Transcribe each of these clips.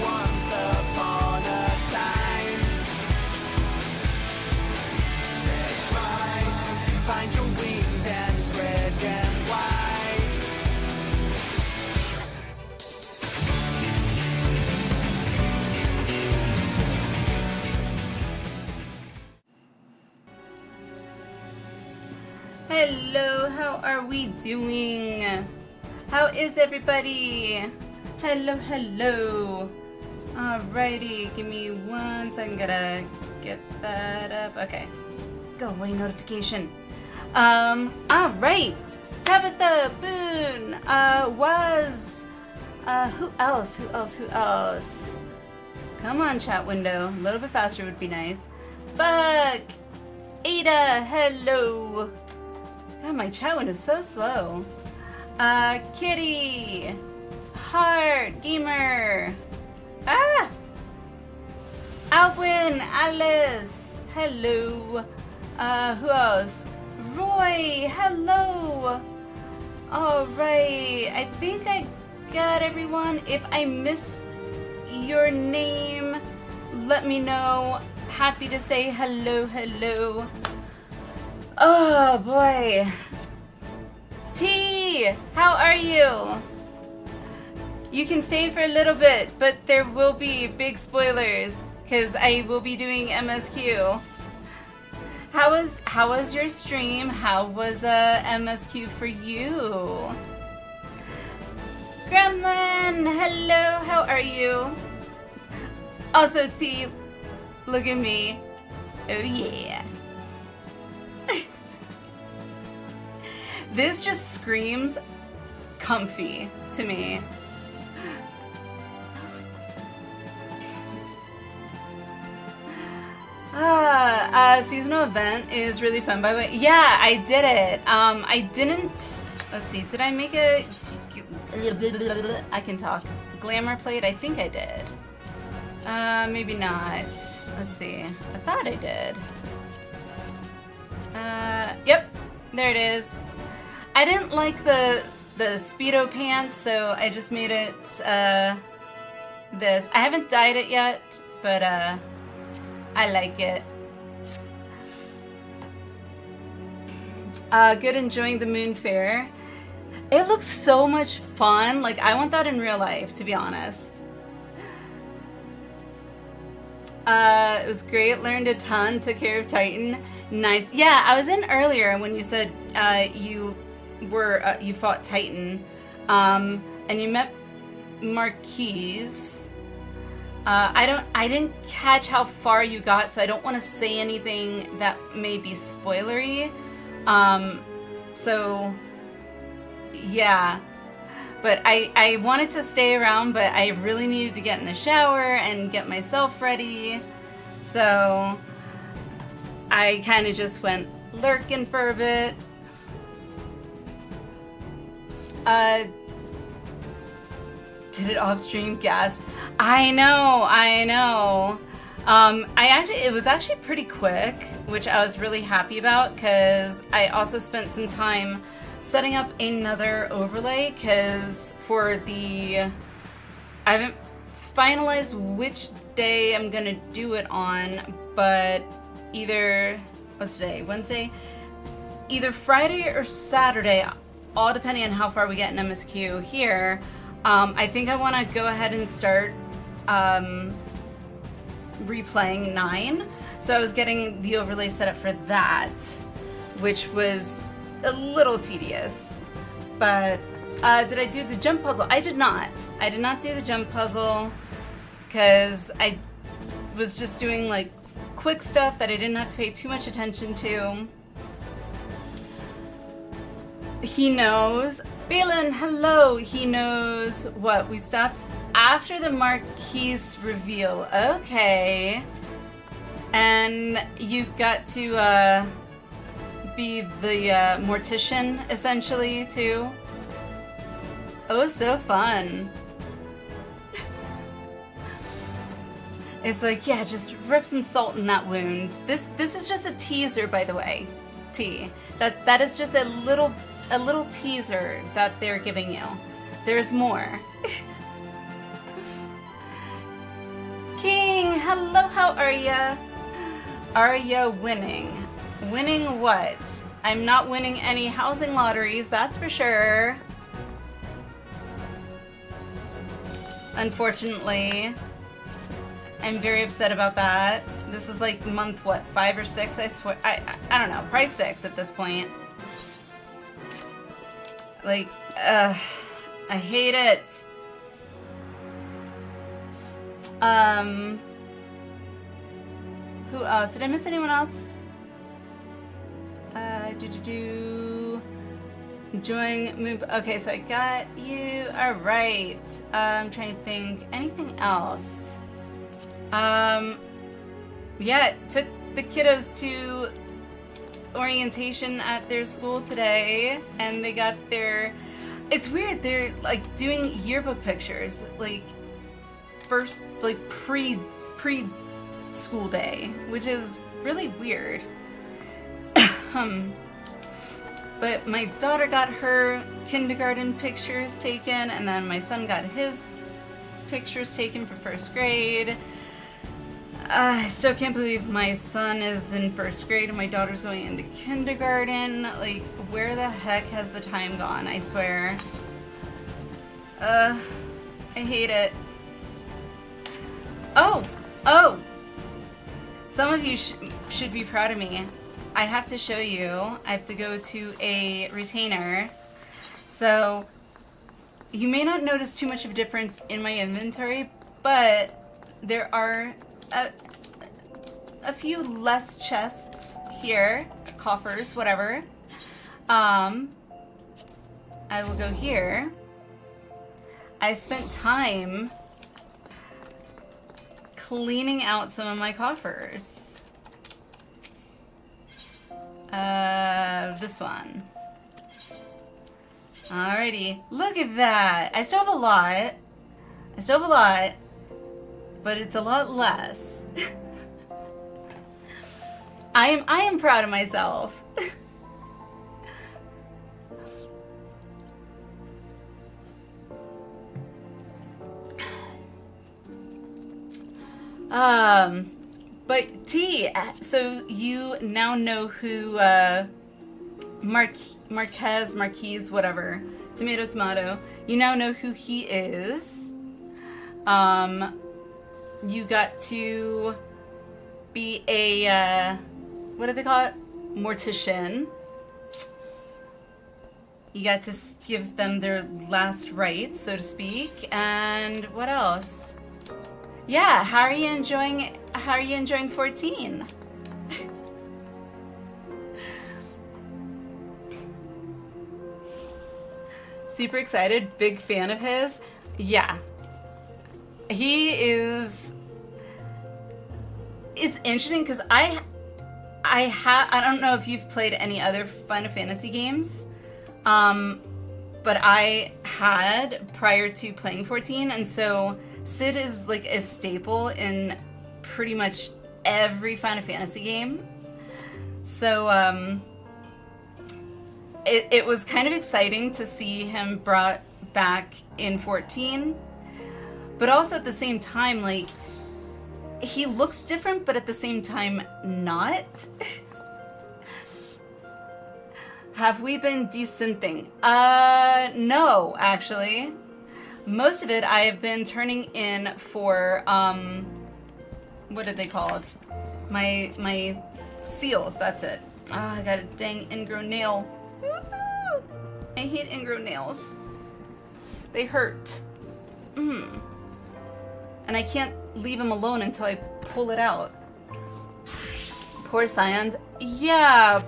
once upon a time. Take flight, find your wings and spread them wide. Hello, how are we doing? How is everybody? Hello, hello. Alrighty, give me 1 second. Gotta get that up. Okay. Go away, notification. Alright. Tabitha, Boone, who else? Come on, chat window. A little bit faster would be nice. Buck, Ada, hello. God, my chat window's so slow. Kitty, Heart, Gamer, Alwyn, Alice, hello. Who else? Roy, hello. Alright, I think I got everyone. If I missed your name, let me know. Happy to say hello, hello. Oh boy. T, how are you? You can stay for a little bit, but there will be big spoilers because I will be doing MSQ. How was your stream? How was MSQ for you? Gremlin, hello, how are you? Also T, look at me. Oh yeah. This just screams comfy to me. Seasonal event is really fun, by the way. Yeah, I did it. I didn't, let's see, did I make a, I can talk. Glamour plate, I think I did. Maybe not. Let's see, I thought I did. Yep, there it is. I didn't like the Speedo pants, so I just made it this. I haven't dyed it yet, but I like it. Good, enjoying the moon fair. It looks so much fun. Like, I want that in real life, to be honest. It was great. Learned a ton. Took care of Titan. Nice. Yeah, I was in earlier when you said you fought Titan, and you met Marquise. I didn't catch how far you got, so I don't want to say anything that may be spoilery. So yeah, but I wanted to stay around, but I really needed to get in the shower and get myself ready, so I kind of just went lurking for a bit. Did it off stream? Gasp. I know. It was actually pretty quick, which I was really happy about, because I also spent some time setting up another overlay, because I haven't finalized which day I'm gonna do it on, but what's today? Wednesday? Either Friday or Saturday, all depending on how far we get in MSQ here. I think I want to go ahead and start replaying 9. So I was getting the overlay set up for that, which was a little tedious. But did I do the jump puzzle? I did not. I did not do the jump puzzle because I was just doing like quick stuff that I didn't have to pay too much attention to. He knows. Balin, hello. He knows what? We stopped after the Marquise reveal. Okay. And you got to be the mortician, essentially, too. Oh, so fun. It's like, yeah, just rip some salt in that wound. This is just a teaser, by the way, T. That is just a little teaser that they're giving you. There's more. Hello, how are ya? Are ya winning? Winning what? I'm not winning any housing lotteries, that's for sure. Unfortunately. I'm very upset about that. This is like month, what, 5 or 6, I swear. I don't know, probably 6 at this point. Like, I hate it. Who else? Did I miss anyone else? Enjoying move. Okay, so I got you. All right. I'm trying to think. Anything else? Yeah, took the kiddos to orientation at their school today, and they got their. It's weird. They're like doing yearbook pictures, like first, like pre school day, which is really weird. But my daughter got her kindergarten pictures taken, and then my son got his pictures taken for first grade. I still can't believe my son is in first grade and my daughter's going into kindergarten. Like, where the heck has the time gone? I swear. I hate it. Oh! Some of you should be proud of me. I have to show you. I have to go to a retainer. So, you may not notice too much of a difference in my inventory, but there are a few less chests here, coffers, whatever. I will go here. I spent time cleaning out some of my coffers. This one. Alrighty, look at that. I still have a lot. But it's a lot less. I am proud of myself. But T, so you now know who Marquise, whatever, tomato, you now know who he is. You got to be a, what do they call it? Mortician. You got to give them their last rites, so to speak. And what else? Yeah, how are you enjoying 14? Super excited, big fan of his. Yeah. He is. It's interesting because I don't know if you've played any other Final Fantasy games, but I had prior to playing 14, and so Sid is like a staple in pretty much every Final Fantasy game. So it was kind of exciting to see him brought back in 14. But also at the same time, like, he looks different, but at the same time, not. Have we been desynthing? No, actually. Most of it I have been turning in for, what are they called? My seals, that's it. I got a dang ingrown nail. Woo-hoo! I hate ingrown nails. They hurt. And I can't leave him alone until I pull it out. Poor Scions. Yeah,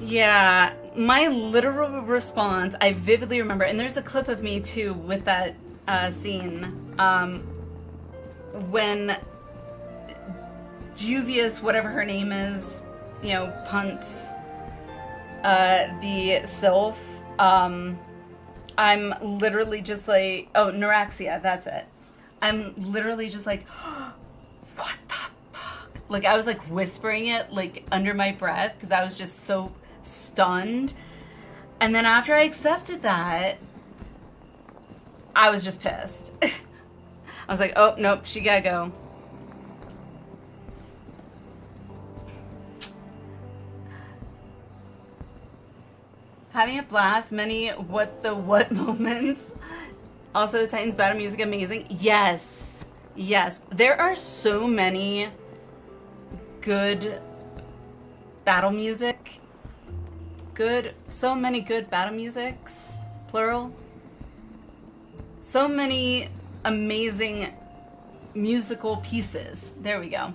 yeah, my literal response, I vividly remember, and there's a clip of me too with that scene, when Juvia's, whatever her name is, you know, punts the sylph, I'm literally just like, oh, Neuraxia, that's it. I'm literally just like, what the fuck? Like, I was like whispering it like under my breath because I was just so stunned. And then after I accepted that, I was just pissed. I was like, oh, nope, she gotta go. Having a blast, many what moments. Also, Titan's battle music amazing. Yes. Yes. There are so many good battle music. So many good battle musics, plural. So many amazing musical pieces. There we go.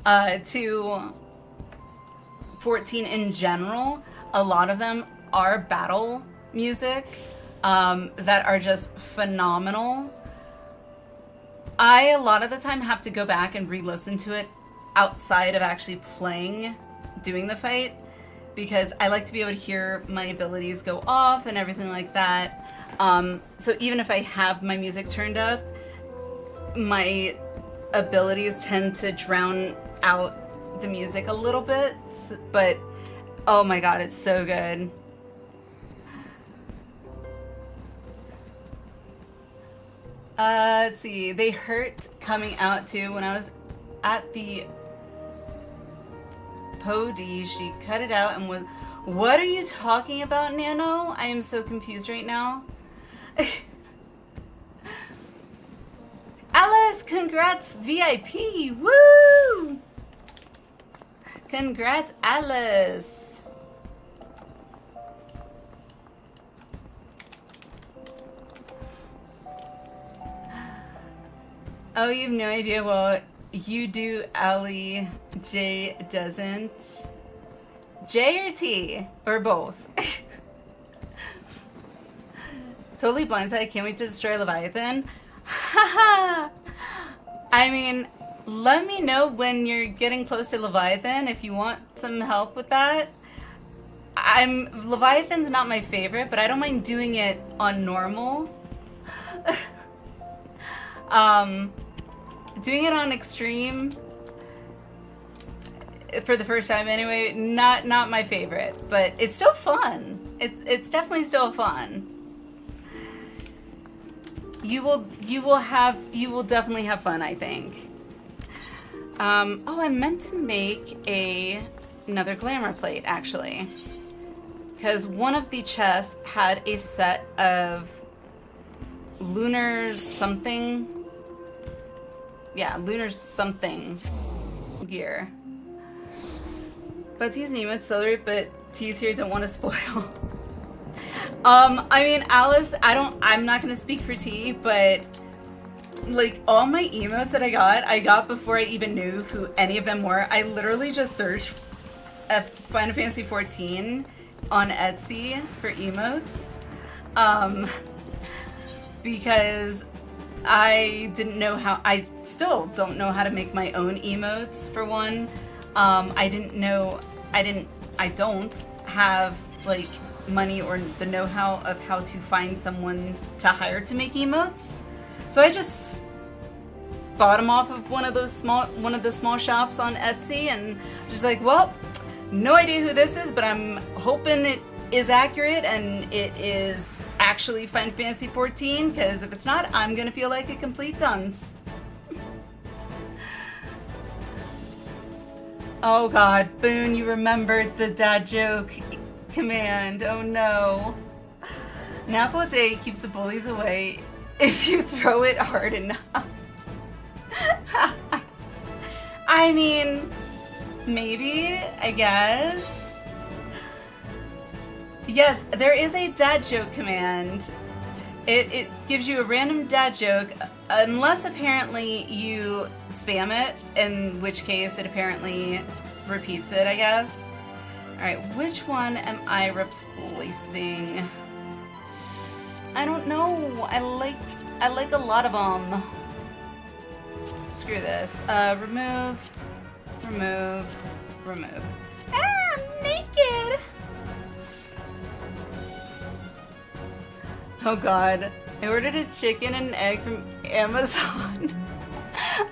To 14 in general, a lot of them are battle music that are just phenomenal. I, a lot of the time, have to go back and re-listen to it outside of actually doing the fight, because I like to be able to hear my abilities go off and everything like that. So even if I have my music turned up, my abilities tend to drown out the music a little bit, but oh my god, it's so good. Let's see, they hurt coming out too. When I was at the Podi, she cut it out and was, what are you talking about, Nano? I am so confused right now. Alice, congrats, VIP, woo! Congrats, Alice. Oh, you have no idea what you do, Ali. J doesn't. J or T? Or both? Totally blindsided. Can't wait to destroy Leviathan. Haha! I mean, let me know when you're getting close to Leviathan if you want some help with that. Leviathan's not my favorite, but I don't mind doing it on normal. Doing it on extreme for the first time anyway, not my favorite, but it's still fun. It's definitely still fun. You will definitely have fun, I think. Oh, I meant to make another glamour plate actually, because one of the chests had a set of lunar something. Yeah, lunar something gear. But T's name is celery, but T's here don't want to spoil. I mean, Alice, I'm not gonna speak for T, but like all my emotes that I got before I even knew who any of them were. I literally just searched Final Fantasy XIV on Etsy for emotes. Because I still don't know how to make my own emotes, for one. I don't have like money or the know-how of how to find someone to hire to make emotes. So I just bought them off of one of the small shops on Etsy, and just like, well, no idea who this is, but I'm hoping it is accurate and it is actually Final Fantasy XIV, because if it's not, I'm gonna feel like a complete dunce. Oh god, Boone, you remembered the dad joke command. Oh no. Nap Day keeps the bullies away if you throw it hard enough. I mean, maybe, I guess. Yes, there is a dad joke command. It gives you a random dad joke, unless apparently you spam it, in which case it apparently repeats it, I guess. Alright, which one am I replacing? I don't know. I like a lot of them. Screw this. Remove. Ah, I'm naked! Oh god. I ordered a chicken and egg from Amazon.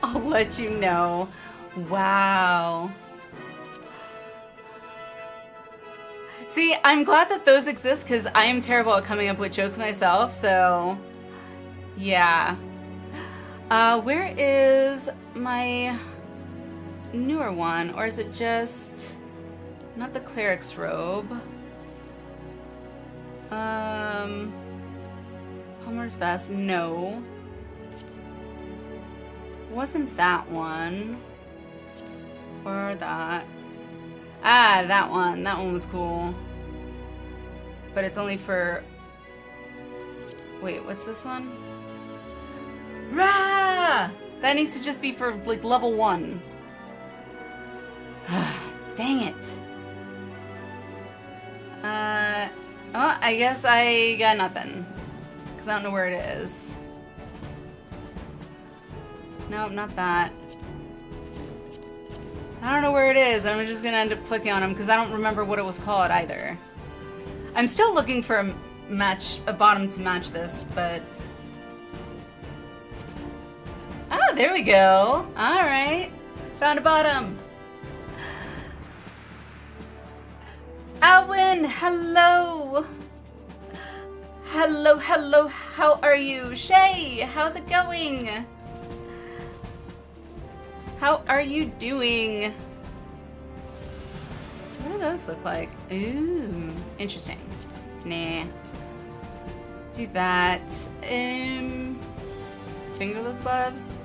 I'll let you know. Wow. See, I'm glad that those exist, because I am terrible at coming up with jokes myself, so yeah. Where is my newer one? Or is it just not the cleric's robe? Palmer's Vest, no. Wasn't that one. Or that. Ah, that one. That one was cool. But it's only for... Wait, what's this one? Rah! That needs to just be for, like, level 1. Dang it. Oh, I guess I got nothing. Because I don't know where it is. Nope, not that. I don't know where it is, and I'm just gonna end up clicking on them because I don't remember what it was called either. I'm still looking for a bottom to match this, but... Oh, there we go. Alright. Found a bottom. Alwyn, hello. Hello, hello. How are you? Shay, how's it going? How are you doing? What do those look like? Ooh, interesting. Nah. Do that. Fingerless gloves.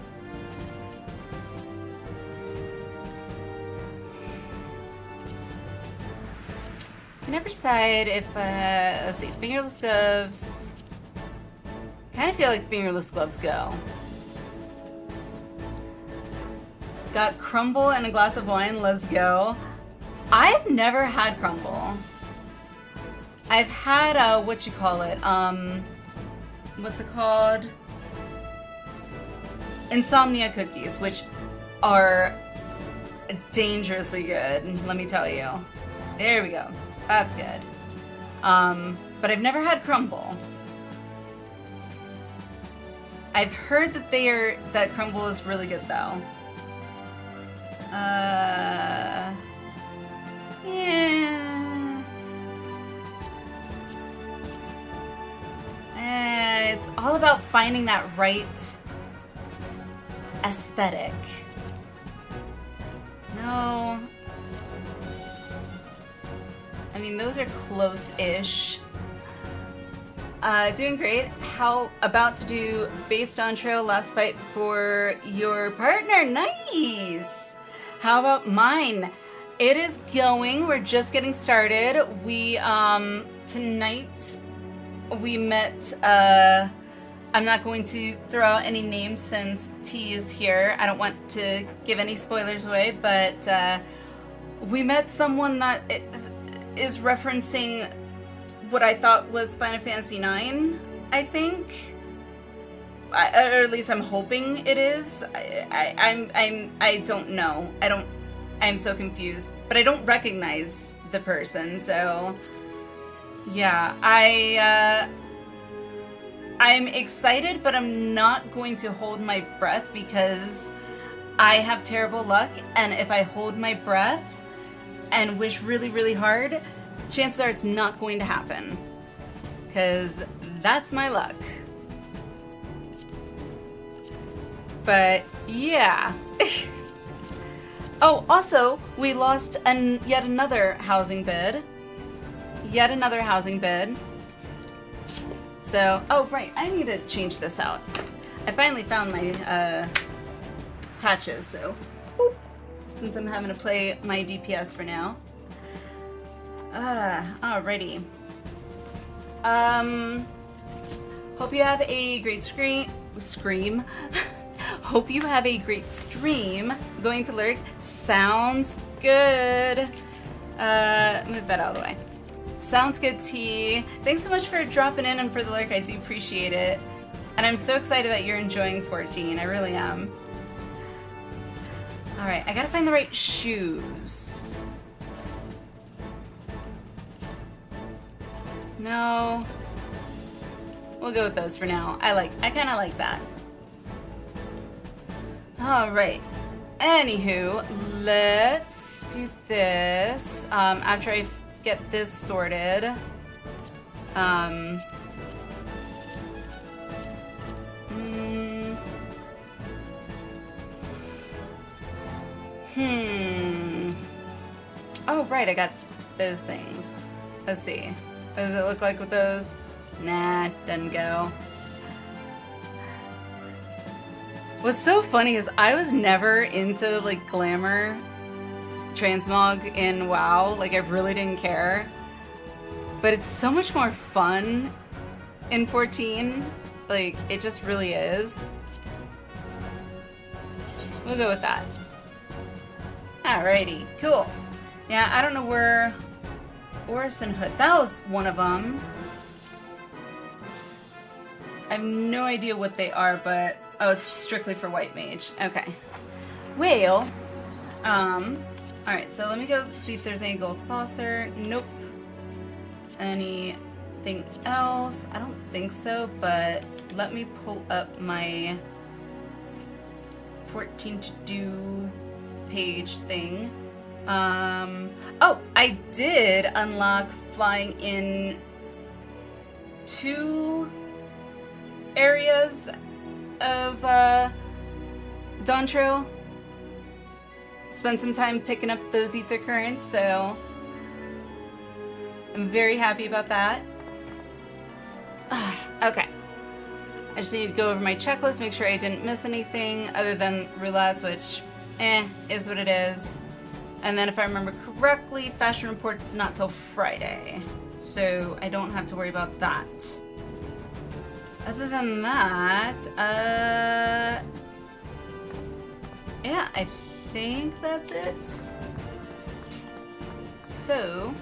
I never decide if, let's see, fingerless gloves. Kind of feel like fingerless gloves go. Got crumble and a glass of wine, let's go. I've never had crumble. I've had, what you call it, what's it called? Insomnia cookies, which are dangerously good, let me tell you. There we go, that's good. But I've never had crumble. I've heard that that crumble is really good though. Yeah. It's all about finding that right aesthetic. No. I mean, those are close-ish. Doing great. How about to do based on trail last fight for your partner? Nice! How about mine? It is going. We're just getting started. We, tonight, we met, I'm not going to throw out any names since T is here. I don't want to give any spoilers away, but, we met someone that is referencing what I thought was Final Fantasy IX, I think. Or at least I'm hoping it is. I don't know. I'm so confused. But I don't recognize the person, so yeah, I'm excited, but I'm not going to hold my breath because I have terrible luck, and if I hold my breath and wish really, really hard, chances are it's not going to happen. Because that's my luck. But yeah. Oh, also, we lost yet another housing bid. Yet another housing bid. So, oh right, I need to change this out. I finally found my hatches, so boop, since I'm having to play my DPS for now. Alrighty. Hope you have a great scream. Hope you have a great stream. Going to lurk. Sounds good. Move that out of the way. Sounds good, T. Thanks so much for dropping in and for the lurk. I do appreciate it. And I'm so excited that you're enjoying 14. I really am. Alright, I gotta find the right shoes. No. We'll go with those for now. I kind of like that. Alright. Anywho, let's do this. After I get this sorted. Oh, right, I got those things. Let's see. What does it look like with those? Nah, doesn't go. What's so funny is I was never into, like, glamour transmog in WoW. Like, I really didn't care. But it's so much more fun in 14. Like, it just really is. We'll go with that. Alrighty, cool. Yeah, I don't know where Orison Hood. That was one of them. I have no idea what they are, but oh, it's strictly for white mage. Okay. Well, alright, so let me go see if there's any gold saucer. Nope. Anything else? I don't think so, but let me pull up my 14 to do page thing. Oh, I did unlock flying in 2 areas of Dawntrail. Spent some time picking up those ether currents, so I'm very happy about that. Okay. I just need to go over my checklist, make sure I didn't miss anything other than roulettes, which, is what it is. And then if I remember correctly, fashion report's not till Friday, so I don't have to worry about that. Other than that, yeah, I think that's it. So,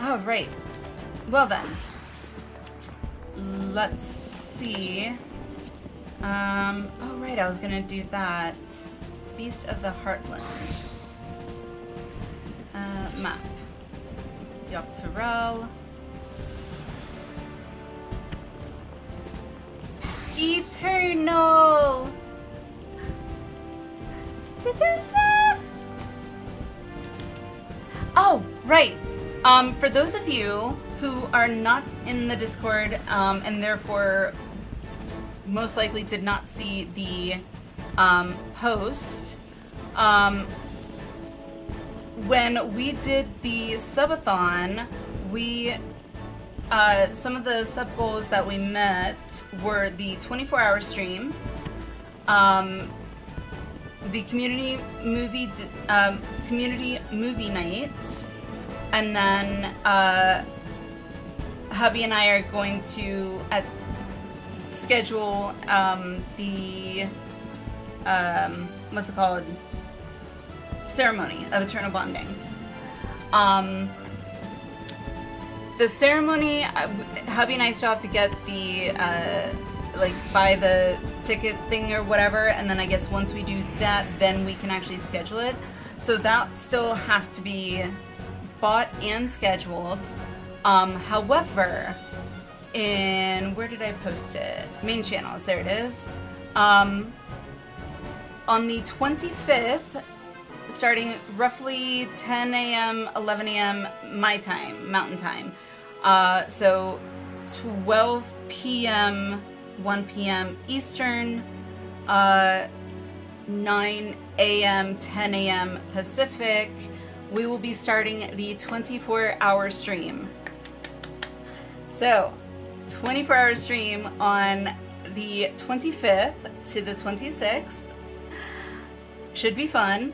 all right. Well then, let's see. Oh right, I was gonna do that. Beast of the Heartlands. Map. Yoptorel. Eternal! Da-da-da! Oh, right. For those of you who are not in the Discord, and therefore most likely did not see the post, when we did the subathon, we some of the sub goals that we met were the 24-hour stream, the community movie night, and then hubby and I are going to schedule the what's it called? Ceremony of Eternal Bonding. The ceremony, hubby and I still have to get the like buy the ticket thing or whatever, and then I guess once we do that, then we can actually schedule it. So that still has to be bought and scheduled. However, where did I post it? Main channels, there it is. On the 25th, starting roughly 10 a.m., 11 a.m. my time, mountain time. So 12 p.m., 1 p.m. Eastern, 9 a.m., 10 a.m. Pacific, we will be starting the 24-hour stream. So, 24-hour stream on the 25th to the 26th. Should be fun.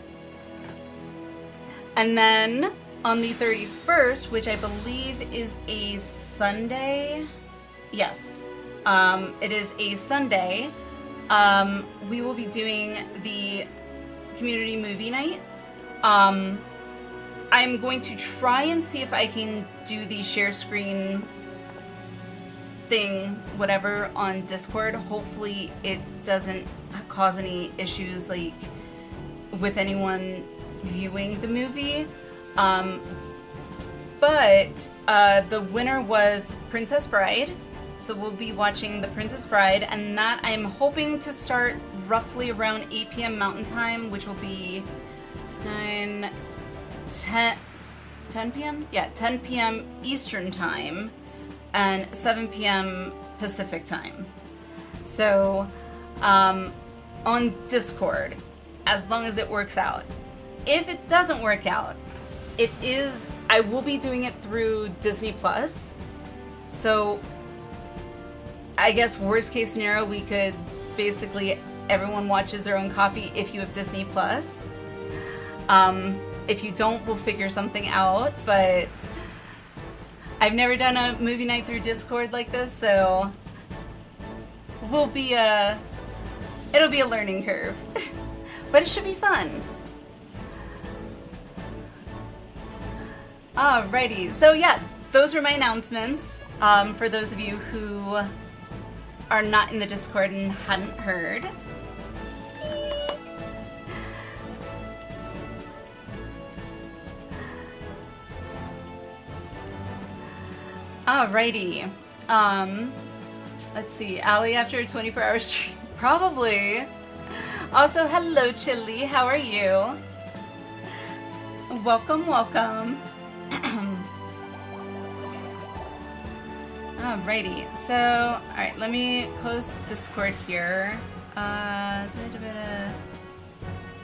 And then on the 31st, which I believe is a Sunday. Yes, it is a Sunday. We will be doing the community movie night. I'm going to try and see if I can do the share screen thing, whatever, on Discord. Hopefully it doesn't cause any issues like with anyone viewing the movie. But the winner was Princess Bride, so we'll be watching The Princess Bride, and that I'm hoping to start roughly around 8 p.m. Mountain Time, which will be 10 p.m.? Yeah, 10 p.m. Eastern Time and 7 p.m. Pacific Time. So, on Discord, as long as it works out. If it doesn't work out, I will be doing it through Disney Plus. So I guess worst case scenario, we could basically, everyone watches their own copy if you have Disney Plus. If you don't, we'll figure something out, but I've never done a movie night through Discord like this, so it'll be a learning curve. But it should be fun. Alrighty, so yeah, those were my announcements. For those of you who are not in the Discord and hadn't heard. Alrighty. Let's see, Allie after a 24-hour stream. Probably. Also, hello, Chili. How are you? Welcome, welcome. Alrighty. So, alright, let me close Discord here.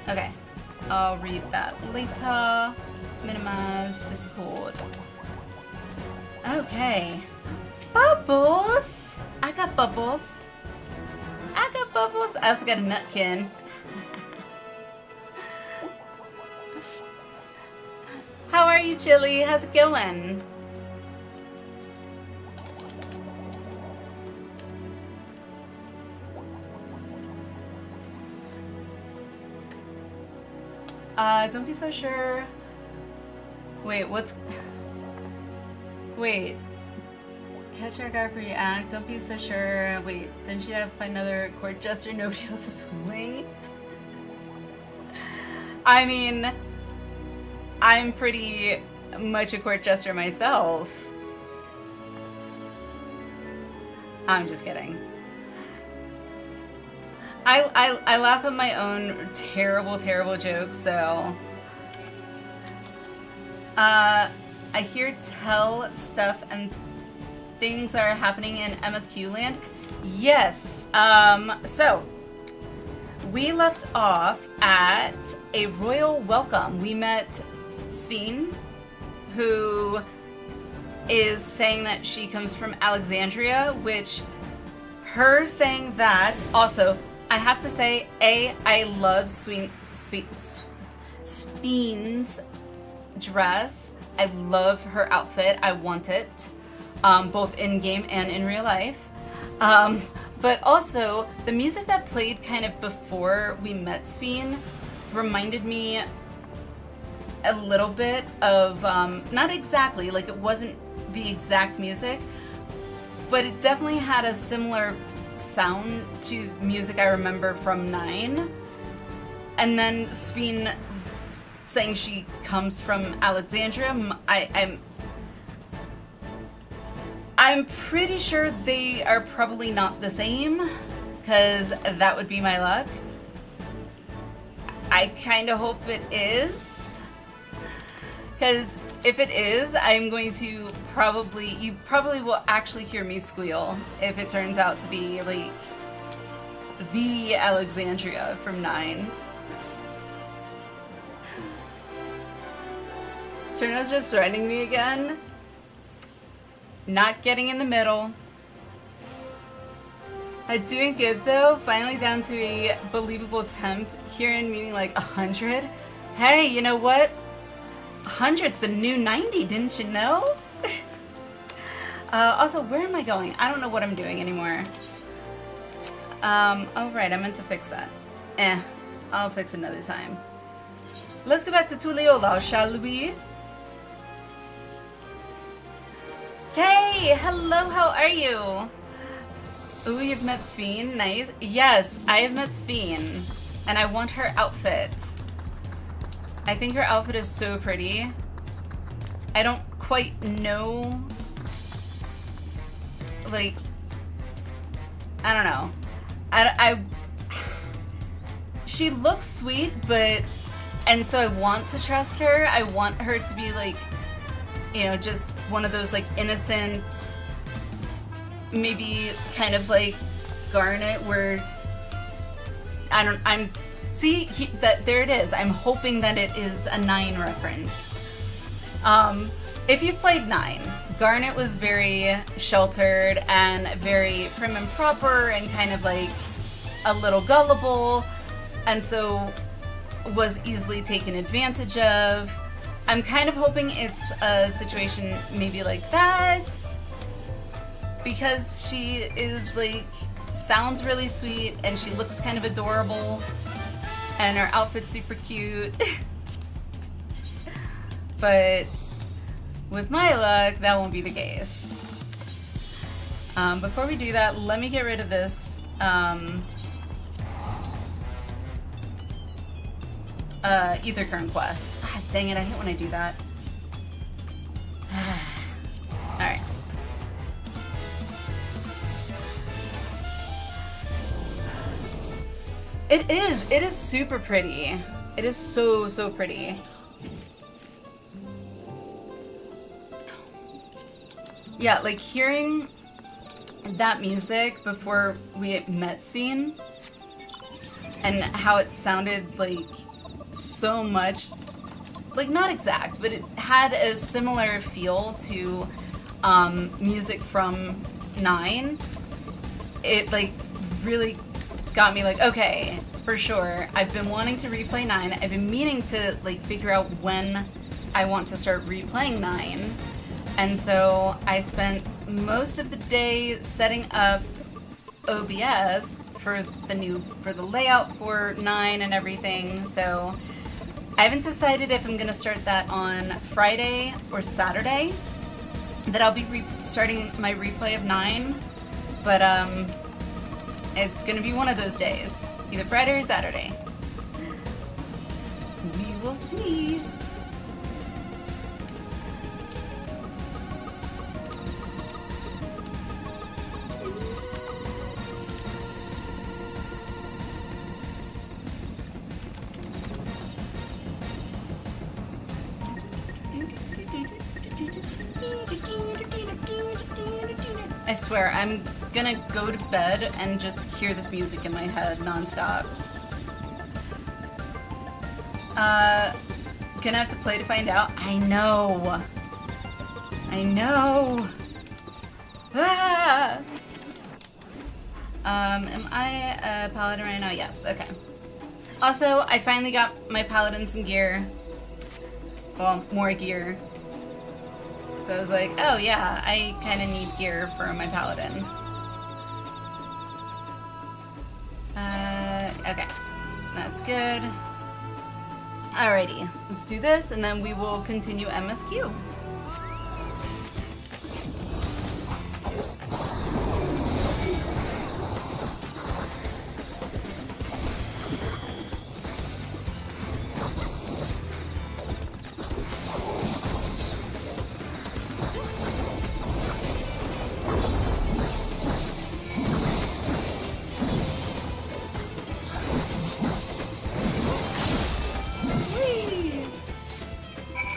Okay. I'll read that later. Minimize Discord. Okay. Bubbles! I got bubbles. I got bubbles. I also got a nutkin. How are you, Chili? How's it going? Don't be so sure. Wait, what's... Wait. Catch our guard for your act. Don't be so sure. Wait, then she'd have to find another court jester nobody else is willing. I mean, I'm pretty much a court jester myself. I'm just kidding. I laugh at my own terrible jokes, so... I hear tell stuff and things are happening in MSQ land. Yes, so we left off at a royal welcome. We met Sveen, who is saying that she comes from Alexandria, which her saying that, also, I have to say, I love Sveen's dress. I love her outfit. I want it, both in game and in real life. But also, the music that played kind of before we met Sveen reminded me a little bit of, not exactly, like it wasn't the exact music, but it definitely had a similar sound to music I remember from 9. And then Sveen saying she comes from Alexandria, I'm pretty sure they are probably not the same, because that would be my luck. I kind of hope it is, because if it is, I'm going to you probably will actually hear me squeal if it turns out to be like the Alexandria from 9. Turno's just threatening me again. Not getting in the middle. Doing good though. Finally down to a believable temp. Here in meaning like 100. Hey, you know what? 100's the new 90, didn't you know? Also, where am I going? I don't know what I'm doing anymore. Oh right, I meant to fix that. I'll fix it another time. Let's go back to Tuliyola, shall we? Hey, hello, how are you? Ooh, you've met Sveen, nice. Yes, I have met Sveen, and I want her outfit. I think her outfit is so pretty. I don't quite know, like, I don't know. She looks sweet, but, and so I want to trust her. I want her to be like, you know, just one of those like innocent, maybe kind of like Garnet, where there it is. I'm hoping that it is a 9 reference. If you've played 9, Garnet was very sheltered and very prim and proper and kind of like a little gullible, and so was easily taken advantage of. I'm kind of hoping it's a situation maybe like that, because she is like, sounds really sweet and she looks kind of adorable and her outfit's super cute. But with my luck, that won't be the case. Before we do that, let me get rid of this Ether Current quest. Ah, dang it, I hate when I do that. Alright. It is super pretty. It is so pretty. Yeah, like hearing that music before we met Sven and how it sounded like so much, like not exact, but it had a similar feel to music from 9. It like really got me like, okay, for sure. I've been wanting to replay 9. I've been meaning to like figure out when I want to start replaying 9. And so I spent most of the day setting up OBS for the layout for 9 and everything. So I haven't decided if I'm gonna start that on Friday or Saturday, that I'll be starting my replay of 9, but it's gonna be one of those days, either Friday or Saturday. We will see. I swear, I'm gonna go to bed and just hear this music in my head nonstop. Gonna have to play to find out. I know. Ah! Am I a paladin right now? Yes, okay. Also, I finally got my paladin some gear. Well, more gear. So I was like, oh yeah, I kind of need gear for my paladin. Okay, that's good. Alrighty, let's do this and then we will continue MSQ.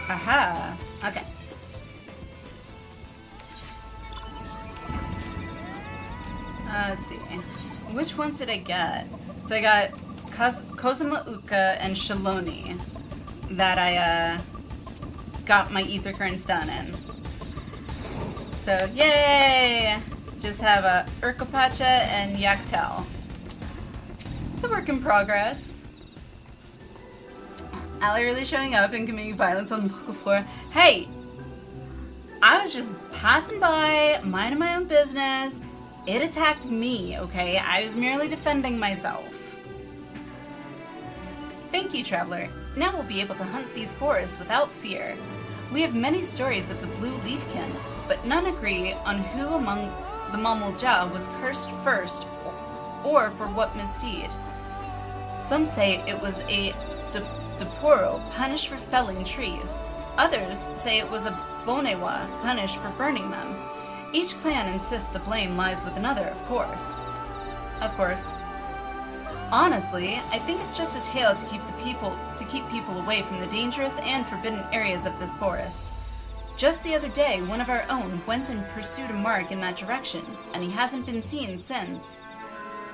Aha! Okay. Let's see. Which ones did I get? So I got Kozumauka and Shaloni that I got my ether currents done in. So yay! Just have a Urkopacha and Yaktel. It's a work in progress. Allie really showing up and committing violence on the local floor. Hey! I was just passing by, minding my own business. It attacked me, okay? I was merely defending myself. Thank you, Traveler. Now we'll be able to hunt these forests without fear. We have many stories of the Blue Leafkin, but none agree on who among the Mamulja was cursed first, or for what misdeed. Some say it was a Deporo, punished for felling trees. Others say it was a Bonewa, punished for burning them. Each clan insists the blame lies with another, of course. Honestly, I think it's just a tale to keep people away from the dangerous and forbidden areas of this forest. Just the other day, one of our own went and pursued a mark in that direction, and he hasn't been seen since.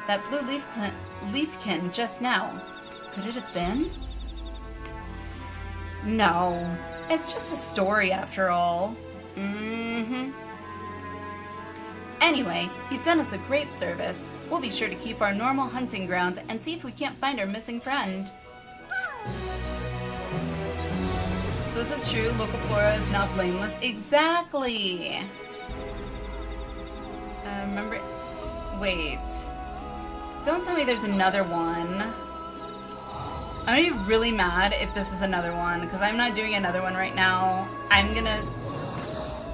That blue leafkin just now. Could it have been? No. It's just a story after all. Mm-hmm. Anyway, you've done us a great service. We'll be sure to keep our normal hunting grounds and see if we can't find our missing friend. So is this true? Local flora is not blameless? Exactly! Remember... Wait. Don't tell me there's another one. I'm gonna be really mad if this is another one, because I'm not doing another one right now. I'm gonna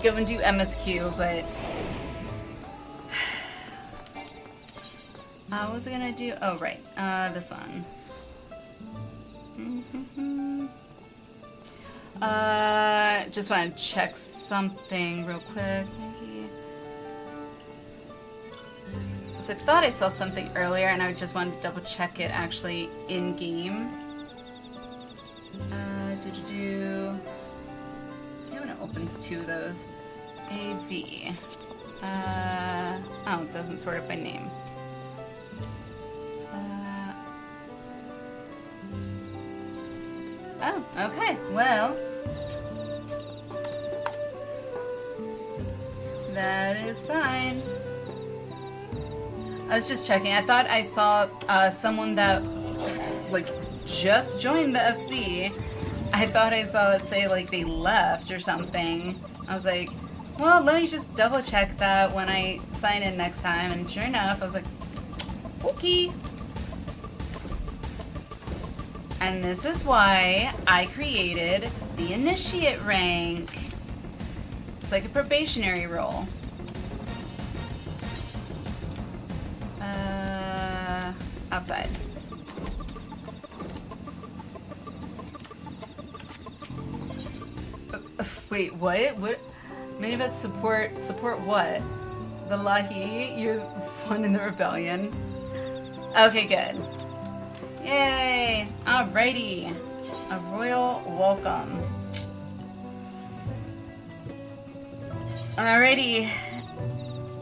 go and do MSQ, but... what was I gonna do? Oh, right. This one. Just want to check something real quick. Because I thought I saw something earlier, and I just wanted to double check it actually in game. Yeah, when it opens two of those. AV. Oh, it doesn't sort it by name. Oh, okay. Well, that is fine. I was just checking. I thought I saw someone that, like, just joined the FC. I thought I saw it say, like, they left or something. I was like, well, let me just double check that when I sign in next time. And sure enough, I was like, okay. And this is why I created the initiate rank. It's like a probationary role. Outside. Wait, what? What? Many of us support what? The Lahi? You're the one in the rebellion. Okay, good. Yay! Alrighty. A royal welcome. Alrighty.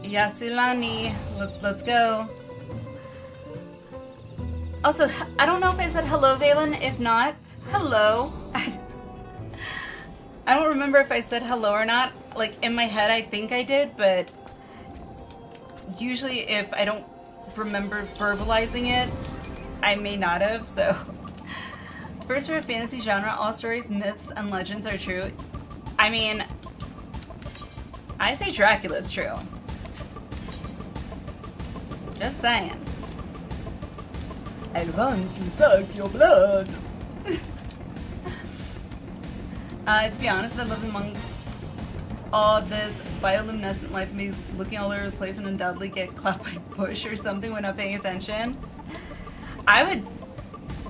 Yasulani. Let's go. Also, I don't know if I said hello, Valen. If not, hello. I don't remember if I said hello or not. Like, in my head, I think I did, but usually if I don't remember verbalizing it, I may not have, so. First for a fantasy genre, all stories, myths, and legends are true. I mean, I say Dracula's true. Just saying. I want to suck your blood. To be honest, if I lived amongst all this bioluminescent life, me looking all over the place and undoubtedly get clapped by a bush or something when not paying attention, I would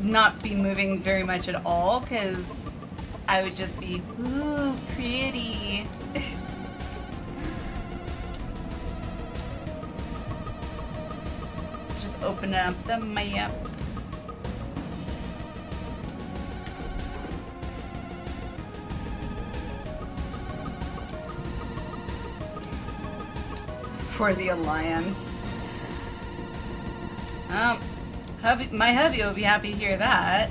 not be moving very much at all, because I would just be, ooh, pretty. Just open up the map. For the Alliance. My hubby will be happy to hear that.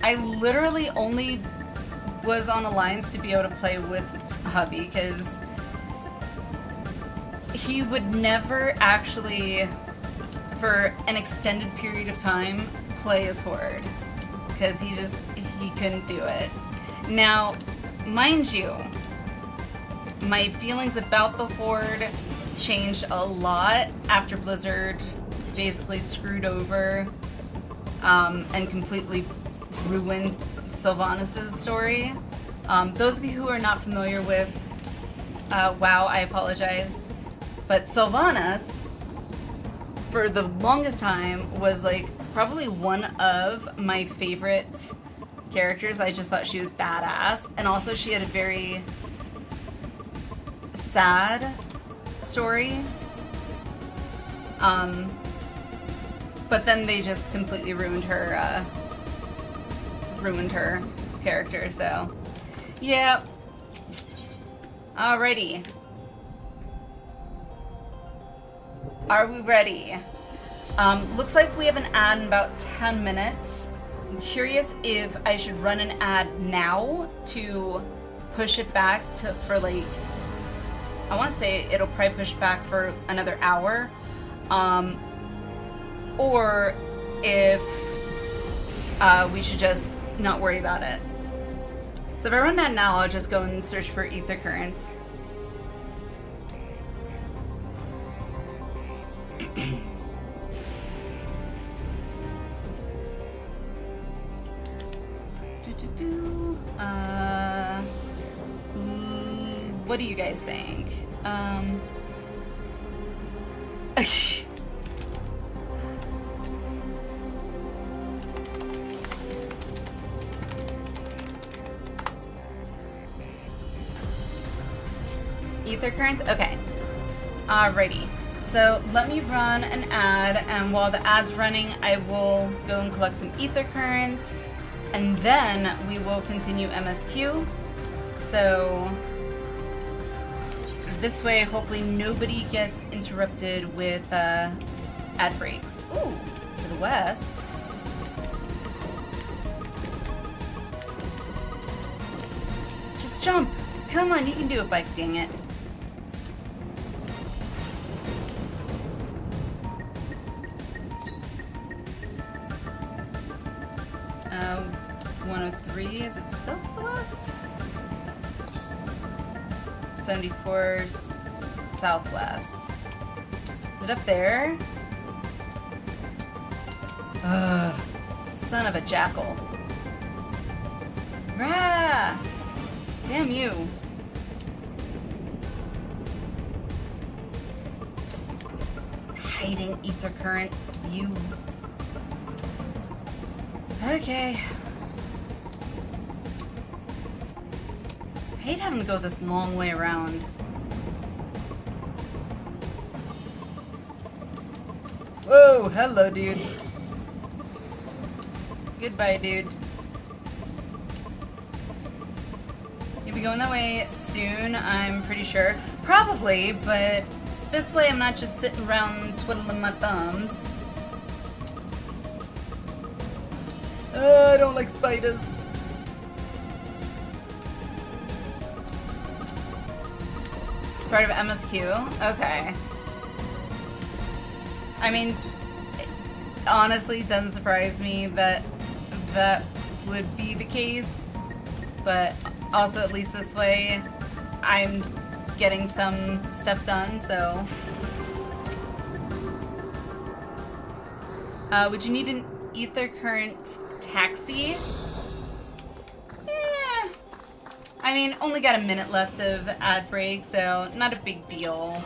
I literally only was on Alliance to be able to play with hubby, because he would never actually, for an extended period of time, play as Horde. Because he couldn't do it. Now, mind you, my feelings about the Horde changed a lot after Blizzard basically screwed over and completely ruined Sylvanas' story. Those of you who are not familiar with WoW, I apologize. But Sylvanas, for the longest time, was like probably one of my favorite characters. I just thought she was badass. And also she had a very sad story. But then they just completely ruined her character, so yeah. Alrighty. Are we ready? Looks like we have an ad in about 10 minutes. I'm curious if I should run an ad now to push it back for like, I want to say it'll probably push back for another hour. Or if we should just not worry about it. So if I run that now, I'll just go and search for ether currents. What do you guys think? Ether currents? Okay. Alrighty. So let me run an ad, and while the ad's running, I will go and collect some ether currents, and then we will continue MSQ. So this way, hopefully nobody gets interrupted with ad breaks. Ooh, to the west. Just jump. Come on, you can do it, bike, dang it. Uh, 103, is it still to the west? 74 southwest. Is it up there? Son of a jackal. Rah! Damn you. Just hiding ether current, you. Okay. I hate having to go this long way around. Whoa, hello, dude. Goodbye, dude. You'll be going that way soon, I'm pretty sure. Probably, but this way I'm not just sitting around twiddling my thumbs. I don't like spiders. It's part of MSQ? Okay. I mean, it honestly doesn't surprise me that that would be the case, but also at least this way I'm getting some stuff done, so. Would you need an ether current taxi? Eh. I mean, only got a minute left of ad break, so not a big deal.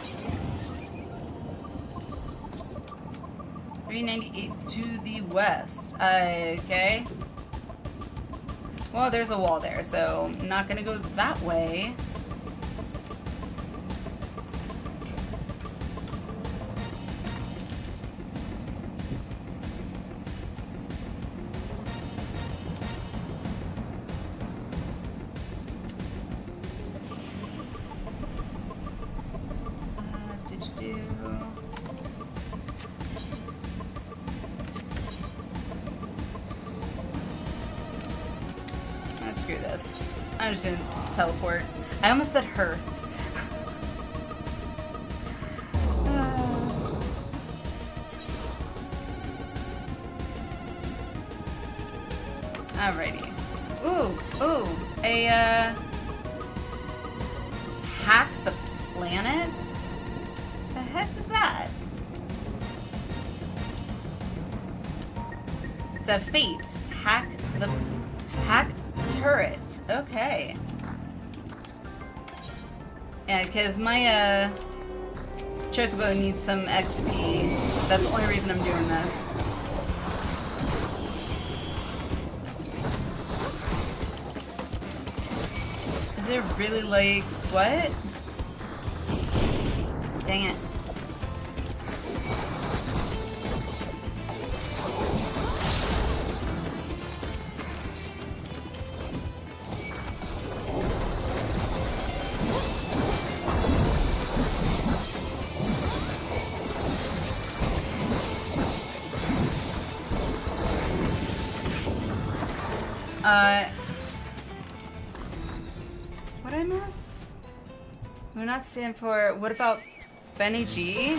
398 to the west. Okay. Well, there's a wall there, so I'm not gonna go that way. Screw this. I'm just gonna teleport. I almost said hearth. Alrighty. Ooh, a hack the planet? The heck is that? It's a fate. Hacked turret. Okay. Yeah, because my chocobo needs some XP. That's the only reason I'm doing this. Is it really like what? Dang it. What'd I miss? We're not stand for. What about Benny G?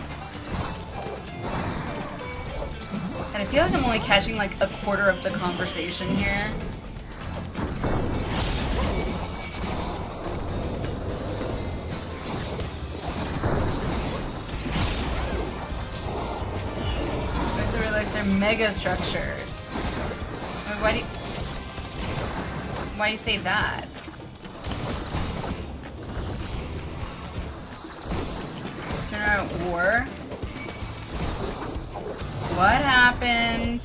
And I feel like I'm only catching like a quarter of the conversation here. They're mega structures. Why do you say that? Turn out war. What happened?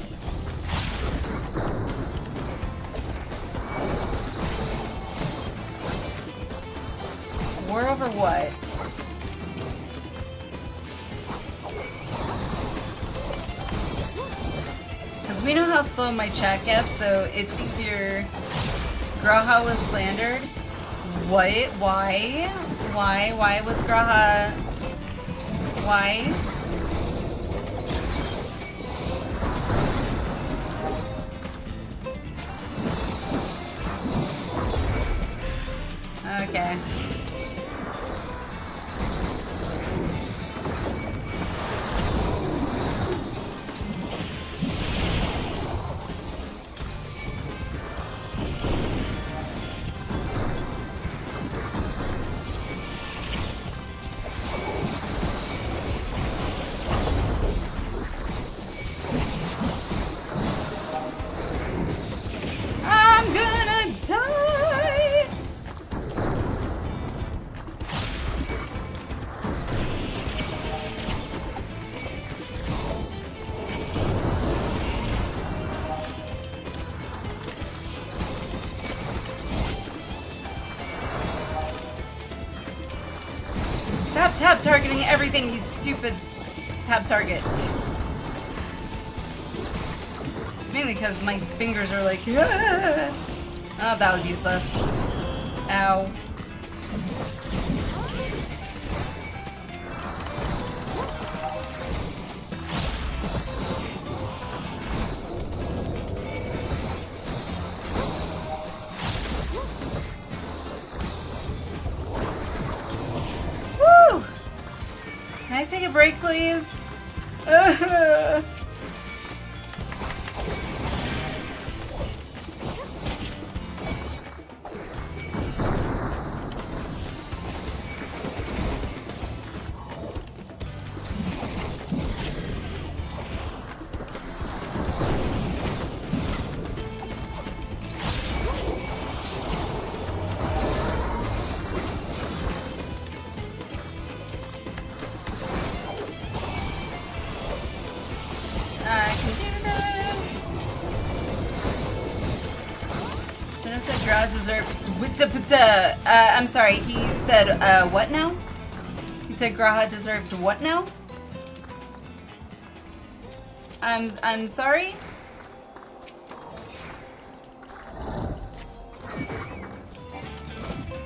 War over what? Because we know how slow my chat gets, so it's easier. Graha was slandered. What? Why? Why was Graha? Why? Okay. I'm gonna die! Stop tab targeting everything, you stupid tab target. It's mainly because my fingers are like, ah! Oh, that was useless. Ow. Woo! Can I take a break, please? I can do this. Tuna said Graha deserved. I'm sorry. He said what now? He said Graha deserved what now? I'm sorry.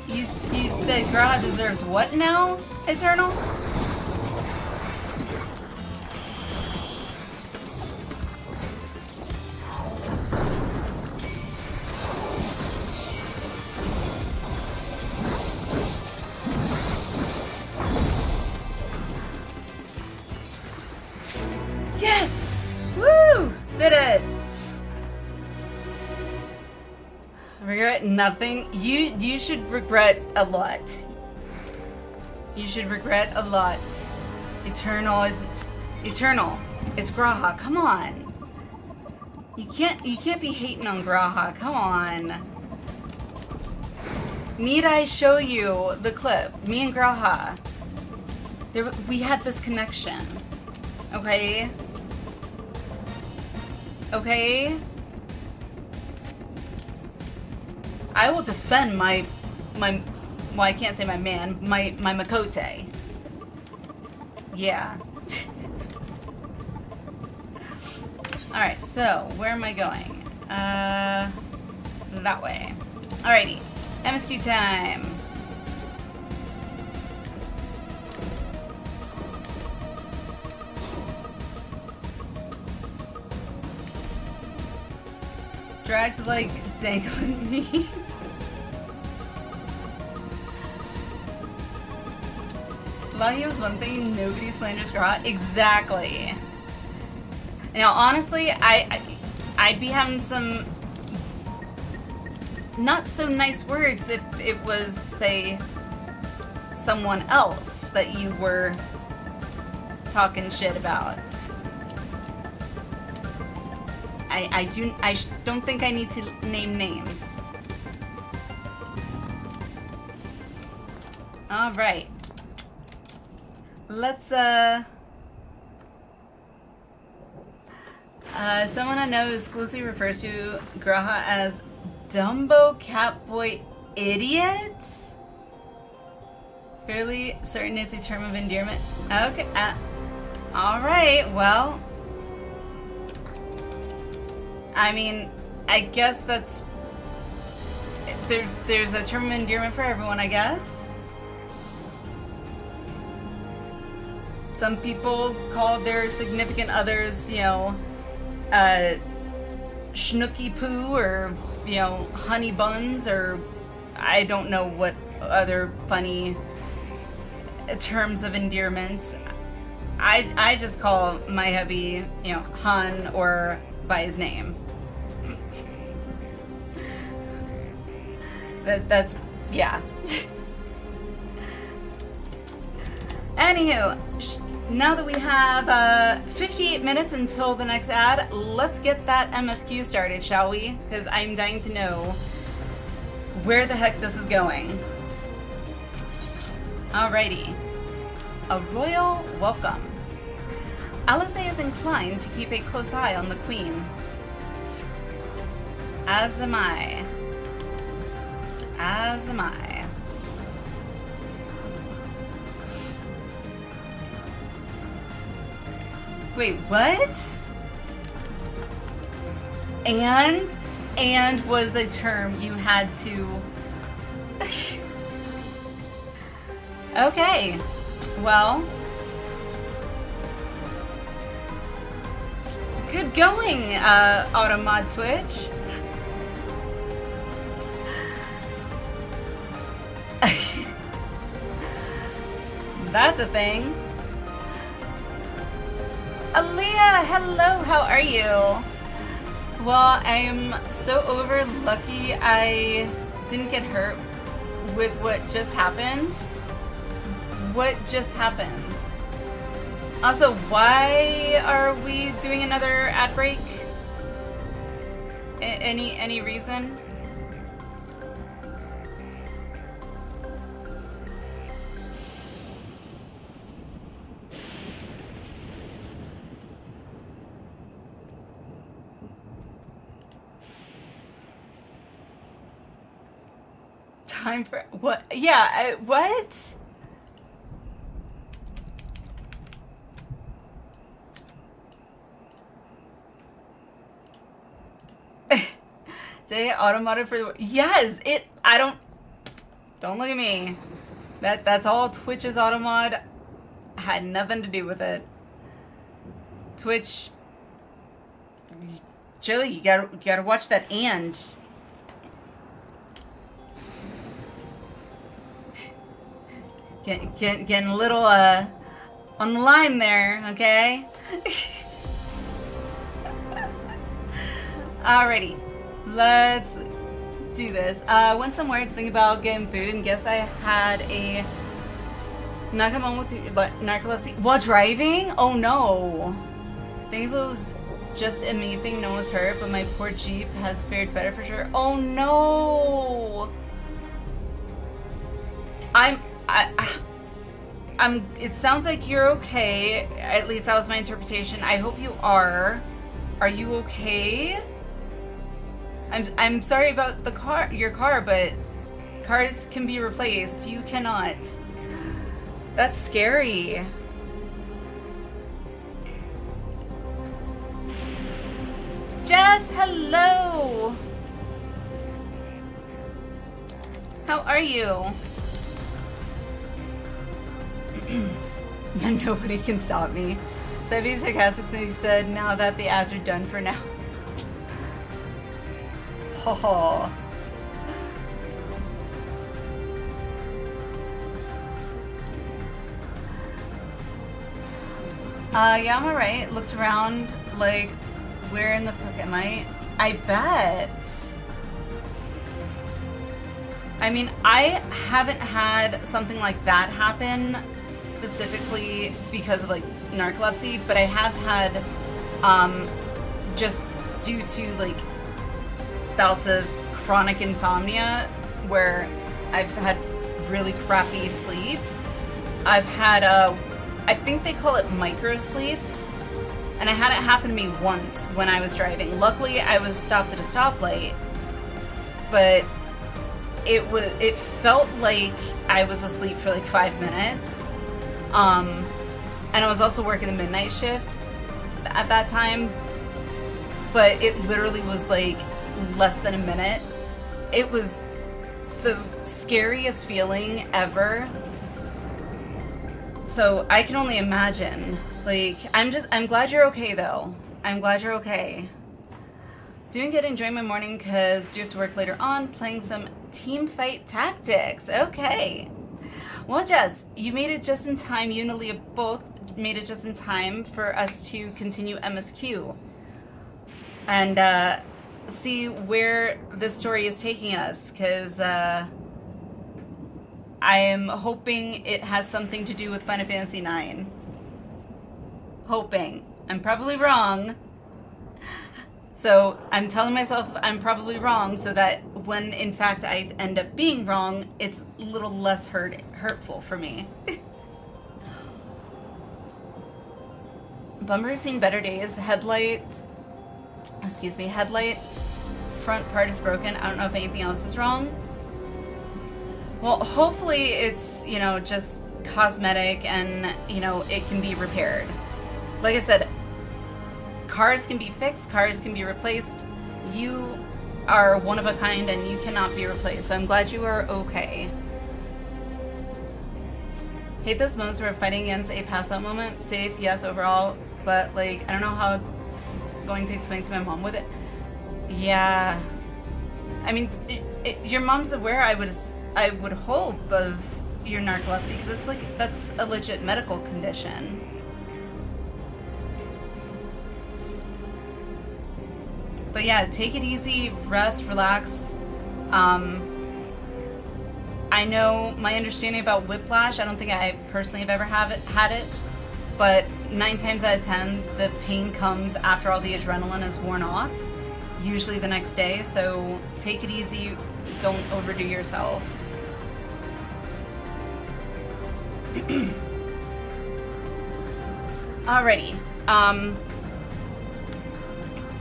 You said Graha deserves what now? Eternal. Yes! Woo! Did it! Regret nothing. You should regret a lot. You should regret a lot. Eternal is eternal. It's Graha. Come on. You can't be hating on Graha. Come on. Need I show you the clip? Me and Graha. We had this connection. Okay? Okay? I will defend my well, I can't say my man, my Makote. Yeah. Alright, so where am I going? That way. Alrighty. MSQ time. Dragged like Dangling meat. Lahio's one thing, nobody slanders Grat. Exactly. Now, honestly, I'd be having some not so nice words if it was, say, someone else that you were talking shit about. I don't think I need to name names. All right. Let's someone I know exclusively refers to Graha as Dumbo Catboy Idiot. Fairly certain it's a term of endearment. Okay. All right. Well, I mean, I guess that's there's a term of endearment for everyone, I guess. Some people call their significant others, you know, Schnooky Poo, or, you know, Honey Buns, or I don't know what other funny terms of endearment. I just call my hubby, you know, Hun, or by his name. That's yeah. Anywho, now that we have 58 minutes until the next ad, let's get that MSQ started, shall we? Because I'm dying to know where the heck this is going. Alrighty. A royal welcome. Alizé is inclined to keep a close eye on the Queen. As am I. As am I. Wait, what? And was a term you had to... Okay. Well... Good going, Automod Twitch. That's a thing. Aaliyah, hello, how are you? Well, I'm so over lucky I didn't get hurt with what just happened. What just happened? Also, why are we doing another ad break? Any reason? Time for what? Yeah, what? Did it automodded for the... Yes, it... I don't... Don't look at me. That's all Twitch's automod. Had nothing to do with it. Twitch... Chili, you gotta watch that and... Getting a little, on the line there, okay? Alrighty. Let's do this. Went somewhere to think about getting food, and guess I had a knock-on with narcolepsy while driving? Oh no. I think if it was just a me thing, no one was hurt, but my poor Jeep has fared better for sure. Oh no. It sounds like you're okay. At least that was my interpretation. I hope you are. Are you okay? I'm sorry about your car, but cars can be replaced. You cannot. That's scary. Jess, hello. How are you? Nobody can stop me. So I'd be sarcastic since you said now that the ads are done for now. Oh. Yeah, I'm alright. Looked around, like, where in the fuck am I? I bet. I mean, I haven't had something like that happen specifically because of, like, narcolepsy, but I have had, just due to, like, bouts of chronic insomnia where I've had really crappy sleep. I've had, I think they call it micro sleeps, and I had it happen to me once when I was driving. Luckily, I was stopped at a stoplight, but it felt like I was asleep for like 5 minutes. And I was also working the midnight shift at that time, but it literally was like less than a minute. It was the scariest feeling ever. So I can only imagine. Like, I'm glad you're okay though. I'm glad you're okay. Doing good, enjoying my morning because do have to work later on, playing some team fight tactics. Okay. Well, Jess, you made it just in time. You and Aaliyah both made it just in time for us to continue MSQ. And see where this story is taking us, because I am hoping it has something to do with Final Fantasy IX. Hoping. I'm probably wrong. So I'm telling myself I'm probably wrong so that when in fact I end up being wrong, it's a little less hurtful for me. Bumper has seen better days. Headlight front part is broken. I don't know if anything else is wrong. Well, hopefully it's, you know, just cosmetic and, you know, it can be repaired. Like I said, cars can be fixed, cars can be replaced. You are one of a kind and you cannot be replaced. So I'm glad you are okay. Hate those moments where fighting against a pass out moment. Safe, yes, overall. But, like, I don't know how I'm going to explain to my mom with it. Yeah. I mean, your mom's aware, I would hope, of your narcolepsy, because it's like, that's a legit medical condition. But yeah, take it easy, rest, relax. I know my understanding about whiplash, I don't think I personally have ever had it, but 9 times out of 10, the pain comes after all the adrenaline is worn off, usually the next day, so take it easy, don't overdo yourself. Alrighty,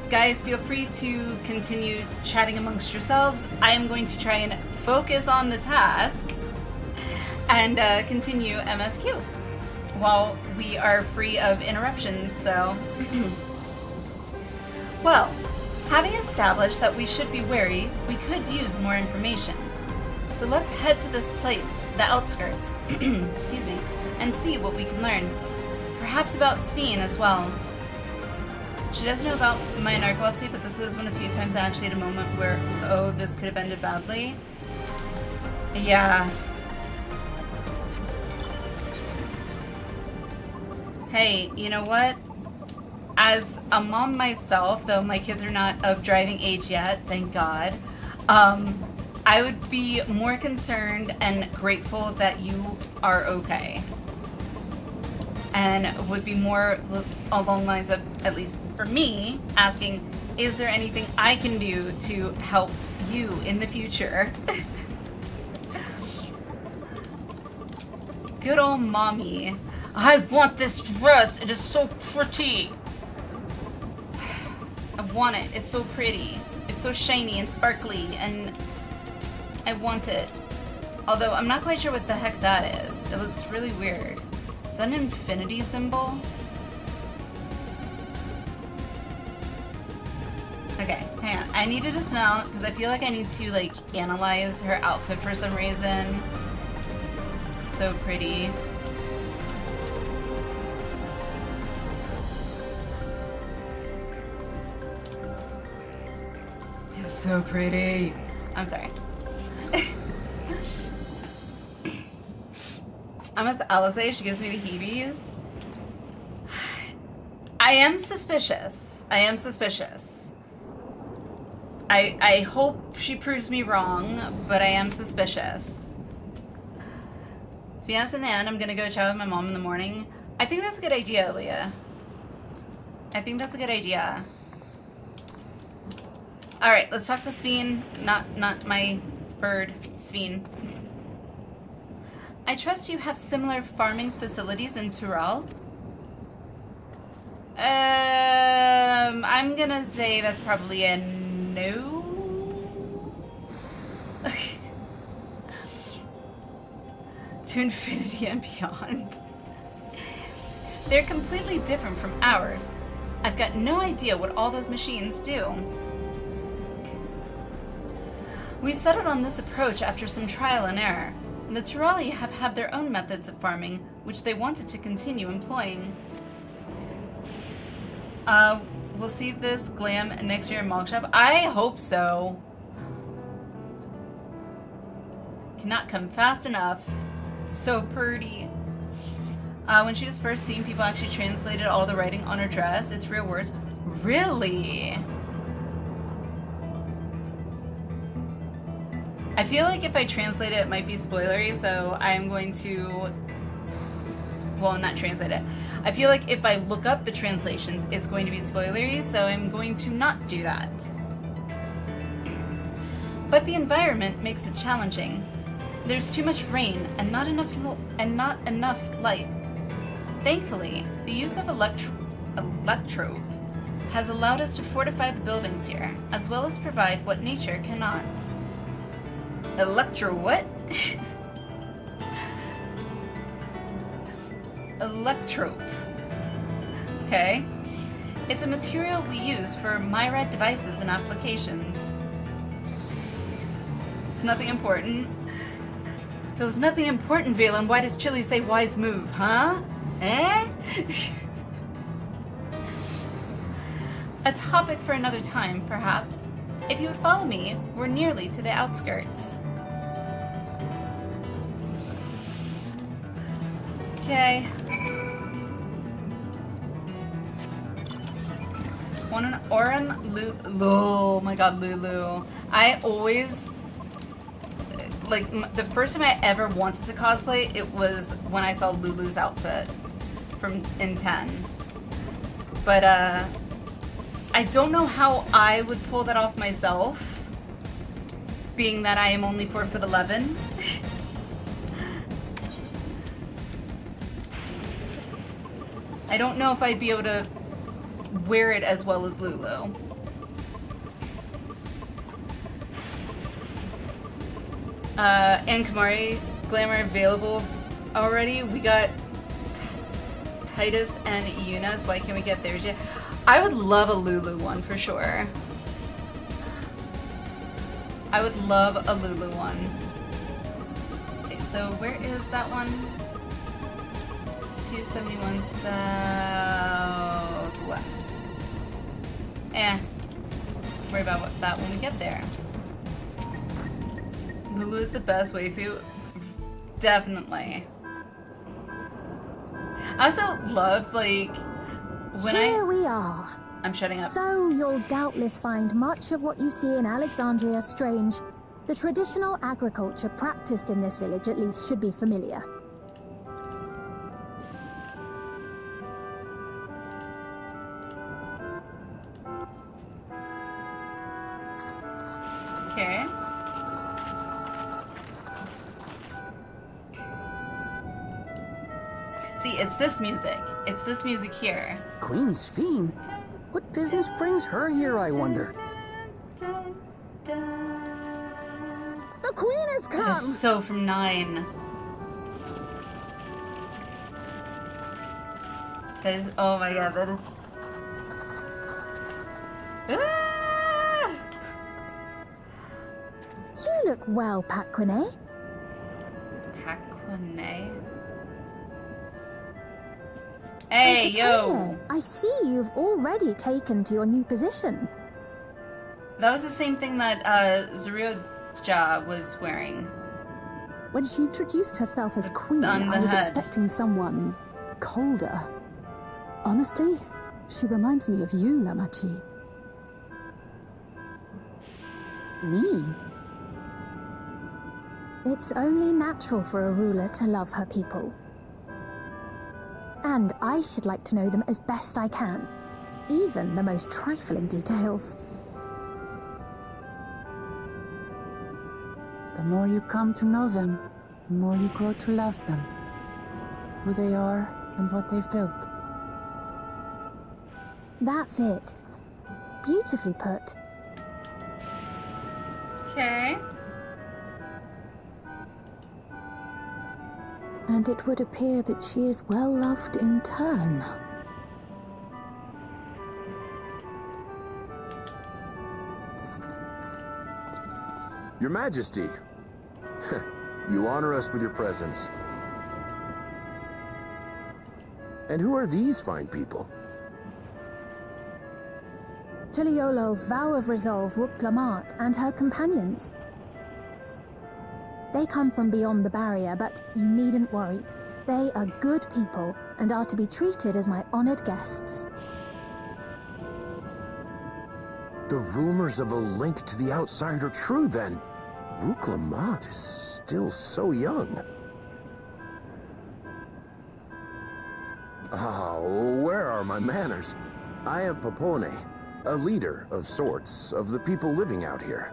guys, feel free to continue chatting amongst yourselves. I am going to try and focus on the task and continue MSQ while we are free of interruptions, so. Well, having established that we should be wary, we could use more information. So let's head to this place, the outskirts, excuse me, and see what we can learn. Perhaps about Sphene as well. She does know about my narcolepsy, but this is one of the few times I actually had a moment where, oh, this could have ended badly. Yeah. Hey, you know what? As a mom myself, though my kids are not of driving age yet, thank God, I would be more concerned and grateful that you are okay. And would be more along the lines of, at least for me, asking, is there anything I can do to help you in the future? Good old mommy. I want this dress. It is so pretty. I want it. It's so pretty. It's so shiny and sparkly, and I want it. Although I'm not quite sure what the heck that is. It looks really weird. Is that an infinity symbol? Okay, hang on. I need to dismount because I feel like I need to, like, analyze her outfit for some reason. It's so pretty. It's So pretty. I'm sorry. I'm with Alize. She gives me the heebies. I am suspicious. I am suspicious. I hope she proves me wrong, but I am suspicious. To be honest, in the end, I'm gonna go chat with my mom in the morning. I think that's a good idea, Leah. I think that's a good idea. Alright, let's talk to Sveen. Not my bird, Sveen. I trust you have similar farming facilities in Tural. I'm gonna say that's probably a no. To infinity and beyond. They're completely different from ours. I've got no idea what all those machines do. We settled on this approach after some trial and error. The Turali have had their own methods of farming, which they wanted to continue employing. We'll see this glam next year in Mog Shop. I hope so. Cannot come fast enough. So pretty. When she was first seen, people actually translated all the writing on her dress. It's real words. Really? I feel like if I translate it, it might be spoilery, so I'm going to... Well, not translate it. I feel like if I look up the translations, it's going to be spoilery, so I'm going to not do that. But the environment makes it challenging. There's too much rain and not enough light. Thankfully, the use of electrope has allowed us to fortify the buildings here, as well as provide what nature cannot. Electro what? Electrope. Okay. It's a material we use for Myriad devices and applications. It's nothing important. If it was nothing important, Valen, why does Chili say wise move, huh? Eh? A topic for another time, perhaps. If you would follow me, we're nearly to the outskirts. Okay. Want an Oran Lulu? Oh my god, Lulu. I always... Like, the first time I ever wanted to cosplay, it was when I saw Lulu's outfit in 10. But, I don't know how I would pull that off myself, being that I am only 4'11". I don't know if I'd be able to wear it as well as Lulu. And Kamari Glamour available already. We got Titus and Yuna's. Why can't we get theirs yet? I would love a Lulu one for sure. I would love a Lulu one. Okay, so where is that one? 271 Southwest. Worry about that when we get there. Lulu is the best waifu. Definitely. I also loved, like, when Here we are. I'm shutting up. Though you'll doubtless find much of what you see in Alexandria strange, the traditional agriculture practiced in this village at least should be familiar. Okay. See, it's this music. It's this music here. Queen Sphene? What business brings her here, I wonder? The queen has come! That is so from 9. That is, oh my god, that is... Ah! You look well, Paquine. Paquine? Hey, yo! I see you've already taken to your new position. That was the same thing that Zeruja was wearing. When she introduced herself as queen, On the I was head. expecting someone colder. Honestly, she reminds me of you, Lamachi. Me? It's only natural for a ruler to love her people. And I should like to know them as best I can, even the most trifling details. The more you come to know them, the more you grow to love them. Who they are and what they've built. That's it. Beautifully put. Okay. And it would appear that she is well loved in turn. Your Majesty, you honor us with your presence. And who are these fine people? Tuliolol's vow of resolve Wuk-Lamat and her companions. They come from beyond the barrier, but you needn't worry. They are good people and are to be treated as my honored guests. The rumors of a link to the outside are true then. Wuk-Lamat is still so young. Where are my manners? I am Popone, a leader of sorts of the people living out here.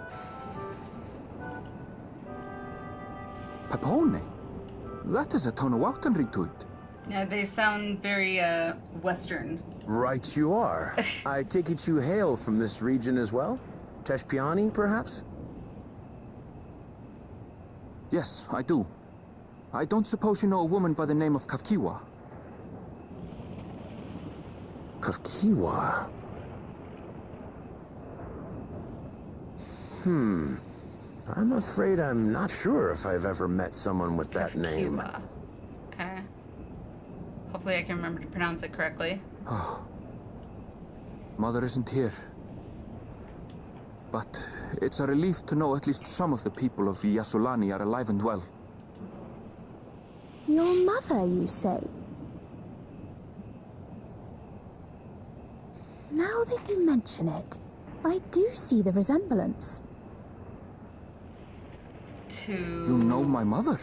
Papone? That is a Tonawautan ring to it. Yeah, they sound very Western. Right you are. I take it you hail from this region as well? Teshpiani, perhaps? Yes, I do. I don't suppose you know a woman by the name of Kafkiwa? Kafkiwa? I'm afraid I'm not sure if I've ever met someone with that name. Kiwa. Okay. Hopefully I can remember to pronounce it correctly. Mother isn't here. But it's a relief to know at least some of the people of Yasulani are alive and well. Your mother, you say? Now that you mention it, I do see the resemblance. You know my mother?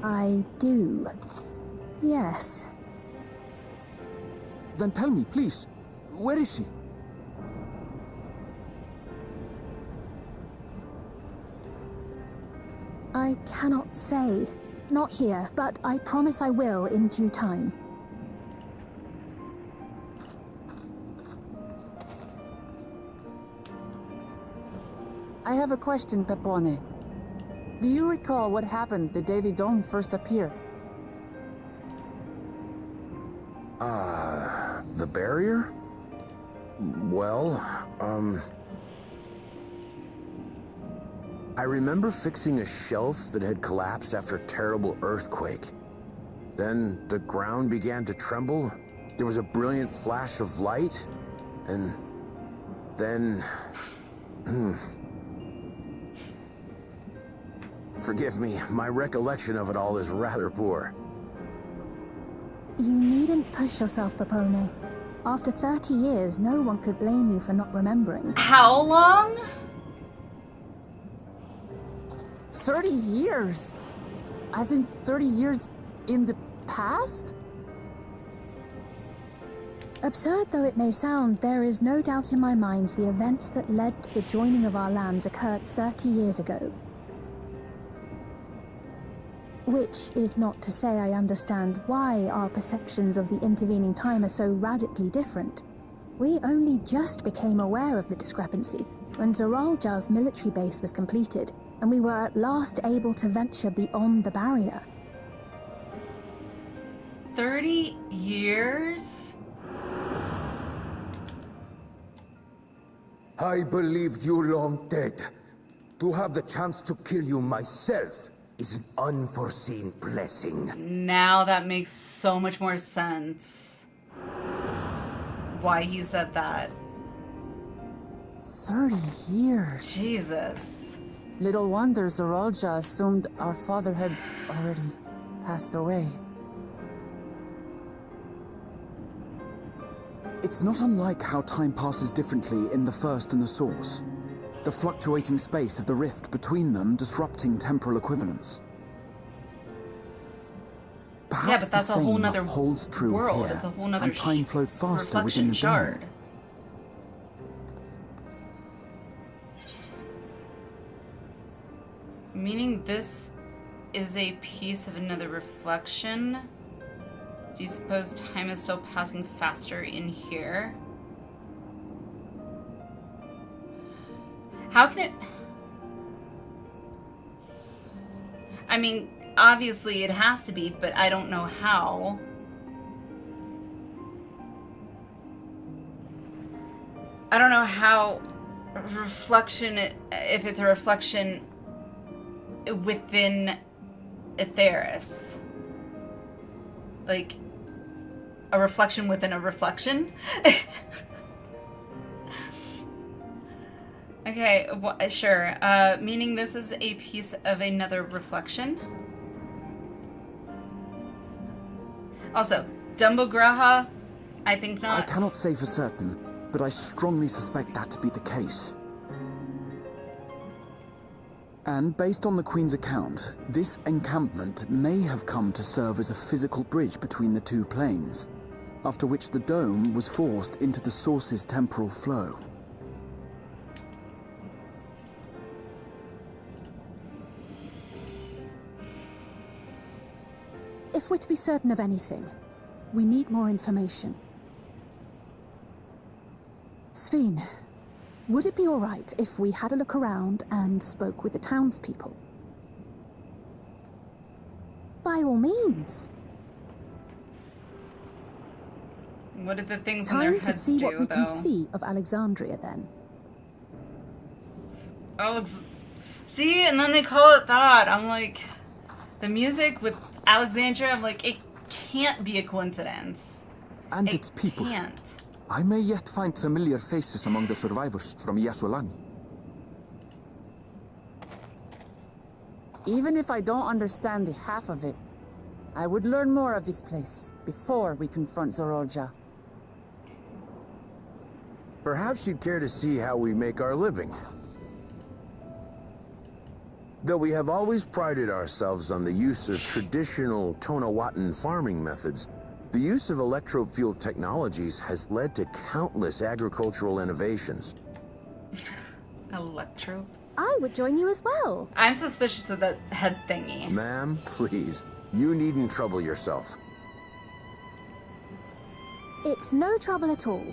I do. Yes. Then tell me, please, where is she? I cannot say. Not here, but I promise I will in due time. I have a question, Pepone. Do you recall what happened the day the Dawn first appeared? The barrier? Well, I remember fixing a shelf that had collapsed after a terrible earthquake. Then the ground began to tremble. There was a brilliant flash of light, and then... Forgive me, my recollection of it all is rather poor. You needn't push yourself, Popone. After 30 years, no one could blame you for not remembering. How long? 30 years? As in 30 years in the past? Absurd though it may sound, there is no doubt in my mind the events that led to the joining of our lands occurred 30 years ago. Which is not to say I understand why our perceptions of the intervening time are so radically different. We only just became aware of the discrepancy when Zoralja's military base was completed, and we were at last able to venture beyond the barrier. 30 years? I believed you long dead. To have the chance to kill you myself is an unforeseen blessing. Now that makes so much more sense. Why he said that. 30 years. Jesus. Little wonder Zoralja assumed our father had already passed away. It's not unlike how time passes differently in the First and the Source. The fluctuating space of the rift between them disrupting temporal equivalence. Perhaps Yeah, but that's the a whole same nother holds true world. here, It's a whole nother and time flowed faster reflection within the shard. dome. Meaning this is a piece of another reflection. Do you suppose time is still passing faster in here? How can it... I mean, obviously it has to be, but I don't know how. I don't know how reflection, if it's a reflection within Aetheris. Like, a reflection within a reflection? Okay, sure. Meaning this is a piece of another reflection. Also, Dumbograha, I think not. I cannot say for certain, but I strongly suspect that to be the case. And based on the Queen's account, this encampment may have come to serve as a physical bridge between the two planes, after which the dome was forced into the Source's temporal flow. If we're to be certain of anything, we need more information. Sven, would it be all right if we had a look around and spoke with the townspeople? By all means. What did the things on their Time to heads see do, what we though? can see of Alexandria, then. See, and then they call it that. I'm like, the music with Alexandria, I'm like, it can't be a coincidence. And It its people. can't. I may yet find familiar faces among the survivors from Yasolani. Even if I don't understand the half of it, I would learn more of this place before we confront Zoralja. Perhaps you'd care to see how we make our living. Though we have always prided ourselves on the use of traditional Tonawatan farming methods, the use of electro-fueled technologies has led to countless agricultural innovations. Electro. I would join you as well. I'm suspicious of that head thingy. Ma'am, please, you needn't trouble yourself. It's no trouble at all.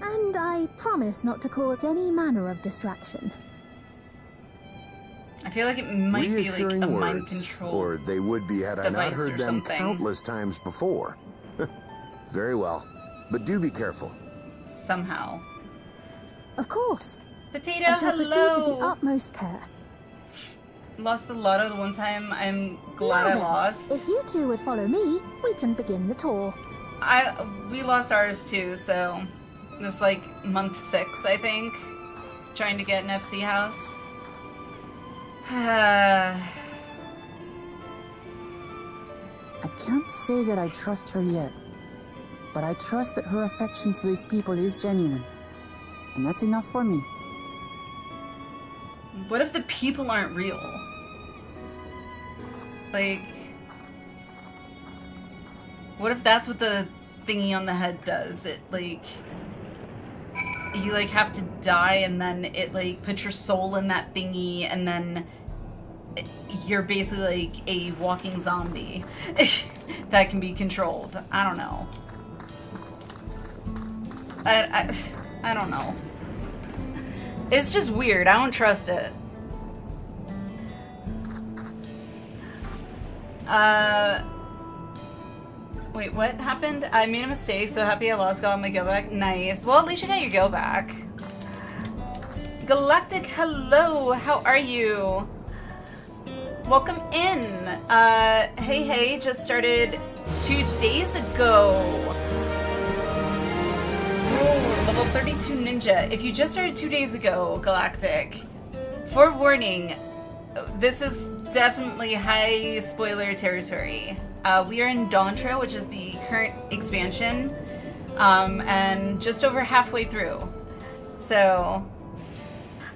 And I promise not to cause any manner of distraction. I feel like it might be like Reassuring a mind words, control. or they would be had I not device heard or them something. countless times before. Very well, but do be careful. Somehow. Of course. Potato, I shall proceed with the hello! utmost care. Lost the lotto the one time. I'm glad Now I then, lost. If you two would follow me, we can begin the tour. We lost ours too, so this like month 6, I think. Trying to get an FC house. I can't say that I trust her yet, but I trust that her affection for these people is genuine. And that's enough for me. What if the people aren't real? Like, what if that's what the thingy on the head does? It like, you like have to die and then it like puts your soul in that thingy and then you're basically like a walking zombie that can be controlled. I don't know. I don't know. It's just weird. I don't trust it. Wait, what happened? I made a mistake, so happy I lost, got my go back. Nice. Well, at least you got your go back. Galactic, hello. How are you? Welcome in. Hey, just started 2 days ago. level 32 ninja. If you just started 2 days ago, Galactic, forewarning, this is definitely high spoiler territory. We are in Dawntrail, which is the current expansion, and just over halfway through. So,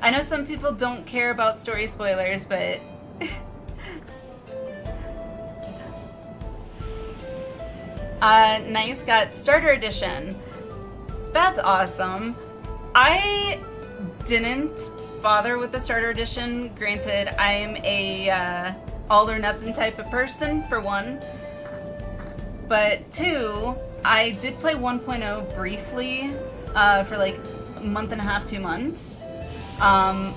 I know some people don't care about story spoilers, but nice, got Starter Edition. That's awesome. I didn't bother with the Starter Edition. Granted, I am a all or nothing type of person, for one. But two, I did play 1.0 briefly for like a month and a half, 2 months. And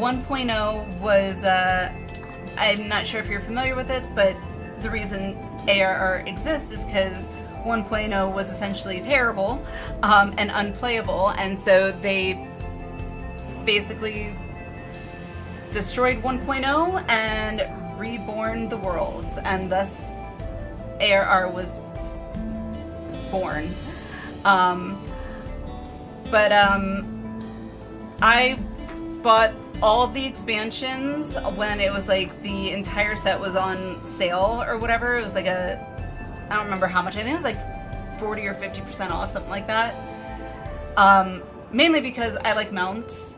1.0 was, I'm not sure if you're familiar with it, but the reason ARR exists is because 1.0 was essentially terrible and unplayable, and so they basically destroyed 1.0 and reborn the world, and thus ARR was born. I bought all the expansions when it was like the entire set was on sale or whatever. It was like I don't remember how much. I think it was like 40 or 50% off, something like that. Mainly because I like mounts.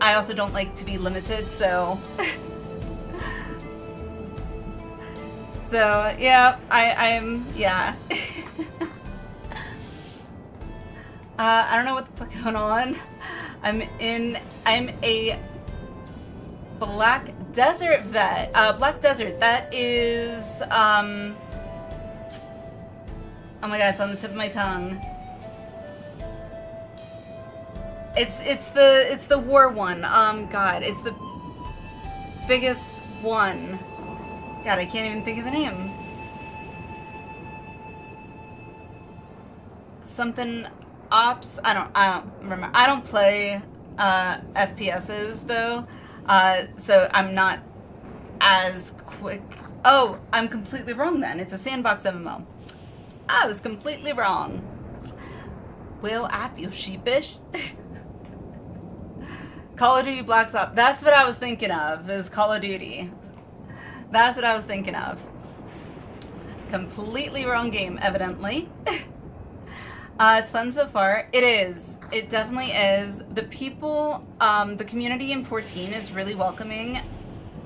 I also don't like to be limited, so... So, yeah, I'm yeah. I don't know what the fuck going on. I'm a Black Desert vet. Black Desert, that is, oh my god, it's on the tip of my tongue. It's the war one. God, it's the biggest one. God, I can't even think of the name. Something Ops. I don't remember. I don't play FPSs though, so I'm not as quick. Oh, I'm completely wrong then. It's a sandbox MMO. I was completely wrong. Well, I feel sheepish. Call of Duty Black Ops. That's what I was thinking of, is Call of Duty. That's what I was thinking of. Completely wrong game, evidently. It's fun so far. It is. It definitely is. The people, the community in 14 is really welcoming.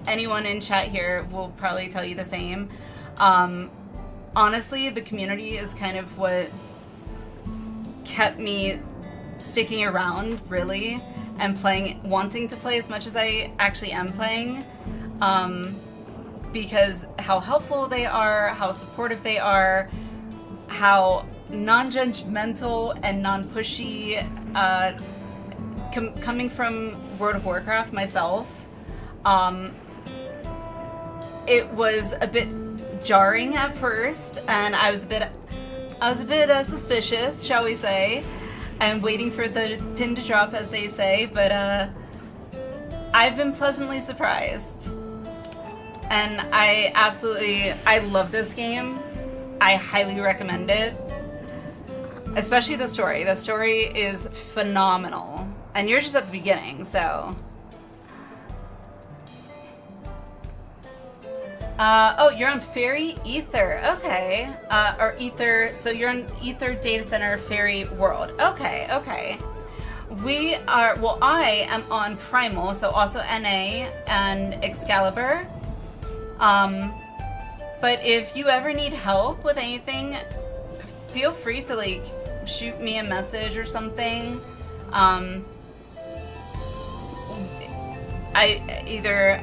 Anyone in chat here will probably tell you the same. Honestly, the community is kind of what kept me sticking around, really, and wanting to play as much as I actually am playing. Because how helpful they are, how supportive they are, how non-judgmental and non-pushy, coming from World of Warcraft myself, it was a bit jarring at first, and I was a bit suspicious, shall we say, and waiting for the pin to drop, as they say, but I've been pleasantly surprised. And I love this game. I highly recommend it. Especially the story. The story is phenomenal. And you're just at the beginning, so. Oh, you're on Fairy Ether. Okay. Or Ether, so you're on Ether Data Center Fairy World. Okay, okay. We are, well, I am on Primal, so also NA and Excalibur. But if you ever need help with anything, feel free to like shoot me a message or something. I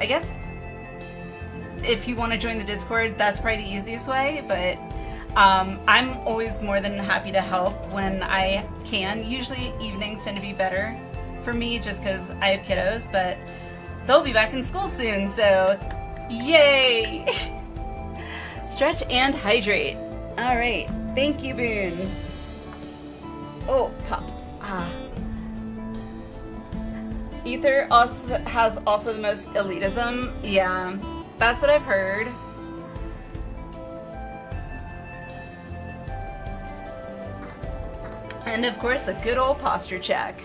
guess if you want to join the Discord, that's probably the easiest way, but I'm always more than happy to help when I can. Usually evenings tend to be better for me just because I have kiddos, but they'll be back in school soon, so yay! Stretch and hydrate. All right, thank you, Boone. Oh, pop. Ether also has the most elitism. Yeah, that's what I've heard. And of course, a good old posture check.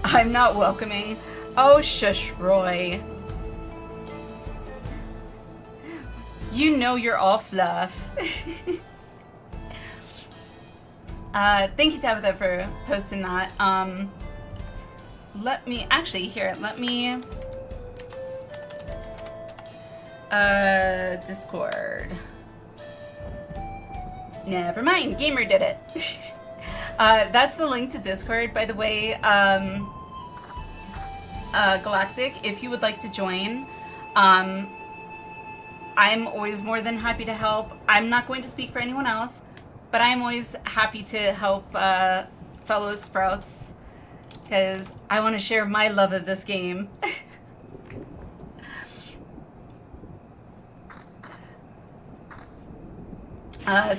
I'm not welcoming. Oh, shush, Roy. You know you're all fluff. Thank you, Tabitha, for posting that. Let me, actually, here, let me, Discord. Never mind, Gamer did it. That's the link to Discord, by the way. Galactic, if you would like to join, I'm always more than happy to help. I'm not going to speak for anyone else, but I'm always happy to help fellow Sprouts, because I want to share my love of this game.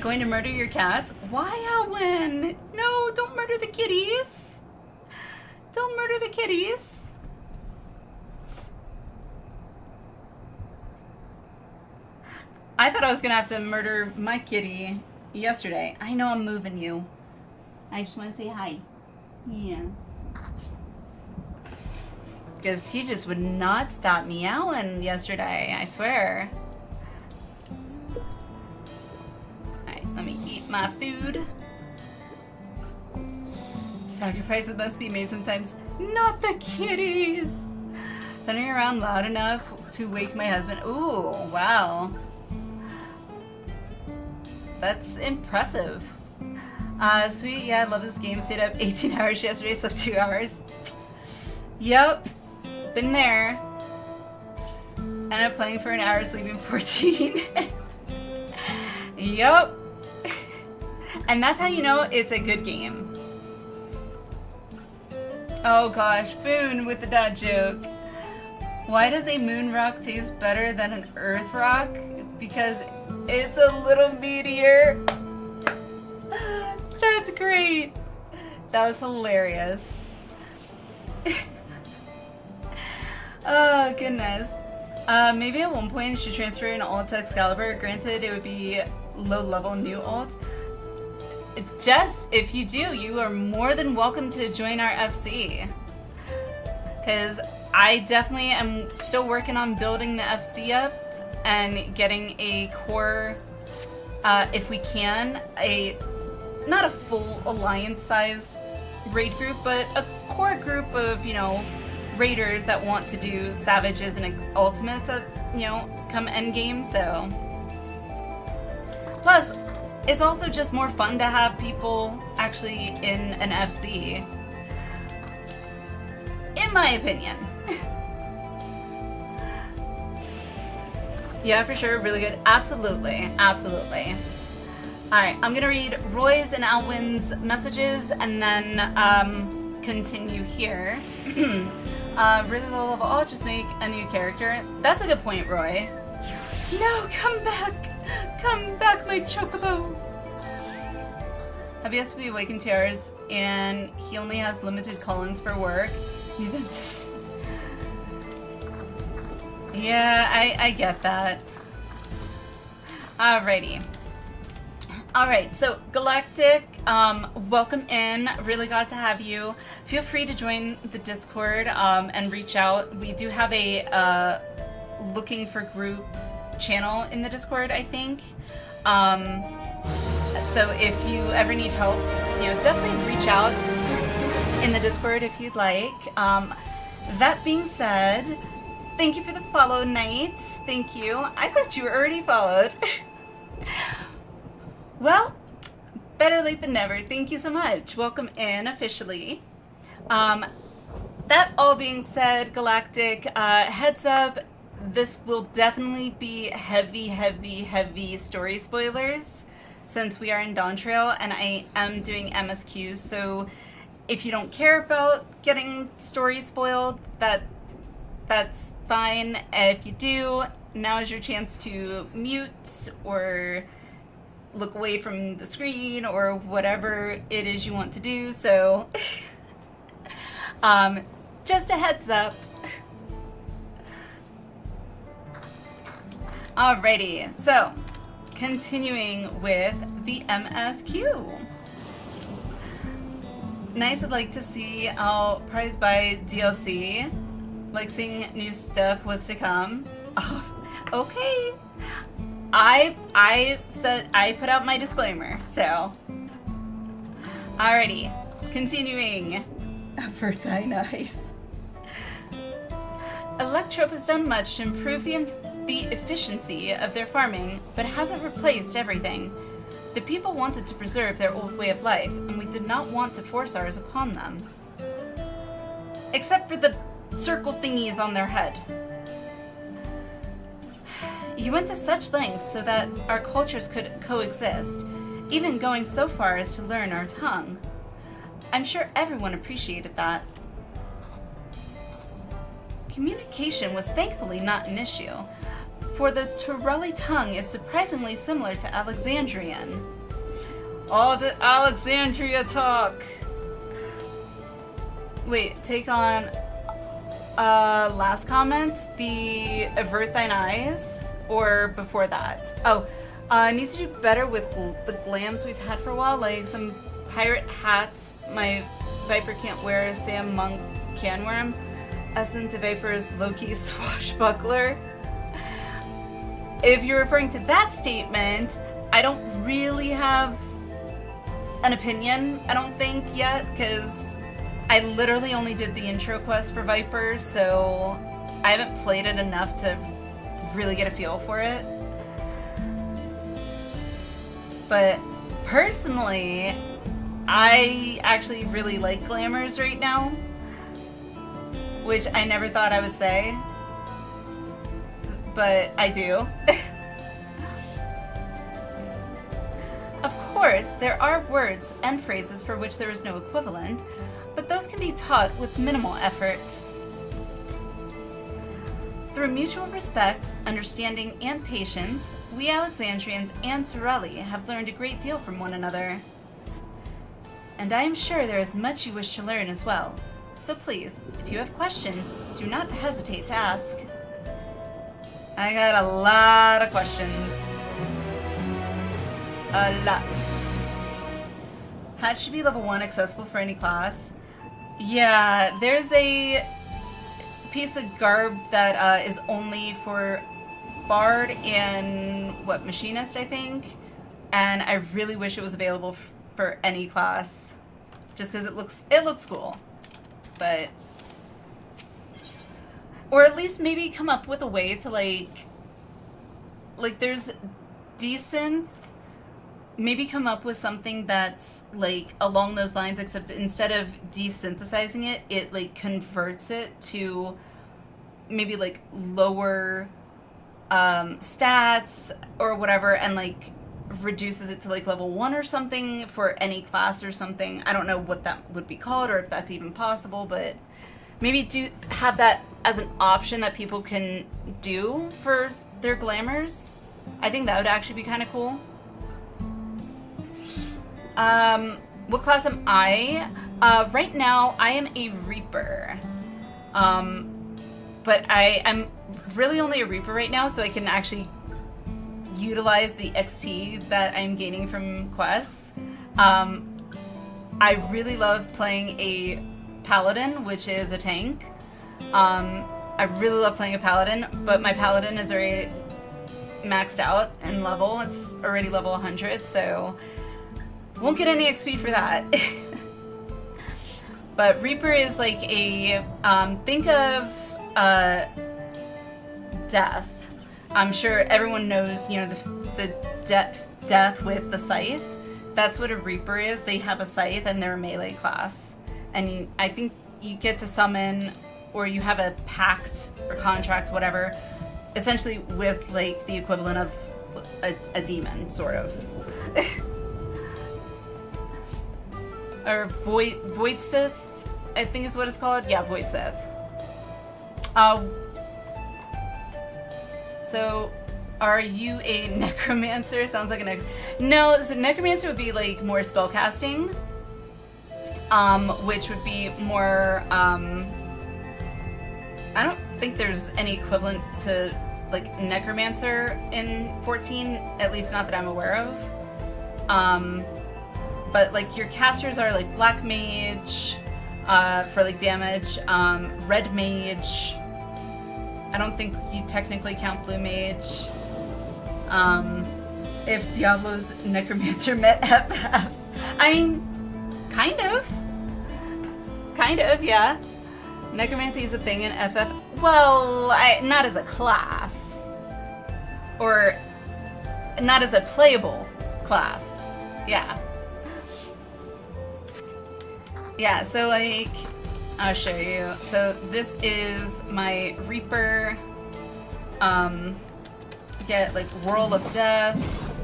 Going to murder your cats? Why, Alwyn? No, don't murder the kitties. Don't murder the kitties. I thought I was gonna have to murder my kitty yesterday. I know I'm moving you. I just want to say hi. Yeah. Because he just would not stop meowing yesterday, I swear. Alright, let me eat my food. Sacrifices must be made sometimes. Not the kitties! Thundering around loud enough to wake my husband. Ooh, wow. That's impressive. Sweet, yeah, I love this game. Stayed up 18 hours yesterday, slept 2 hours. Yep, been there. Ended up playing for an hour, sleeping 14. Yep. And that's how you know it's a good game. Oh gosh, Boone with the dad joke. Why does a moon rock taste better than an earth rock? Because it's a little meatier. That's great. That was hilarious. Oh, goodness. Maybe at one point you should transfer an alt to Excalibur. Granted, it would be low-level new alt. Jess, if you do, you are more than welcome to join our FC. Because I definitely am still working on building the FC up and getting a core, if we can, not a full alliance size raid group, but a core group of, you know, raiders that want to do savages and ultimates at, you know, come endgame. So plus it's also just more fun to have people actually in an FC, in my opinion. Yeah, for sure, really good. Absolutely, absolutely. Alright, I'm gonna read Roy's and Alwyn's messages and then continue here. Really low level, I'll just make a new character. That's a good point, Roy. No, come back! Come back, my chocobo! Hubby has to be awake in 2 hours and he only has limited call-ins for work. Need them to... Yeah, I get that. Alrighty. Alright, so Galactic, welcome in. Really glad to have you. Feel free to join the Discord and reach out. We do have a looking for group channel in the Discord, I think. So if you ever need help, you know, definitely reach out in the Discord if you'd like. That being said, thank you for the follow, Knights. Thank you. I thought you were already followed. Well, better late than never. Thank you so much. Welcome in officially. That all being said, Galactic, heads up, this will definitely be heavy story spoilers since we are in Dawntrail and I am doing MSQ. So if you don't care about getting story spoiled, that's fine. If you do, now is your chance to mute or look away from the screen or whatever it is you want to do. So just a heads up. Alrighty, so continuing with the MSQ. Nice, I'd like to see how Prize by DLC, like seeing new stuff was to come. Oh, okay. I said, I put out my disclaimer, so. Alrighty, continuing. For thy nice. Electrope has done much to improve the efficiency of their farming, but hasn't replaced everything. The people wanted to preserve their old way of life, and we did not want to force ours upon them. Except for the circle thingies on their head. You went to such lengths so that our cultures could coexist, even going so far as to learn our tongue. I'm sure everyone appreciated that. Communication was thankfully not an issue, for the Turelli tongue is surprisingly similar to Alexandrian. Oh, the Alexandria talk! Wait, take on last comment, the Avert Thine Eyes, or before that? Oh, needs to do better with the glams we've had for a while, like some pirate hats my Viper can't wear, say a monk can wear them. Essence of Vapor's Loki swashbuckler. If you're referring to that statement, I don't really have an opinion, I don't think, yet, because I literally only did the intro quest for Viper, so I haven't played it enough to really get a feel for it. But personally, I actually really like glamours right now, which I never thought I would say, but I do. Of course, there are words and phrases for which there is no equivalent, but those can be taught with minimal effort. Through mutual respect, understanding, and patience, we Alexandrians and Turelli have learned a great deal from one another. And I am sure there is much you wish to learn as well. So please, if you have questions, do not hesitate to ask. I got a lot of questions. A lot. Hat should be level 1, accessible for any class. Yeah, there's a piece of garb that is only for Bard and, Machinist, I think? And I really wish it was available for any class. Just because it looks cool. But, or at least maybe come up with a way to like there's decent, maybe come up with something that's like along those lines, except instead of desynthesizing it, it like converts it to maybe like lower stats or whatever, and like reduces it to like level 1 or something for any class or something. I don't know what that would be called or if that's even possible, but maybe do have that as an option that people can do for their glamours. I think that would actually be kind of cool. What class am I? Right now I am a Reaper. But I'm really only a Reaper right now, so I can actually utilize the XP that I'm gaining from quests. I really love playing a Paladin, which is a tank. I really love playing a Paladin, but my Paladin is already maxed out in level. It's already level 100, so won't get any XP for that. But Reaper is like a, think of Death. I'm sure everyone knows, you know, the death with the scythe. That's what a Reaper is. They have a scythe and they're a melee class. And I think you get to summon, or you have a pact or contract, whatever, essentially with like the equivalent of a demon, sort of. Or Void Sith, I think is what it's called. Yeah, Void Sith. So, are you a necromancer? Sounds like a No, so necromancer would be like more spellcasting, which would be more. I don't think there's any equivalent to like necromancer in 14, at least not that I'm aware of. But like your casters are like black mage for like damage, red mage. I don't think you technically count blue mage. If Diablo's necromancer met FF, I mean, kind of, yeah. Necromancy is a thing in FF. Well, not as a class, or not as a playable class. Yeah. Yeah, so like, I'll show you. So this is my Reaper. Get like Whirl of Death,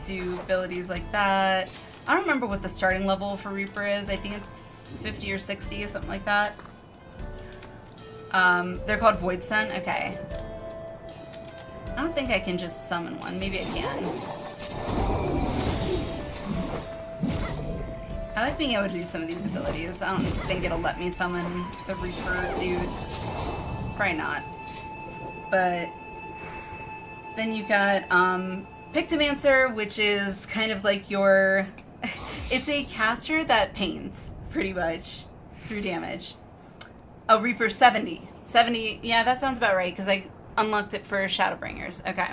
do abilities like that. I don't remember what the starting level for Reaper is. I think it's 50 or 60, something like that. They're called Void Sun. Okay. I don't think I can just summon one. Maybe I can. I like being able to do some of these abilities. I don't think it'll let me summon the Reaper dude. Probably not. But then you've got Pictomancer, which is kind of like your... It's a caster that paints, pretty much, through damage. Oh, Reaper 70. 70, yeah, that sounds about right, because I unlocked it for Shadowbringers. Okay.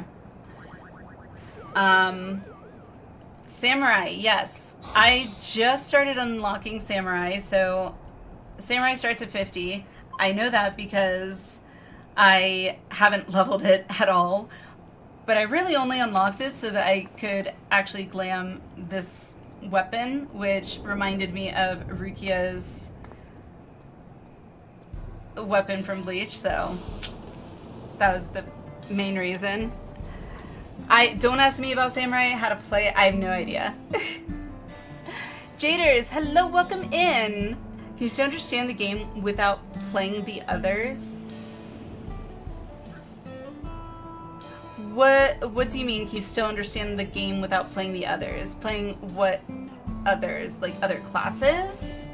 Samurai, yes. I just started unlocking Samurai, so Samurai starts at 50. I know that because I haven't leveled it at all, but I really only unlocked it so that I could actually glam this weapon, which reminded me of Rukia's weapon from Bleach, so that was the main reason. Don't ask me about Samurai, how to play it, I have no idea. Jaders, hello, welcome in. Can you still understand the game without playing the others? What do you mean, can you still understand the game without playing the others? Playing what others? Like other classes?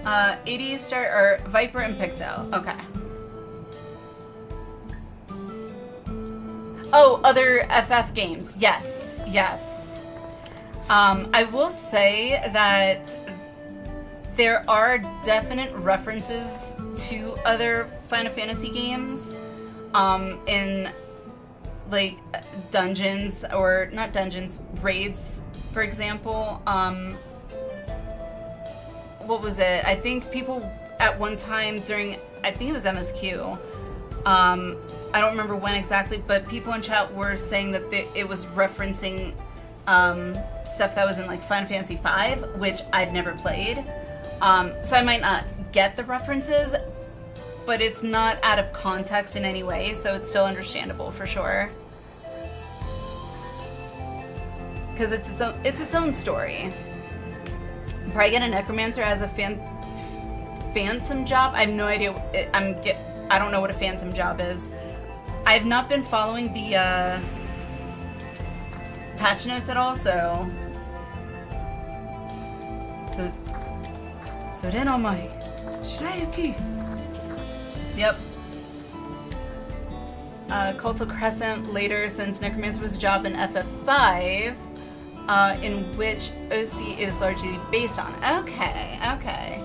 AD start or Viper and Picto. Okay. Oh, other FF games. Yes, yes. I will say that there are definite references to other Final Fantasy games in like dungeons, or not dungeons, raids, for example. What was it? I think people at one time during, I think it was MSQ, I don't remember when exactly, but people in chat were saying that it was referencing stuff that was in like Final Fantasy V, which I've never played. So I might not get the references, but it's not out of context in any way, so it's still understandable for sure. Because it's its own story. Probably get a necromancer as a phantom job. I have no idea. I don't know what a phantom job is. I have not been following the patch notes at all, so Renomai Shirayuki. Yep. Cultal Crescent later, since necromancer was a job in FF5. In which OC is largely based on. Okay, okay.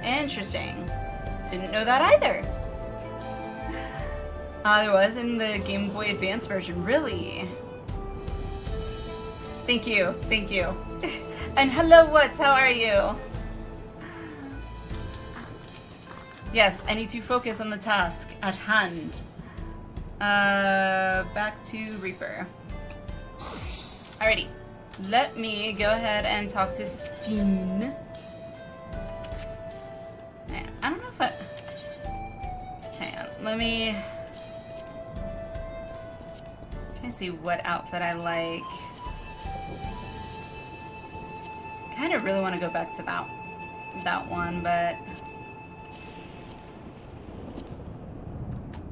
Interesting. Didn't know that either. There was in the Game Boy Advance version, really? Thank you, thank you. And hello, What's, how are you? Yes, I need to focus on the task at hand. Back to Reaper. Alrighty, let me go ahead and talk to Sphene. I don't know if hang on, let me see what outfit I like. Kind of really want to go back to that one, but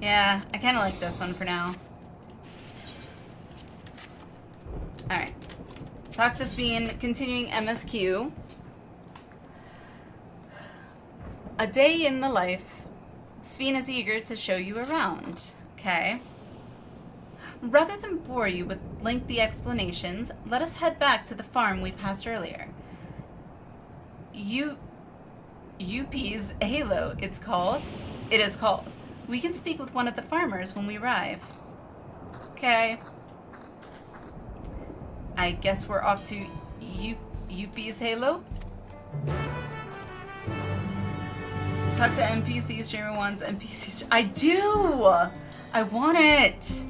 yeah, I kind of like this one for now. Alright. Talk to Sphene, continuing MSQ. A day in the life. Sven is eager to show you around. Okay. Rather than bore you with lengthy explanations, let us head back to the farm we passed earlier. UP's Halo, it is called. We can speak with one of the farmers when we arrive. Okay. I guess we're off to UP's Halo? Let's talk to NPC streamer wants NPC I do! I want it!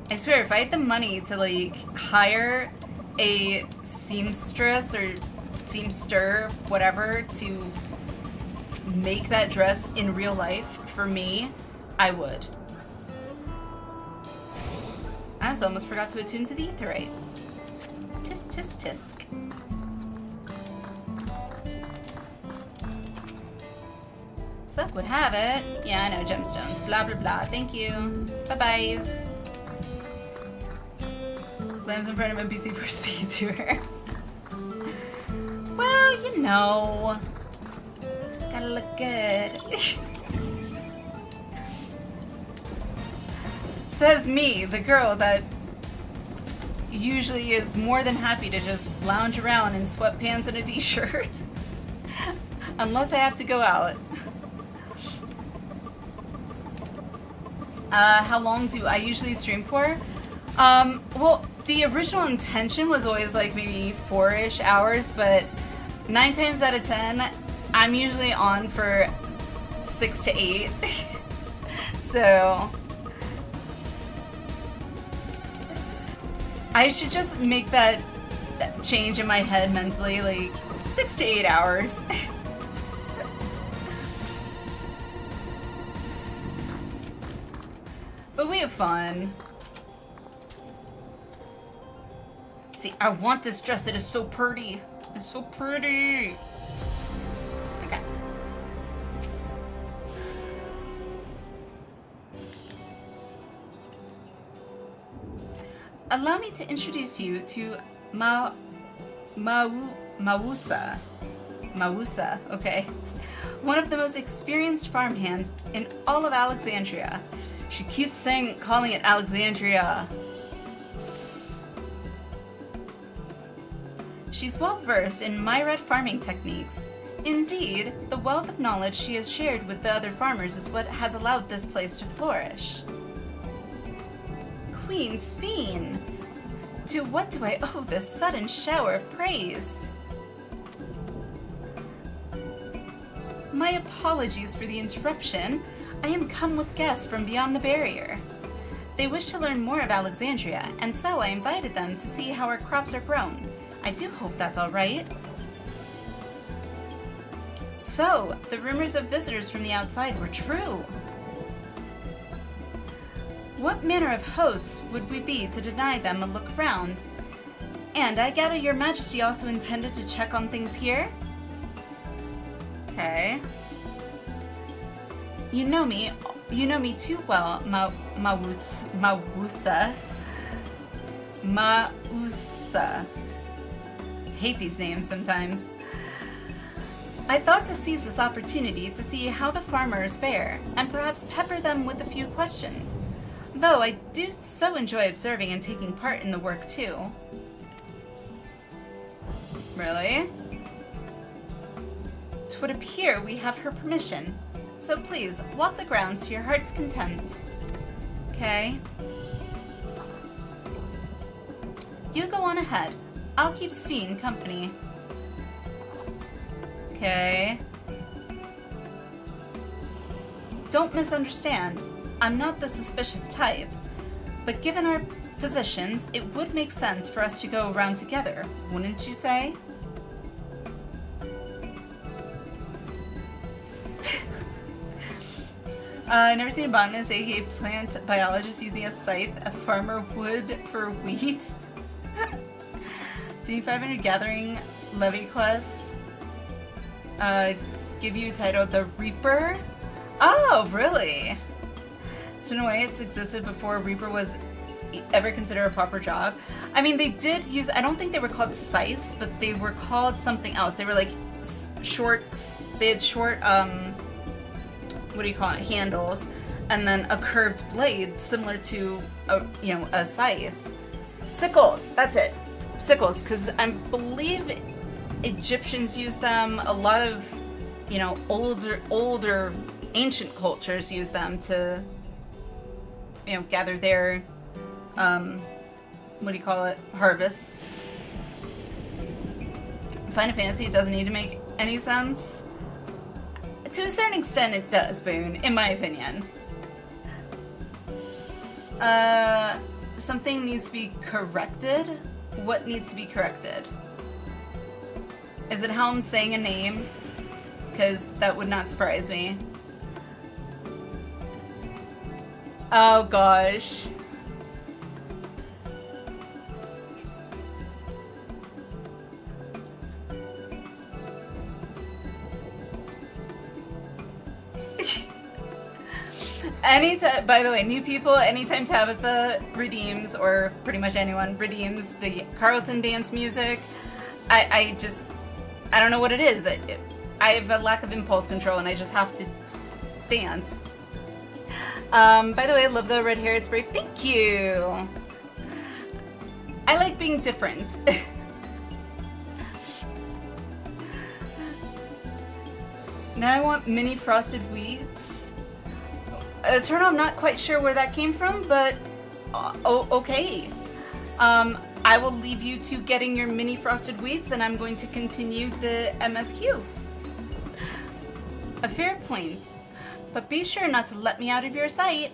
I swear, if I had the money to, like, hire a seamstress or seamster, whatever, to make that dress in real life for me, I would. I also almost forgot to attune to the aetheryte. Tisk, tisk, tisk. So, would have it. Yeah, I know, gemstones. Blah, blah, blah. Thank you. Bye-byes. Lambs in front of NPC for speed tour. Well, you know. Gotta look good. Says me, the girl that usually is more than happy to just lounge around in sweatpants and a t-shirt. Unless I have to go out. How long do I usually stream for? Well, the original intention was always like maybe 4-ish hours, but 9 times out of 10, I'm usually on for 6 to 8. So I should just make that change in my head mentally, like 6 to 8 hours. But we have fun. See, I want this dress. It is so pretty. It's so pretty. Okay. Allow me to introduce you to Mawusa. Mawusa, okay. One of the most experienced farmhands in all of Alexandria. She keeps calling it Alexandria. She's well versed in Myred farming techniques. Indeed, the wealth of knowledge she has shared with the other farmers is what has allowed this place to flourish. Queen Sven! To what do I owe this sudden shower of praise? My apologies for the interruption. I am come with guests from beyond the barrier. They wish to learn more of Alexandria, and so I invited them to see how our crops are grown. I do hope that's all right. So, the rumors of visitors from the outside were true. What manner of hosts would we be to deny them a look round? And I gather your majesty also intended to check on things here? Okay. You know me too well, Mawusa. Hate these names sometimes. I thought to seize this opportunity to see how the farmers fare, and perhaps pepper them with a few questions. Though I do so enjoy observing and taking part in the work too. Really? 'Twould appear we have her permission. So please, walk the grounds to your heart's content. Okay. You go on ahead. I'll keep Sven company. Okay. Don't misunderstand. I'm not the suspicious type. But given our positions, it would make sense for us to go around together, wouldn't you say? I've never seen a botanist, aka plant biologist, using a scythe. A farmer would for wheat. Do 500 gathering levy quests give you a title, the Reaper? Oh, really? So in a way, it's existed before Reaper was ever considered a proper job. I mean, they did use, I don't think they were called scythes, but they were called something else. They were like they had short, what do you call it, handles, and then a curved blade similar to a scythe. Sickles, that's it. Sickles, because I believe Egyptians use them. A lot of, older ancient cultures use them to, gather their, what do you call it, harvests. Final Fantasy doesn't need to make any sense. To a certain extent it does, Boone, in my opinion. Something needs to be corrected? What needs to be corrected? Is it how I'm saying a name? Because that would not surprise me. Oh gosh. Anytime, by the way, new people, anytime Tabitha redeems, or pretty much anyone redeems the Carlton dance music, I don't know what it is. I have a lack of impulse control and I just have to dance. By the way, I love the red hair, it's great. Thank you! I like being different. Now I want mini frosted wheats. Eternal, I'm not quite sure where that came from, but okay. I will leave you to getting your mini frosted wheats, and I'm going to continue the MSQ. A fair point, but be sure not to let me out of your sight.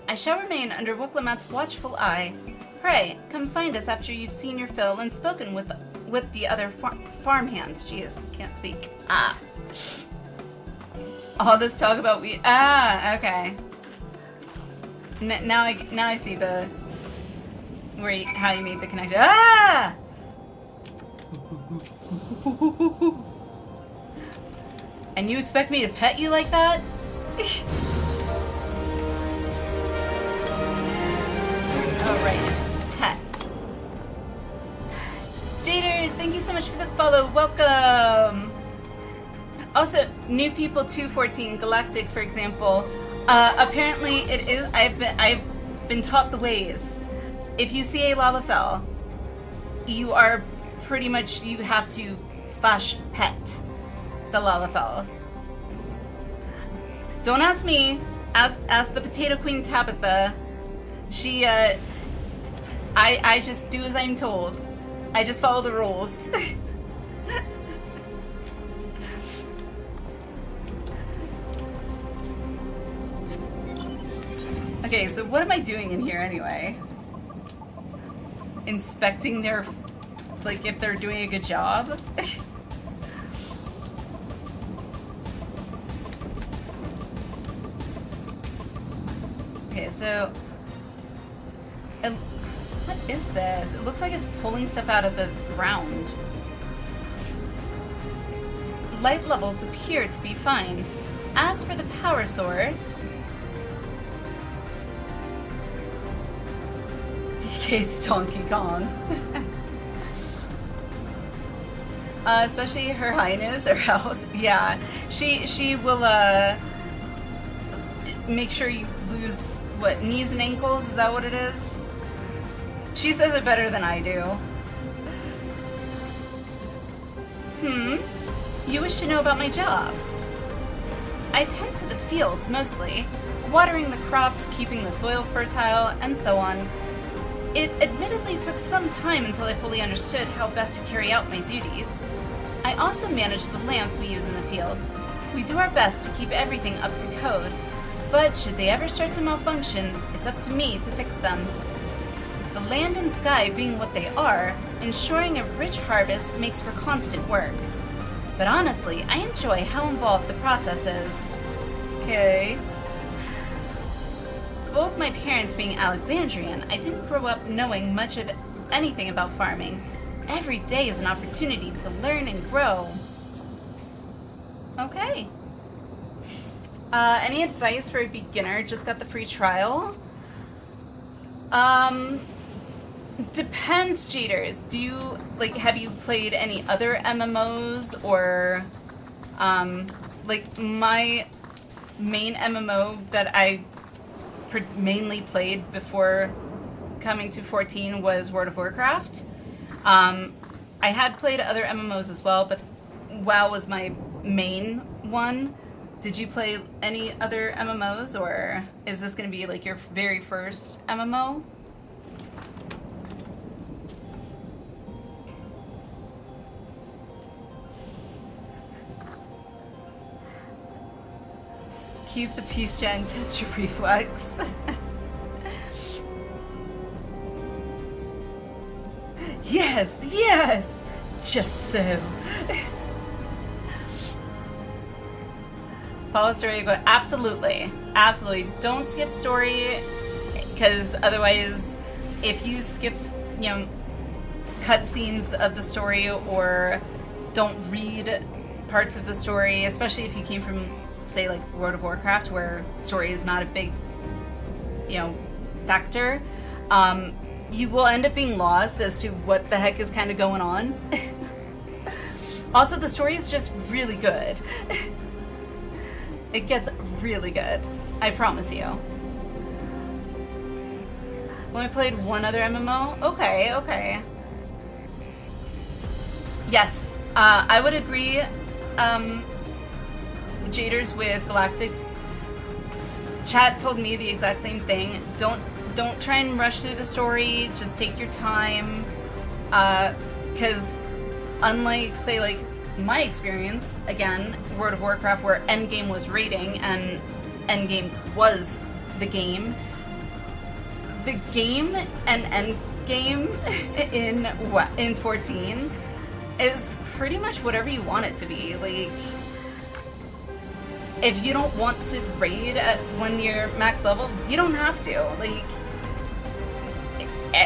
I shall remain under Wooklamat's watchful eye. Pray, come find us after you've seen your fill and spoken with the other farmhands. Jeez, can't speak. All this talk about wheat. Okay. Now I see the how you made the connection. And you expect me to pet you like that? Alright, pet. Jaders, thank you so much for the follow. Welcome. Also, new people 214 Galactic, for example. Apparently, it is. I've been taught the ways. If you see a Lalafell, you are pretty much, you have to /pet the Lalafell. Don't ask me. Ask the Potato Queen Tabitha. She I just do as I'm told. I just follow the rules. Okay, so what am I doing in here anyway? Inspecting their, like, if they're doing a good job? Okay, so... what is this? It looks like it's pulling stuff out of the ground. Light levels appear to be fine. As for the power source... DK's Donkey Kong. Especially Her Highness, or house. Yeah, she will make sure you lose, what, knees and ankles? Is that what it is? She says it better than I do. You wish to know about my job? I tend to the fields mostly, watering the crops, keeping the soil fertile, and so on. It admittedly took some time until I fully understood how best to carry out my duties. I also manage the lamps we use in the fields. We do our best to keep everything up to code, but should they ever start to malfunction, it's up to me to fix them. The land and sky being what they are, ensuring a rich harvest makes for constant work. But honestly, I enjoy how involved the process is. Okay. Both my parents being Alexandrian, I didn't grow up knowing much of anything about farming. Every day is an opportunity to learn and grow. Okay. Any advice for a beginner? Just got the free trial. Depends, Jaders. Do you, like, have you played any other MMOs or, like, my main MMO that I mainly played before coming to 14 was World of Warcraft. I had played other MMOs as well, but WoW was my main one. Did you play any other MMOs, or is this going to be like your very first MMO? Keep the peace gen, test your reflex. Yes, yes, just so. Follow story, go, absolutely, absolutely. Don't skip story, because otherwise, if you skip, you know, cutscenes of the story or don't read parts of the story, especially if you came from, say, like World of Warcraft, where story is not a big, you know, factor, you will end up being lost as to what the heck is kind of going on. Also, the story is just really good. It gets really good. I promise you. When I played one other MMO? Okay, okay. Yes, I would agree, Jaders, with Galactic. Chat told me the exact same thing. Don't try and rush through the story. Just take your time. Because unlike, say, like, my experience, again, World of Warcraft, where endgame was raiding and endgame was the game and endgame in 14 is pretty much whatever you want it to be. Like, if you don't want to raid at when you're max level, you don't have to. Like,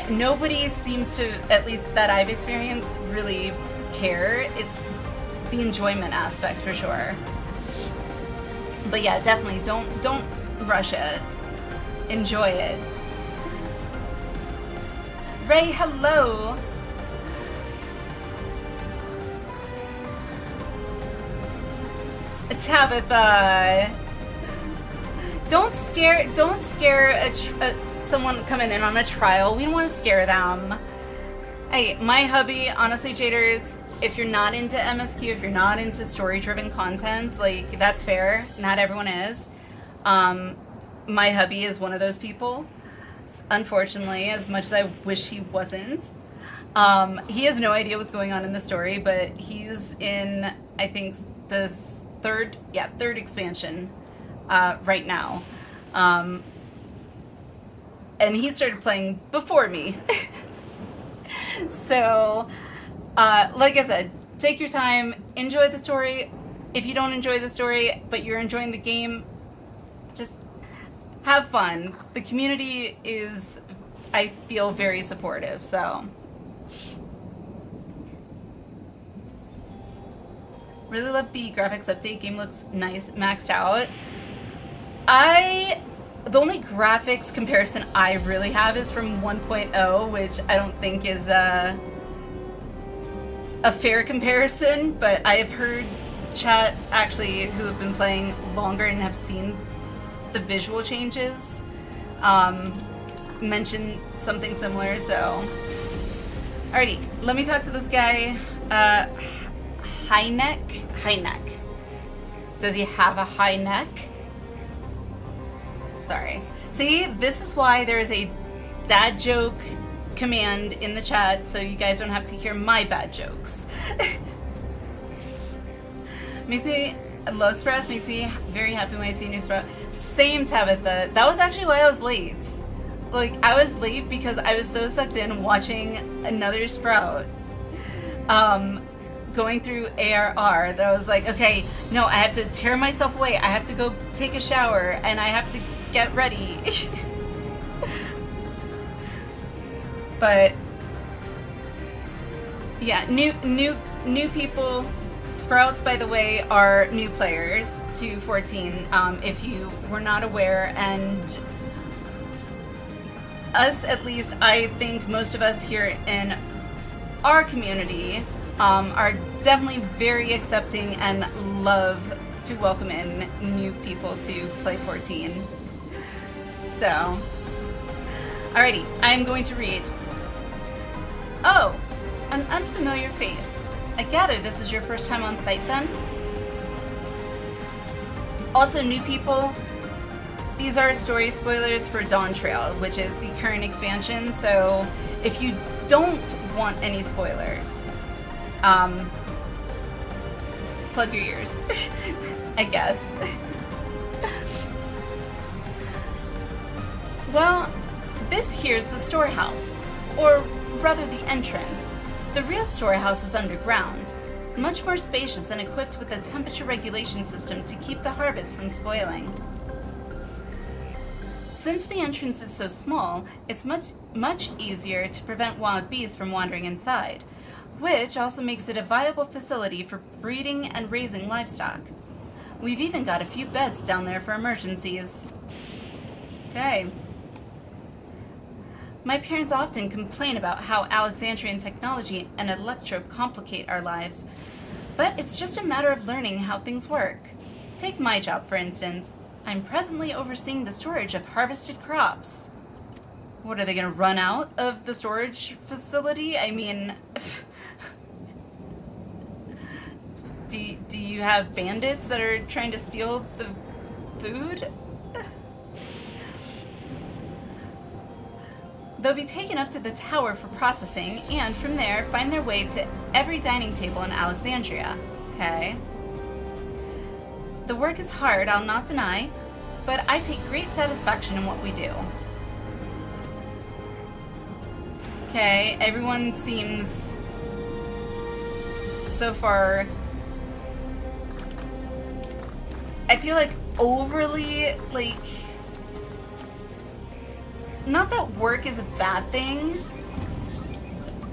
nobody seems to, at least that I've experienced, really care. It's the enjoyment aspect for sure. But yeah, definitely don't rush it. Enjoy it. Ray, hello. Tabitha. Don't scare someone coming in on a trial. We don't want to scare them. Hey, my hubby, honestly, Jaders, if you're not into MSQ, if you're not into story-driven content, like, that's fair. Not everyone is. My hubby is one of those people. Unfortunately, as much as I wish he wasn't. He has no idea what's going on in the story, but he's in, I think, this third expansion right now. And he started playing before me. So, like I said, take your time, enjoy the story. If you don't enjoy the story, but you're enjoying the game, just have fun. The community is, I feel, very supportive, so. Really love the graphics update. Game looks nice, maxed out. The only graphics comparison I really have is from 1.0, which I don't think is a fair comparison, but I have heard chat actually who have been playing longer and have seen the visual changes mention something similar, so. Alrighty, let me talk to this guy. High neck? High neck. Does he have a high neck? Sorry. See, this is why there is a dad joke command in the chat, so you guys don't have to hear my bad jokes. Makes me, low Sprouse makes me very happy when I see new Sprout. Same, Tabitha. That was actually why I was late. Like, I was late because I was so sucked in watching another Sprout. Going through ARR that I was like, okay, no, I have to tear myself away. I have to go take a shower and I have to get ready. But yeah, new people. Sprouts, by the way, are new players to 14. If you were not aware, and us, at least, I think most of us here in our community are definitely very accepting and love to welcome in new people to play 14. So, alrighty, I'm going to read. Oh, an unfamiliar face. I gather this is your first time on site then? Also, new people, these are story spoilers for Dawntrail, which is the current expansion, so if you don't want any spoilers, plug your ears, I guess. Well, this here's the storehouse, or rather the entrance. The real storehouse is underground, much more spacious and equipped with a temperature regulation system to keep the harvest from spoiling. Since the entrance is so small, it's much easier to prevent wild bees from wandering inside, which also makes it a viable facility for breeding and raising livestock. We've even got a few beds down there for emergencies. Okay. My parents often complain about how Alexandrian technology and electro complicate our lives, but it's just a matter of learning how things work. Take my job, for instance. I'm presently overseeing the storage of harvested crops. What, are they going to run out of the storage facility? I mean, do you have bandits that are trying to steal the food? They'll be taken up to the tower for processing, and from there find their way to every dining table in Alexandria. Okay. The work is hard, I'll not deny, but I take great satisfaction in what we do. Okay, everyone seems so far, I feel like overly, like, not that work is a bad thing,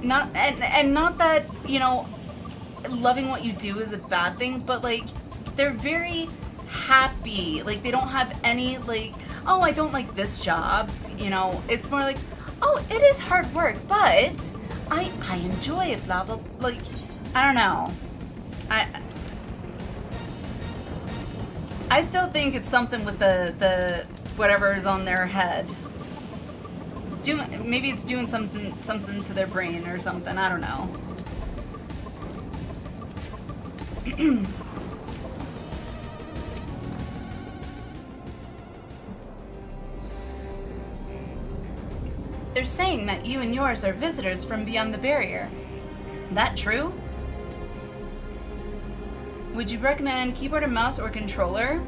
not and not that, you know, loving what you do is a bad thing, but like they're very happy. Like they don't have any like, oh, I don't like this job, you know. It's more like, oh, it is hard work, but I enjoy it, blah blah. Like, I don't know. I still think it's something with the whatever's on their head. Maybe it's doing something to their brain or something. I don't know. They're saying that you and yours are visitors from beyond the barrier. That true? Would you recommend keyboard and mouse or controller?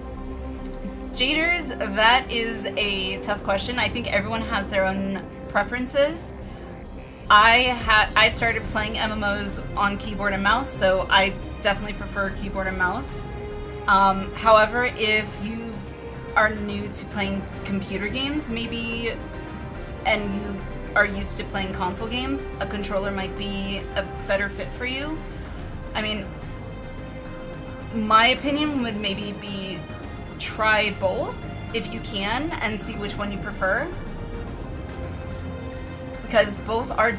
Jaders, that is a tough question. I think everyone has their own preferences. I started playing MMOs on keyboard and mouse, so I definitely prefer keyboard and mouse. However, if you are new to playing computer games, maybe, and you are used to playing console games, a controller might be a better fit for you. I mean, my opinion would maybe be try both if you can and see which one you prefer, because both are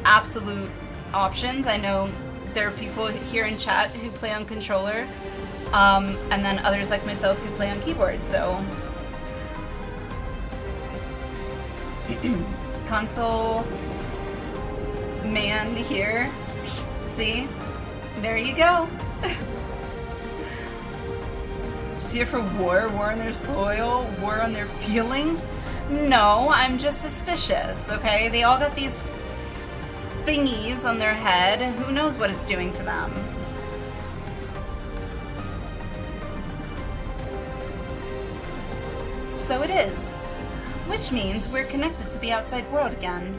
absolute options. I know there are people here in chat who play on controller, and then others like myself who play on keyboard, so console man here. See, there you go. Just here for war on their soil, war on their feelings? No, I'm just suspicious, okay? They all got these thingies on their head. Who knows what it's doing to them? So it is. Which means we're connected to the outside world again.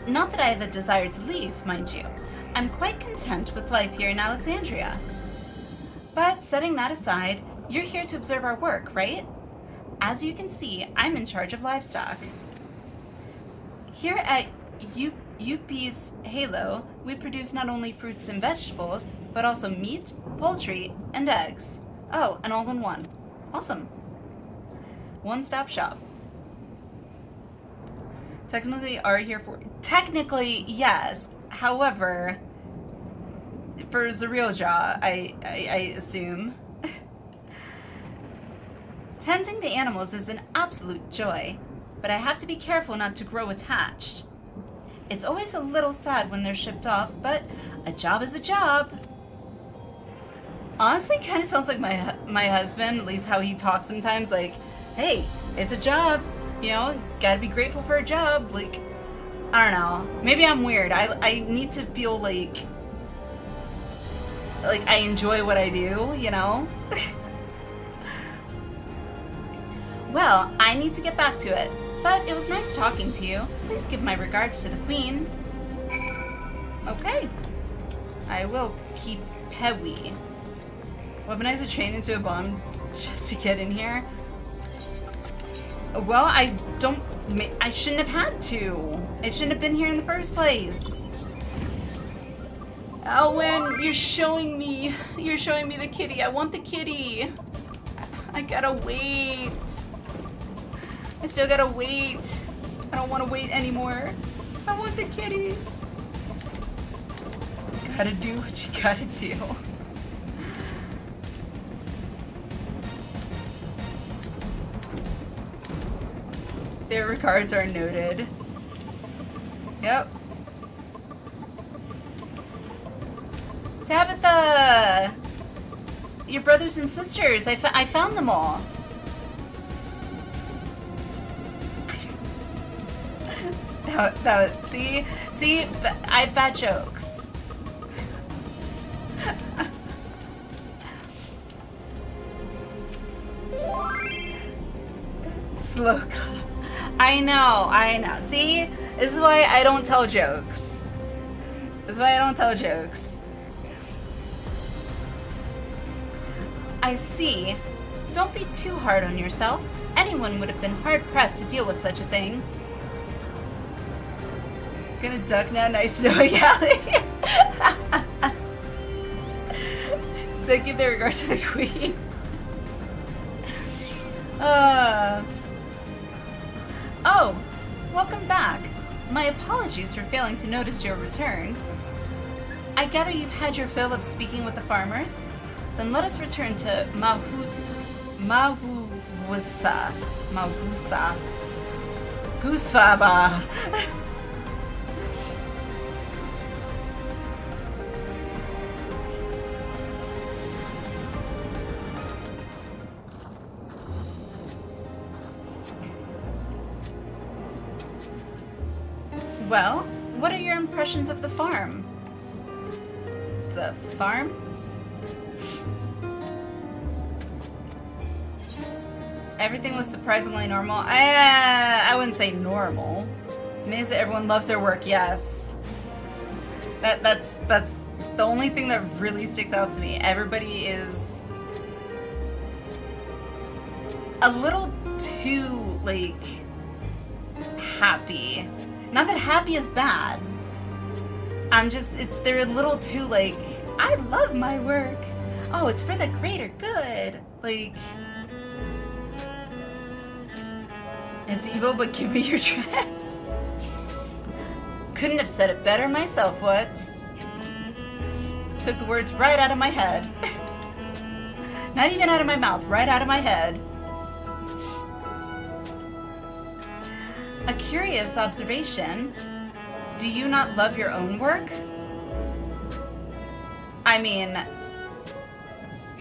Not that I have a desire to leave, mind you. I'm quite content with life here in Alexandria. But setting that aside, you're here to observe our work, right? As you can see, I'm in charge of livestock. Here at UP's Halo, we produce not only fruits and vegetables, but also meat, poultry, and eggs. Oh, and all in one. Awesome. One-stop shop. Technically are here for... Technically, yes. However, for Zarielja, I assume. Tending the animals is an absolute joy, but I have to be careful not to grow attached. It's always a little sad when they're shipped off, but a job is a job. Honestly, kind of sounds like my husband, at least how he talks sometimes, like, hey, it's a job, you know, gotta be grateful for a job. Like, I don't know, maybe I'm weird. I need to feel like I enjoy what I do, you know? Well, I need to get back to it, but it was nice talking to you. Please give my regards to the Queen. Okay. I will keep Pewi. Weaponize a train into a bomb just to get in here? Well, I shouldn't have had to. It shouldn't have been here in the first place. Alwyn, you're showing me the kitty. I want the kitty. I gotta wait. I still gotta wait. I don't want to wait anymore. I want the kitty. Gotta do what you gotta do. Their regards are noted. Yep. Tabitha! Your brothers and sisters. I found them all. See, I have bad jokes. Slow clap. I know. See, this is why I don't tell jokes. I see. Don't be too hard on yourself. Anyone would have been hard-pressed to deal with such a thing. Gonna duck now, nice snowy alley. So give their regards to the Queen. Oh, welcome back. My apologies for failing to notice your return. I gather you've had your fill of speaking with the farmers? Then let us return to Mahusa. Goosefaba. Well, what are your impressions of the farm? It's a farm? Everything was surprisingly normal. I wouldn't say normal. Amazed that everyone loves their work, yes. That's the only thing that really sticks out to me. Everybody is a little too, like, happy. Not that happy is bad. They're a little too, like, I love my work. Oh, it's for the greater good. Like, it's evil, but give me your dress. Couldn't have said it better myself, What's? Took the words right out of my head. Not even out of my mouth, right out of my head. A curious observation. Do you not love your own work? I mean,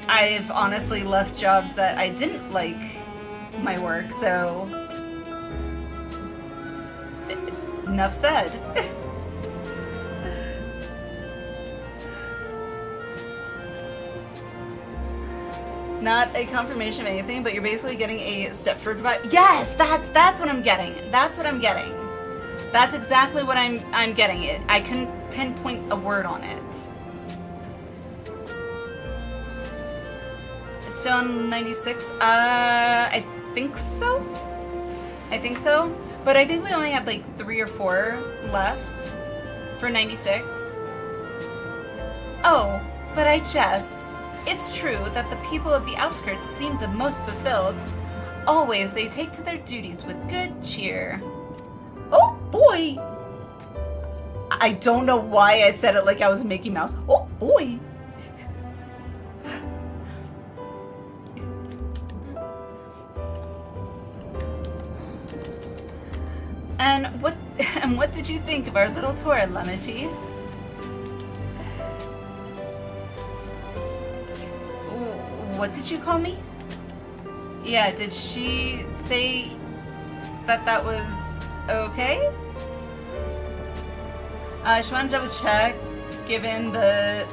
I've honestly left jobs that I didn't like my work, so enough said. Not a confirmation of anything, but you're basically getting a Stepford vibe. Yes, that's what I'm getting. That's what I'm getting. That's exactly what I'm getting. It. I couldn't pinpoint a word on it. It's still on 96. I think so. But I think we only had like 3 or 4 left for 96. Oh, but I jest. It's true that the people of the outskirts seem the most fulfilled. Always they take to their duties with good cheer. Oh! boy! I don't know why I said it like I was Mickey Mouse. Oh boy! And what did you think of our little tour, Lamity? What did you call me? Yeah, did she say that that was okay? I just want to double check, given the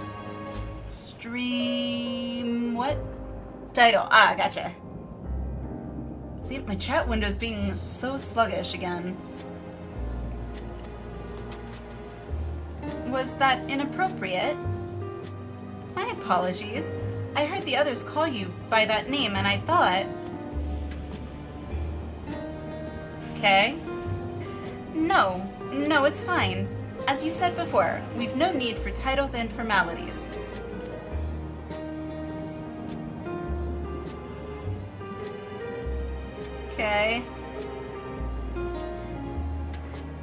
stream... what? Title. Ah, gotcha. See, my chat window's being so sluggish again. Was that inappropriate? My apologies. I heard the others call you by that name and I thought... Okay. No, it's fine. As you said before, we've no need for titles and formalities. Okay.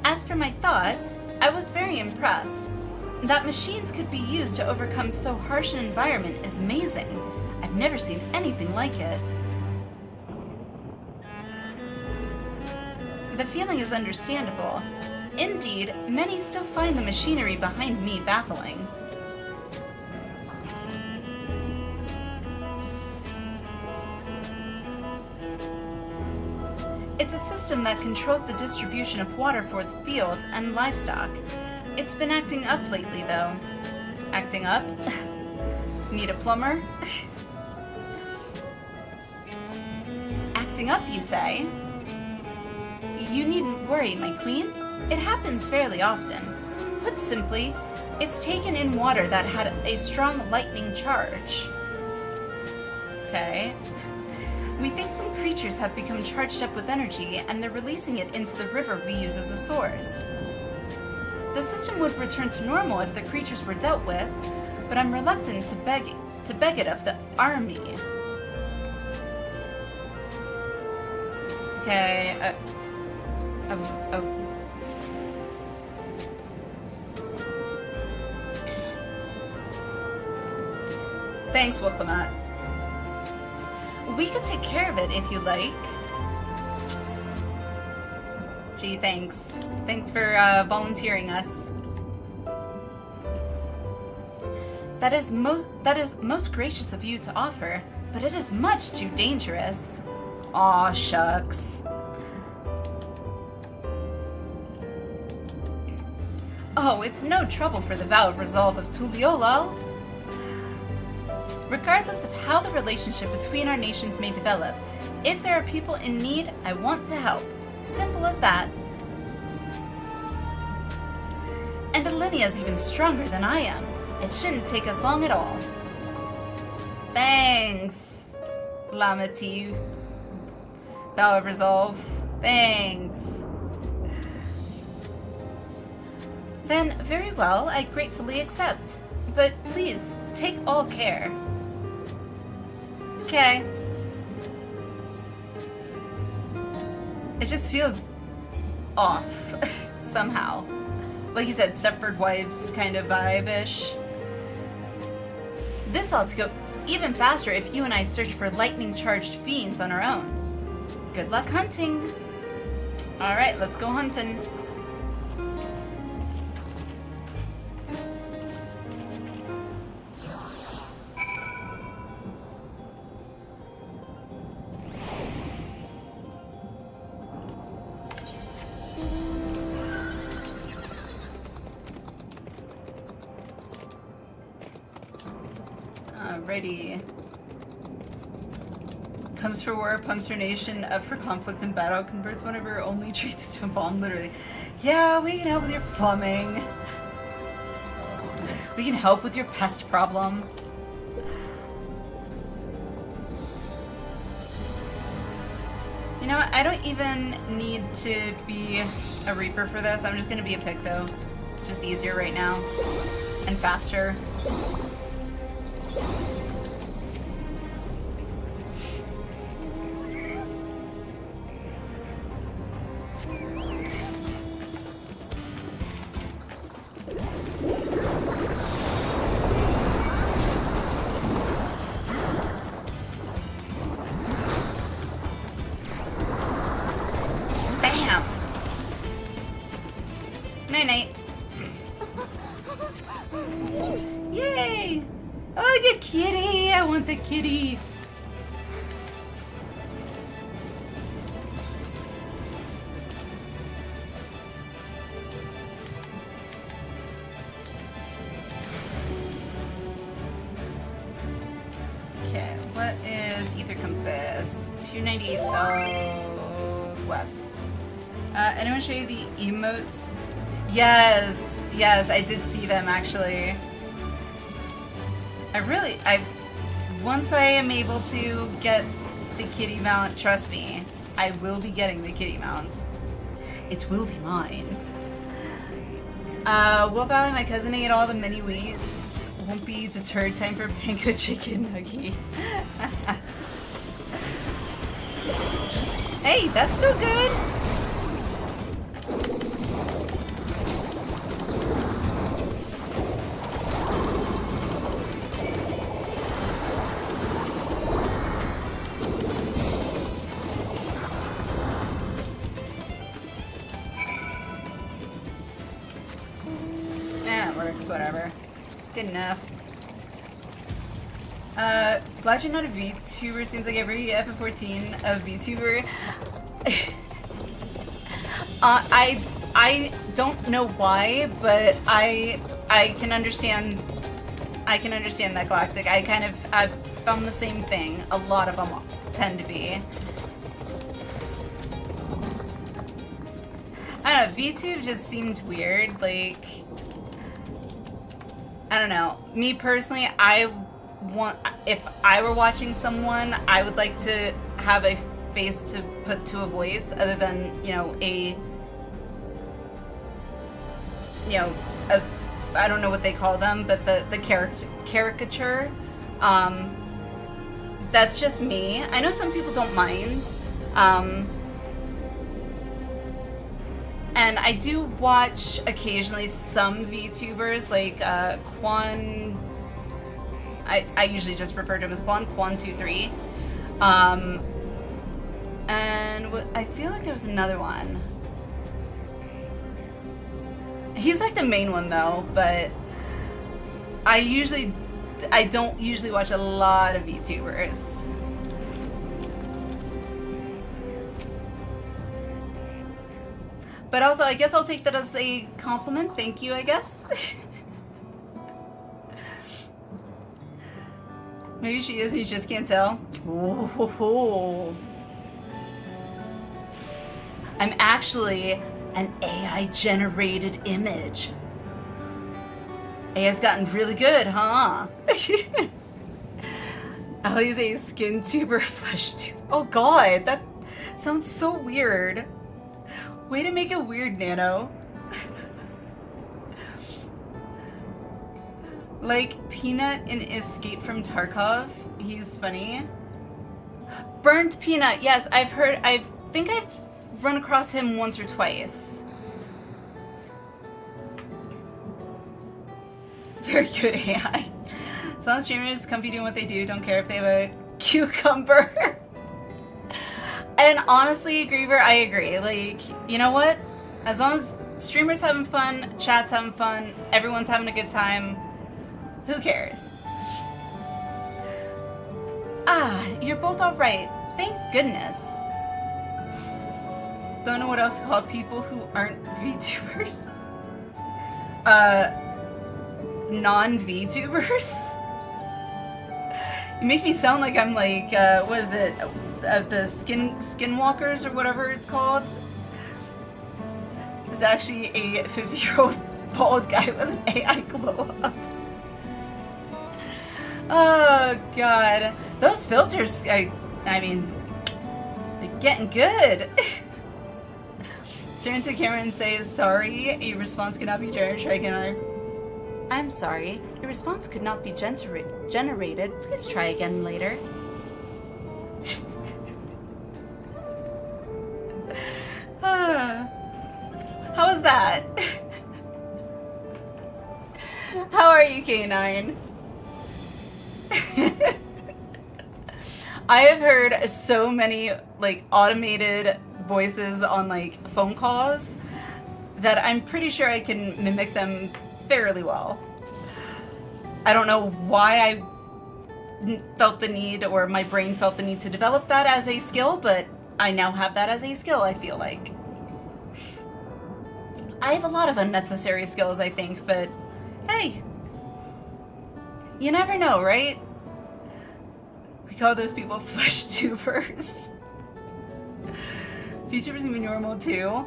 As for my thoughts, I was very impressed. That machines could be used to overcome so harsh an environment is amazing. I've never seen anything like it. The feeling is understandable. Indeed, many still find the machinery behind me baffling. It's a system that controls the distribution of water for the fields and livestock. It's been acting up lately, though. Acting up? Need a plumber? Acting up, you say? You needn't worry, my queen. It happens fairly often. Put simply, it's taken in water that had a strong lightning charge. Okay. We think some creatures have become charged up with energy, and they're releasing it into the river we use as a source. The system would return to normal if the creatures were dealt with, but I'm reluctant to beg it of the army. Okay, Thanks, Wooklamat. We could take care of it if you like. Gee, thanks. Thanks for volunteering us. That is most gracious of you to offer, but it is much too dangerous. Aw, shucks. Oh, it's no trouble for the vow of resolve of Tuliolal. Regardless of how the relationship between our nations may develop, if there are people in need, I want to help. Simple as that. And Alinia's even stronger than I am. It shouldn't take us long at all. Thanks, Lamity. Vow of resolve. Thanks. Then, very well, I gratefully accept. But please, take all care. Okay. It just feels off, somehow. Like you said, Stepford Wives kind of vibe-ish. This ought to go even faster if you and I search for lightning-charged fiends on our own. Good luck hunting. Alright, let's go hunting. Alrighty. Comes for war, pumps your nation up for conflict and battle, converts one of your only traits to a bomb, literally. Yeah, we can help with your plumbing. We can help with your pest problem. You know what? I don't even need to be a Reaper for this. I'm just gonna be a Picto. It's just easier right now. And faster. Oh, the kitty! I want the kitty. Okay, what is Ether Compass? 298 southwest. Anyone show you the emotes? Yes, yes, I did see them actually. Once I am able to get the kitty mount, trust me, I will be getting the kitty mount. It will be mine. What about my cousin ate all the mini wheats? Won't be deterred. Time for panko chicken nugget. Hey, that's still good. Whatever. Good enough. Glad you're not a VTuber. Seems like every FF14 a VTuber. I don't know why, but I can understand. I can understand that, Galactic. I've found the same thing. A lot of them tend to be. I don't know. VTube just seemed weird. Like, I don't know. Me personally, if I were watching someone, I would like to have a face to put to a voice other than, I don't know what they call them, but the caricature. That's just me. I know some people don't mind. And I do watch occasionally some VTubers, like Quan. I usually just refer to him as Quan23. And I feel like there was another one. He's like the main one though, but I don't usually watch a lot of VTubers. But also, I guess I'll take that as a compliment. Thank you, I guess. Maybe she is, you just can't tell. Oh. I'm actually an AI-generated image. AI's gotten really good, huh? Ellie's a skin tuber, flesh tuber. Oh god, that sounds so weird. Way to make it weird, Nano. Like Peanut in Escape from Tarkov. He's funny. Burnt Peanut. Yes, I think I've run across him once or twice. Very good AI. Some streamers comfy doing what they do. Don't care if they have a cucumber. And honestly, Griever, I agree. Like, you know what? As long as streamers having fun, chat's having fun, everyone's having a good time, who cares? Ah, you're both alright. Thank goodness. Don't know what else to call people who aren't VTubers. Non-VTubers? You make me sound like I'm like, what is it? The skinwalkers or whatever it's called. It's actually a 50-year-old bald guy with an AI glow up. Oh god, those filters! I mean, they're getting good. Turn to the camera and say sorry. A response cannot be generated. Try again. I'm sorry. Your response could not be generated. Please try again later. How was that? How are you, K9? I have heard so many like automated voices on like phone calls that I'm pretty sure I can mimic them fairly well. I don't know why I felt the need, or my brain felt the need to develop that as a skill, but I now have that as a skill, I feel like. I have a lot of unnecessary skills, I think, but hey, you never know, right? We call those people flesh tubers. VTubers can be normal too.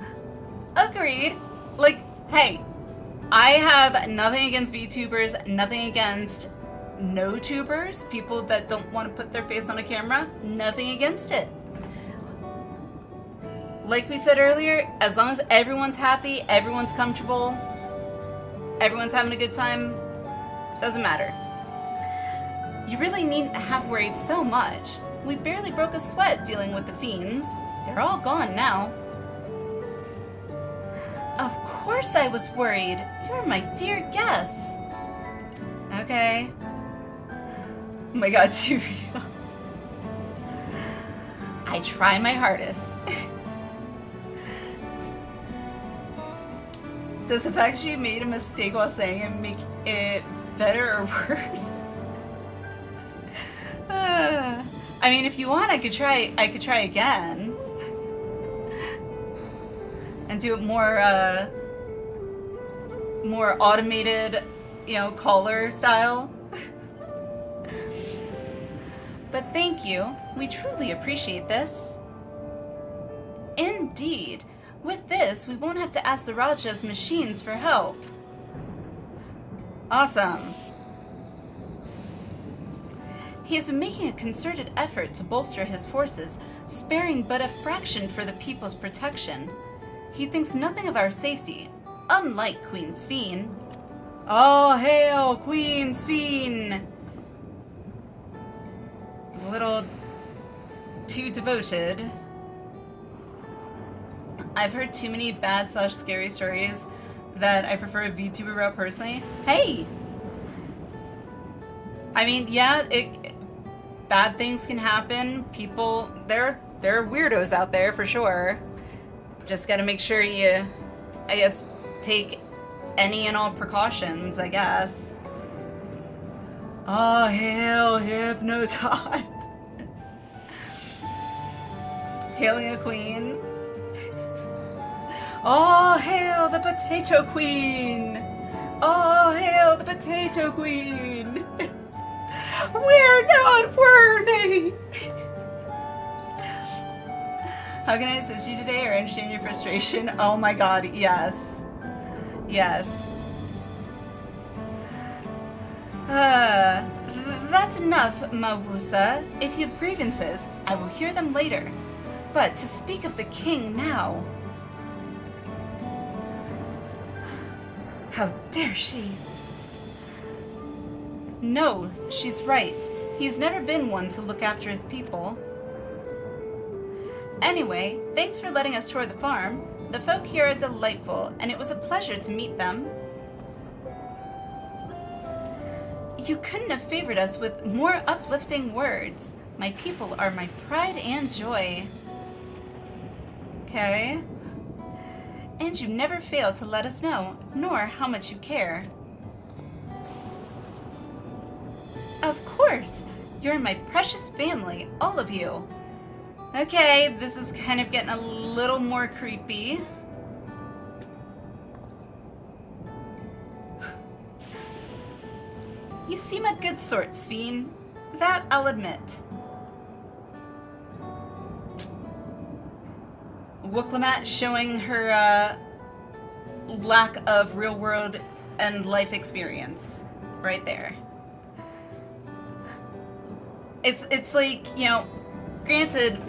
Agreed. Like, hey, I have nothing against VTubers, nothing against no tubers, people that don't want to put their face on a camera, nothing against it. Like we said earlier, as long as everyone's happy, everyone's comfortable, everyone's having a good time, doesn't matter. You really needn't have worried so much. We barely broke a sweat dealing with the fiends. They're all gone now. Of course I was worried. You're my dear guess. Okay. Oh my god, too real. I try my hardest. Does the fact she made a mistake while saying it make it better or worse? I mean, if you want, I could try again. And do it more automated, you know, caller style. But thank you. We truly appreciate this. Indeed. With this, we won't have to ask the Raja's machines for help. Awesome. He has been making a concerted effort to bolster his forces, sparing but a fraction for the people's protection. He thinks nothing of our safety, unlike Queen Sphene. All hail, Queen Sphene! A little too devoted. I've heard too many bad/scary stories that I prefer a VTuber route personally. Hey! I mean, yeah, bad things can happen. People, there are weirdos out there for sure. Just gotta make sure you, I guess, take any and all precautions, I guess. Oh, hail Hypnotod. Hailing a queen. Oh, hail the Potato Queen! Oh, hail the Potato Queen! We're not worthy! How can I assist you today or understand your frustration? Oh my god, yes. Yes. That's enough, Mawusa. If you have grievances, I will hear them later. But to speak of the king now... How dare she? No, she's right. He's never been one to look after his people. Anyway, thanks for letting us tour the farm. The folk here are delightful, and it was a pleasure to meet them. You couldn't have favored us with more uplifting words. My people are my pride and joy. Okay. And you never fail to let us know, nor how much you care. Of course! You're my precious family, all of you. Okay, this is kind of getting a little more creepy. You seem a good sort, Sphene. That I'll admit. Wooklamat showing her lack of real world and life experience right there. It's like, you know, granted,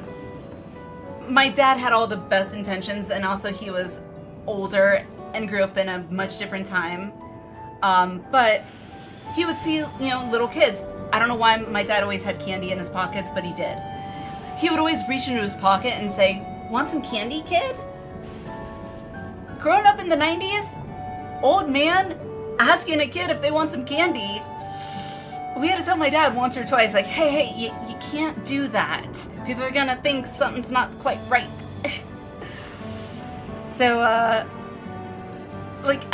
my dad had all the best intentions, and also he was older and grew up in a much different time. But he would see, you know, little kids. I don't know why my dad always had candy in his pockets, but he did. He would always reach into his pocket and say, "Want some candy, kid?" Growing up in the 90s, old man asking a kid if they want some candy. We had to tell my dad once or twice, like, hey, you can't do that. People are gonna think something's not quite right. So, like,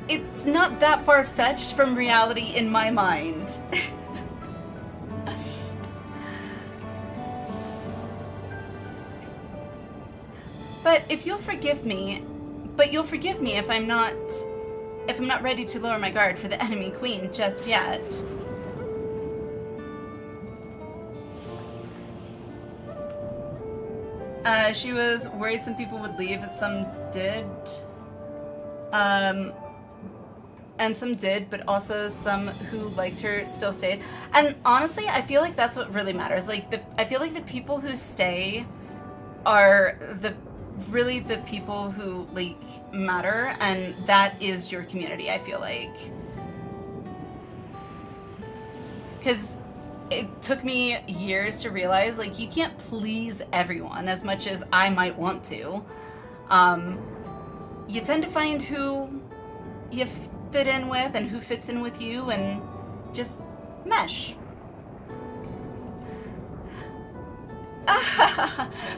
it's not that far-fetched from reality in my mind. But if you'll forgive me, if I'm not ready to lower my guard for the enemy queen just yet. She was worried some people would leave, but some did. And some did, but also some who liked her still stayed. And honestly, I feel like that's what really matters. Like, I feel like the people who stay are really the people who, like, matter, and that is your community, I feel like. Because it took me years to realize, like, you can't please everyone as much as I might want to. You tend to find who you fit in with and who fits in with you and just mesh.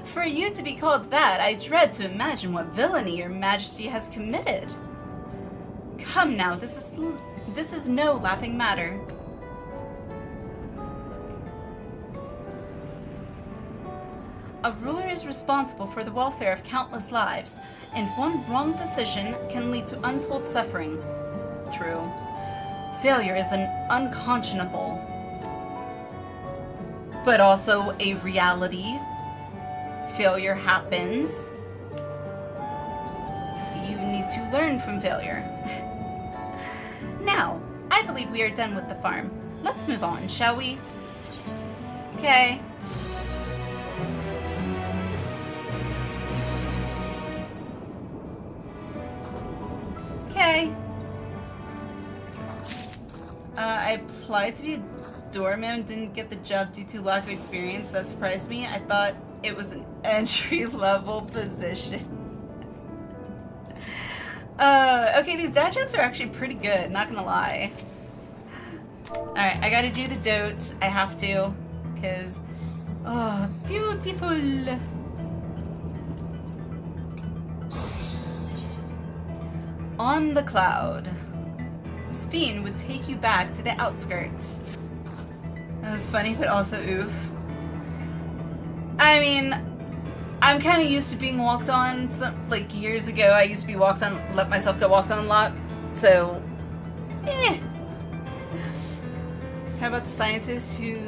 For you to be called that, I dread to imagine what villainy your majesty has committed. Come now, this is no laughing matter. A ruler is responsible for the welfare of countless lives, and one wrong decision can lead to untold suffering. True. Failure is an unconscionable, but also a reality. Failure happens. You need to learn from failure. Now, I believe we are done with the farm. Let's move on, shall we? Okay. Okay. I applied to be a doorman, didn't get the job due to lack of experience. That surprised me. I thought it was an entry-level position. Okay, these dad jokes are actually pretty good, not gonna lie. Alright, I gotta do the dote. I have to, because... Oh, beautiful! On the cloud. Spin would take you back to the outskirts. That was funny, but also oof. I mean, I'm kind of used to being walked on. Like, years ago, I used to be walked on, let myself get walked on a lot. So, eh. How about the scientists who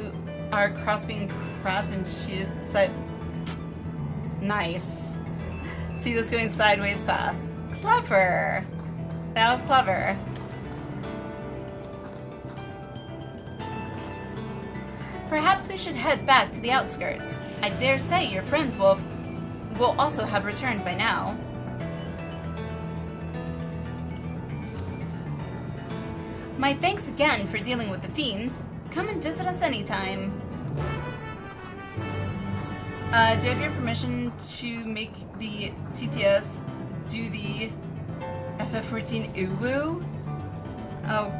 are crossbreeding crabs and cheetahs? Nice. See this going sideways fast. Clever. That was clever. Perhaps we should head back to the outskirts. I dare say your friends will also have returned by now. My thanks again for dealing with the fiends. Come and visit us anytime. Do I have your permission to make the TTS do the FF14 Uwu? Oh,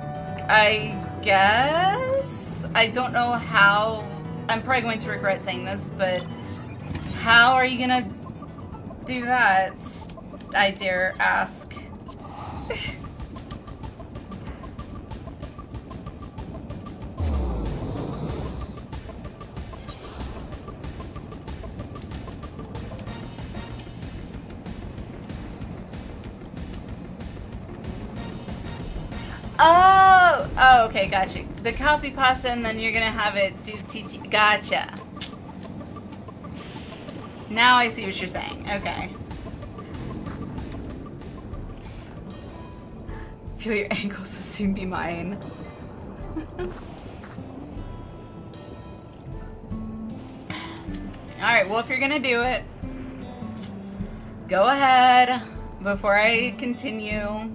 I guess? I don't know how. I'm probably going to regret saying this, but how are you gonna do that? I dare ask. Oh, okay, gotcha. The copy pasta, and then you're gonna have it do TT. Gotcha. Now I see what you're saying. Okay. Feel your ankles will soon be mine. Alright, well, if you're gonna do it, go ahead before I continue.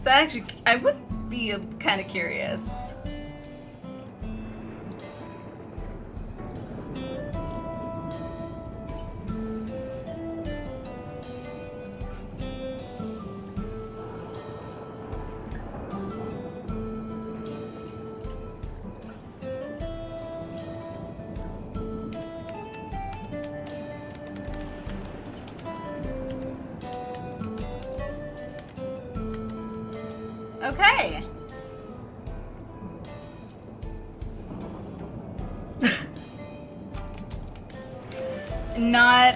So actually, I would be kind of curious. Okay. not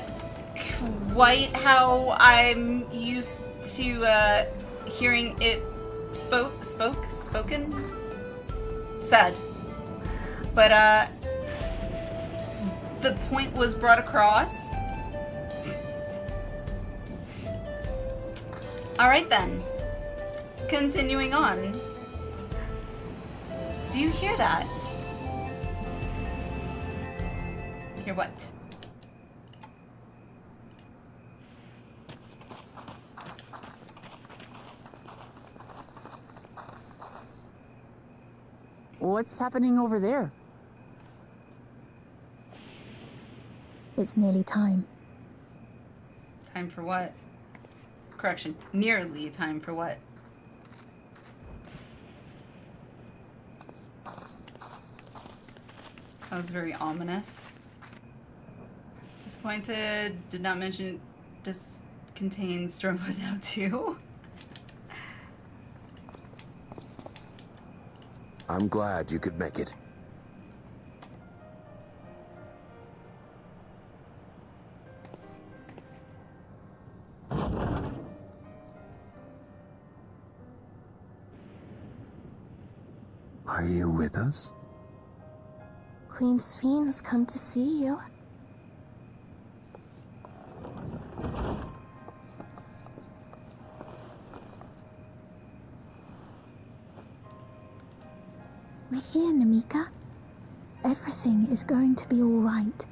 quite how I'm used to hearing it spoken? Said. But the point was brought across. Alright then. Continuing on. Do you hear that? Hear what? What's happening over there? It's nearly time. Time for what? Correction. Nearly time for what? That was very ominous. Disappointed. Did not mention this contains Stormblood now too. I'm glad you could make it. Are you with us? Queen Sphene has come to see you. We're here, Namika. Everything is going to be all right.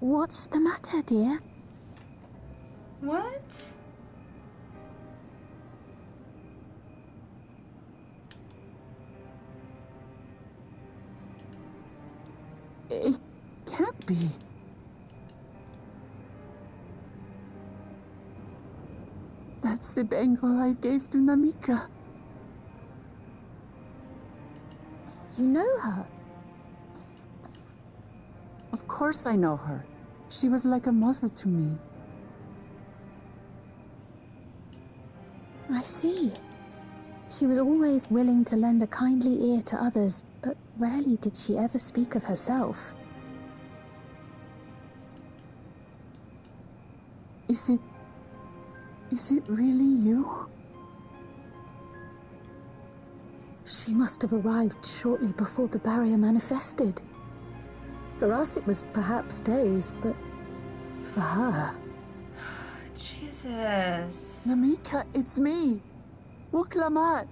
What's the matter, dear? What? It can't be. That's the bangle I gave to Namika. You know her. Of course I know her. She was like a mother to me. I see. She was always willing to lend a kindly ear to others, but rarely did she ever speak of herself. Is it really you? She must have arrived shortly before the barrier manifested. For us, it was perhaps days, but for her... Jesus. Namika, it's me. Wuklamat.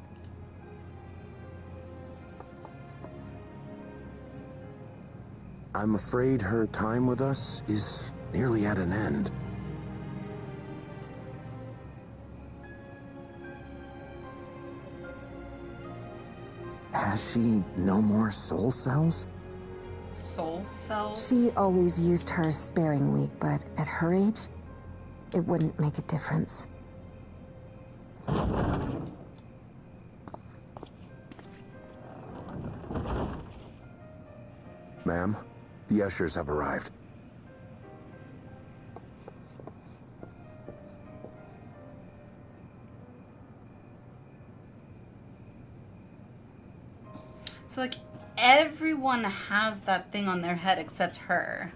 I'm afraid her time with us is nearly at an end. Has she no more soul cells? Soul cells? She always used hers sparingly, but at her age, it wouldn't make a difference. Ma'am, the ushers have arrived. So, like, everyone has that thing on their head except her.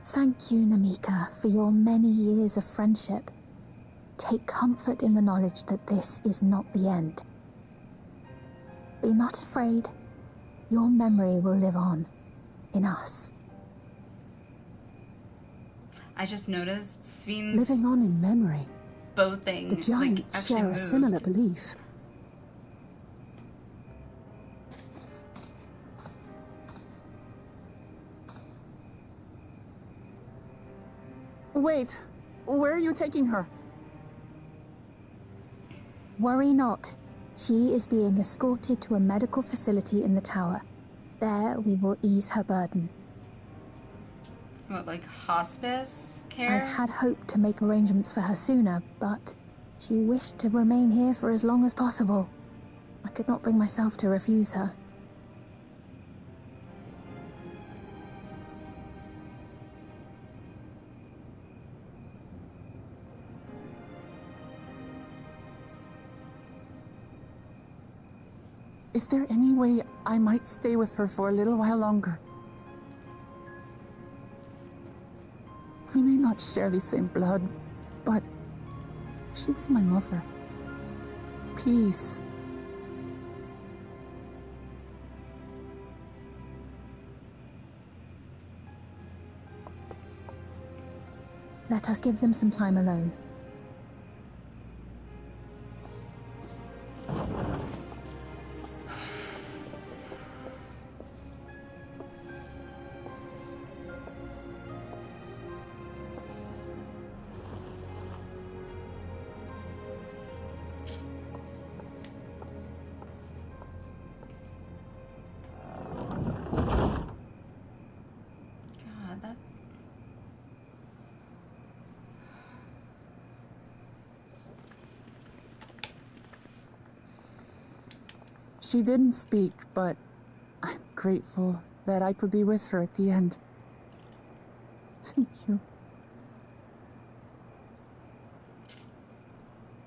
Thank you, Namika, for your many years of friendship. Take comfort in the knowledge that this is not the end. Be not afraid. Your memory will live on, in us. I just noticed Sphene's Living on in memory. bow thing. The giants share a similar belief. Wait, where are you taking her? Worry not. She is being escorted to a medical facility in the tower. There we will ease her burden. What, like hospice I care? had hoped to make arrangements for her sooner, but she wished to remain here for as long as possible. I could not bring myself to refuse her. Is there any way I might stay with her for a little while longer? We may not share the same blood, but she was my mother. Please. Let us give them some time alone. God, that. She didn't speak, but I'm grateful that I could be with her at the end. Thank you.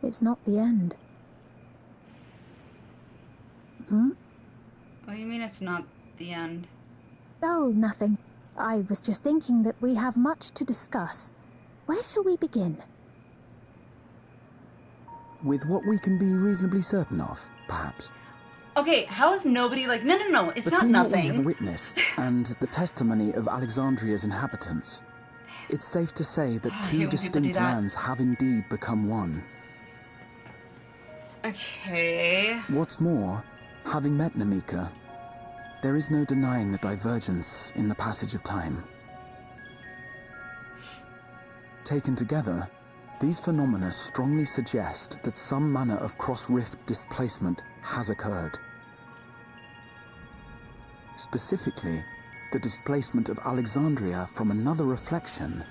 It's not the end. Hmm? What do you mean it's not the end? Oh, nothing. I was just thinking that we have much to discuss. Where shall we begin? With what we can be reasonably certain of, perhaps. Okay, how is nobody like, no, it's Between not what we have nothing. witnessed and the testimony of Alexandria's inhabitants, it's safe to say that I hate two when people do distinct that. lands have indeed become one. Okay. What's more, having met Namika, there is no denying the divergence in the passage of time. Taken together, these phenomena strongly suggest that some manner of cross-rift displacement has occurred. Specifically, the displacement of Alexandria from another reflection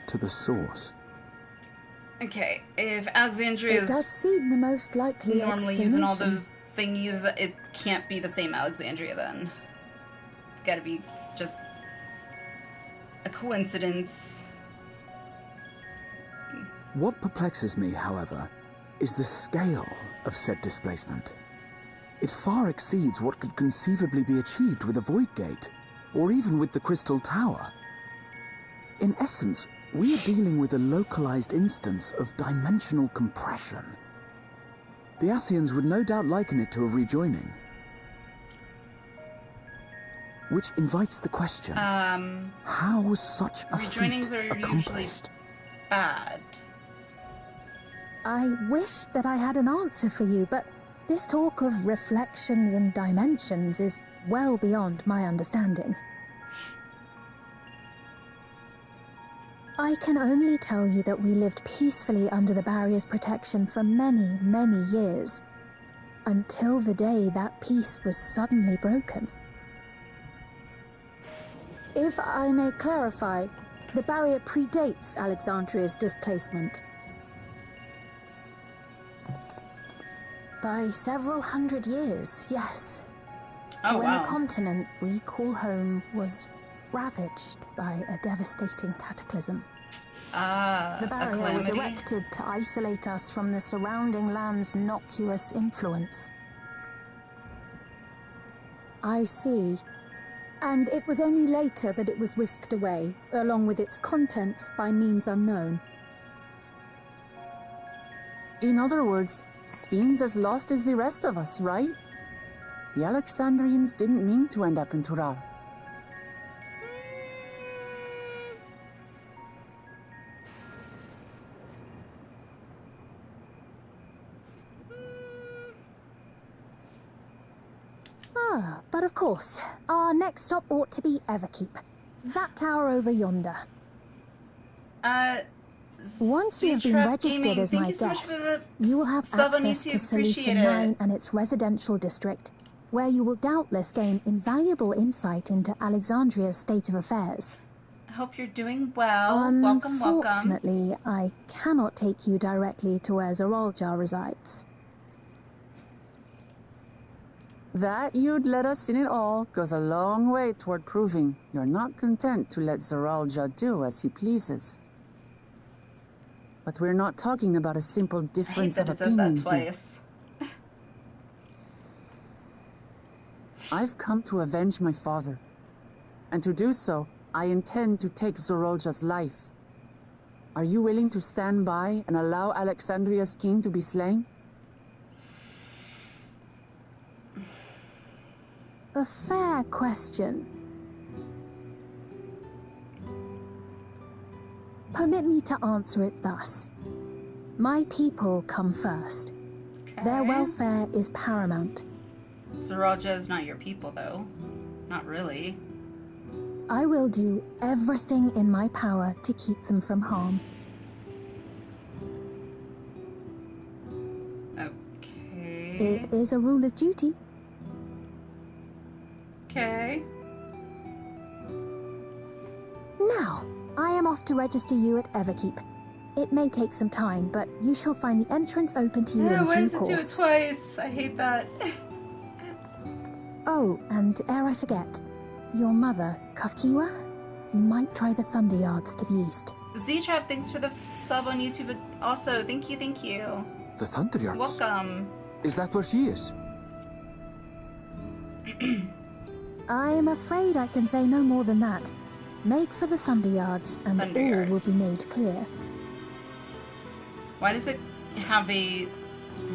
to the source. Okay, if Alexandria It does is seem the most likely normally using all explanation. those thingies, it can't be the same Alexandria then. It's gotta be just a coincidence. What perplexes me, however, is the scale of said displacement. It far exceeds what could conceivably be achieved with a Void Gate, or even with the Crystal Tower. In essence, we are dealing with a localized instance of dimensional compression. The Ascians would no doubt liken it to a rejoining. Which invites the question, how was such a Rejoinings feat are usually accomplished? bad. I wish that I had an answer for you, but this talk of reflections and dimensions is well beyond my understanding. I can only tell you that we lived peacefully under the barrier's protection for many, many years, until the day that peace was suddenly broken. If I may clarify, the barrier predates Alexandria's displacement. By several hundred years, yes. Oh, So when wow. the continent we call home was ravaged by a devastating cataclysm. The A barrier was calamity? erected to isolate us from the surrounding land's noxious influence. I see. And it was only later that it was whisked away, along with its contents, by means unknown. In other words, Sven's as lost as the rest of us, right? The Alexandrians didn't mean to end up in Tural. Ah, but of course, our next stop ought to be Everkeep. That tower over yonder. Once you have been Seatrap registered Gaming, as thank my you so much for guests, the you will have sub on access to YouTube. Solution Appreciate 9 it. and its residential district, where you will doubtless gain invaluable insight into Alexandria's state of affairs. I hope you're doing well. Welcome. Unfortunately, I cannot take you directly to where Zoraljar resides. That you'd let us in it all goes a long way toward proving you're not content to let Zoralja do as he pleases. But we're not talking about a simple I hate difference that of it says that opinion here. twice. I've come to avenge my father. And to do so, I intend to take Zorolja's life. Are you willing to stand by and allow Alexandria's king to be slain? A fair question. Permit me to answer it thus. My people come first. Their welfare is paramount. Zoralja is not your people, though. Not really. I will do everything in my power to keep them from harm. Okay. It is a ruler's duty. Okay. Now, I am off to register you at Everkeep. It may take some time, but you shall find the entrance open to you Yeah, in why due does it do it course. twice? I hate that. Oh, and ere I forget, your mother, Kafkiwa, you might try the Thunder Yards to the east. Z-Trap, thanks for the sub on YouTube. Also, thank you, thank you. The Thunder Yards? Welcome. Is that where she is? I am afraid I can say no more than that. Make for the Thunder Yards, and Thunder all Yards. will be made clear. Why does it have a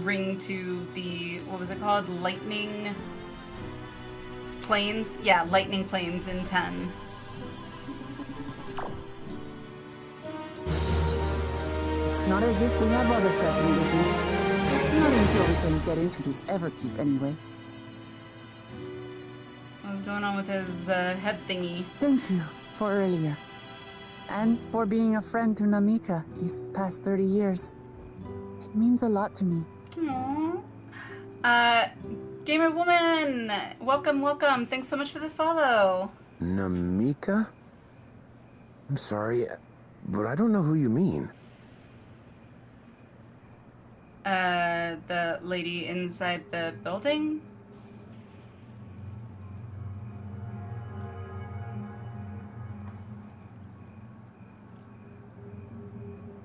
ring to the, what was it called? Lightning planes? Yeah, lightning planes in 10. It's not as if we have other pressing business. Not until we can get into this Everkeep, anyway. What's going on with his head thingy? Thank you for earlier. And for being a friend to Namika these past 30 years. It means a lot to me. Aww. Gamer Woman! Welcome, welcome. Thanks so much for the follow. Namika? I'm sorry, but I don't know who you mean. The lady inside the building?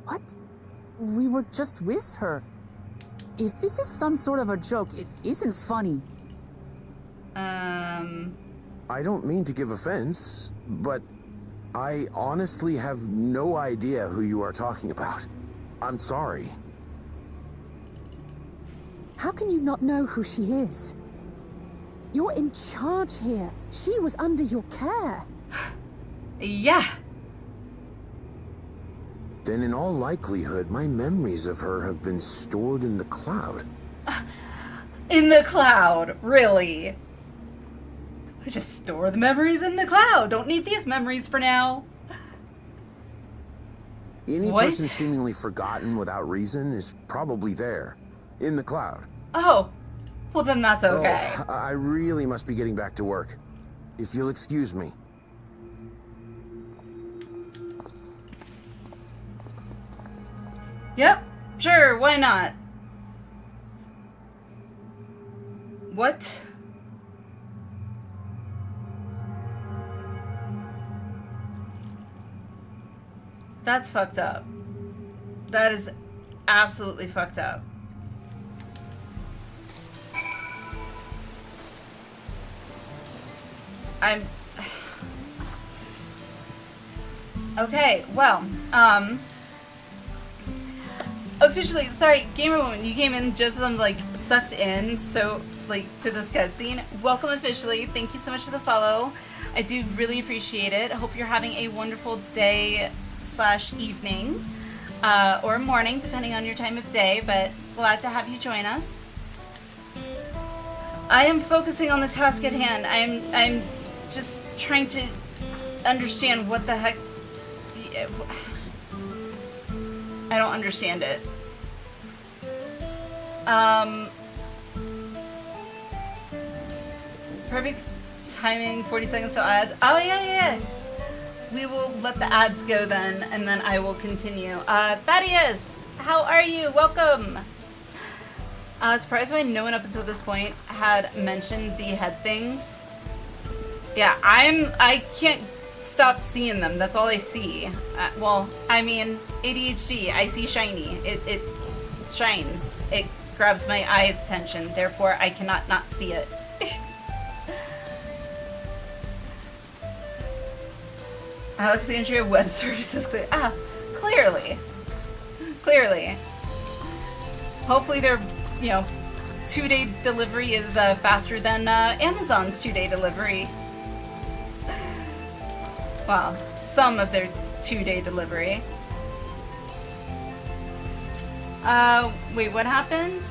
What? We were just with her. If this is some sort of a joke, it isn't funny. I don't mean to give offense, but I honestly have no idea who you are talking about. I'm sorry. How can you not know who she is? You're in charge here. She was under your care. Yeah. Then in all likelihood, my memories of her have been stored in the cloud. In the cloud, really? Just store the memories in the cloud. Don't need these memories for now. Any What? person seemingly forgotten without reason is probably there, in the cloud. Oh, well then that's okay. Oh, I really must be getting back to work. If you'll excuse me. Yep, sure, why not? What? That's fucked up. That is absolutely fucked up. I'm... Okay, well, officially, sorry, Gamer Woman, you came in just as I'm, like, sucked in, so, like, to this cutscene. Welcome officially. Thank you so much for the follow. I do really appreciate it. I hope you're having a wonderful day / evening, or morning, depending on your time of day, but glad to have you join us. I am focusing on the task at hand. I'm just trying to understand what the heck... I don't understand it. Perfect timing, 40 seconds to ads. Oh, yeah. We will let the ads go then, and then I will continue. Thaddeus, how are you? Welcome. Surprised why no one up until this point had mentioned the head things. Yeah, I can't stop seeing them. That's all I see. Well, I mean, ADHD. I see shiny. It shines. It grabs my eye attention. Therefore, I cannot not see it. Alexandria Web Services clear. Ah, clearly. Clearly. Hopefully their, 2-day delivery is faster than Amazon's 2-day delivery. Well, some of their 2-day delivery. Wait, what happened?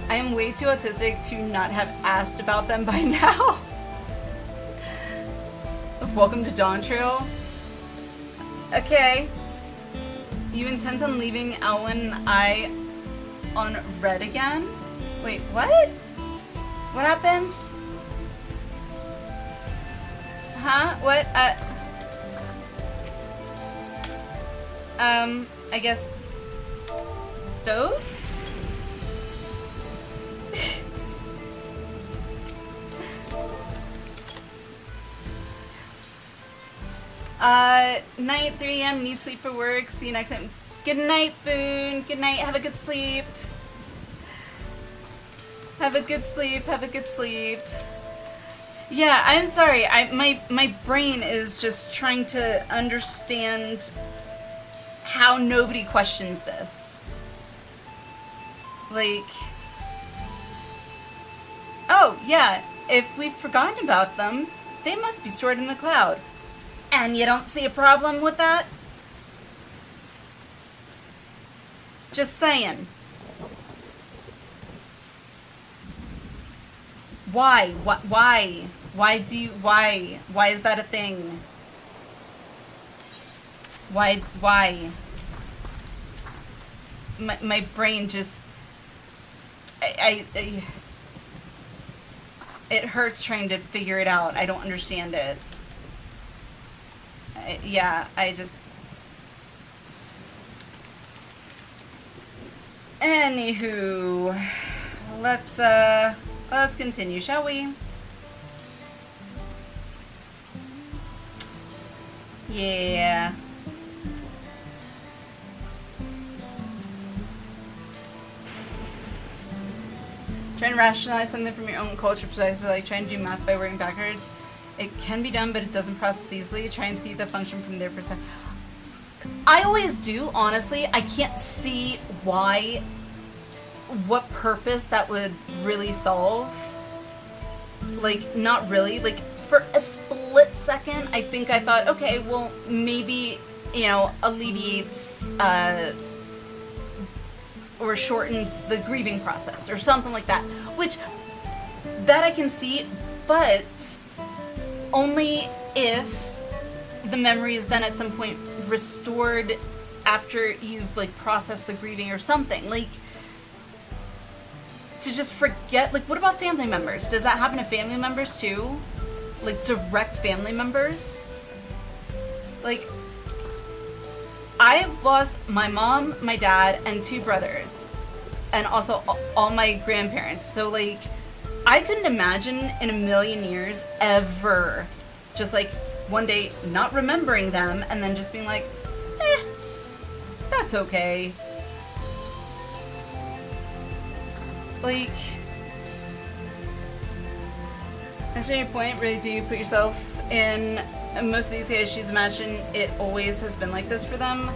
I am way too autistic to not have asked about them by now. Welcome to Dawntrail. Okay. You intend on leaving Elwyn I on red again? Wait, what? What happened? Huh? What? I guess... Dote? Night, 3 a.m. Need sleep for work. See you next time. Good night, Boone. Good night. Have a good sleep. Have a good sleep. Have a good sleep. Yeah, I'm sorry. My brain is just trying to understand how nobody questions this. Like, oh yeah, if we've forgotten about them, they must be stored in the cloud. And you don't see a problem with that? Just saying. Why? Why? Why is that a thing? Why? My brain just... it hurts trying to figure it out. I don't understand it. Yeah, I just... Anywho, let's continue, shall we? Yeah. Trying to rationalize something from your own culture perspective, like trying to do math by working backwards. It can be done, but it doesn't process easily. Try and see the function from their perspective. I always do, honestly. I can't see what purpose that would really solve. Like, not really. Like, for a split second, I think I thought, okay, well, maybe, alleviates, or shortens the grieving process, or something like that. Which, that I can see, but only if the memory is then at some point restored after you've like processed the grieving or something. Like, to just forget, like, what about family members? Does that happen to family members too? Like, direct family members? Like, I've lost my mom, my dad, and 2 brothers, and also all my grandparents. So like, I couldn't imagine in a million years ever just like one day not remembering them and then just being like, that's okay. Like, at any point, really do you put yourself in most of these guys' shoes? Imagine it always has been like this for them.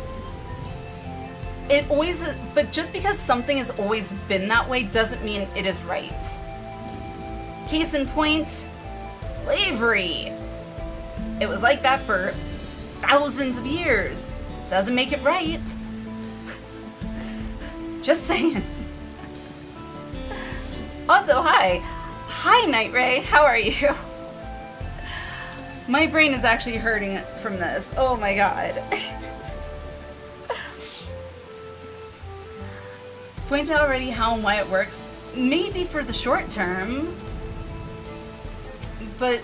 It always, but just because something has always been that way doesn't mean it is right. Case in point, slavery. It was like that for thousands of years. Doesn't make it right. Just saying. Also, hi. Hi, Night Ray. How are you? My brain is actually hurting from this. Oh my god. Pointed out already how and why it works. Maybe for the short term. But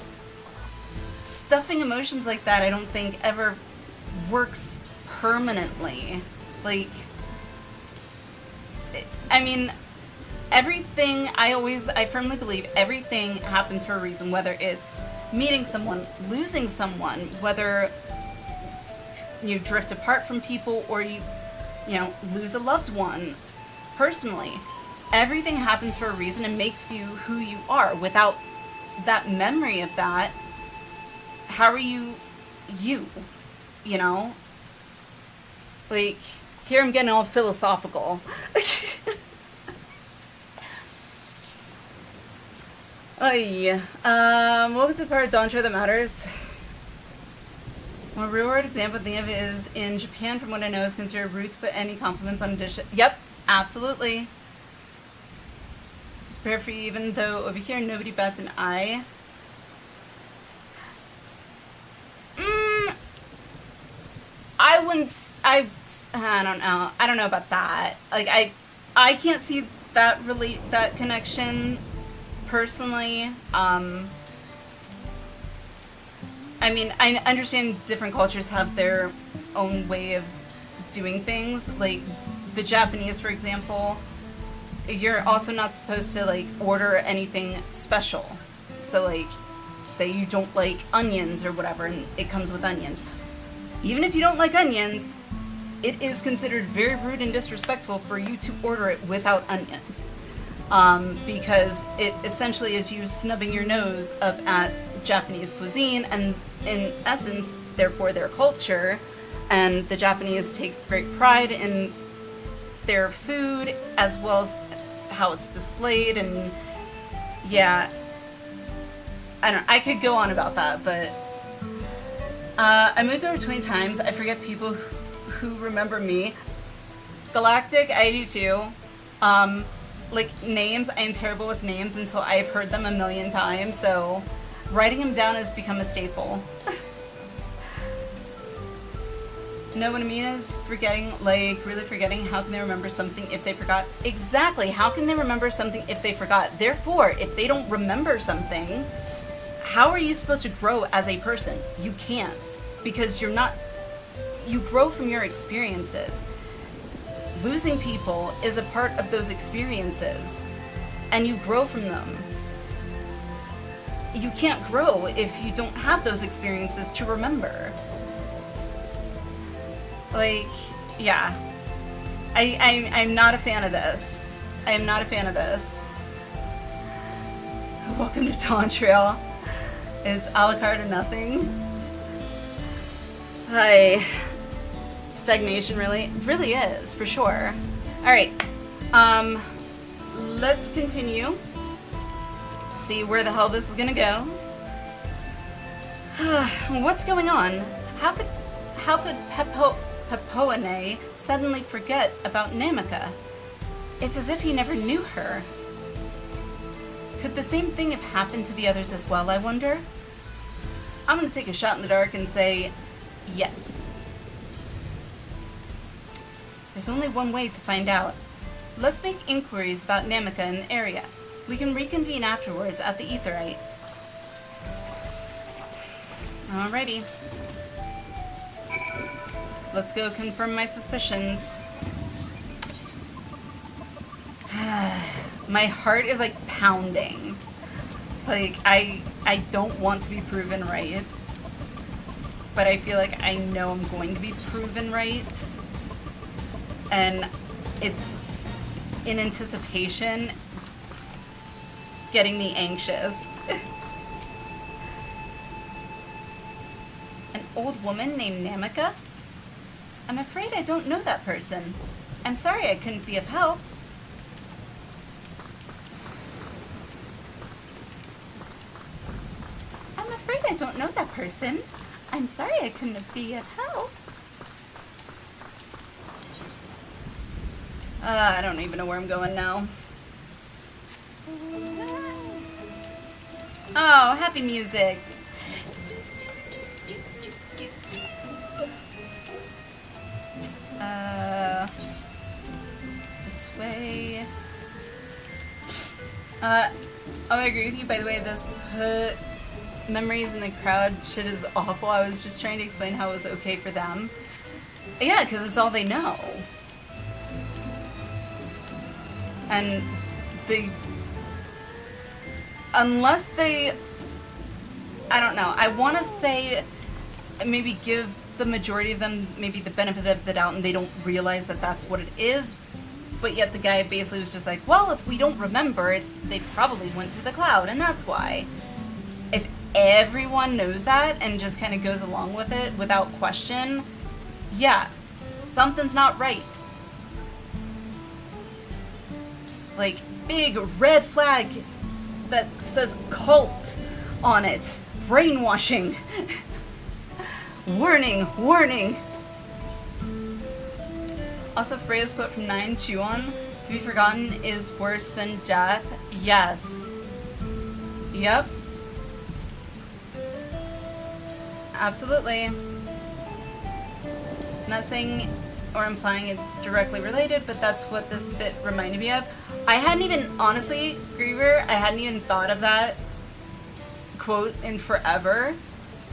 stuffing emotions like that, I don't think ever works permanently. Like, I mean, everything, I firmly believe everything happens for a reason, whether it's meeting someone, losing someone, whether you drift apart from people or you lose a loved one. Personally, everything happens for a reason and makes you who you are. Without that memory of that, how are you, you know? Like, here I'm getting all philosophical. Oh yeah. Welcome to the part of Dawntrail that matters. One real world example I think of is in Japan, from what I know, is considered rude to put any compliments on a dish. Yep, absolutely. It's fair for you, even though over here nobody bats an eye. I wouldn't. I don't know. I don't know about that. Like I can't see that connection personally. I mean, I understand different cultures have their own way of doing things. Like the Japanese, for example, you're also not supposed to like order anything special. So like, say you don't like onions or whatever, and it comes with onions. Even if you don't like onions, it is considered very rude and disrespectful for you to order it without onions. Because it essentially is you snubbing your nose up at Japanese cuisine and, in essence, therefore their culture. And the Japanese take great pride in their food as well as how it's displayed. And yeah, I could go on about that, but I moved over 20 times. I forget people who remember me. Galactic, I do too. Like names, I am terrible with names until I've heard them a million times, so writing them down has become a staple. Know what I mean is forgetting, like really forgetting. How can they remember something if they forgot? Exactly, how can they remember something if they forgot? Therefore, if they don't remember something, how are you supposed to grow as a person? You can't, because you grow from your experiences. Losing people is a part of those experiences, and you grow from them. You can't grow if you don't have those experiences to remember. Like, yeah. I'm not a fan of this. I am not a fan of this. Welcome to Dawntrail. Is a la carte or nothing? Hi. Stagnation really is, for sure. Alright. Let's continue. See where the hell this is gonna go. What's going on? How could Pepoane suddenly forget about Namika? It's as if he never knew her. Could the same thing have happened to the others as well, I wonder? I'm gonna take a shot in the dark and say yes. There's only one way to find out. Let's make inquiries about Namika in the area. We can reconvene afterwards at the Aetheryte. Alrighty. Let's go confirm my suspicions. My heart is like pounding. It's like I don't want to be proven right, but I feel like I know I'm going to be proven right. And it's in anticipation getting me anxious. An old woman named Namika? I'm afraid I don't know that person. I'm sorry I couldn't be of help. I'm afraid I don't know that person. I'm sorry I couldn't be of help. I don't even know where I'm going now. Oh, happy music. This way. Oh, I agree with you. By the way, this put memories in the crowd shit is awful. I was just trying to explain how it was okay for them. Yeah, because it's all they know. And unless they, I don't know, I want to say maybe give the majority of them maybe the benefit of the doubt and they don't realize that that's what it is, but yet the guy basically was just like, well, if we don't remember, they probably went to the cloud, and that's why. everyone knows that and just kind of goes along with it without question, yeah, something's not right. Like, big red flag that says cult on it. Brainwashing. Warning, warning. Also, Freya's quote from 9, chew on, to be forgotten is worse than death. Yes. Yep. Absolutely. I'm not saying or implying it directly related, but that's what this bit reminded me of. I hadn't even, honestly, Griever, I hadn't even thought of that quote in forever.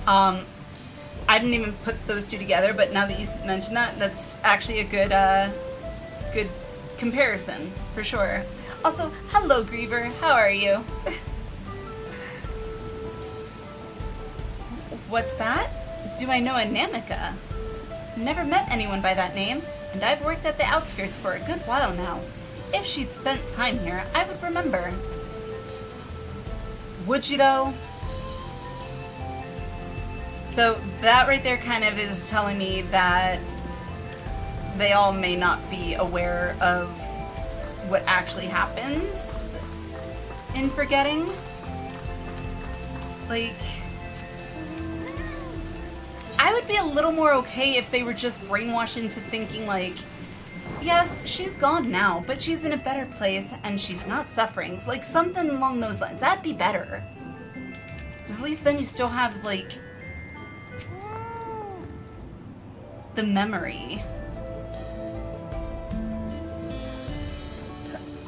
I didn't even put those two together, but now that you mentioned that, that's actually a good, good comparison, for sure. Also, hello Griever, how are you? What's that? Do I know a Namika? Never met anyone by that name, and I've worked at the outskirts for a good while now. If she'd spent time here, I would remember. Would she though? So that right there kind of is telling me that they all may not be aware of what actually happens in forgetting. Like, I would be a little more okay if they were just brainwashed into thinking like, yes, she's gone now, but she's in a better place and she's not suffering. Like something along those lines. That'd be better. Because at least then you still have like the memory.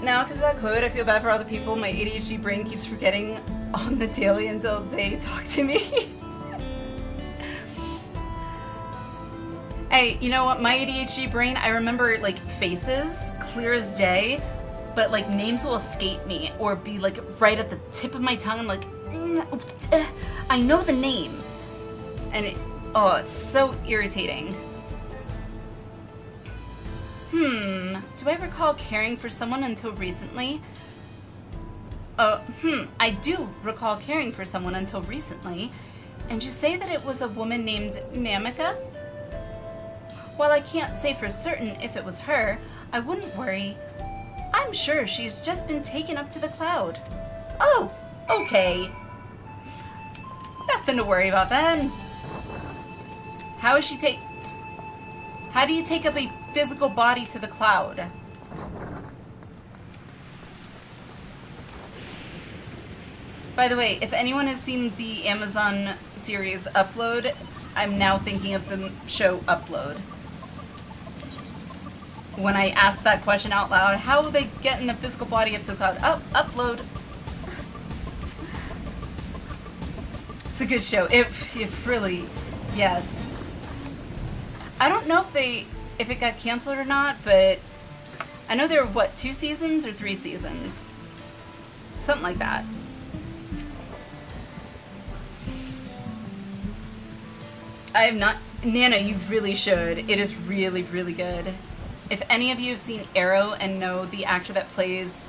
Now, because of that quote, I feel bad for all the people my ADHD brain keeps forgetting on the daily until they talk to me. Hey, you know what? My ADHD brain, I remember like faces clear as day, but like names will escape me or be like right at the tip of my tongue. I'm like, I know the name. And it's so irritating. Do I recall caring for someone until recently? I do recall caring for someone until recently. And you say that it was a woman named Namika? While I can't say for certain if it was her, I wouldn't worry. I'm sure she's just been taken up to the cloud. Oh, okay. Nothing to worry about then. How do you take up a physical body to the cloud? By the way, if anyone has seen the Amazon series Upload, I'm now thinking of the show Upload. When I asked that question out loud, how will they get in the physical body up to the cloud? Oh, Upload. It's a good show. It really, yes. I don't know if it got canceled or not, but I know there were, what, 2 seasons or 3 seasons? Something like that. I have not... Nana, you really should. It is really, really good. If any of you have seen Arrow and know the actor that plays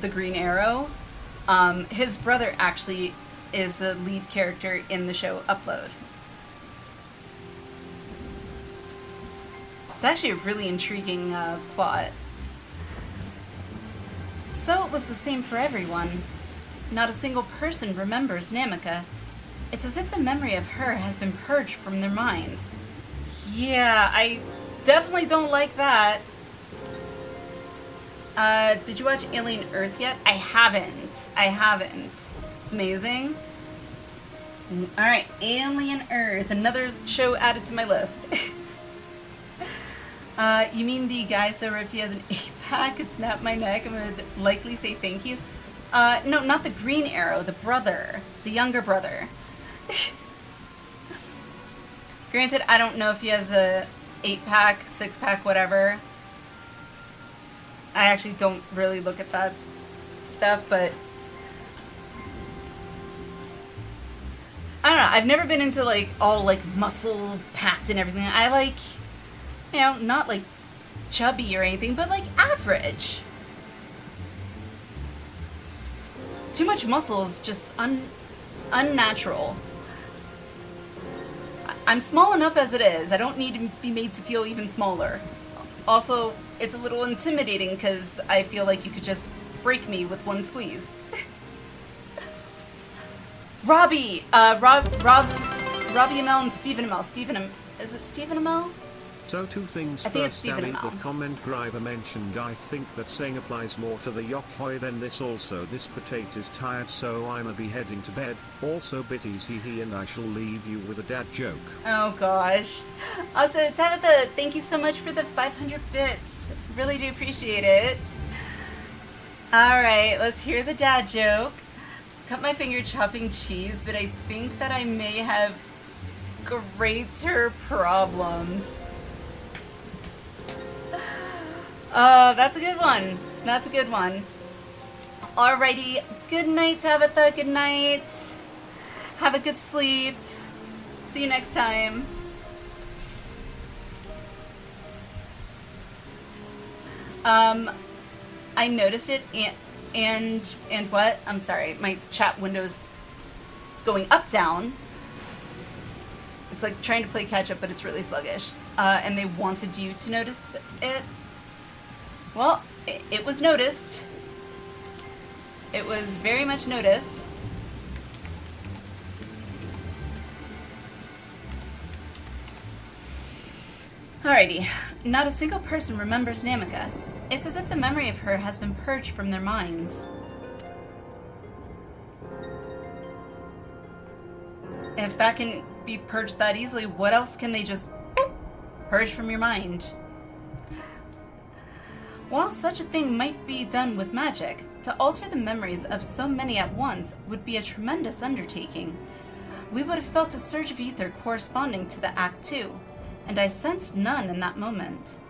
the Green Arrow, his brother actually is the lead character in the show Upload. It's actually a really intriguing plot. So it was the same for everyone. Not a single person remembers Namika. It's as if the memory of her has been purged from their minds. Yeah, I definitely don't like that. Did you watch Alien Earth yet? I haven't. It's amazing. Alright, Alien Earth. Another show added to my list. You mean the guy so ripped he has an 8-pack could snap my neck and would likely say thank you? No, not the Green Arrow, the brother. The younger brother. Granted, I don't know if he has a 8-pack, 6-pack, whatever. I actually don't really look at that stuff, but I don't know. I've never been into like all like muscle packed and everything. I like, you know, not like chubby or anything, but like average. Too much muscle is just unnatural. I'm small enough as it is. I don't need to be made to feel even smaller. Also, it's a little intimidating because I feel like you could just break me with one squeeze. Robbie! Robbie ML and Stephen ML. Is it Stephen ML? So two things I think it's first, Stephen Ali, the ML. comment Driver mentioned, I think that saying applies more to the Yokhoi than this. Also, this potato is tired, so I'ma be heading to bed. Also, bitties he and I shall leave you with a dad joke. Oh gosh. Also, Tabitha, thank you so much for the 500 bits. Really do appreciate it. Alright, let's hear the dad joke. Cut my finger chopping cheese, but I think that I may have greater problems. That's a good one. That's a good one. Alrighty. Good night, Tabitha. Good night. Have a good sleep. See you next time. I noticed it and what? I'm sorry. My chat window's going up, down. It's like trying to play catch up, but it's really sluggish. And they wanted you to notice it. Well, it was noticed. It was very much noticed. Alrighty. Not a single person remembers Namika. It's as if the memory of her has been purged from their minds. If that can be purged that easily, what else can they just purge from your mind? While such a thing might be done with magic, to alter the memories of so many at once would be a tremendous undertaking. We would have felt a surge of ether corresponding to the Act 2, and I sensed none in that moment.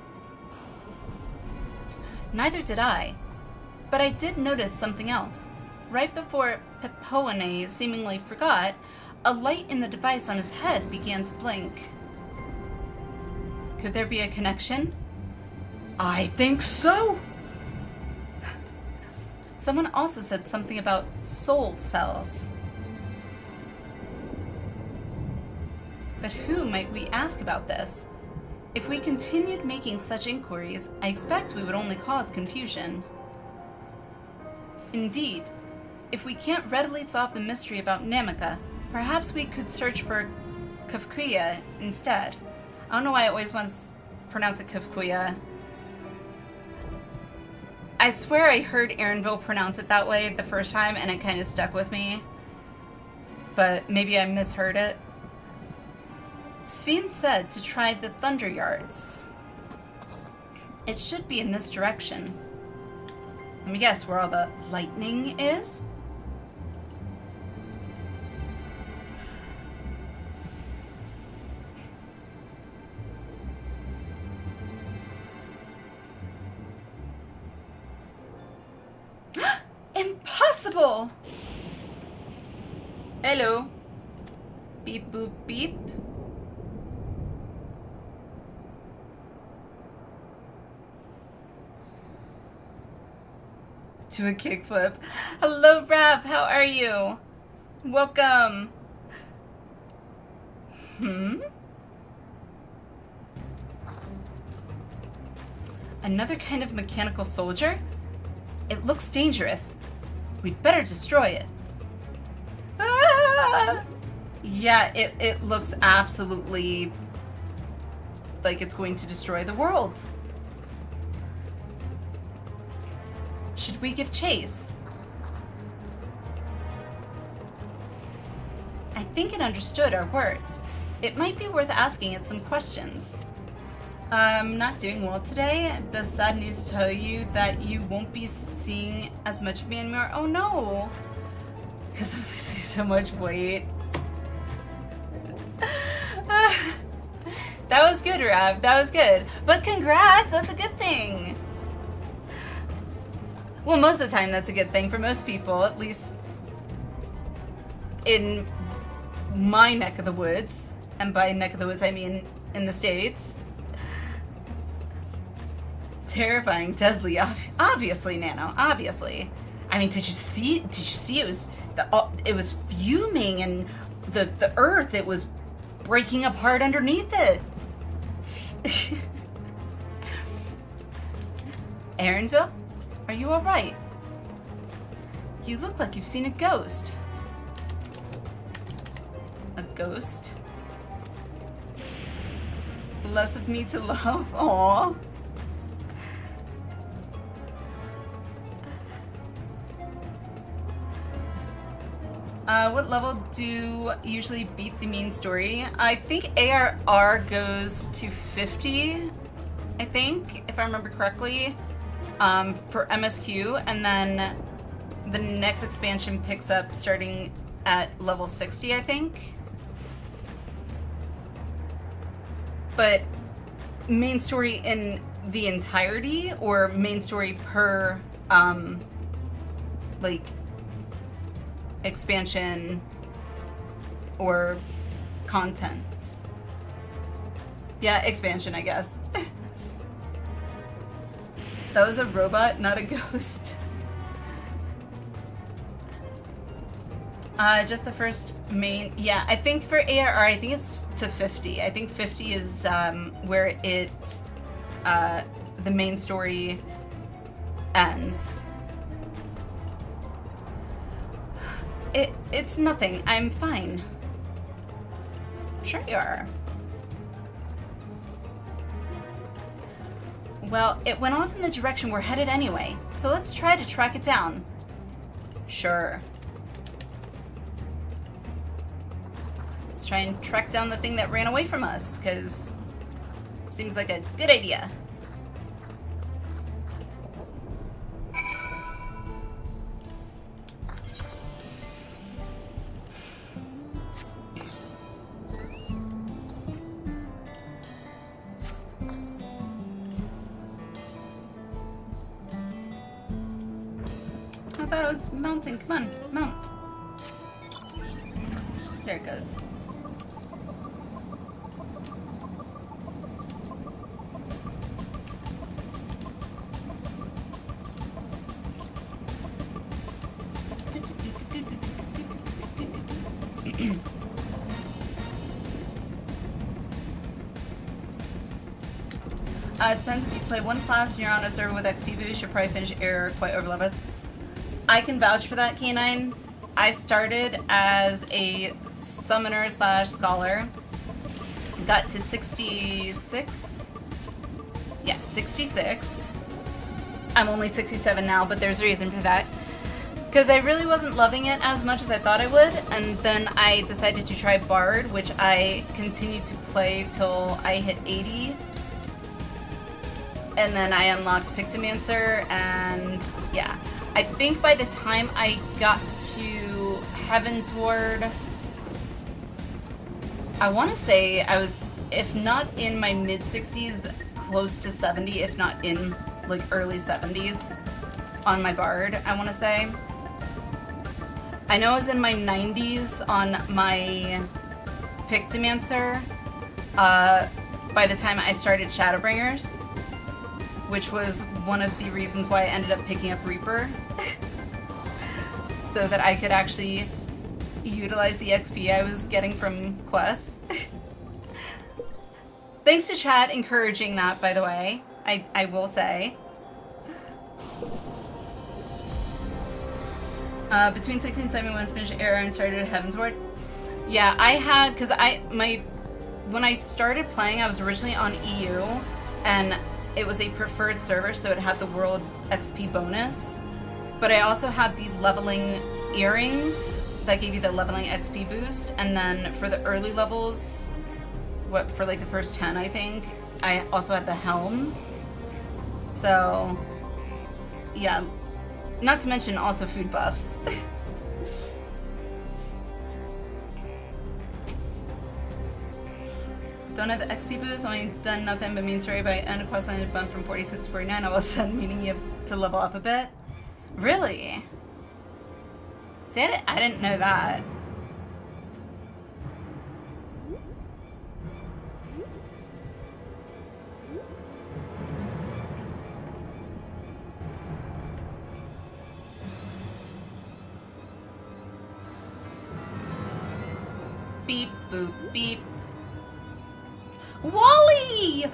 Neither did I, but I did notice something else. Right before Pepoane seemingly forgot, a light in the device on his head began to blink. Could there be a connection? I think so! Someone also said something about soul cells. But who might we ask about this? If we continued making such inquiries, I expect we would only cause confusion. Indeed, if we can't readily solve the mystery about Namika, perhaps we could search for Kafkuya instead. I don't know why I always want to pronounce it Kafkuya. I swear I heard Aaronville pronounce it that way the first time and it kind of stuck with me. But maybe I misheard it. Sveen said to try the Thunder Yards. It should be in this direction. Let me guess where all the lightning is? Impossible! Hello. Beep boop beep. To a kickflip. Hello, Rav. How are you? Welcome. Another kind of mechanical soldier? It looks dangerous. We'd better destroy it. Ah! Yeah, it looks absolutely like it's going to destroy the world. Should we give chase? I think it understood our words. It might be worth asking it some questions. I'm not doing well today. The sad news to tell you that you won't be seeing as much of me anymore. Oh no! Because I'm losing so much weight. That was good, Rav. That was good. But congrats! That's a good thing. Well, most of the time that's a good thing for most people, at least in my neck of the woods. And by neck of the woods, I mean in the States. Terrifying, deadly, obviously, Nano, obviously. I mean, did you see it was it was fuming, and the earth, it was breaking apart underneath it. Aaronville, are you all right? You look like you've seen a ghost. A ghost? Less of me to love? Aww. What level do usually beat the main story? I think ARR goes to 50, I think, if I remember correctly, for MSQ, and then the next expansion picks up starting at level 60, I think. But main story in the entirety, or main story per, like, expansion or content? Yeah, expansion, I guess. That was a robot, not a ghost. Just the first main. Yeah, I think for ARR, I think it's to 50. I think 50 is where it the main story ends. It's nothing. I'm fine. Sure you are. Well, it went off in the direction we're headed anyway, so let's try to track it down. Sure. Let's try and track down the thing that ran away from us, because it seems like a good idea. I thought it was mounting. Come on, mount. There it goes. It depends if you play one class and you're on a server with XP boost, you'll probably finish error quite overleveled. I can vouch for that, K9. I started as a summoner slash scholar. Got to 66. Yeah, 66. I'm only 67 now, but there's a reason for that. Because I really wasn't loving it as much as I thought I would, and then I decided to try Bard, which I continued to play till I hit 80. And then I unlocked Pictomancer, and yeah. I think by the time I got to Heaven's Ward, I want to say I was, if not in my mid-60s, close to 70, if not in like early 70s on my Bard, I want to say. I know I was in my 90s on my Pictomancer by the time I started Shadowbringers, which was one of the reasons why I ended up picking up Reaper. So that I could actually utilize the XP I was getting from quests. Thanks to chat encouraging that, by the way, I will say. Between 16 and 71, finished Era and started at Heaven's Ward. Yeah, I had, because when I started playing, I was originally on EU, and it was a preferred server, so it had the world XP bonus. But I also had the leveling earrings that gave you the leveling XP boost, and then for the early levels, for like the first 10, I think, I also had the helm. So, yeah, not to mention also food buffs. Don't have the XP boost, only done nothing but mean story by end of quest line bump from 46 to 49, all of a sudden meaning you have to level up a bit. Really? See, I didn't know that. Beep, boop, beep. Wally!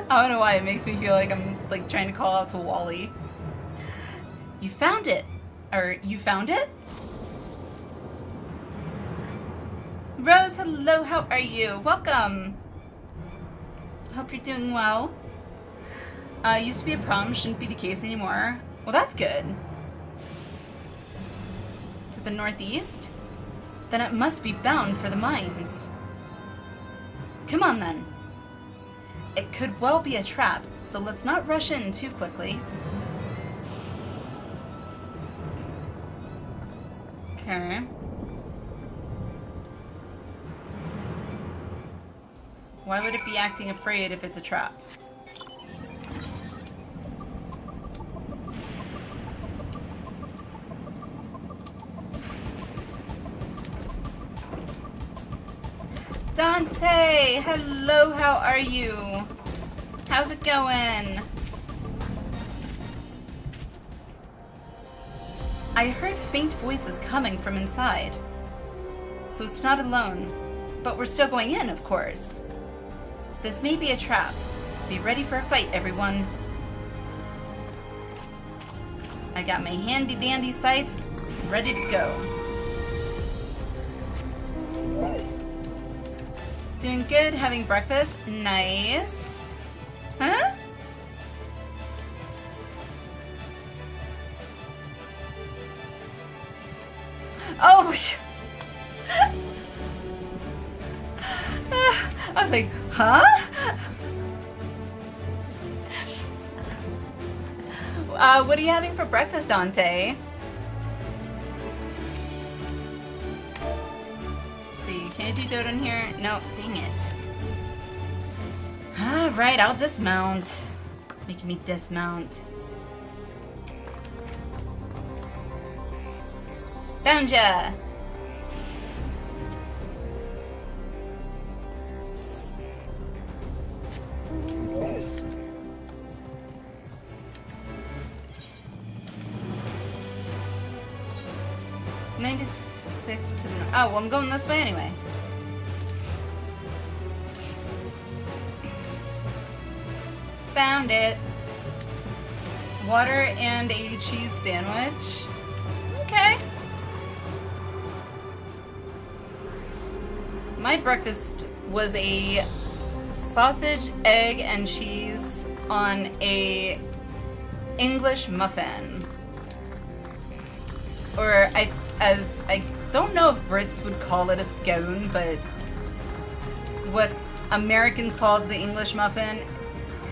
I don't know why it makes me feel like I'm like trying to call out to Wally. You found it. Or you found it? Rose, hello, how are you? Welcome. Hope you're doing well. Used to be a problem, shouldn't be the case anymore. Well, that's good. To the northeast? Then it must be bound for the mines. Come on then. It could well be a trap, so let's not rush in too quickly. Okay. Why would it be acting afraid if it's a trap? Dante! Hello, how are you? How's it going? I heard faint voices coming from inside. So it's not alone. But we're still going in, of course. This may be a trap. Be ready for a fight, everyone. I got my handy dandy scythe ready to go. Doing good, having breakfast. Nice. Huh? Oh, I was like, huh? What are you having for breakfast, Dante? See, can I do Dodo in here? No, dang it. Alright, I'll dismount. Making me dismount. Found ya! $96 to the... Oh, well, I'm going this way anyway. Found it. Water and a cheese sandwich. Okay. My breakfast was a sausage, egg, and cheese on a English muffin. Or I don't know if Brits would call it a scone, but what Americans call the English muffin,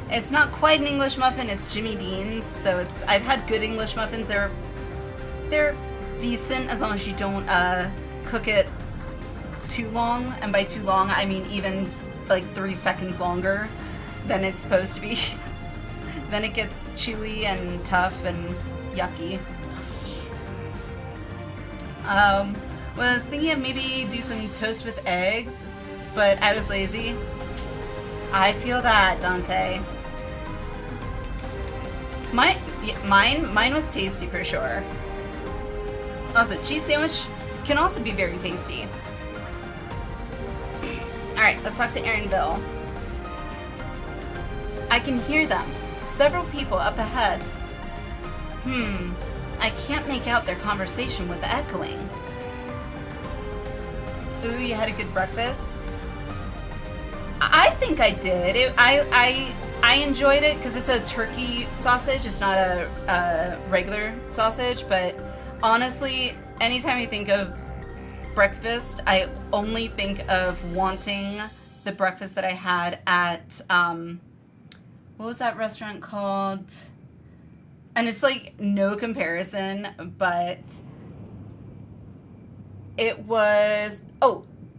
it's not quite an English muffin, it's Jimmy Dean's, so I've had good English muffins. They're decent as long as you don't cook it too long, and by too long I mean even like 3 seconds longer than it's supposed to be. Then it gets chewy and tough and yucky. Well, I was thinking of maybe do some toast with eggs, but I was lazy. I feel that, Dante. Mine was tasty for sure. Also, cheese sandwich can also be very tasty. Alright, let's talk to Erinville. I can hear them. Several people up ahead. I can't make out their conversation with the echoing. Ooh, you had a good breakfast? I think I did. I enjoyed it because it's a turkey sausage. It's not a regular sausage, but honestly, anytime I think of breakfast, I only think of wanting the breakfast that I had at, what was that restaurant called? And it's like no comparison, but it was,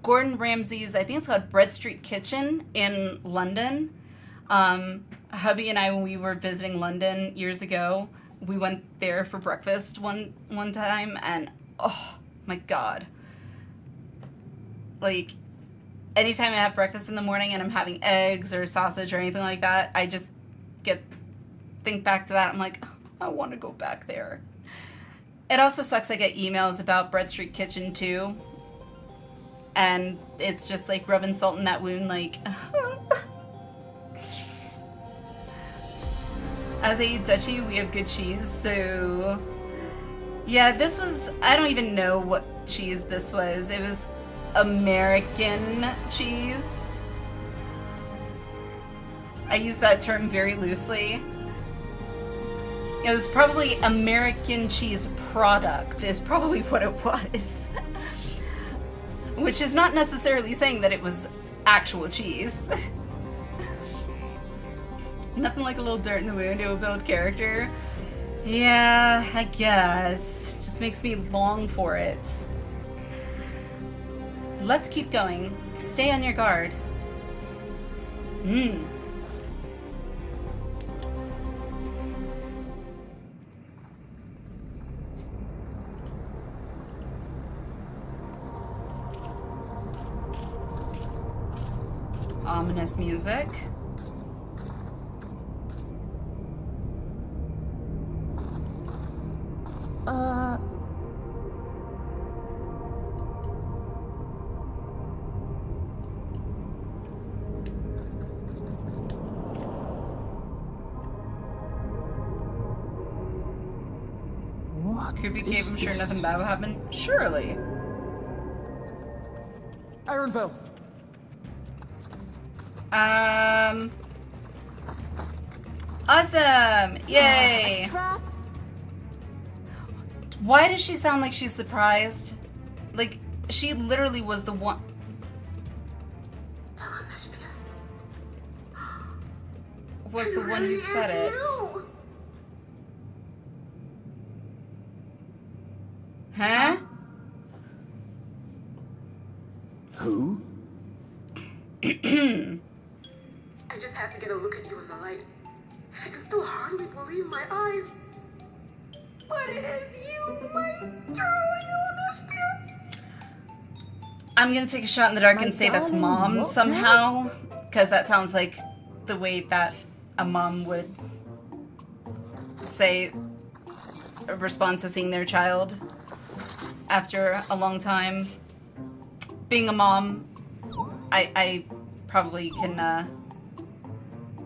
Gordon Ramsay's, I think it's called Bread Street Kitchen in London. Hubby and I, when we were visiting London years ago, we went there for breakfast one time, and oh my god. Like, anytime I have breakfast in the morning and I'm having eggs or sausage or anything like that, I just think back to that. I'm like, I want to go back there. It also sucks I get emails about Bread Street Kitchen too. and it's just like rubbing salt in that wound, like. As a duchy, we have good cheese, so yeah, this was, I don't even know what cheese this was. It was American cheese. I use that term very loosely. It was probably American cheese product is probably what it was. Which is not necessarily saying that it was actual cheese. Nothing like a little dirt in the wound, it will build character. Yeah, I guess. Just makes me long for it. Let's keep going. Stay on your guard. Ominous music. Creepy cave, I'm sure nothing bad will happen. Surely. Ironville! Awesome! Yay! Why does she sound like she's surprised? Like, she literally was the one. Was the one who said it. Huh? Who? I just had to get a look at you in the light. I can still hardly believe my eyes. But it is you, my darling Elvira. I'm gonna take a shot in the dark and say that's mom somehow, because that sounds like the way that a mom would say, respond to seeing their child after a long time. Being a mom, I probably can,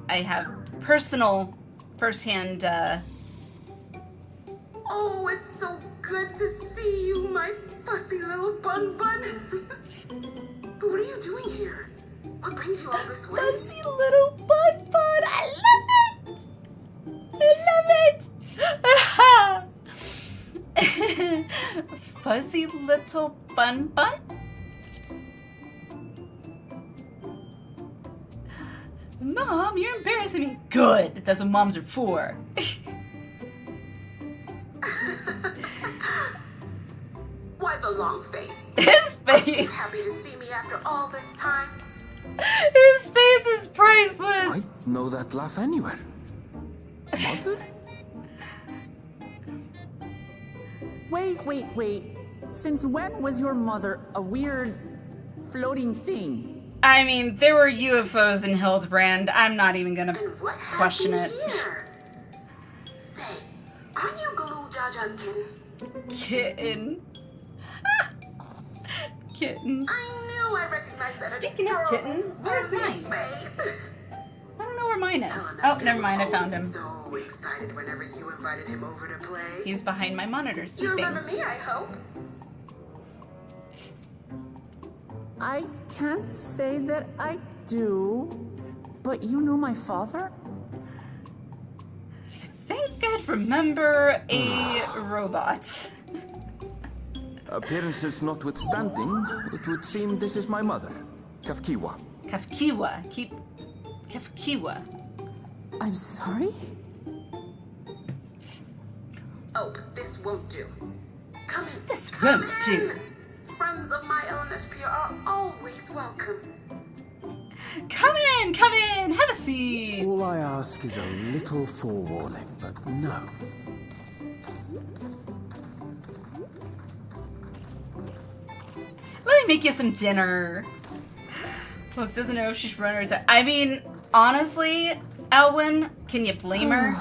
I have first-hand, Oh, it's so good to see you, my fussy little bun. But what are you doing here? What brings you all this way? Fussy little bun. I love it. Fuzzy little bun. Mom, you're embarrassing me. Good. That's what moms are for. Why the long face? His face. Are you happy to see me after all this time? His face is priceless. I know that laugh anywhere. Mother? Wait. Since when was your mother a weird floating thing? I mean, there were UFOs in Hildebrand. I'm not even gonna question it. Here? Say, aren't you Galul Jaja's kitten? Kitten. I knew I recognized that. Speaking of kitten, where's mine? I don't know where mine is. Oh, never mind, I found him. So excited whenever you invited him over to play. He's behind my monitor You sleeping. remember me, I hope. I can't say that I do, but you know my father? I think I'd remember a robot. Appearances notwithstanding, it would seem this is my mother, Kafkiwa. Kafkiwa. I'm sorry? Oh, this won't do. Come in. This Come won't do. in. Friends of my LNSP are always welcome. Come in, have a seat. All I ask is a little forewarning, but no. Let me make you some dinner. Look, doesn't know if she's run or I mean, honestly, Elwyn, can you blame her?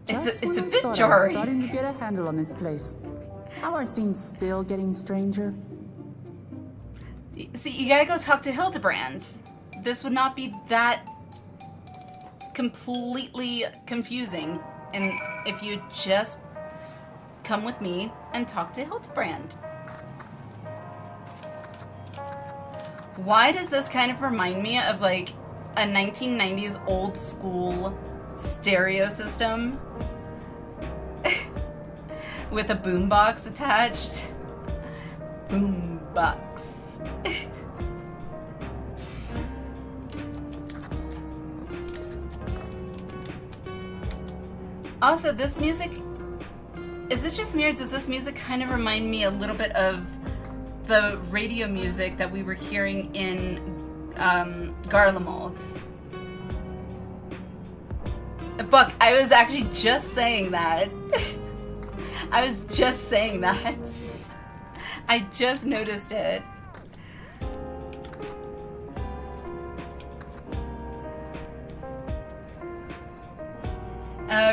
It's a bit I'm jarring. starting to get a handle on this place. How are things still getting stranger? See, you gotta go talk to Hildebrand. This would not be that completely confusing, and if you just come with me and talk to Hildebrand. Why does this kind of remind me of like a 1990s old school stereo system with a boombox attached? Boombox. Also, this music, is this just me or does this music kind of remind me a little bit of the radio music that we were hearing in Garlemald? Buck, I was actually just saying that. I was just saying that. I just noticed it.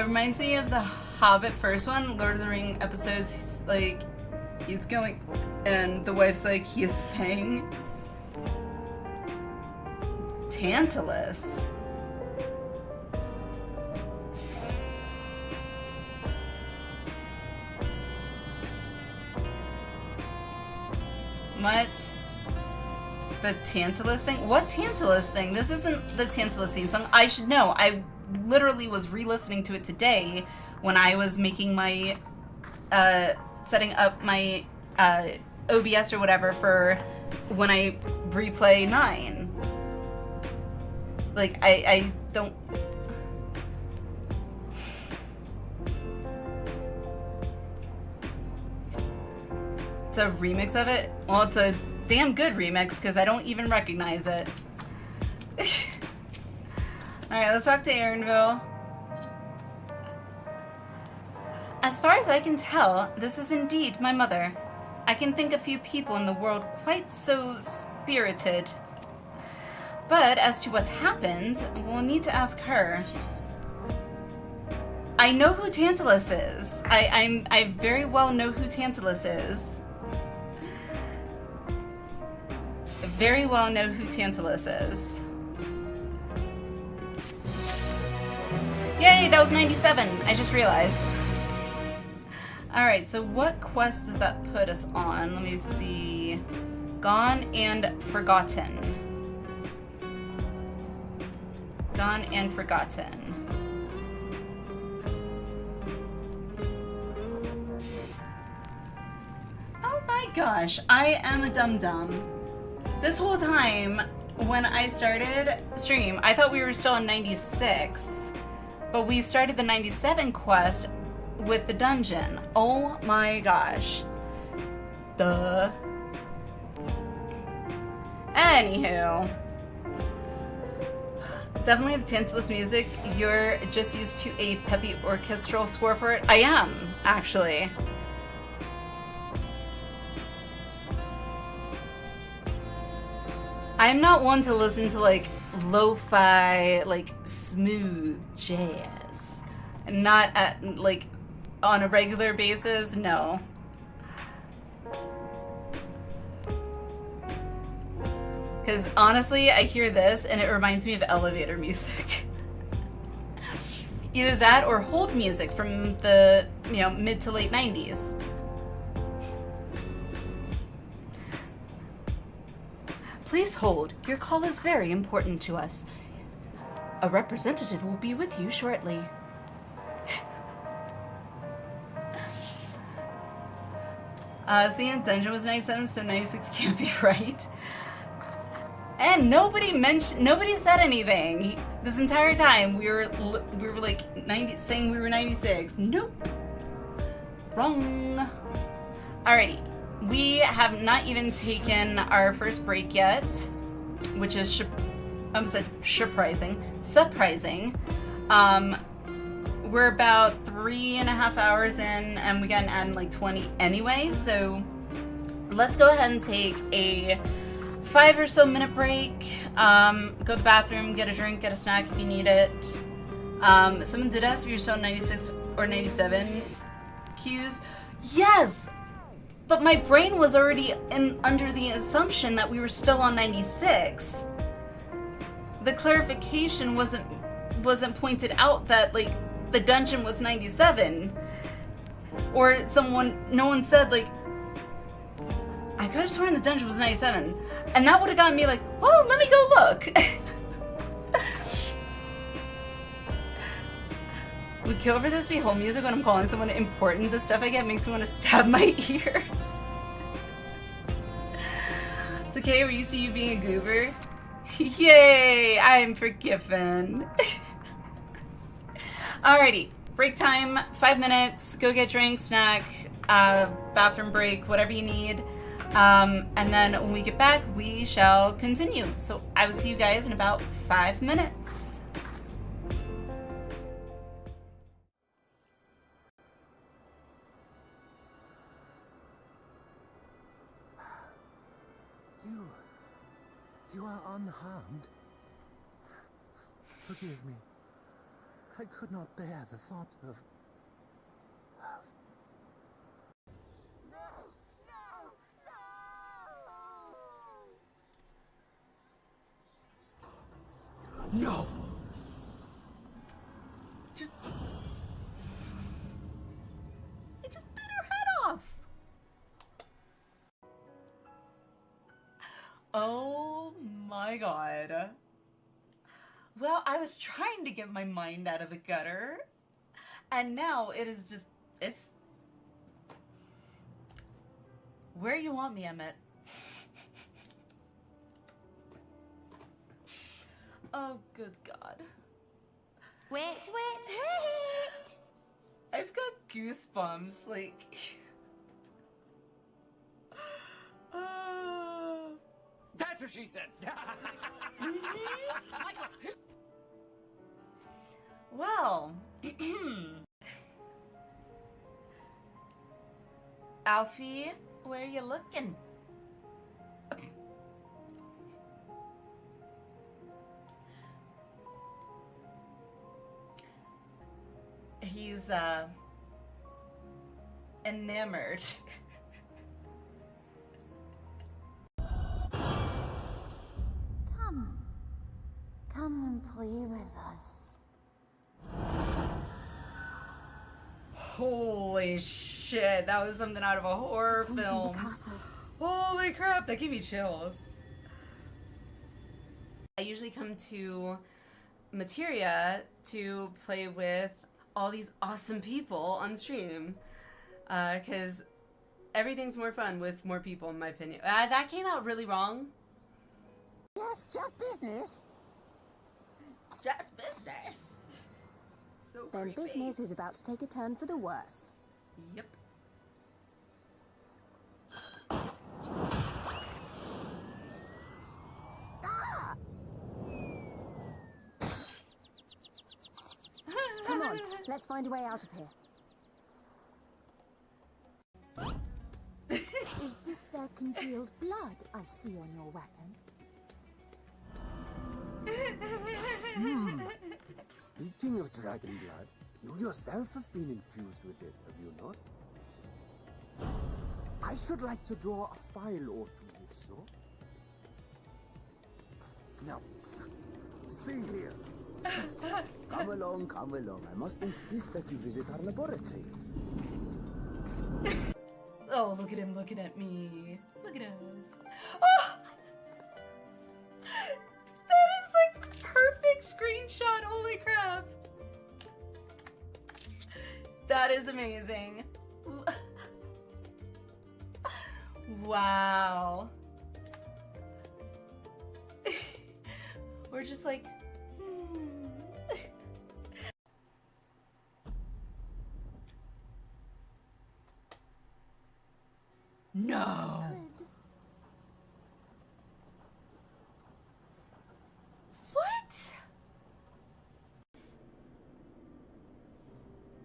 Reminds me of the Hobbit first one, Lord of the Ring episodes. He's like, he's going, and the wife's like, he is saying Tantalus. What? The Tantalus thing? What Tantalus thing? This isn't the Tantalus theme song. I should know. I literally was re-listening to it today when I was making my, setting up my OBS or whatever for when I replay 9. Like, I don't... It's a remix of it? Well, it's a damn good remix because I don't even recognize it. Alright, let's talk to Aaronville. As far as I can tell, this is indeed my mother. I can think of few people in the world quite so spirited. But as to what's happened, we'll need to ask her. I know who Tantalus is. I very well know who Tantalus is. Very well know who Tantalus is. Yay, that was 97. I just realized. Alright, so what quest does that put us on? Let me see. Gone and Forgotten. Gone and Forgotten. Oh my gosh, I am a dum-dum. This whole time, when I started stream, I thought we were still in 96. But we started the 97 quest with the dungeon. Oh my gosh. Duh. Anywho. Definitely the Tantalus music. You're just used to a peppy orchestral score for it. I am, actually. I'm not one to listen to like lo-fi, like smooth jazz. Not at like on a regular basis, no. Because honestly, I hear this and it reminds me of elevator music. Either that or hold music from the, you know, mid to late 90s. Please hold. Your call is very important to us. A representative will be with you shortly. The dungeon was 97, so 96 can't be right. And nobody said anything. This entire time we were like 90, saying we were 96. Nope. Wrong. Alrighty. We have not even taken our first break yet, which is surprising. We're about 3.5 hours in, and we got an ad in like 20 anyway, so let's go ahead and take a 5 or so minute break. Go to the bathroom, get a drink, get a snack if you need it. Someone did ask if you're still 96 or 97 queues. Yes! But my brain was already under the assumption that we were still on 96. The clarification wasn't pointed out that like the dungeon was 97, or no one said like, I could have sworn the dungeon was 97, and that would have gotten me like, oh, let me go look. We kill over this whole music when I'm calling someone important. The stuff I get makes me want to stab my ears. It's okay, we're used to you being a goober. Yay, I am forgiven. Alrighty, break time, 5 minutes, go get drink, snack, bathroom break, whatever you need. And then when we get back, we shall continue. So I will see you guys in about 5 minutes. You are unharmed. Forgive me. I could not bear the thought of... No! It just bit her head off. Oh my god. Well, I was trying to get my mind out of the gutter, and now it is just, it's where you want me, Emmett. Oh, good God. Wait. I've got goosebumps, like... That's what she said. Well, Alfie, where are you looking? He's enamored. Come and play with us. Holy shit, that was something out of a horror film. Holy crap, that gave me chills. I usually come to Materia to play with all these awesome people on stream, because everything's more fun with more people, in my opinion. That came out really wrong. Yes, just business. Just business. So Then creepy. business is about to take a turn for the worse. Yep. Ah! Come on, let's find a way out of here. Is this their congealed blood I see on your weapon? Speaking of dragon blood, you yourself have been infused with it, have you not? I should like to draw a file or two, if so. Now, see here. Come along. I must insist that you visit our laboratory. Oh, look at him looking at me. Look at us. Oh! That is like perfect screenshot. Holy crap. That is amazing. Wow. We're just like, no. What?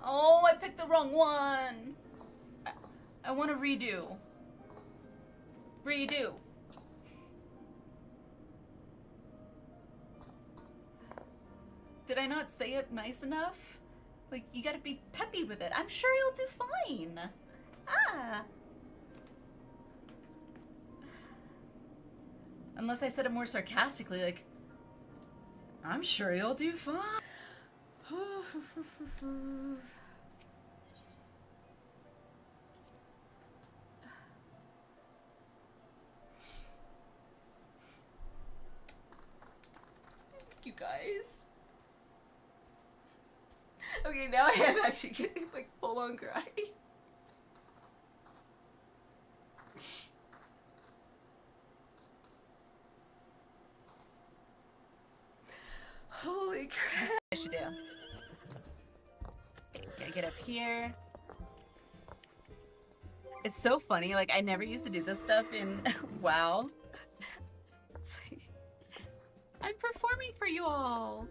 Oh, I picked the wrong one. I want to redo. Redo. Did I not say it nice enough? Like, you gotta be peppy with it. I'm sure you'll do fine. Ah. Unless I said it more sarcastically, like, I'm sure you'll do fine. You guys. Okay, now I am actually getting like full on cry. Holy crap. I should do. Okay, gotta get up here. It's so funny, like I never used to do this stuff in WoW. It's like, I'm performing for you all.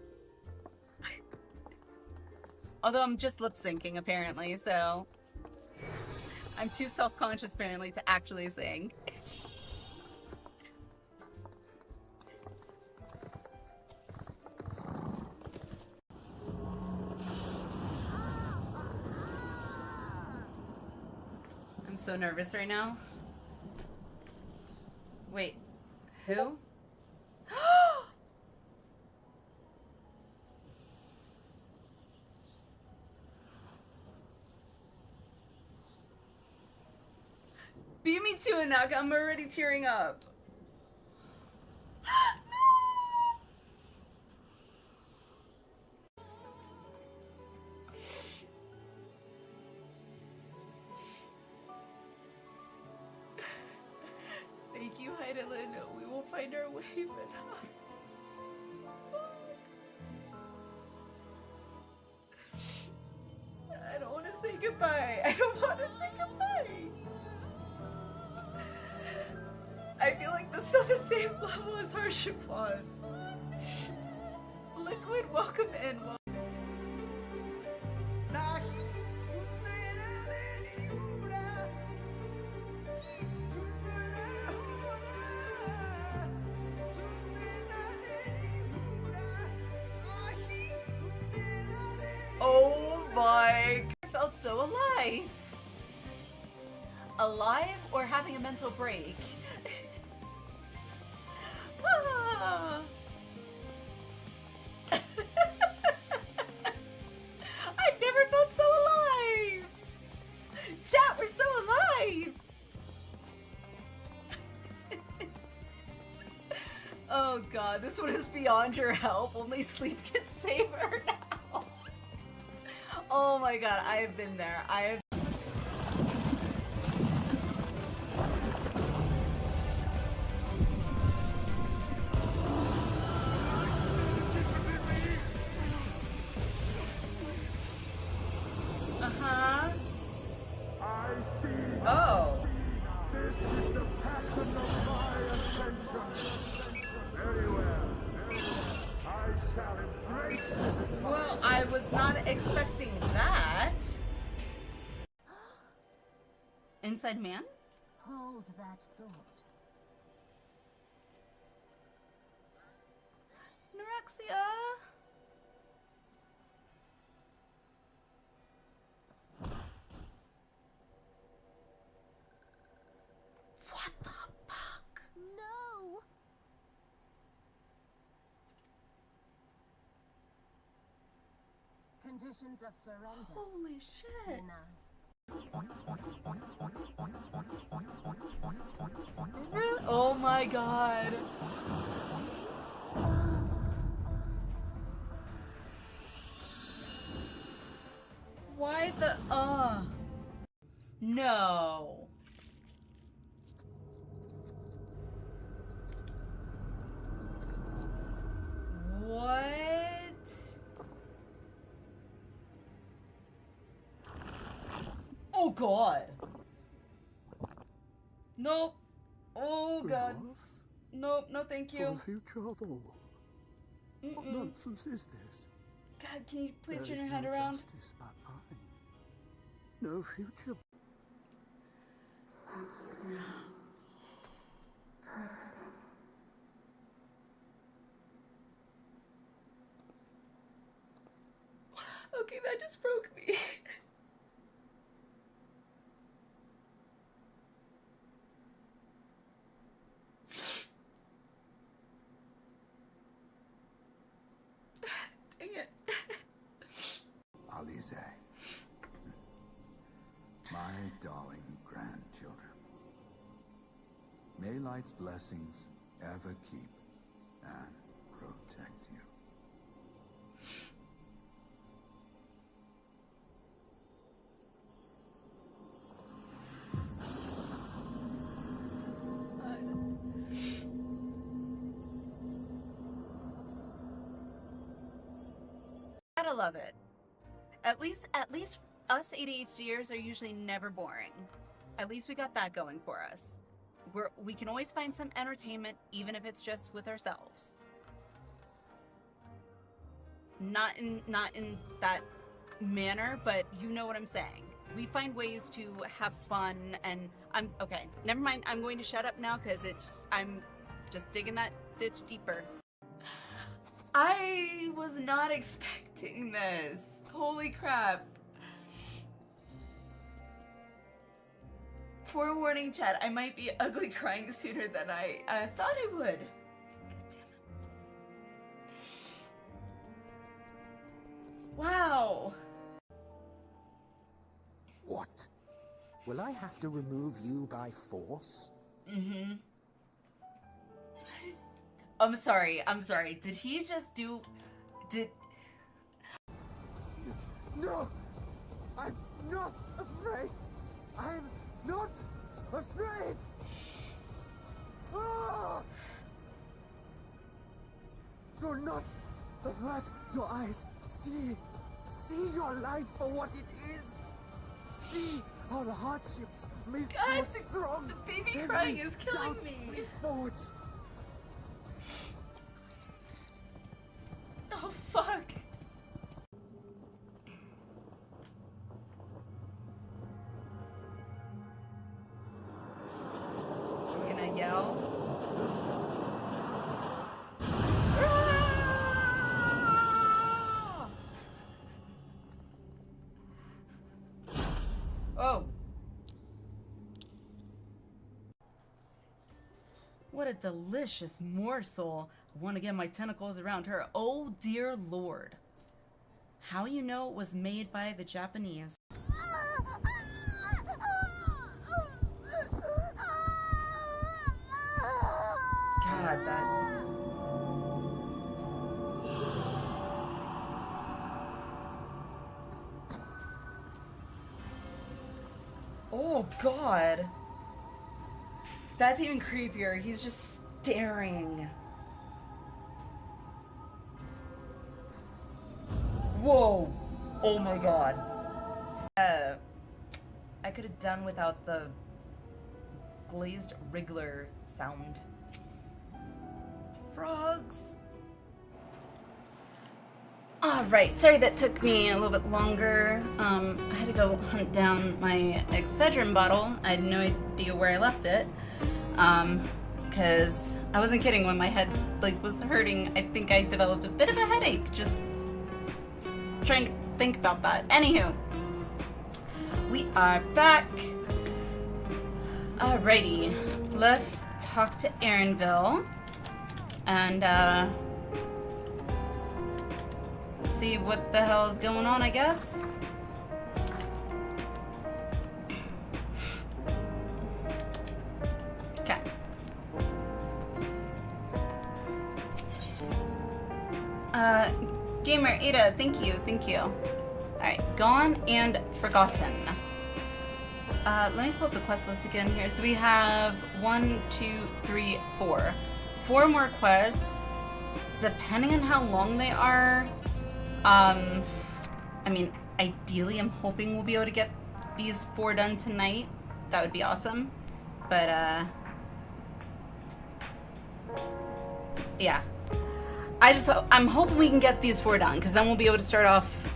Although I'm just lip syncing apparently, so I'm too self-conscious apparently to actually sing. I'm so nervous right now. Wait, who? Beat me to it, Naga. I'm already tearing up. Thank you, Heidelin. We will find our way, but I don't want to say goodbye. I don't want to say goodbye. I feel like this is on the same level as Harshipon. Liquid, welcome in. Oh my! I felt so alive. Alive or having a mental break? Ah. I've never felt so alive! Chat, we're so alive! Oh god, this one is beyond your help. Only sleep can save her now. Oh my god, I have been there. I have. I see. Oh. This is the passion of my ascension. Very well. I shall embrace it. Well, I was not expecting that. Inside man? Hold that thought. Norexia? What the fuck? No! Conditions of surrender. Holy shit. Really? Oh my god. Why the no. What? Oh god. Nope. Oh god. Nope, no thank you. For the future of all. What nonsense is this? God, can you please There turn is your head no around? justice but mine. No future. Okay, that just broke me. it. Alize, my darling grandchildren, may light's blessings ever keep and protect you. Gotta love it. At least us ADHDers are usually never boring. At least we got that going for us. We can always find some entertainment, even if it's just with ourselves. Not in that manner, but you know what I'm saying. We find ways to have fun, and okay. Never mind. I'm going to shut up now because I'm just digging that ditch deeper. I was not expecting this. Holy crap. Forewarning, chat, I might be ugly crying sooner than I thought I would. God damn it. Wow. What? Will I have to remove you by force? Mm-hmm. I'm sorry. Did he just do... No! I'm not afraid! I'm not afraid! Ah! Do not avert your eyes. See your life for what it is. See our hardships make you strong. The baby crying is killing me. Forged. Oh, fuck. I'm gonna yell. Oh. What a delicious morsel. I want to get my tentacles around her. Oh dear Lord. How you know it was made by the Japanese? God, that... Oh God. That's even creepier. He's just staring. Whoa! Oh my God. I could have done without the glazed wriggler sound. Frogs! Alright, sorry that took me a little bit longer. I had to go hunt down my Excedrin bottle. I had no idea where I left it. Because I wasn't kidding when my head was hurting. I think I developed a bit of a headache just trying to think about that. Anywho, we are back. Alrighty, let's talk to Erinville and see what the hell is going on, I guess. Okay. Gamer Ada, thank you. Alright, Gone and Forgotten. Let me pull up the quest list again here. So we have 1, 2, 3, 4. 4 more quests. Depending on how long they are, I mean, ideally I'm hoping we'll be able to get these 4 done tonight. That would be awesome. But, yeah. I'm hoping we can get these 4 done, because then we'll be able to start off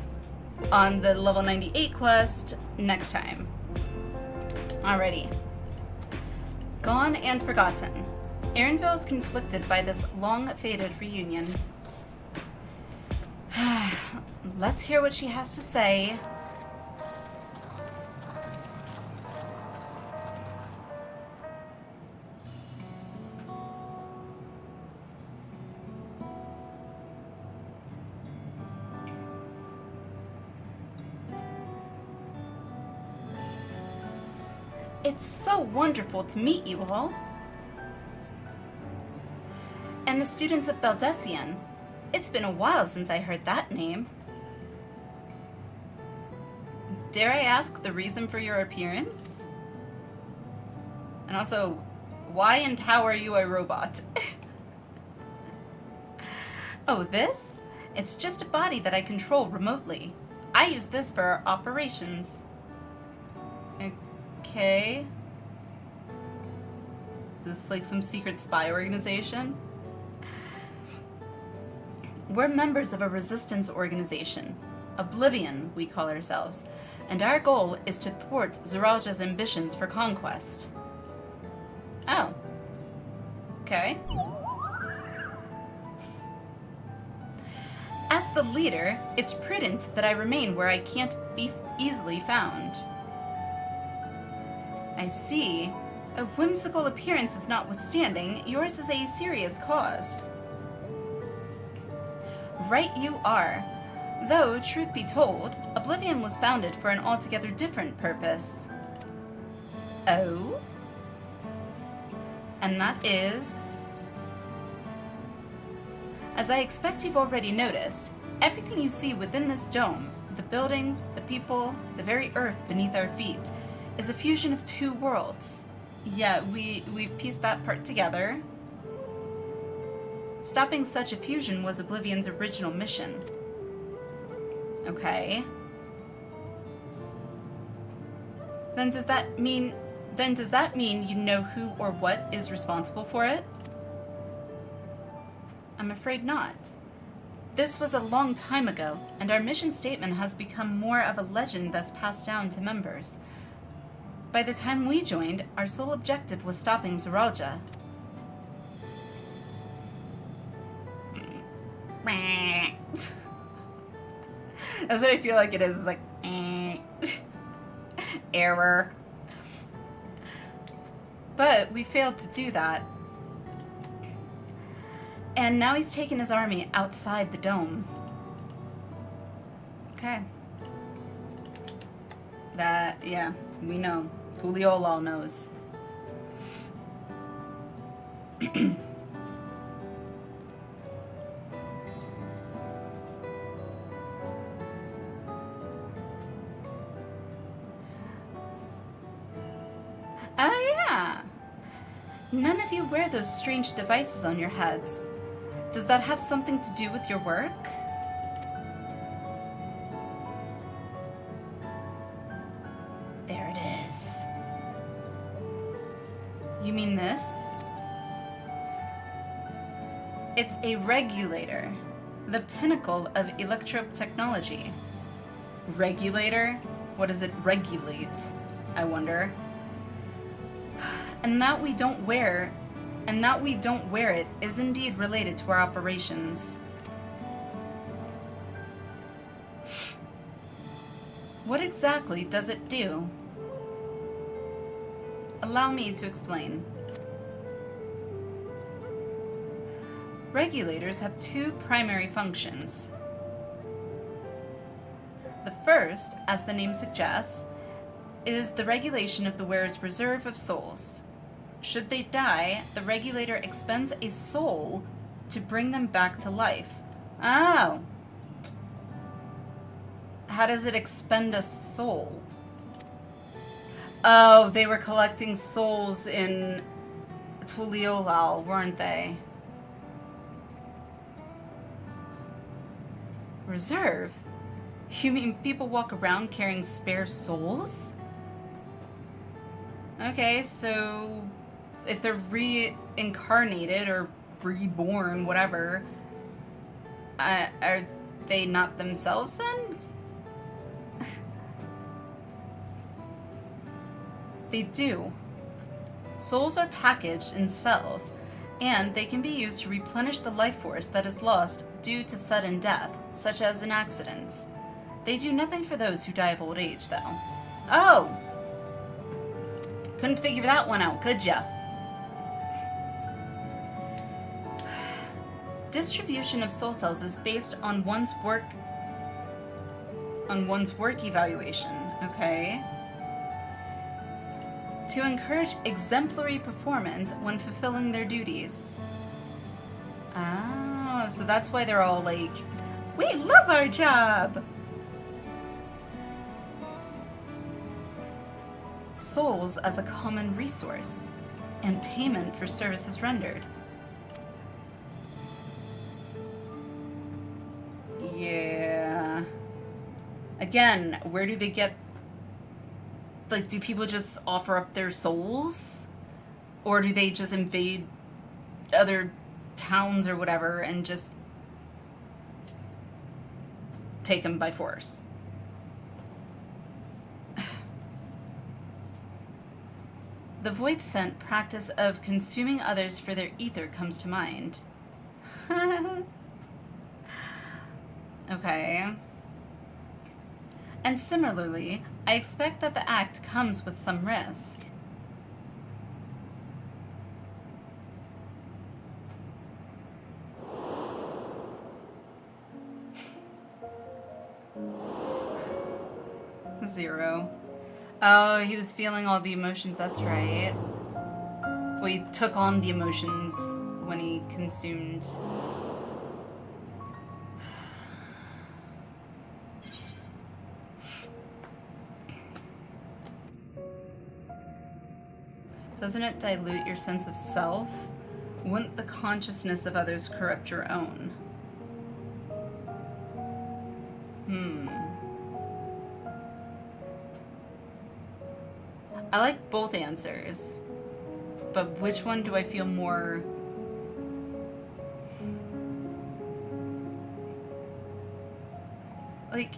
on the level 98 quest next time. Alrighty. Gone and Forgotten. Erinville is conflicted by this long-fated reunion. Let's hear what she has to say. It's so wonderful to meet you all. And the students of Baldessian. It's been a while since I heard that name. Dare I ask the reason for your appearance? And also, why and how are you a robot? Oh, this? It's just a body that I control remotely. I use this for our operations. Okay. Is this like some secret spy organization? We're members of a resistance organization. Oblivion, we call ourselves. And our goal is to thwart Zoralja's ambitions for conquest. Oh. Okay. As the leader, it's prudent that I remain where I can't be easily found. I see. A whimsical appearance is notwithstanding, yours is a serious cause. Right you are. Though, truth be told, Oblivion was founded for an altogether different purpose. Oh? And that is... As I expect you've already noticed, everything you see within this dome, the buildings, the people, the very earth beneath our feet, is a fusion of two worlds. Yeah, we've pieced that part together. Stopping such a fusion was Oblivion's original mission. Okay. Then does that mean you know who or what is responsible for it? I'm afraid not. This was a long time ago, and our mission statement has become more of a legend that's passed down to members. By the time we joined, our sole objective was stopping Zoralja. That's what I feel like it is. It's like, error. But we failed to do that. And now he's taken his army outside the dome. Okay. That, yeah, we know. Tuliolal knows. Oh, yeah. None of you wear those strange devices on your heads. Does that have something to do with your work? There it is. You mean this? It's a regulator, the pinnacle of electro-technology. Regulator? What does it regulate? I wonder. And that we don't wear it is indeed related to our operations. What exactly does it do? Allow me to explain. Regulators have two primary functions. The first, as the name suggests, is the regulation of the wearer's reserve of souls. Should they die, the regulator expends a soul to bring them back to life. Oh. How does it expend a soul? Oh, they were collecting souls in Tuliolal, weren't they? Reserve? You mean people walk around carrying spare souls? Okay, so if they're reincarnated or reborn, whatever, are they not themselves then? They do. Souls are packaged in cells, and they can be used to replenish the life force that is lost due to sudden death, such as in accidents. They do nothing for those who die of old age, though. Oh! Couldn't figure that one out, could ya? Distribution of soul cells is based on one's work evaluation, okay? To encourage exemplary performance when fulfilling their duties. Oh, so that's why they're all like, we love our job! Souls as a common resource, and payment for services rendered. Yeah. Again, where do they get... Like, do people just offer up their souls? Or do they just invade other towns or whatever and just take them by force? The void scent practice of consuming others for their ether comes to mind. Okay. And similarly, I expect that the act comes with some risk. Zero. Oh, he was feeling all the emotions, that's right. Well, he took on the emotions when he consumed. Doesn't it dilute your sense of self? Wouldn't the consciousness of others corrupt your own? I like both answers, but which one do I feel more... Like,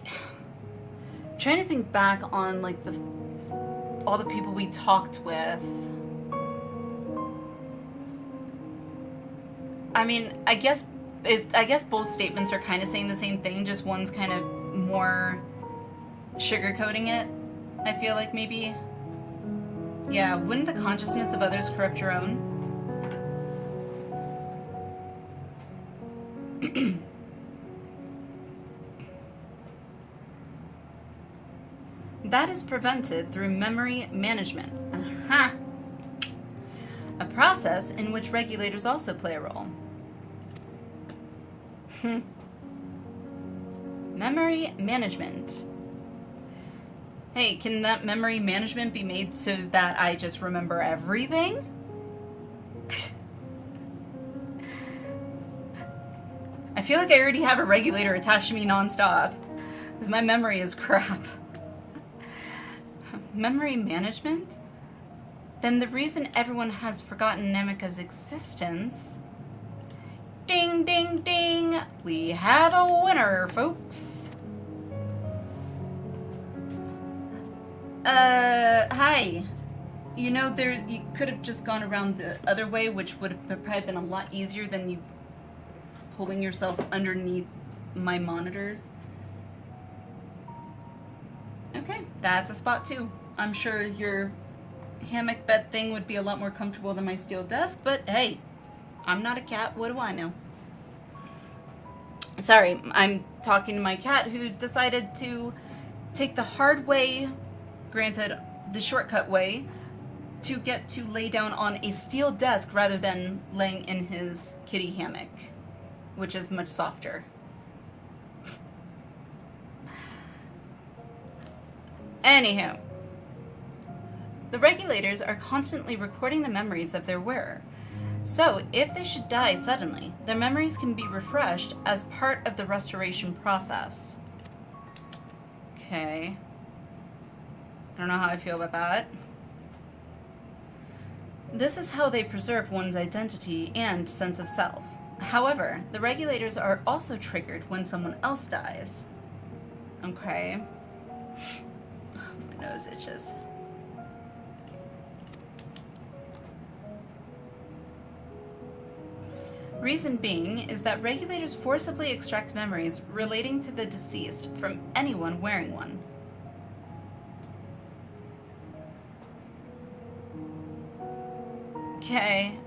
trying to think back on like all the people we talked with. I mean, I guess both statements are kind of saying the same thing, just one's kind of more sugarcoating it, I feel like, maybe. Yeah, wouldn't the consciousness of others corrupt your own? That is prevented through memory management. Aha! A process in which regulators also play a role. Memory management. Hey, can that memory management be made so that I just remember everything? I feel like I already have a regulator attached to me nonstop, because my memory is crap. Memory management? Then the reason everyone has forgotten Nemika's existence... Ding, ding, ding! We have a winner, folks! Hi. You know, you could have just gone around the other way, which would have probably been a lot easier than you pulling yourself underneath my monitors. Okay, that's a spot too. I'm sure your hammock bed thing would be a lot more comfortable than my steel desk, but hey, I'm not a cat, what do I know? Sorry, I'm talking to my cat who decided to take the hard way, granted the shortcut way, to get to lay down on a steel desk rather than laying in his kitty hammock, which is much softer. Anywho, the regulators are constantly recording the memories of their wearer. So, if they should die suddenly, their memories can be refreshed as part of the restoration process. Okay. I don't know how I feel about that. This is how they preserve one's identity and sense of self. However, the regulators are also triggered when someone else dies. Okay. My nose itches. Reason being is that regulators forcibly extract memories relating to the deceased from anyone wearing one. Okay.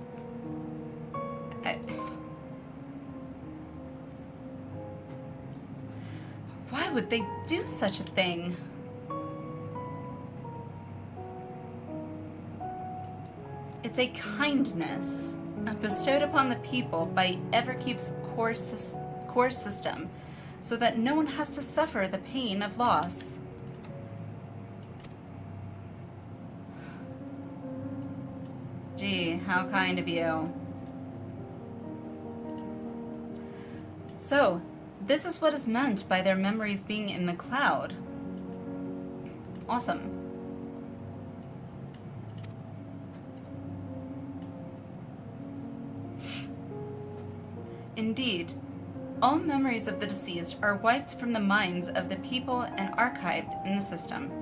Why would they do such a thing? It's a kindness bestowed upon the people by Everkeep's core system, so that no one has to suffer the pain of loss. Gee, how kind of you. So, this is what is meant by their memories being in the cloud. Awesome. Indeed, all memories of the deceased are wiped from the minds of the people and archived in the system.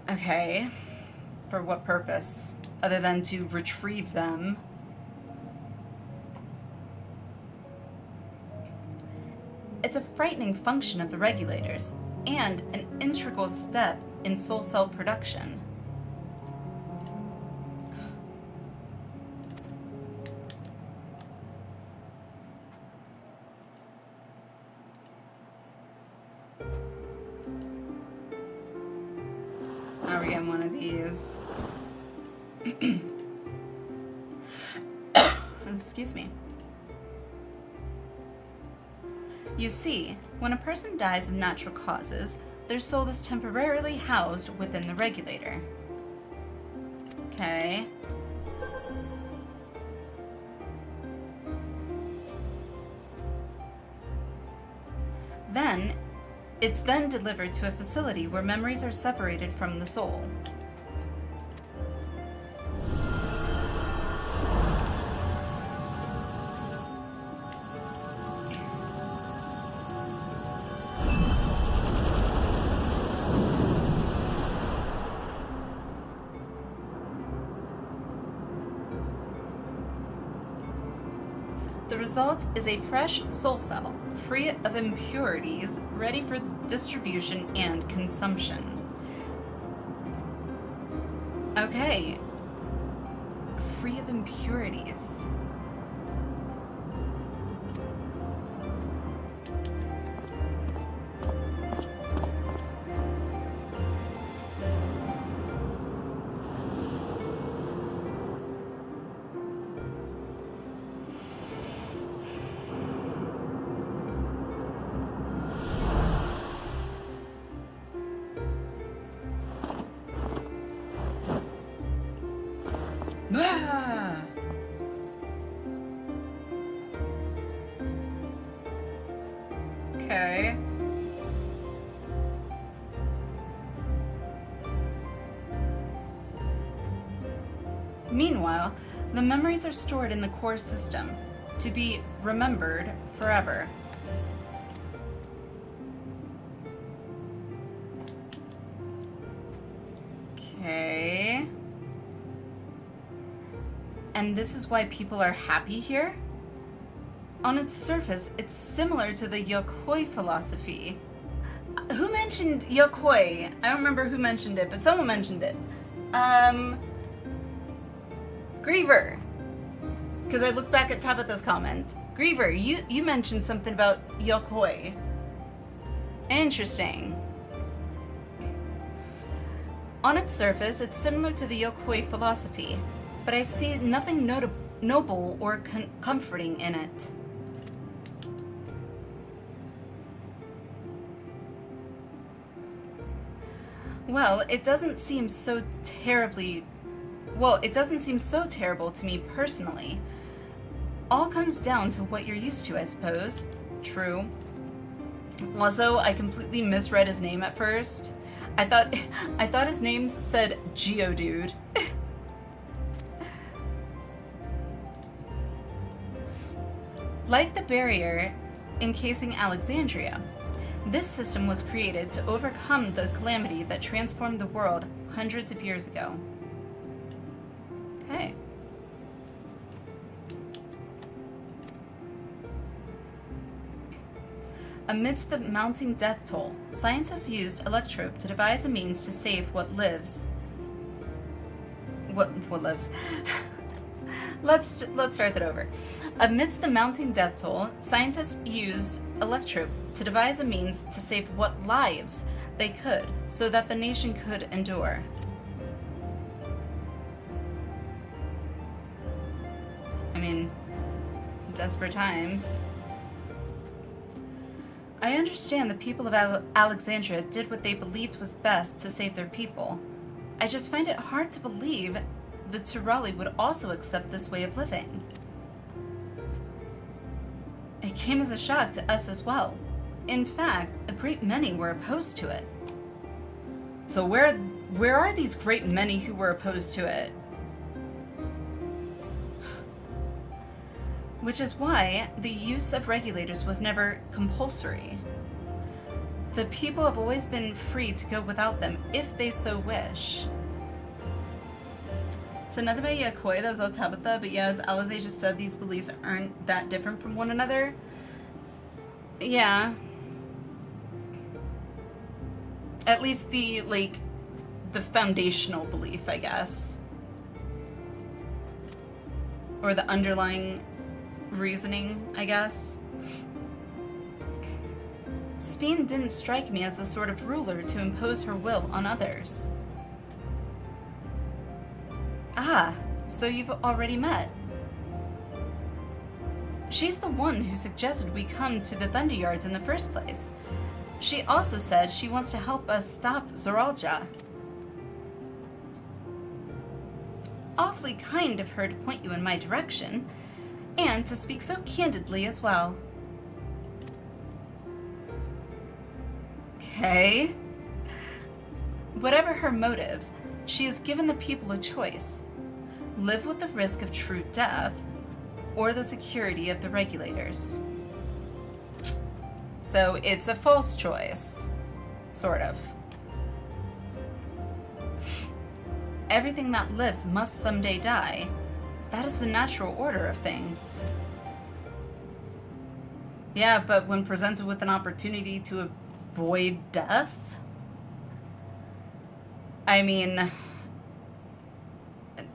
Okay, for what purpose? Other than to retrieve them. It's a frightening function of the regulators, and an integral step in soul cell production. Now we're getting one of these. Excuse me. You see, when a person dies of natural causes, their soul is temporarily housed within the regulator. Okay. It's then delivered to a facility where memories are separated from the soul. The result is a fresh soul cell, free of impurities, ready for distribution and consumption. Okay. Free of impurities. Ah! Okay. Meanwhile, the memories are stored in the core system to be remembered forever. Okay. And this is why people are happy here? On its surface, it's similar to the Yokoi philosophy. Who mentioned Yokoi? I don't remember who mentioned it, but someone mentioned it. Griever. Because I looked back at Tabitha's comment. Griever, you mentioned something about Yokoi. Interesting. On its surface, it's similar to the Yokoi philosophy, but I see nothing noble or comforting in it. Well, it doesn't seem so terrible to me personally. All comes down to what you're used to, I suppose. True. Also, I completely misread his name at first. I thought his name said Geodude. Like the barrier encasing Alexandria, this system was created to overcome the calamity that transformed the world hundreds of years ago. Okay. Amidst the mounting death toll, scientists used Electrope to devise a means to save what lives. What lives? Let's start that over. Amidst the mounting death toll, scientists used Electrope to devise a means to save what lives they could, so that the nation could endure. Desperate times. I understand the people of Alexandria did what they believed was best to save their people. I just find it hard to believe the Turali would also accept this way of living. It came as a shock to us as well. In fact, a great many were opposed to it. So where are these great many who were opposed to it? Which is why the use of regulators was never compulsory. The people have always been free to go without them if they so wish. So nothing about Yakoi, that was all Tabitha, but yeah, as Alize just said, these beliefs aren't that different from one another. Yeah. At least the, like, the foundational belief, I guess. Or the underlying reasoning, I guess. Speen didn't strike me as the sort of ruler to impose her will on others. Ah, so you've already met. She's the one who suggested we come to the Thunder Yards in the first place. She also said she wants to help us stop Zoralja. Awfully kind of her to point you in my direction, and to speak so candidly as well. Okay. Whatever her motives, she has given the people a choice. Live with the risk of true death, or the security of the regulators. So it's a false choice. Sort of. Everything that lives must someday die. That is the natural order of things. Yeah, but when presented with an opportunity to avoid death? I mean,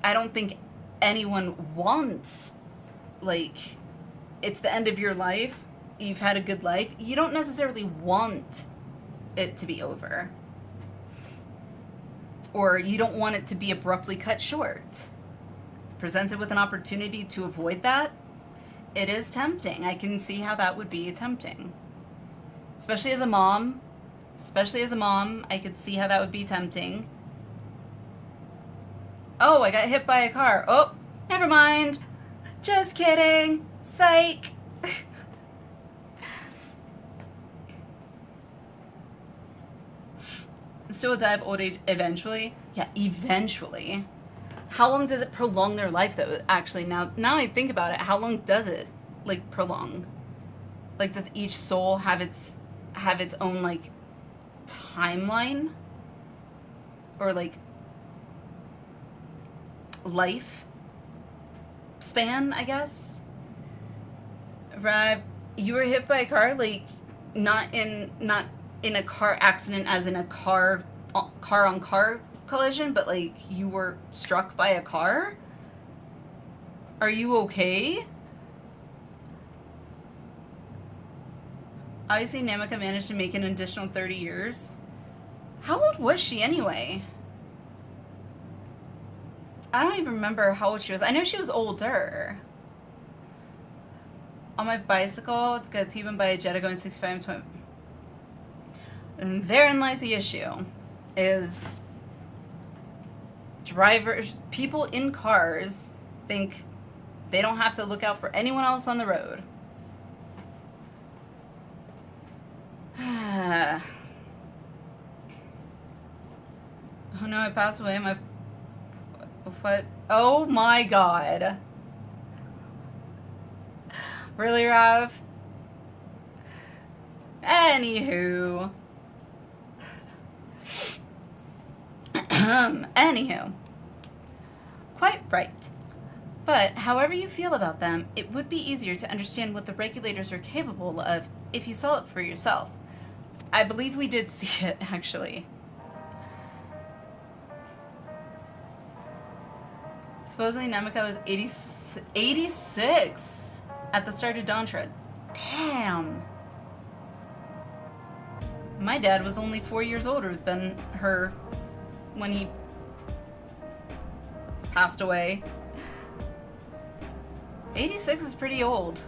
I don't think anyone wants, like, it's the end of your life, you've had a good life, you don't necessarily want it to be over. Or you don't want it to be abruptly cut short. Presented with an opportunity to avoid that, it is tempting. I can see how that would be tempting. Especially as a mom. I could see how that would be tempting. Oh, I got hit by a car. Oh, never mind. Just kidding. Psych. Still die of old age eventually? Yeah, eventually. How long does it prolong their life though? Actually, now I think about it, how long does it, like, prolong? Like, does each soul have its own, like, timeline? Or, like, life span, I guess? Right. You were hit by a car, like, not in a car accident as in a car on car collision, but like you were struck by a car? Are you okay? Obviously Namika managed to make an additional 30 years. How old was she anyway? I don't even remember how old she was. I know she was older. On my bicycle, got T-boned by a Jetta going 65 and 20. And therein lies the issue, is drivers, people in cars think they don't have to look out for anyone else on the road. Oh no, I passed away. My what? Oh my god. Really, Rav? Anywho. Anywho. Quite right. But however you feel about them, it would be easier to understand what the regulators are capable of if you saw it for yourself. I believe we did see it, actually. Supposedly Namika was 86 at the start of Dawntrail. Damn. My dad was only 4 years older than her when he passed away. 86 is pretty old.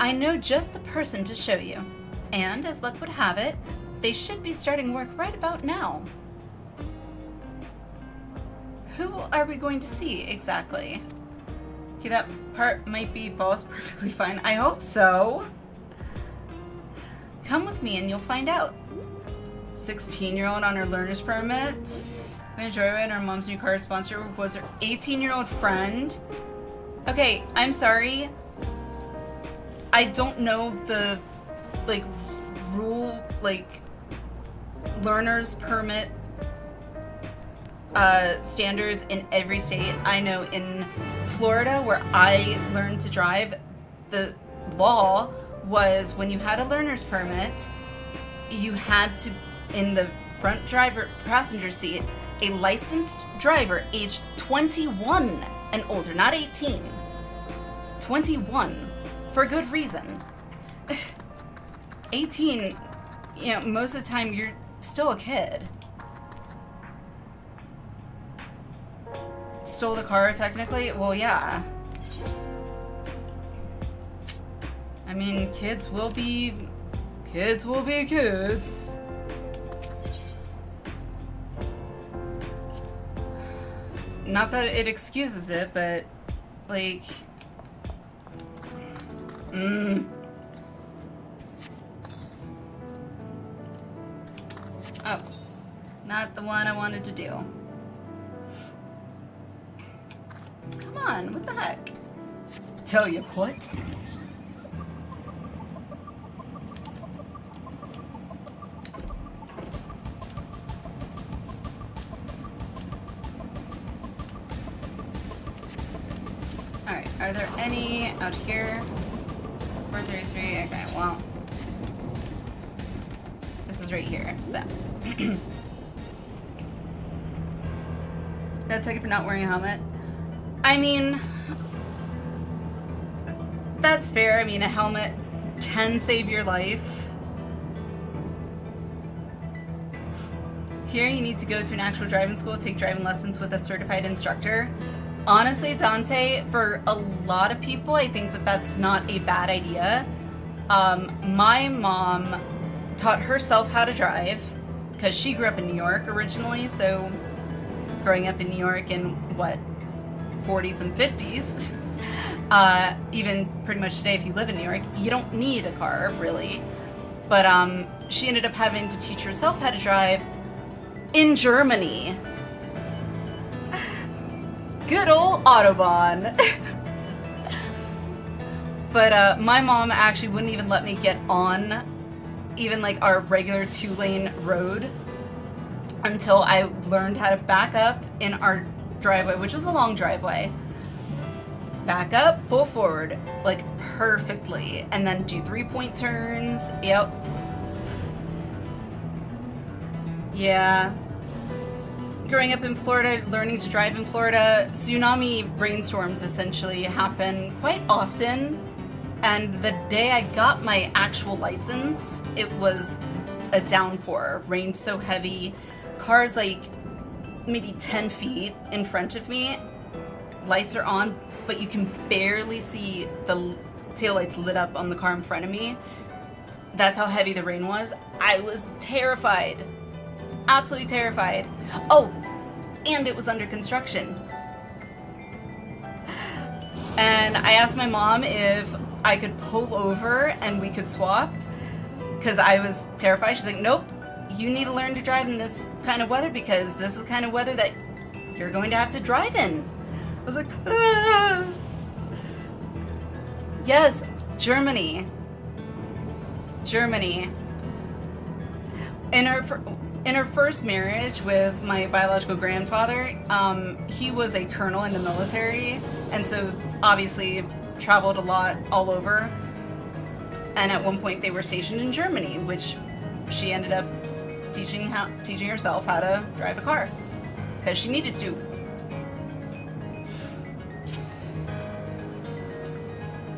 I know just the person to show you. And, as luck would have it, they should be starting work right about now. Who are we going to see, exactly? Okay, that part might be false perfectly fine. I hope so. Come with me and you'll find out. 16-year-old on her learner's permit. We enjoy it. Her mom's new car sponsor was her 18-year-old friend. Okay, I'm sorry. I don't know the, like, rule, like, learner's permit standards in every state. I know in Florida, where I learned to drive, the law was when you had a learner's permit, you had to, in the front driver passenger seat, a licensed driver aged 21 and older, not 18. 21, for good reason. 18, you know, most of the time you're still a kid. Stole the car, technically? Well, yeah. I mean, kids will be kids. Not that it excuses it, but, like... Oh. Not the one I wanted to do. Come on, what the heck? Tell you what? Alright, are there any out here? 433, okay, well. This is right here, so. Got a ticket for not wearing a helmet. I mean, that's fair. I mean, a helmet can save your life. Here, you need to go to an actual driving school, take driving lessons with a certified instructor. Honestly, Dante, for a lot of people, I think that that's not a bad idea. My mom taught herself how to drive because she grew up in New York originally, so growing up in New York in, what, 40s and 50s, even pretty much today if you live in New York, you don't need a car, really. But she ended up having to teach herself how to drive in Germany. Good old Autobahn. But my mom actually wouldn't even let me get on even like our regular 2-lane road until I learned how to back up in our driveway, which was a long driveway. Back up, pull forward, like perfectly, and then do 3-point turns. Yep. Yeah. Growing up in Florida, learning to drive in Florida, tsunami rainstorms essentially happen quite often. And the day I got my actual license, it was a downpour. Rained so heavy. Cars like maybe 10 feet in front of me. Lights are on, but you can barely see the taillights lit up on the car in front of me. That's how heavy the rain was. I was terrified. Absolutely terrified. Oh, and it was under construction. And I asked my mom if I could pull over and we could swap, because I was terrified. She's like, nope, you need to learn to drive in this kind of weather because this is the kind of weather that you're going to have to drive in. I was like, ah. Yes, Germany. Germany. In her first marriage with my biological grandfather, he was a colonel in the military, and so obviously traveled a lot all over. And at one point they were stationed in Germany, which she ended up teaching herself how to drive a car because she needed to.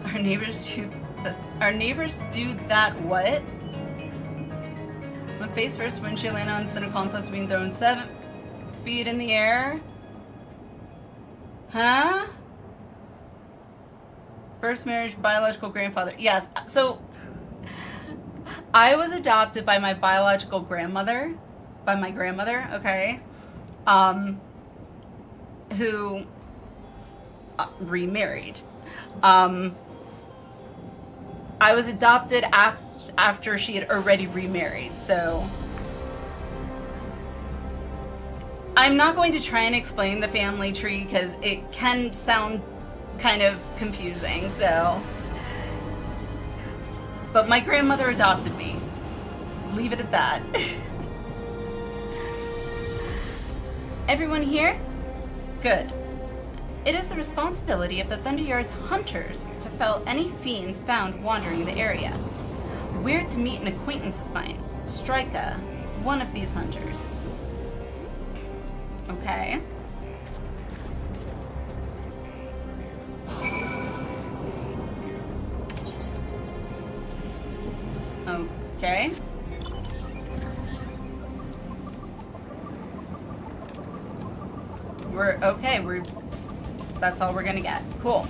Our neighbors do that what? When face first windshield landed on center console being thrown 7 feet in the air. Huh? First marriage, biological grandfather. Yes, so I was adopted by my biological grandmother, okay, who remarried. I was adopted after she had already remarried, so I'm not going to try and explain the family tree because it can sound kind of confusing, so. But my grandmother adopted me. Leave it at that. Everyone here? Good. It is the responsibility of the Thunderyard's hunters to fell any fiends found wandering the area. We're to meet an acquaintance of mine, Strika, one of these hunters. Okay. Okay. That's all we're gonna get. Cool.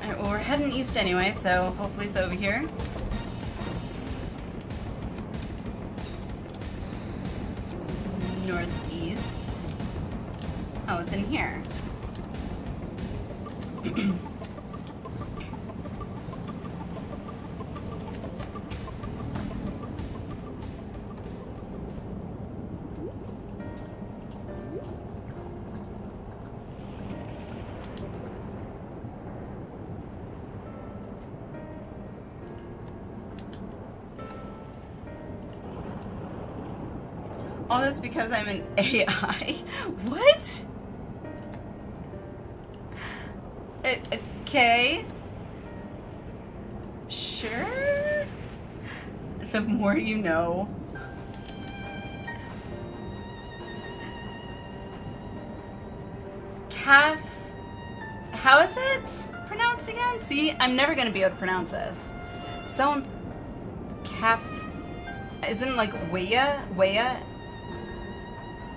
Alright, well, we're heading east anyway, so hopefully it's over here. Northeast. Oh, it's in here. All this because I'm an AI? What? Okay. Sure. The more you know. Calf. How is it pronounced again? See, I'm never gonna be able to pronounce this. Someone. Calf. Isn't like Waya?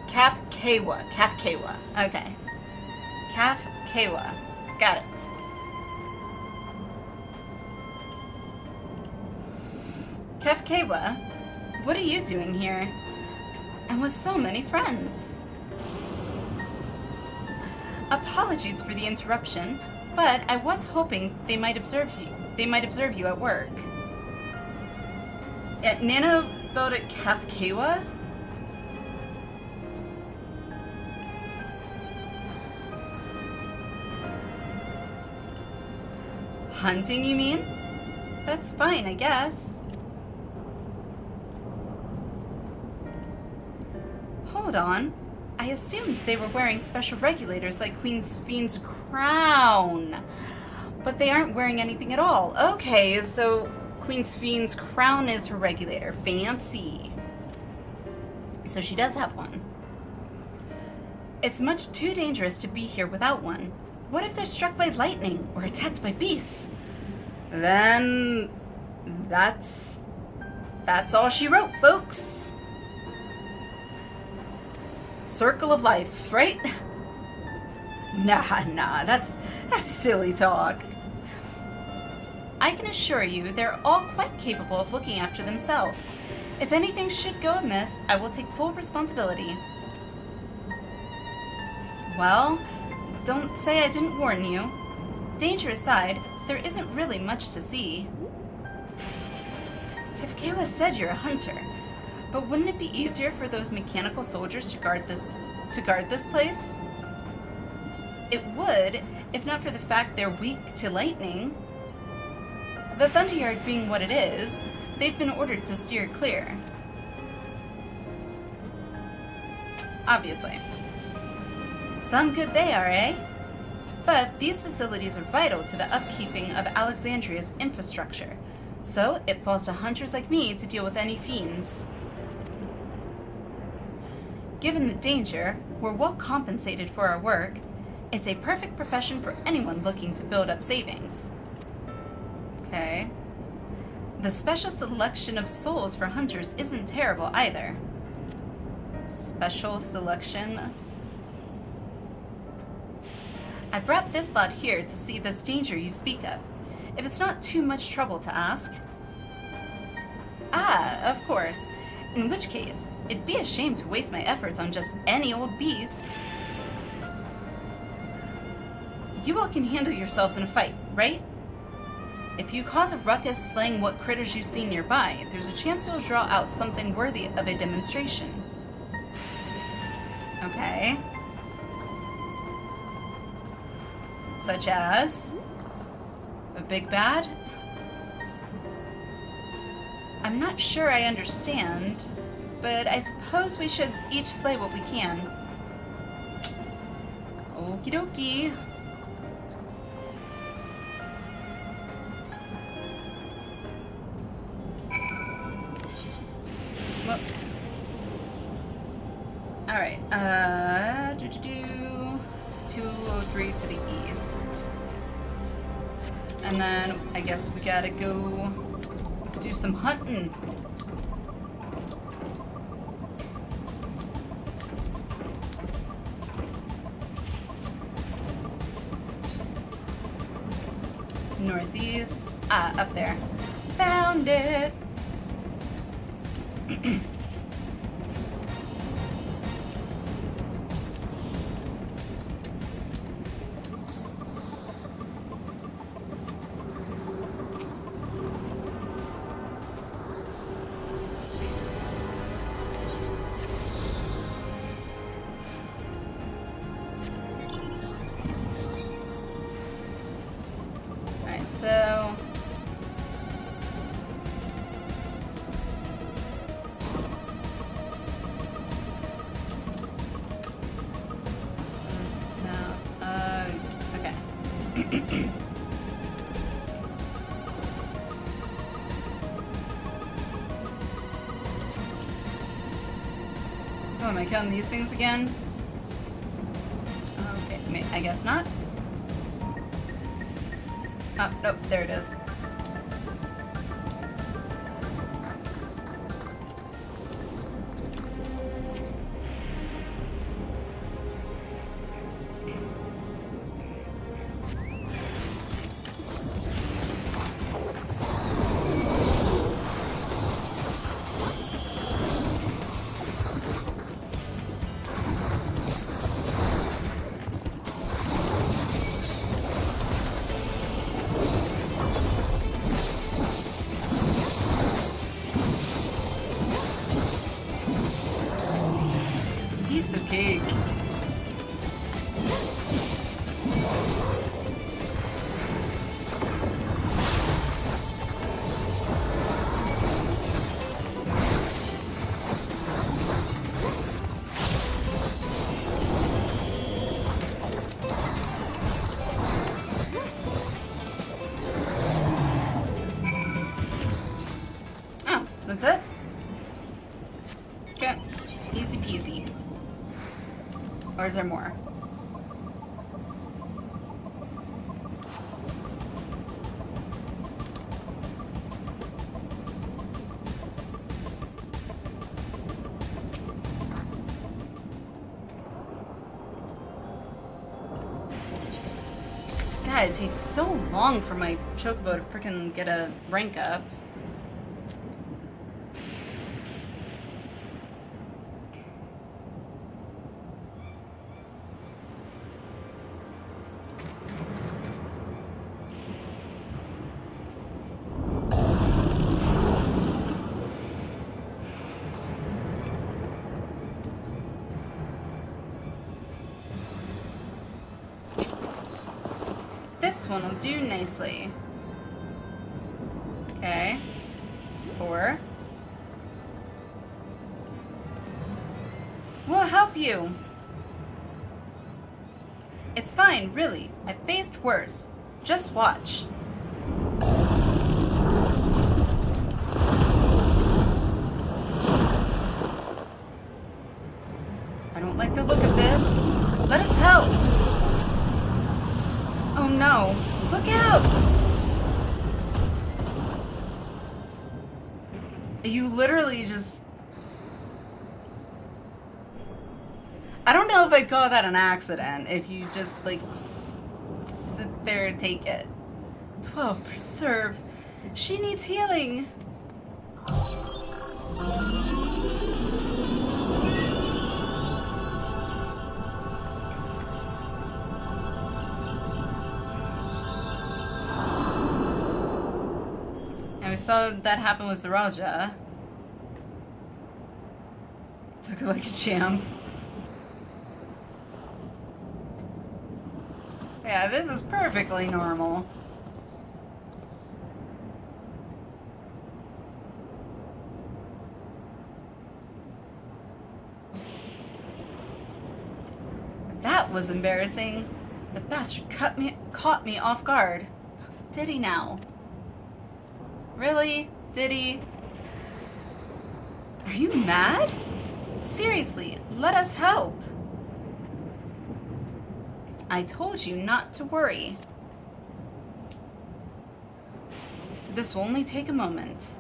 Kafkawa. Okay. Kafkawa. Got it. Kafkawa, what are you doing here? And with so many friends? Apologies for the interruption, but I was hoping they might observe you at work. Nano spelled it Kafkawa? Hunting, you mean? That's fine, I guess. Hold on. I assumed they were wearing special regulators like Queen Fiend's crown. But they aren't wearing anything at all. Okay, so Queen Fiend's crown is her regulator. Fancy. So she does have one. It's much too dangerous to be here without one. What if they're struck by lightning or attacked by beasts? Then that's all she wrote, folks. Circle of life, right? Nah, that's silly talk. I can assure you they're all quite capable of looking after themselves. If anything should go amiss, I will take full responsibility. Well, don't say I didn't warn you. Danger aside, there isn't really much to see. Kafkawa said you're a hunter, but wouldn't it be easier for those mechanical soldiers to guard this place? It would, if not for the fact they're weak to lightning. The Thunderyard being what it is, they've been ordered to steer clear. Obviously. Some good they are, eh? But these facilities are vital to the upkeeping of Alexandria's infrastructure, so it falls to hunters like me to deal with any fiends. Given the danger, we're well compensated for our work. It's a perfect profession for anyone looking to build up savings. Okay. The special selection of souls for hunters isn't terrible either. Special selection? I brought this lot here to see this danger you speak of. If it's not too much trouble to ask. Ah, of course. In which case, it'd be a shame to waste my efforts on just any old beast. You all can handle yourselves in a fight, right? If you cause a ruckus slaying what critters you see nearby, there's a chance you'll draw out something worthy of a demonstration. Okay. Such as a big bad? I'm not sure I understand, but I suppose we should each slay what we can. Okie dokie. Well, alright, 203 to the east. And then I guess we gotta go do some hunting. Northeast. Ah, up there. Found it! So okay. Oh, am I counting these things again? Okay, I guess not. Oh, nope, there it is. Piece of cake. Oh, that's it? Okay, easy peasy. Or is there more? God, it takes so long for my chocobo to freaking get a rank up. This one will do nicely. Okay. 4. We'll help you. It's fine, really. I faced worse. Just watch. I don't like the look of this. Let us help. Oh no. Look out! You literally just... I don't know if I'd call that an accident, if you just, like, There, take it. 12 preserve. She needs healing. And we saw that happen with Zeralja. Took it like a champ. Yeah, this is perfectly normal. That was embarrassing. The bastard caught me off guard. Did he now? Really? Did he? Are you mad? Seriously, let us help. I told you not to worry. This will only take a moment.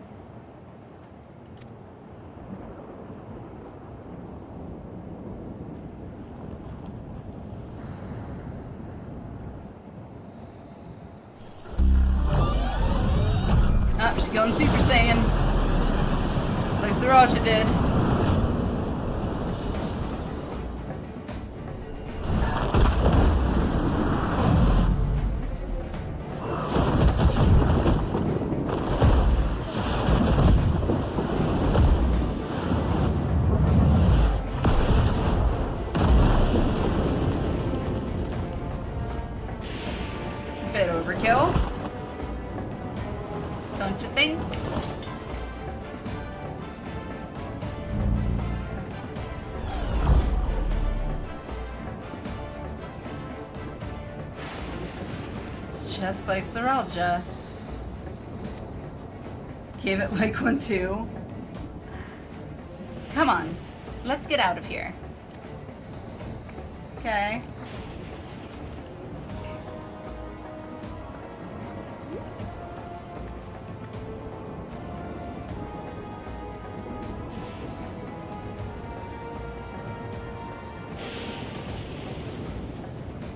Oh, she's going Super Saiyan. Like Zeralja did. Bit overkill. Don't you think? Just like Zeralja. Gave it like one too. Come on, let's get out of here. Okay.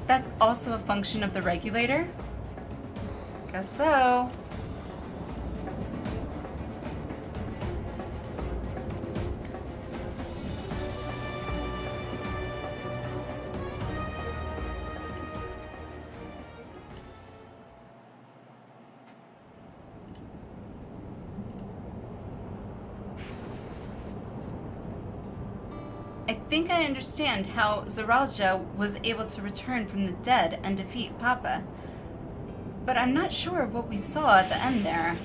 That's also a function of the regulator? Guess so. I think I understand how Zeralja was able to return from the dead and defeat Papa. But I'm not sure what we saw at the end there.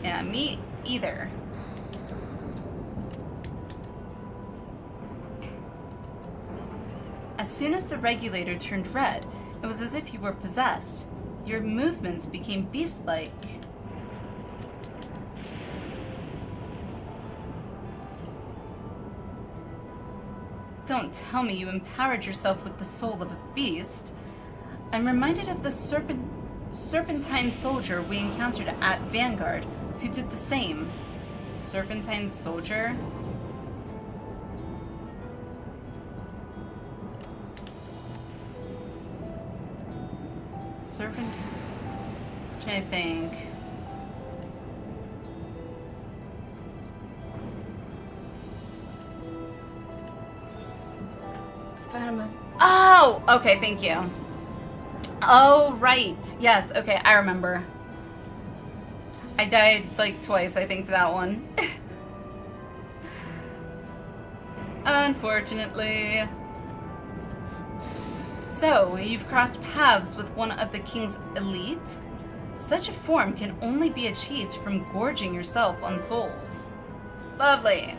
Yeah, me either. As soon as the regulator turned red, it was as if you were possessed. Your movements became beast-like. Don't tell me you empowered yourself with the soul of a beast. I'm reminded of the serpentine soldier we encountered at Vanguard, who did the same. Serpentine soldier? Serpentine? Trying to think. Oh! Okay, thank you. Oh, right. Yes, okay, I remember. I died like twice, I think, to that one. Unfortunately. So, you've crossed paths with one of the king's elite? Such a form can only be achieved from gorging yourself on souls. Lovely.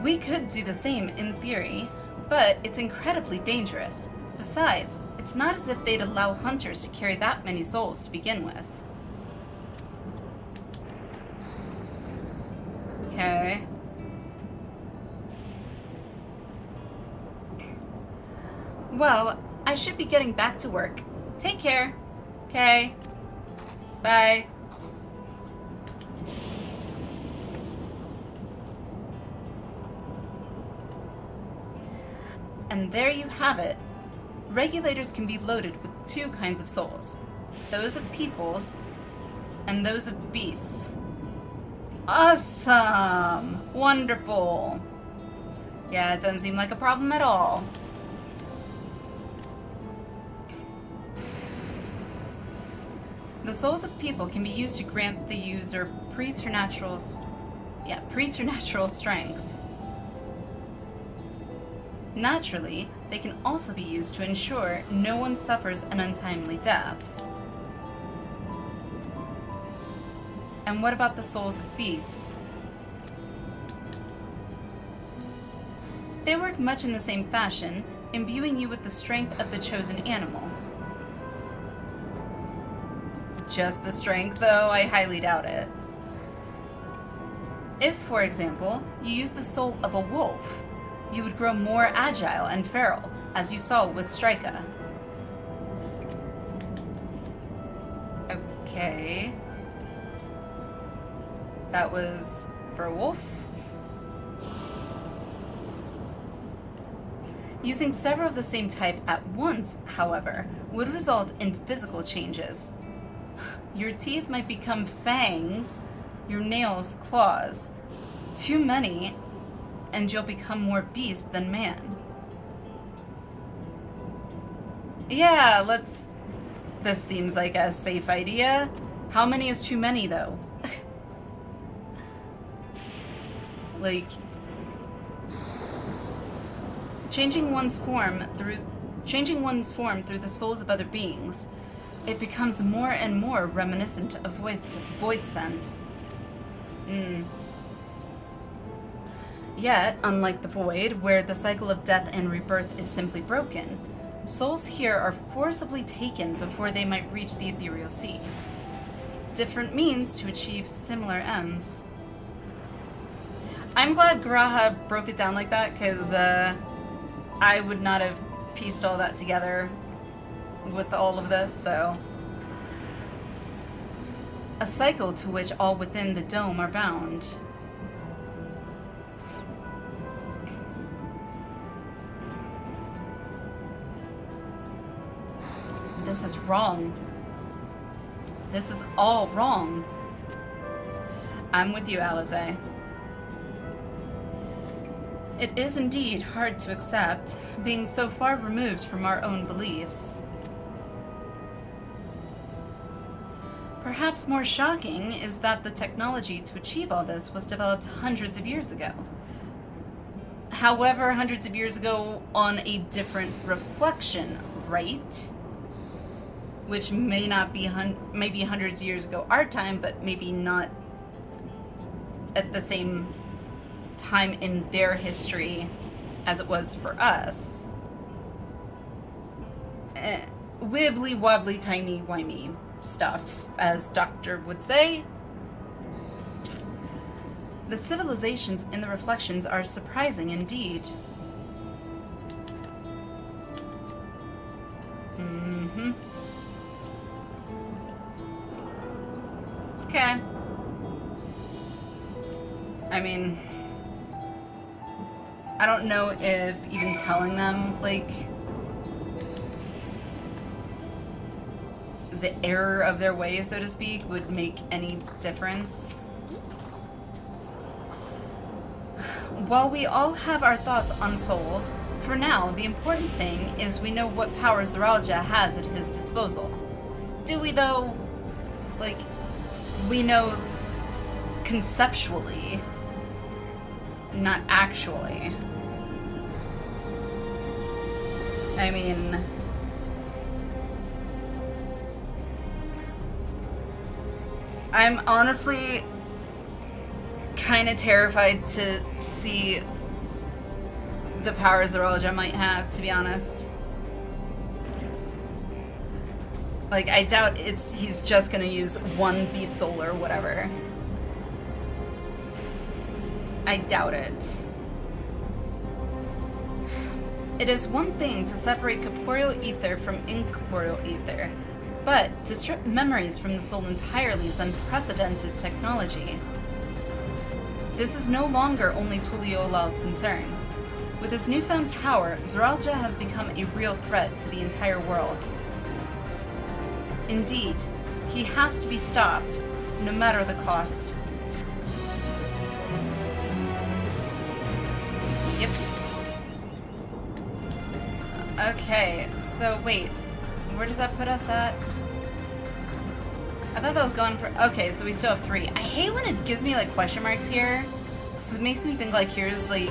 We could do the same in theory, but it's incredibly dangerous. Besides, it's not as if they'd allow hunters to carry that many souls to begin with. Okay. Well, I should be getting back to work. Take care. Okay. Bye. And And there you have it. Regulators can be loaded with two kinds of souls. Those of peoples and those of beasts. Awesome! Wonderful! Yeah, it doesn't seem like a problem at all. The souls of people can be used to grant the user preternatural strength. Naturally, they can also be used to ensure no one suffers an untimely death. And what about the souls of beasts? They work much in the same fashion, imbuing you with the strength of the chosen animal. Just the strength, though? I highly doubt it. If, for example, you use the soul of a wolf, you would grow more agile and feral, as you saw with Strika. Okay. That was for a wolf? Using several of the same type at once, however, would result in physical changes. Your teeth might become fangs, your nails claws. Too many, and you'll become more beast than man. Yeah, this seems like a safe idea. How many is too many, though? Like, changing one's form through the souls of other beings, it becomes more and more reminiscent of void scent. Yet, unlike the void, where the cycle of death and rebirth is simply broken, souls here are forcibly taken before they might reach the ethereal sea. Different means to achieve similar ends. I'm glad Graha broke it down like that, because I would not have pieced all that together with all of this, so. A cycle to which all within the dome are bound. This is wrong. This is all wrong. I'm with you, Alize. It is indeed hard to accept, being so far removed from our own beliefs. Perhaps more shocking is that the technology to achieve all this was developed hundreds of years ago. However, hundreds of years ago on a different reflection, right? Which may not be, maybe hundreds of years ago our time, but maybe not at the same time in their history as it was for us. Wibbly wobbly tiny wimey stuff, as Doctor would say. The civilizations in the reflections are surprising indeed. Okay. I mean, I don't know if even telling them, like, the error of their ways, so to speak, would make any difference. While we all have our thoughts on souls, for now, the important thing is we know what power Zoralja has at his disposal. Do we, though? Like, we know conceptually, not actually. I mean, I'm honestly kind of terrified to see the power Zoralja might have, to be honest. Like, I doubt he's just gonna use one beast soul or whatever. I doubt it. It is one thing to separate corporeal ether from incorporeal ether, but to strip memories from the soul entirely is unprecedented technology. This is no longer only Tuliolal's concern. With his newfound power, Zoralja has become a real threat to the entire world. Indeed, he has to be stopped, no matter the cost. Yep. Okay, so wait. Where does that put us at? I thought that was gone for... Okay, so we still have 3. I hate when it gives me, like, question marks here. So it makes me think, like, here's, like,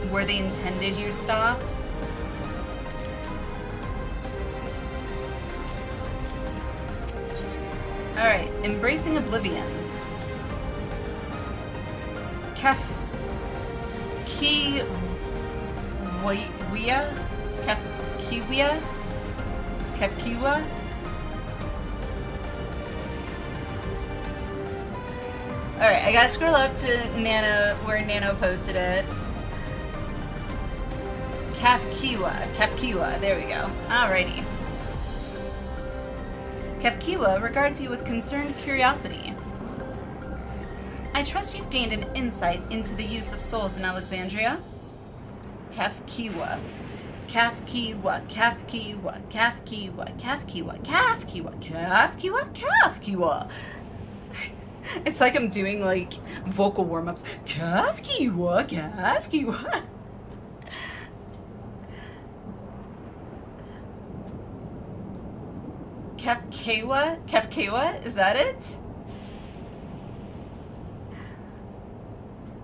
where they intended you to stop. Alright, Embracing Oblivion. Kafkiwia? Kafkiwia? Kafkiwa? Alright, I gotta scroll up to Nano, where Nano posted it. Kafkiwa, there we go. Alrighty. Kafkiwa regards you with concerned curiosity. I trust you've gained an insight into the use of souls in Alexandria. Kafkiwa. Kafkiwa, Kafkiwa, Kafkiwa, Kafkiwa, Kafkiwa, Kafkiwa, Kafkiwa. It's like I'm doing, like, vocal warm-ups. Kafkiwa, Kafkiwa. Kafkewa? Kafkewa? Is that it?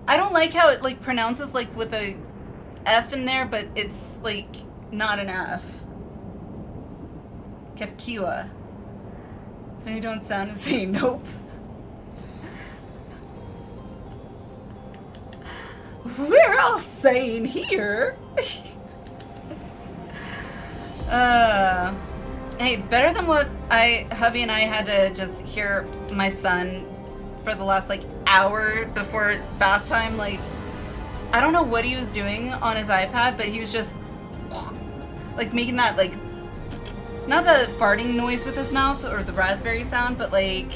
I don't like how it, like, pronounces, like, with a F in there, but it's, like, not an F. Kafkiwa. So you don't sound and say nope. We're all saying here. Hey, better than what hubby and I had to just hear my son for the last, like, hour before bath time. Like, I don't know what he was doing on his iPad, but he was just, like, making that, like, not the farting noise with his mouth or the raspberry sound, but, like,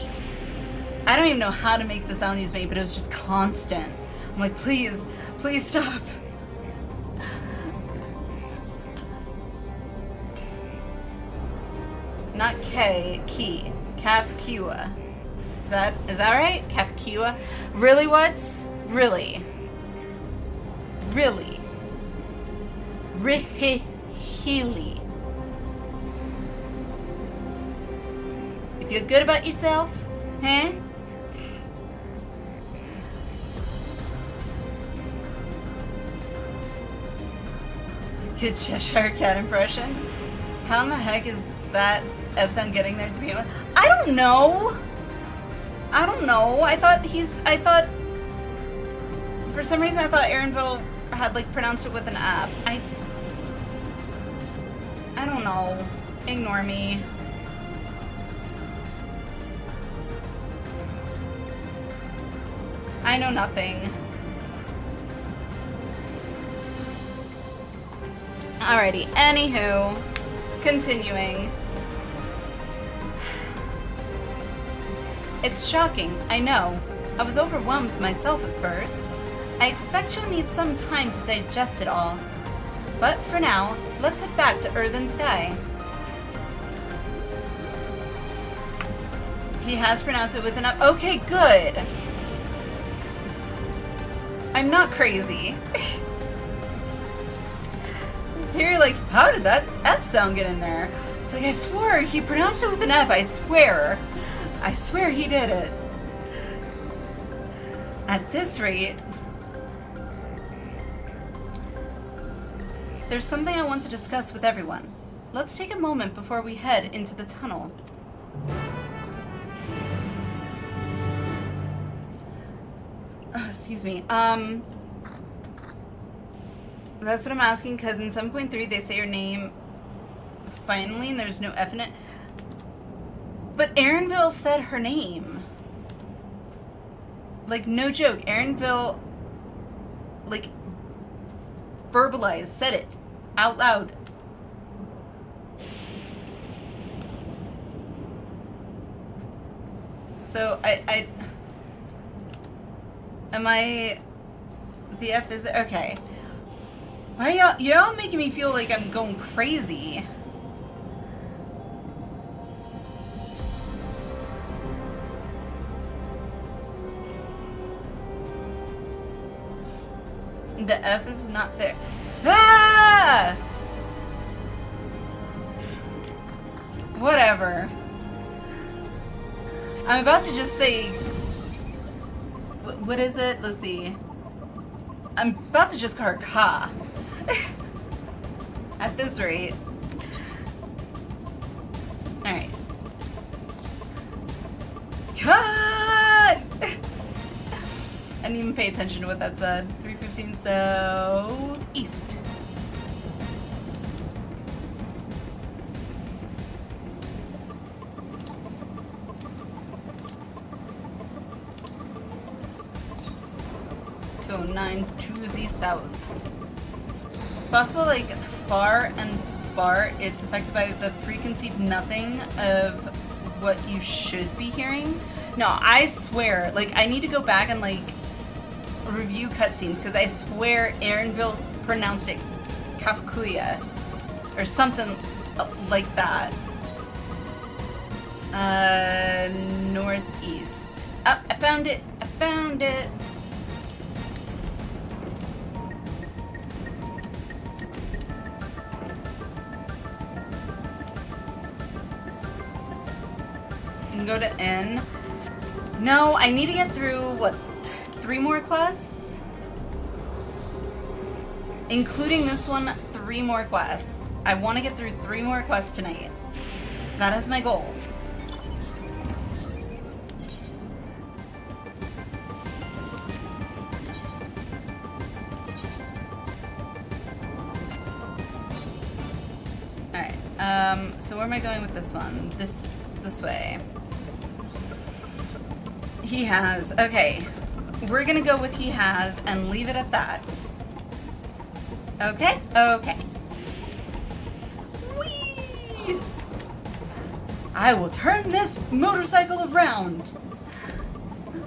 I don't even know how to make the sound he was making, but it was just constant. I'm like, please, please stop. Not K, Key. Kafkiwa. Is that right? Kafkiwa? Really, what's? Really? Really? Rihihili. You feel good about yourself? Huh? Good Cheshire Cat impression. How in the heck is that F-sound getting there to be? I don't know. I don't know. I thought for some reason I thought Aaronville had, like, pronounced it with an F. I don't know. Ignore me. I know nothing. Alrighty, anywho, continuing. It's shocking, I know. I was overwhelmed myself at first. I expect you'll need some time to digest it all. But for now, let's head back to Earth and Sky. He has pronounced it with an F. Okay, good. I'm not crazy. Here you're like, how did that F sound get in there? It's like, I swore he pronounced it with an F, I swear. I swear he did it. At this rate, there's something I want to discuss with everyone. Let's take a moment before we head into the tunnel. Oh, excuse me. That's what I'm asking, because in 7.3 they say your name finally and there's no F in it. But Aaronville said her name. Like, no joke. Aaronville, like, verbalized, said it out loud. So, am I, the F is, okay. Why y'all making me feel like I'm going crazy? The F is not there. Ah! Whatever. I'm about to just say... What is it? Let's see. I'm about to just call her Ka. At this rate. Alright. Cut! I didn't even pay attention to what that said. 315, so... east. To 920 south. It's possible, like, far and bar, it's affected by the preconceived nothing of what you should be hearing. No, I swear, like, I need to go back and, like, review cutscenes, because I swear Erinville pronounced it Kafkuya, or something like that. Northeast. Oh, I found it! I found it! Go to N. No, I need to get through, what, 3 more quests? Including this one, 3 more quests. I want to get through 3 more quests tonight. That is my goal. Alright, so where am I going with this one? This way. He has. Okay. We're gonna go with he has and leave it at that. Okay? Okay. Whee! I will turn this motorcycle around!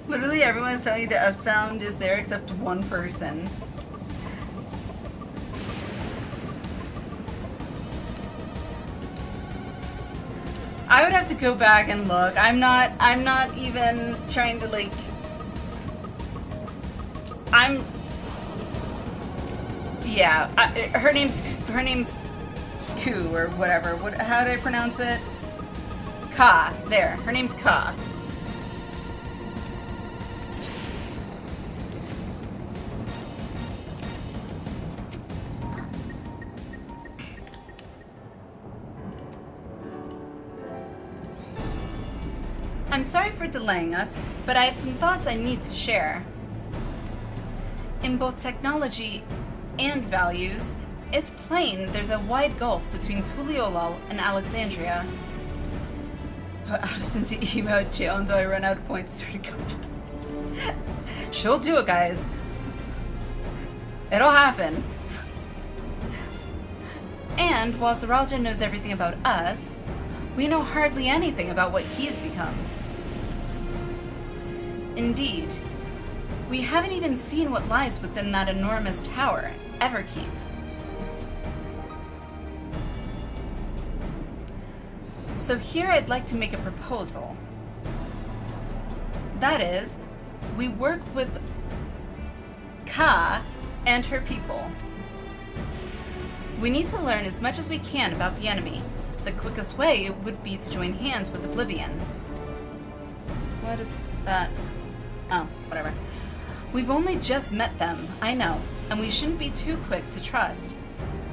Literally everyone is telling you the F sound is there except one person. I would have to go back and look. I'm not even trying to, like, yeah, her name's Ku or whatever. How did I pronounce it? Ka. There. Her name's Ka. I'm sorry for delaying us, but I have some thoughts I need to share. In both technology and values, it's plain there's a wide gulf between Tuliolal and Alexandria. Since he emailed jail until I run out of points, swear to God. She'll do it, guys. It'll happen. And while Zaralja knows everything about us, we know hardly anything about what he's become. Indeed, we haven't even seen what lies within that enormous tower, Everkeep. So here I'd like to make a proposal. That is, we work with Ka and her people. We need to learn as much as we can about the enemy. The quickest way would be to join hands with Oblivion. What is that? Oh, whatever. We've only just met them, I know, and we shouldn't be too quick to trust.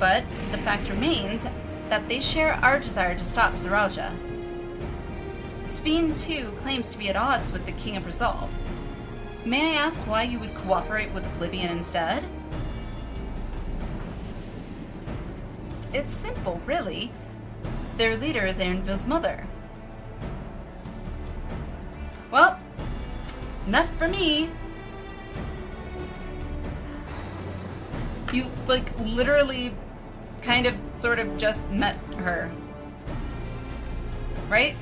But the fact remains that they share our desire to stop Zaralja. Sphene, too, claims to be at odds with the King of Resolve. May I ask why you would cooperate with Oblivion instead? It's simple, really. Their leader is Erinville's mother. Well, enough for me. You, like, literally kind of, sort of just met her. Right?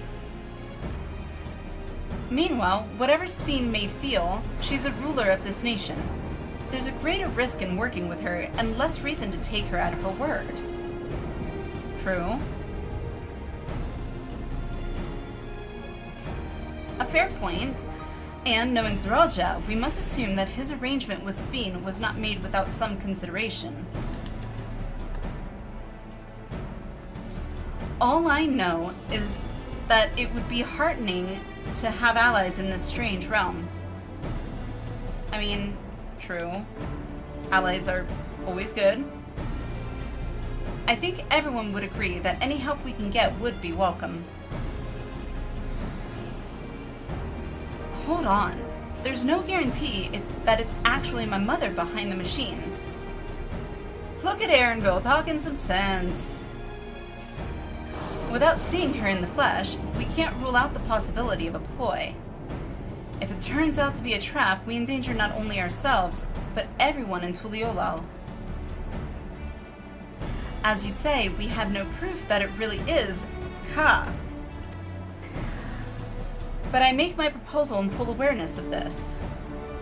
Meanwhile, whatever Sphene may feel, she's a ruler of this nation. there's a greater risk in working with her and less reason to take her at her word. True. A fair point. And knowing Zoralja, we must assume that his arrangement with Sveen was not made without some consideration. All I know is that it would be heartening to have allies in this strange realm. I mean, true. Allies are always good. I think everyone would agree that any help we can get would be welcome. Hold on. There's no guarantee that it's actually my mother behind the machine. Look at Erinville talking some sense. Without seeing her in the flesh, we can't rule out the possibility of a ploy. If it turns out to be a trap, we endanger not only ourselves, but everyone in Tuliolal. As you say, we have no proof that it really is Ka. But I make my proposal in full awareness of this.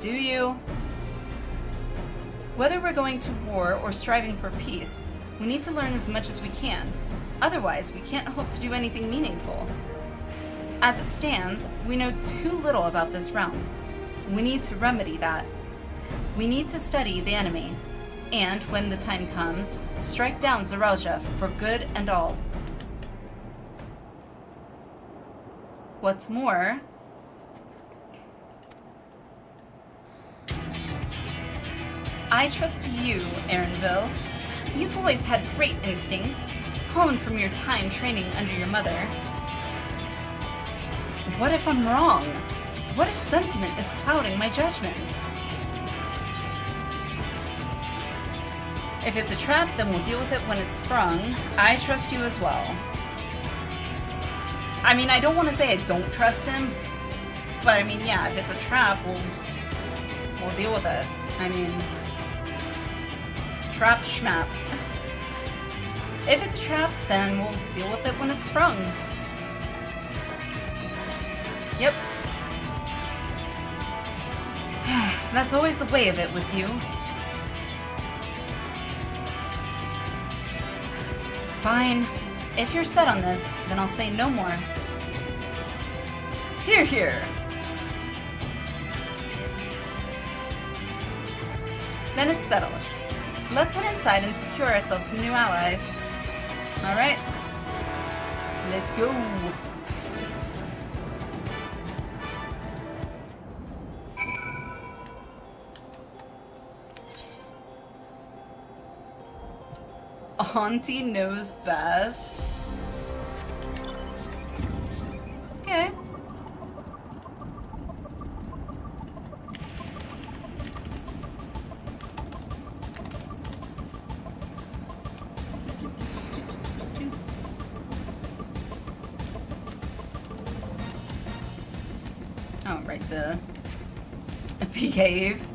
Do you? Whether we're going to war or striving for peace, we need to learn as much as we can. Otherwise, we can't hope to do anything meaningful. As it stands, we know too little about this realm. We need to remedy that. We need to study the enemy, and when the time comes, strike down Zoralja for good and all. What's more, I trust you, Erinville. You've always had great instincts, honed from your time training under your mother. What if I'm wrong? What if sentiment is clouding my judgment? If it's a trap, then we'll deal with it when it's sprung. I trust you as well. I mean, I don't want to say I don't trust him, but I mean, yeah, if it's a trap, we'll deal with it. I mean, trap schmap. If it's a trap, then we'll deal with it when it's sprung. Yep. That's always the way of it with you. Fine. If you're set on this, then I'll say no more. Hear, hear. Then it's settled. Let's head inside and secure ourselves some new allies. Alright. Let's go. Auntie knows best. Okay. Oh, right, duh. Behave.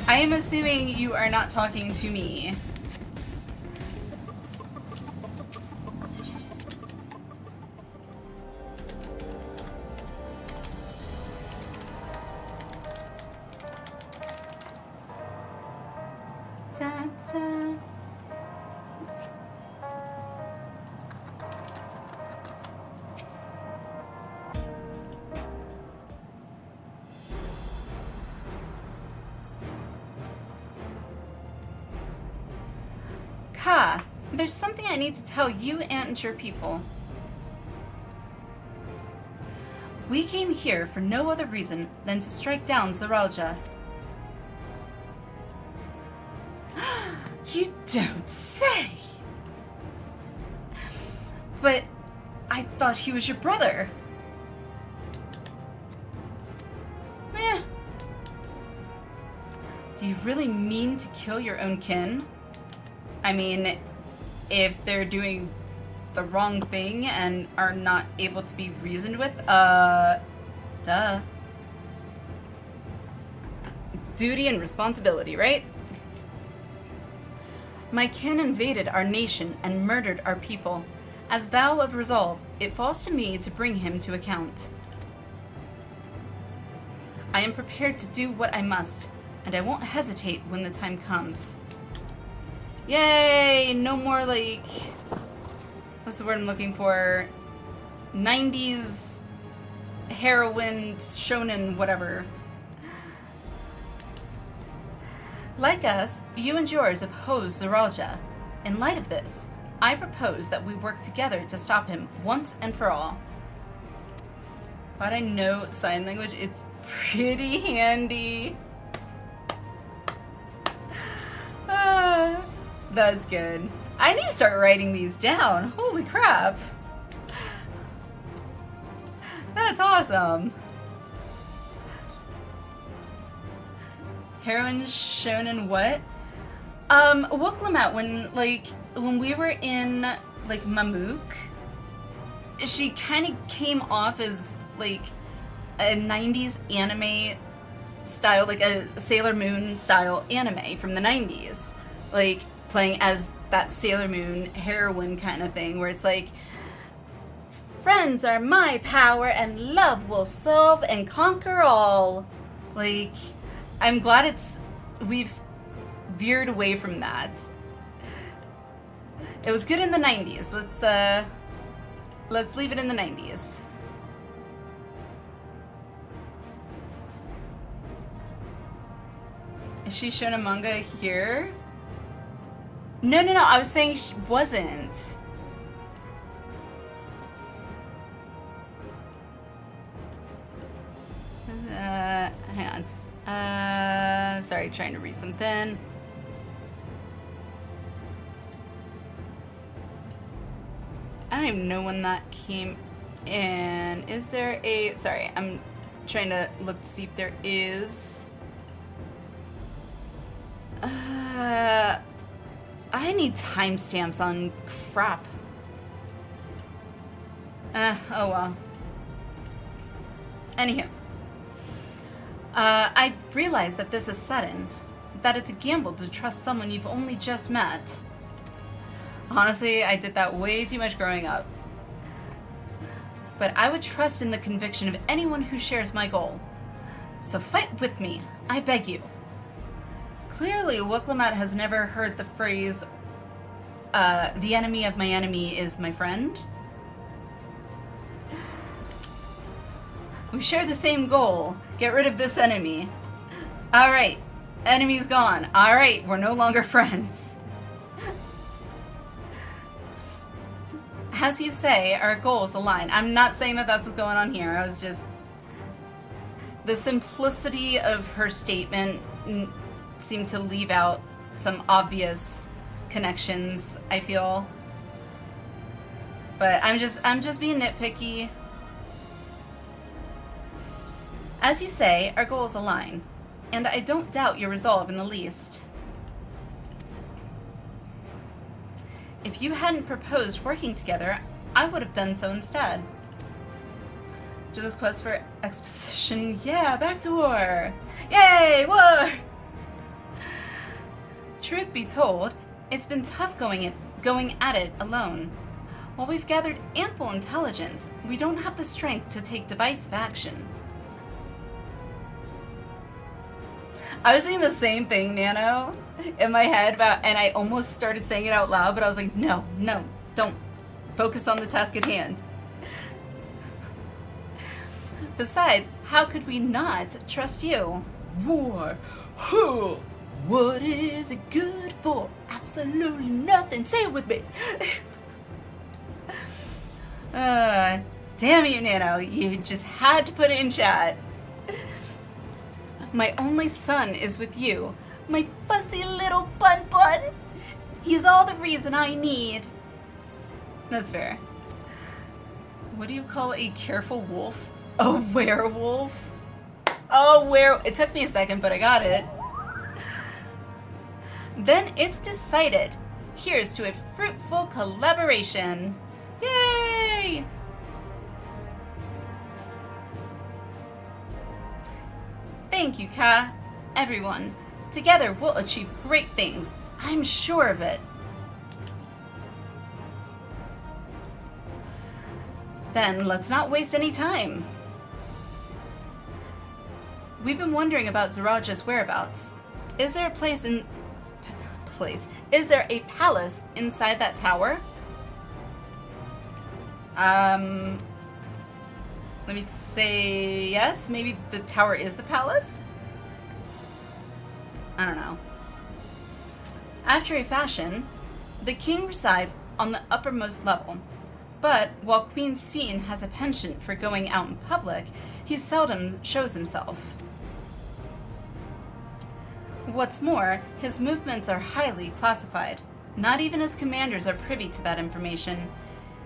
I am assuming you are not talking to me. There's something I need to tell you and your people. We came here for no other reason than to strike down Zoralja. You don't say! But I thought he was your brother. Eh. Do you really mean to kill your own kin? I mean, if they're doing the wrong thing and are not able to be reasoned with, duh. Duty and responsibility, right? My kin invaded our nation and murdered our people. As vow of resolve, it falls to me to bring him to account. I am prepared to do what I must, And I won't hesitate when the time comes. Yay! No more, like... What's the word I'm looking for? 90s heroine, shonen, whatever. Like us, you and yours oppose Zoralja. In light of this, I propose that we work together to stop him once and for all. Glad I know sign language. It's pretty handy. That's good. I need to start writing these down. Holy crap. That's awesome. Heroine shonen what? Woklamat, when we were in like Mamook, she kind of came off as like a 90s anime style, like a Sailor Moon style anime from the 90s. Like playing as that Sailor Moon heroine kind of thing where it's like, friends are my power and love will solve and conquer all. Like, I'm glad we've veered away from that. It was good in the 90s. Let's leave it in the 90s. Is she shown a manga here? No, I was saying she wasn't. Hang on. Sorry, trying to read something. I don't even know when that came in. Is there a... Sorry, I'm trying to look to see if there is... I need timestamps on crap. Oh well. Anywho. I realize that this is sudden. That it's a gamble to trust someone you've only just met. Honestly, I did that way too much growing up. But I would trust in the conviction of anyone who shares my goal. So fight with me, I beg you. Clearly, Woklamat has never heard the phrase, the enemy of my enemy is my friend. We share the same goal. Get rid of this enemy. Alright, enemy's gone. Alright, we're no longer friends. As you say, our goals align. I'm not saying that that's what's going on here. I was just... The simplicity of her statement seemed to leave out some obvious connections, I feel. But I'm just being nitpicky. As you say, our goals align, and I don't doubt your resolve in the least. If you hadn't proposed working together, I would have done so instead. Do this quest for exposition? Yeah, back to war! Yay, war! Truth be told, it's been tough going at it alone. While we've gathered ample intelligence, we don't have the strength to take decisive action. I was thinking the same thing, Nano, in my head and I almost started saying it out loud, but I was like, no, don't. Focus on the task at hand. Besides, how could we not trust you? War. Huh. What is it good for? Absolutely nothing. Say it with me. Damn you, Nano. You just had to put it in chat. My only son is with you. My fussy little bun. He is all the reason I need. That's fair. What do you call a careful wolf? A werewolf? Oh, it took me a second, but I got it. Then it's decided. Here's to a fruitful collaboration. Yay! Thank you, Ka. Everyone. Together we'll achieve great things. I'm sure of it. Then let's not waste any time. We've been wondering about Zoralja's whereabouts. Is there a Is there a palace inside that tower? Let me say yes. Maybe the tower is the palace? I don't know. After a fashion, the king resides on the uppermost level, but while Queen Sphene has a penchant for going out in public, he seldom shows himself. What's more, his movements are highly classified. Not even his commanders are privy to that information.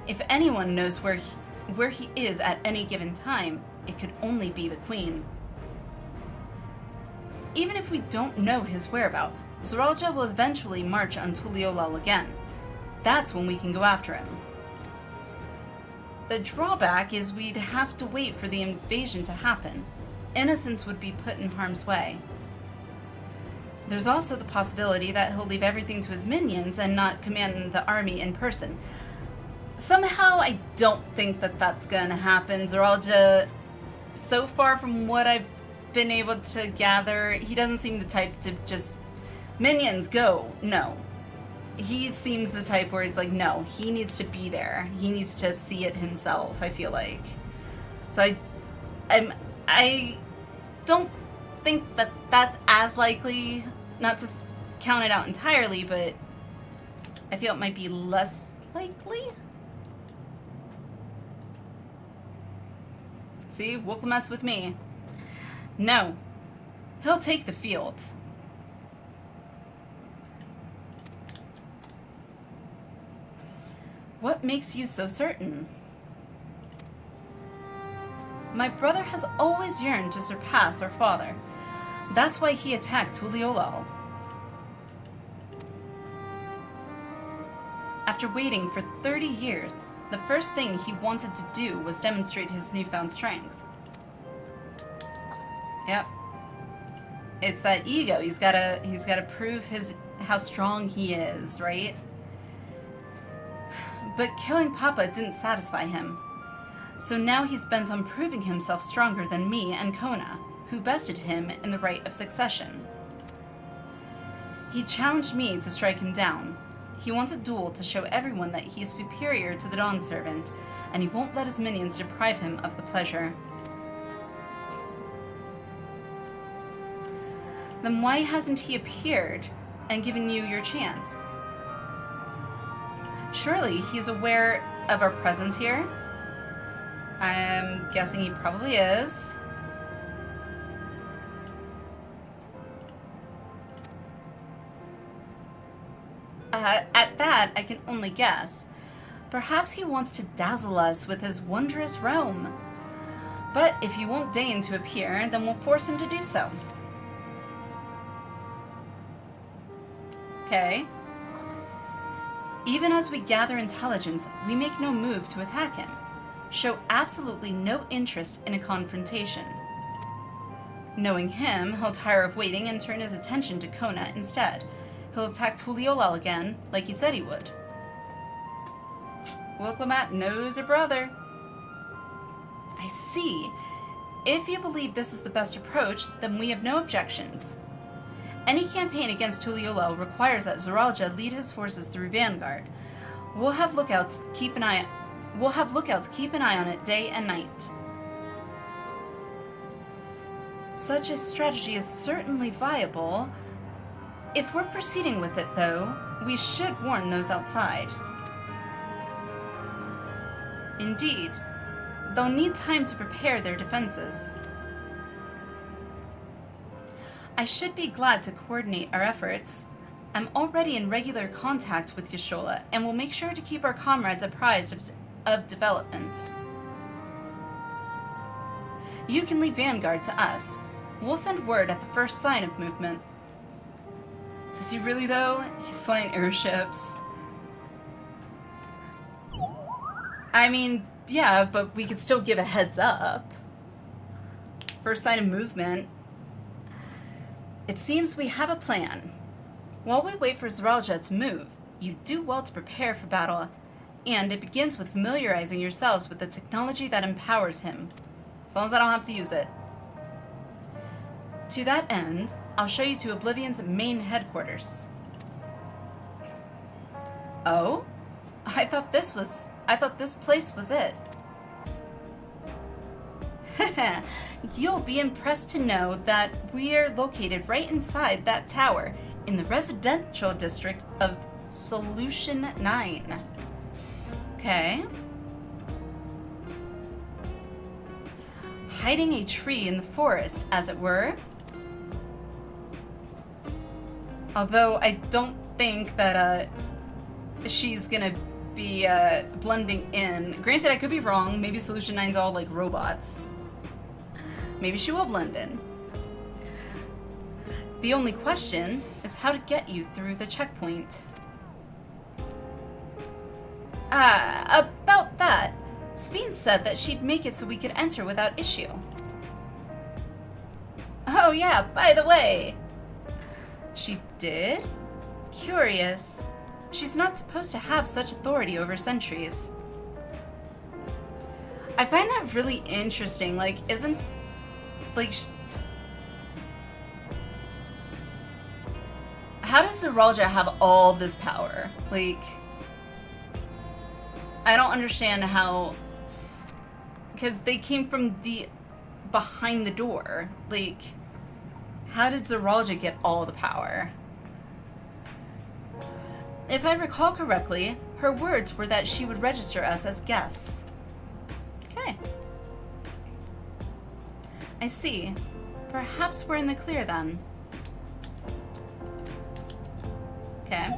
If anyone knows where he is at any given time, it could only be the Queen. Even if we don't know his whereabouts, Zoralja will eventually march on Tuliolal again. That's when we can go after him. The drawback is we'd have to wait for the invasion to happen. Innocents would be put in harm's way. There's also the possibility that he'll leave everything to his minions and not command the army in person. Somehow, I don't think that that's gonna happen. Zoralja, so far from what I've been able to gather, he doesn't seem the type to just, minions, go. No. He seems the type where it's like, no, he needs to be there. He needs to see it himself, I feel like. So I don't think that that's as likely, not to count it out entirely, but I feel it might be less likely. See, Wooklamat's with me. No, he'll take the field. What makes you so certain? My brother has always yearned to surpass our father. That's why he attacked Tuliolal. After waiting for 30 years, the first thing he wanted to do was demonstrate his newfound strength. Yep. It's that ego. He's gotta prove how strong he is, right? But killing Papa didn't satisfy him. So now he's bent on proving himself stronger than me and Kona, who bested him in the right of succession. He challenged me to strike him down. He wants a duel to show everyone that he is superior to the Dawn Servant, and he won't let his minions deprive him of the pleasure. Then why hasn't he appeared and given you your chance? Surely he's aware of our presence here? I'm guessing he probably is. At that, I can only guess. Perhaps he wants to dazzle us with his wondrous realm. But if he won't deign to appear, then we'll force him to do so. Okay. Even as we gather intelligence, we make no move to attack him. Show absolutely no interest in a confrontation. Knowing him, he'll tire of waiting and turn his attention to Kona instead. He'll attack Tuliolal again, like he said he would. Wooklamat knows her brother. I see. If you believe this is the best approach, then we have no objections. Any campaign against Tuliolal requires that Zoralja lead his forces through Vanguard. We'll have lookouts keep an eye on it day and night. Such a strategy is certainly viable. If we're proceeding with it, though, we should warn those outside. Indeed, they'll need time to prepare their defenses. I should be glad to coordinate our efforts. I'm already in regular contact with Yashola, and will make sure to keep our comrades apprised of developments. You can leave Vanguard to us. We'll send word at the first sign of movement. Does he really, though? He's flying airships. I mean, yeah, but we could still give a heads up. First sign of movement. It seems we have a plan. While we wait for Zoralja to move, you do well to prepare for battle, and it begins with familiarizing yourselves with the technology that empowers him. As long as I don't have to use it. To that end, I'll show you to Oblivion's main headquarters. Oh? I thought this place was it. You'll be impressed to know that we're located right inside that tower in the residential district of Solution 9. Okay. Hiding a tree in the forest, as it were. Although I don't think that she's gonna be blending in. Granted, I could be wrong. Maybe Solution 9's all like robots. Maybe she will blend in. The only question is how to get you through the checkpoint. About that, Sveen said that she'd make it so we could enter without issue. Oh yeah, by the way. She did? Curious. She's not supposed to have such authority over sentries. I find that really interesting. Like, isn't... Like... How does Zeralja have all this power? Like... I don't understand how... Because they came from the... behind the door. Like... How did Zeralja get all the power? If I recall correctly, her words were that she would register us as guests. Okay. I see. Perhaps we're in the clear then. Okay.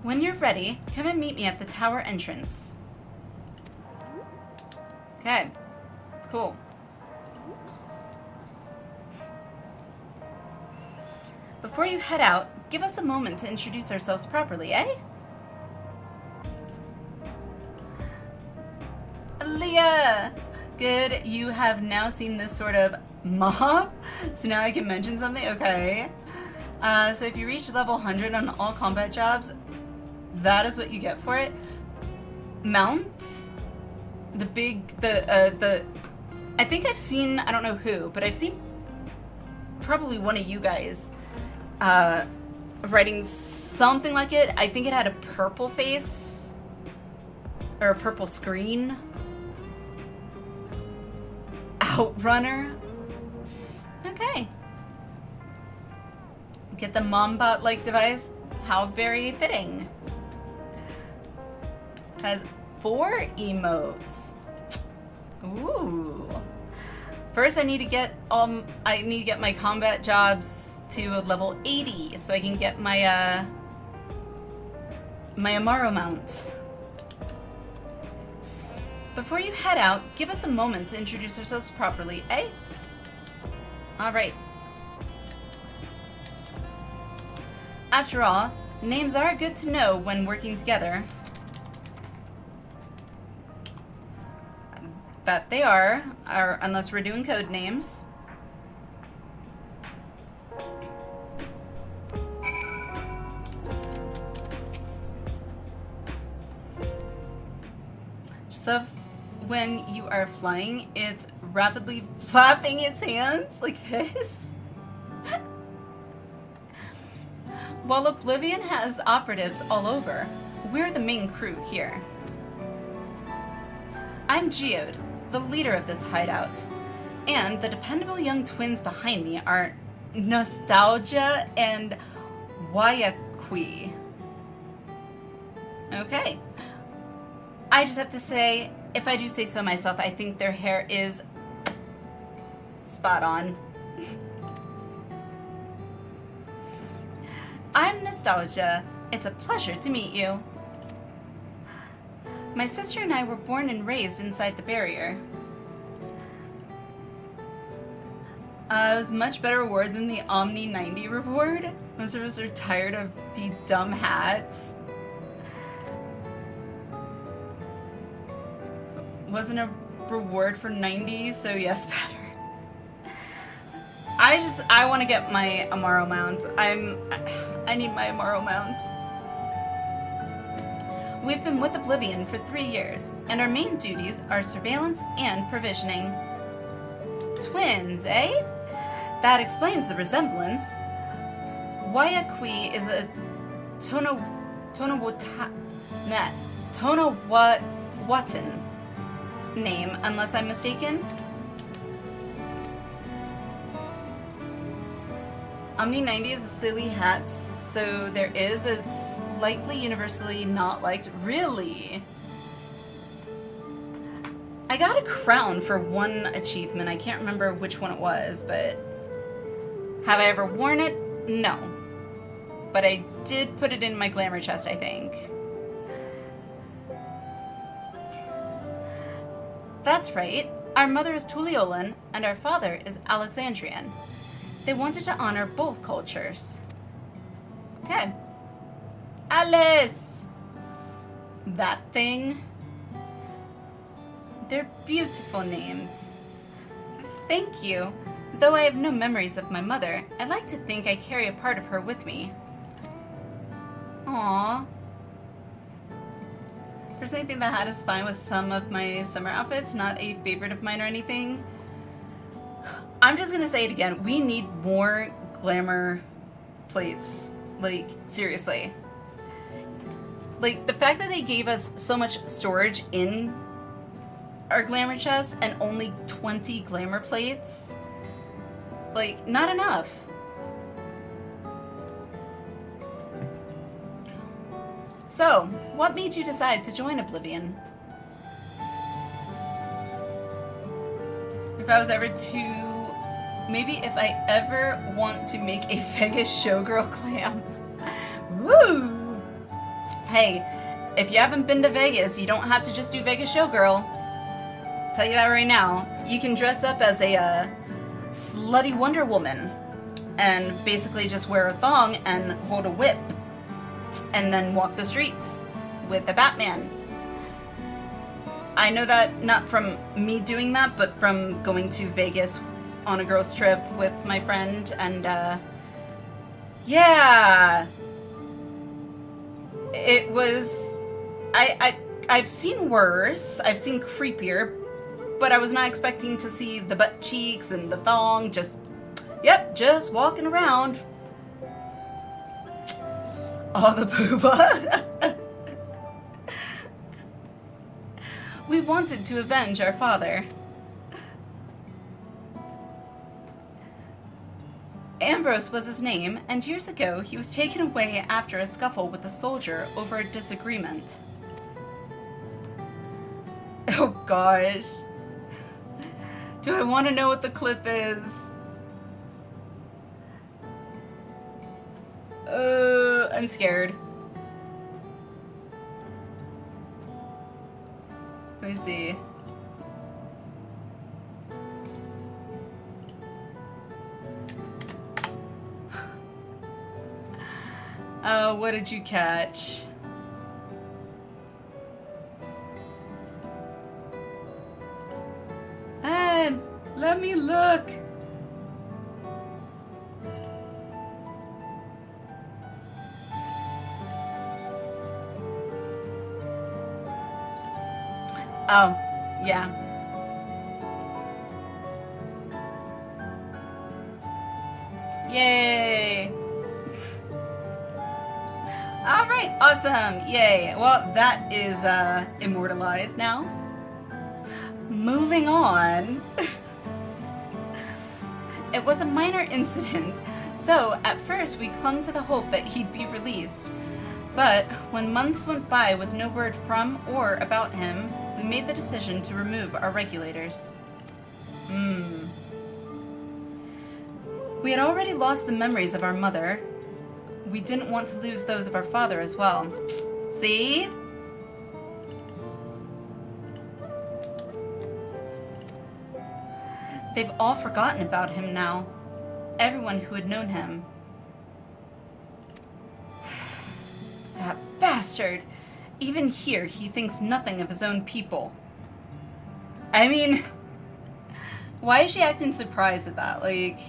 When you're ready, come and meet me at the tower entrance. Okay. Cool. Before you head out, give us a moment to introduce ourselves properly, eh? Leah! Good, you have now seen this sort of mob, so now I can mention something? Okay. So if you reach level 100 on all combat jobs, that is what you get for it. Mount? The big, I think I've seen, I don't know who, but I've seen probably one of you guys writing something like it. I think it had a purple face or a purple screen. Outrunner. Okay. Get the Mombot-like device. How very fitting. Has 4 emotes. Ooh. First, I need to get my combat jobs to level 80 so I can get my my Amaro mount. Before you head out, give us a moment to introduce ourselves properly, eh? All right. After all, names are good to know when working together. That they are unless we're doing code names. Just love when you are flying, it's rapidly flapping its hands like this. While Oblivion has operatives all over, we're the main crew here. I'm Geode, the leader of this hideout, and the dependable young twins behind me are Nostalgia and Wayakui. Okay. I just have to say, if I do say so myself, I think their hair is spot on. I'm Nostalgia. It's a pleasure to meet you. My sister and I were born and raised inside the barrier. It was much better reward than the Omni 90 reward. Most of us are tired of the dumb hats. Wasn't a reward for 90, so yes, better. I want to get my Amaro mount. I need my Amaro mount. We've been with Oblivion for 3 years, and our main duties are surveillance and provisioning. Twins, eh? That explains the resemblance. Waiakui is a Tonawatan name, unless I'm mistaken. Omni 90 is a silly hat, so there is, but it's likely universally not liked. Really? I got a crown for one achievement. I can't remember which one it was, but have I ever worn it? No. But I did put it in my glamour chest, I think. That's right. Our mother is Tuliolan and our father is Alexandrian. They wanted to honor both cultures. Okay. Alice! That thing. They're beautiful names. Thank you. Though I have no memories of my mother, I like to think I carry a part of her with me. Aww. Personally, I think the hat is fine with some of my summer outfits, not a favorite of mine or anything. I'm just gonna say it again. We need more glamour plates. Like, seriously. Like, the fact that they gave us so much storage in our glamour chest and only 20 glamour plates, like, not enough. So, what made you decide to join Oblivion? If I was ever to, maybe if I ever want to make a Vegas showgirl clam. Woo! Hey, if you haven't been to Vegas, you don't have to just do Vegas showgirl. Tell you that right now. You can dress up as a slutty Wonder Woman and basically just wear a thong and hold a whip and then walk the streets with a Batman. I know that not from me doing that, but from going to Vegas on a girls trip with my friend, and yeah, it was, I've seen worse, I've seen creepier, but I was not expecting to see the butt cheeks and the thong, just walking around. Oh, the booba. We wanted to avenge our father. Ambrose was his name, and years ago he was taken away after a scuffle with a soldier over a disagreement. Oh gosh. Do I want to know what the clip is? I'm scared. Let me see. What did you catch? Anne, let me look. Oh, yeah. Yay! Alright, awesome! Yay! Well, that is immortalized now. Moving on. It was a minor incident, so at first we clung to the hope that he'd be released. But when months went by with no word from or about him, we made the decision to remove our regulators. We had already lost the memories of our mother. We didn't want to lose those of our father as well. See? They've all forgotten about him now. Everyone who had known him. That bastard! Even here, he thinks nothing of his own people. I mean, why is she acting surprised at that? Like,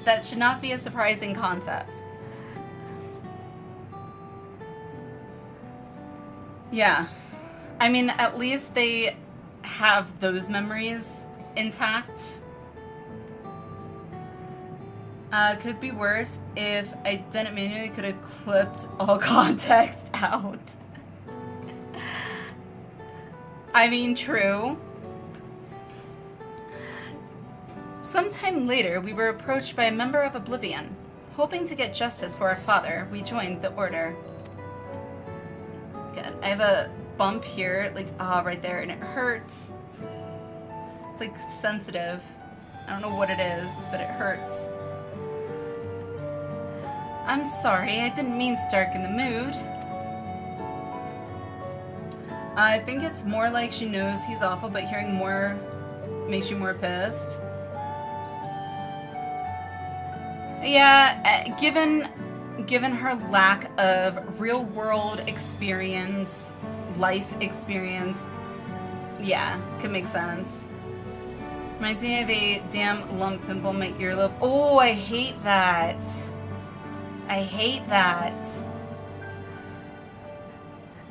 that should not be a surprising concept. Yeah. I mean, at least they have those memories intact. Could be worse if I didn't manually could have clipped all context out. I mean, true. Sometime later, we were approached by a member of Oblivion. Hoping to get justice for our father, we joined the Order. Good. I have a bump here, like, right there, and it hurts. It's, like, sensitive. I don't know what it is, but it hurts. I'm sorry, I didn't mean to darken the mood. I think it's more like she knows he's awful, but hearing more makes you more pissed. Yeah, given her lack of real-world experience, life experience, yeah, could make sense. Reminds me of a damn lump pimple in my earlobe. Oh, I hate that. I hate that.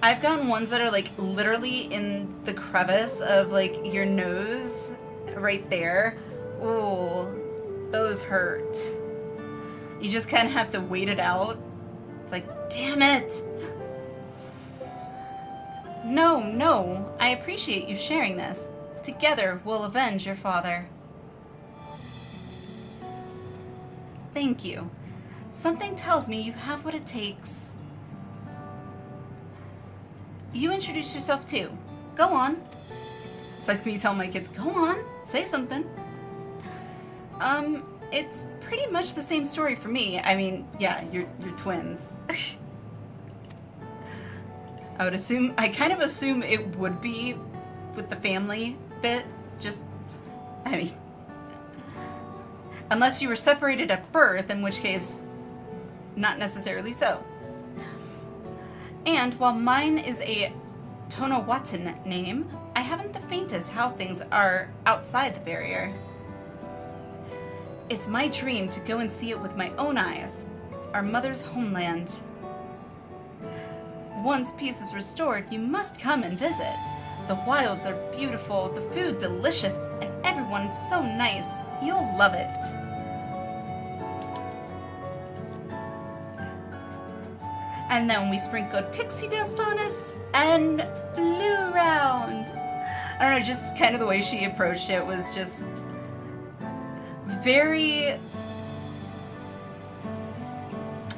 I've gotten ones that are like literally in the crevice of like your nose right there. Ooh, those hurt. You just kind of have to wait it out. It's like, damn it. No, I appreciate you sharing this. Together, we'll avenge your father. Thank you. Something tells me you have what it takes. You introduce yourself too. Go on. It's like me telling my kids, go on, say something. It's pretty much the same story for me. I mean, yeah, you're twins. I kind of assume it would be with the family bit. Just, I mean, unless you were separated at birth, in which case, not necessarily so. And while mine is a Tonawatan name, I haven't the faintest how things are outside the barrier. It's my dream to go and see it with my own eyes, our mother's homeland. Once peace is restored, you must come and visit. The wilds are beautiful, the food delicious, and everyone so nice. You'll love it. And then we sprinkled pixie dust on us and flew around. I don't know, just kind of the way she approached it was just very,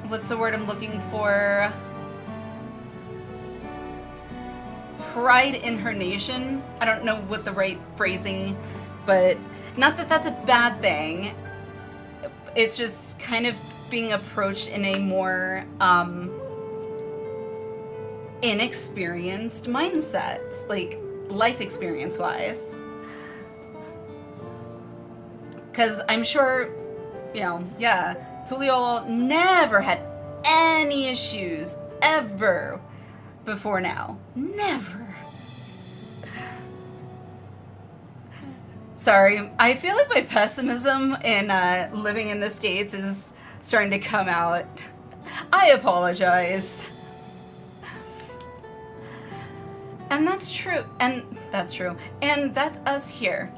what's the word I'm looking for? Pride in her nation. I don't know what the right phrasing, but not that that's a bad thing. It's just kind of being approached in a more inexperienced mindset, like life experience wise. Because I'm sure, yeah, Tuliol never had any issues ever before now. Never. Sorry, I feel like my pessimism in living in the States is starting to come out. I apologize. And that's true. And that's us here.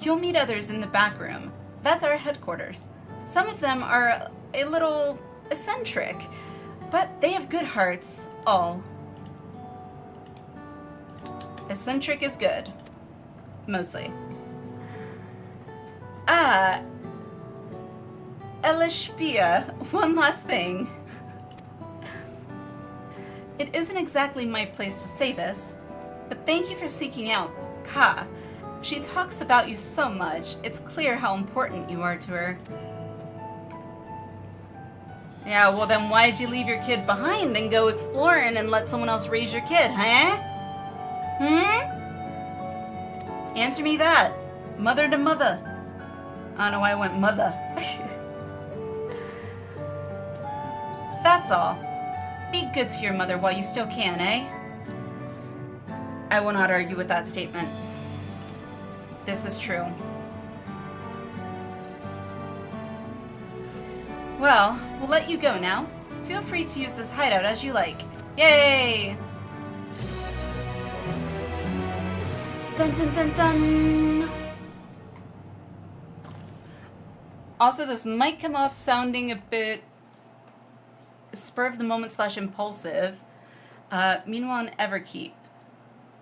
You'll meet others in the back room. That's our headquarters. Some of them are a little eccentric, but they have good hearts, all. Eccentric is good. Mostly. Elishpia, one last thing. It isn't exactly my place to say this, but thank you for seeking out Ka. She talks about you so much, it's clear how important you are to her. Yeah, well then why'd you leave your kid behind and go exploring and let someone else raise your kid, huh? Answer me that. Mother to mother. I don't know why I went mother. That's all. Be good to your mother while you still can, eh? I will not argue with that statement. This is true. Well, we'll let you go now. Feel free to use this hideout as you like. Yay! Dun dun dun dun! Also, this might come off sounding a bit spur of the moment / impulsive. Meanwhile, in Everkeep,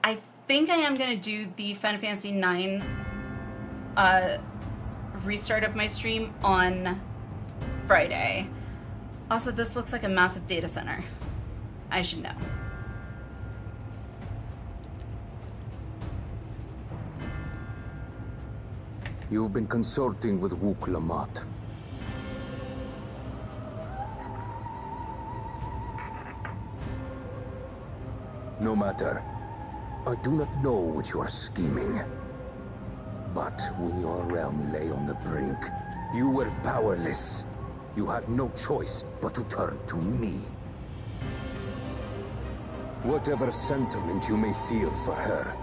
I think I am going to do the Final Fantasy IX restart of my stream on Friday. Also, this looks like a massive data center. I should know. You've been consulting with Wook Lamat. No matter. I do not know what you are scheming. But when your realm lay on the brink, you were powerless. You had no choice but to turn to me. Whatever sentiment you may feel for her,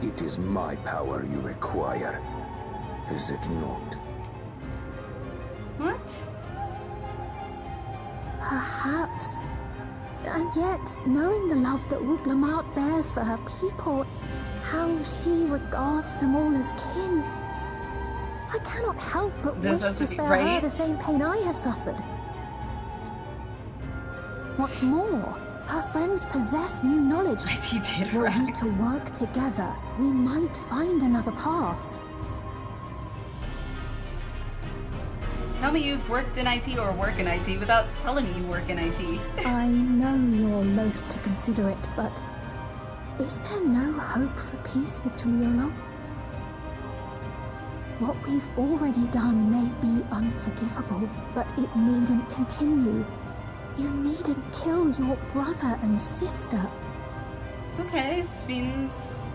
it is my power you require. Is it not? What? Perhaps. And yet, knowing the love that Wook Lamat bears for her people, how she regards them all as kin, I cannot help but wish to spare her the same pain I have suffered. What's more, her friends possess new knowledge. Were we to work together, we might find another path. Tell me you've worked in IT or work in IT without telling me you work in IT. I know you're loath to consider it, but is there no hope for peace with Tuliolo? What we've already done may be unforgivable, but it needn't continue. You needn't kill your brother and sister. Okay, Sphinx.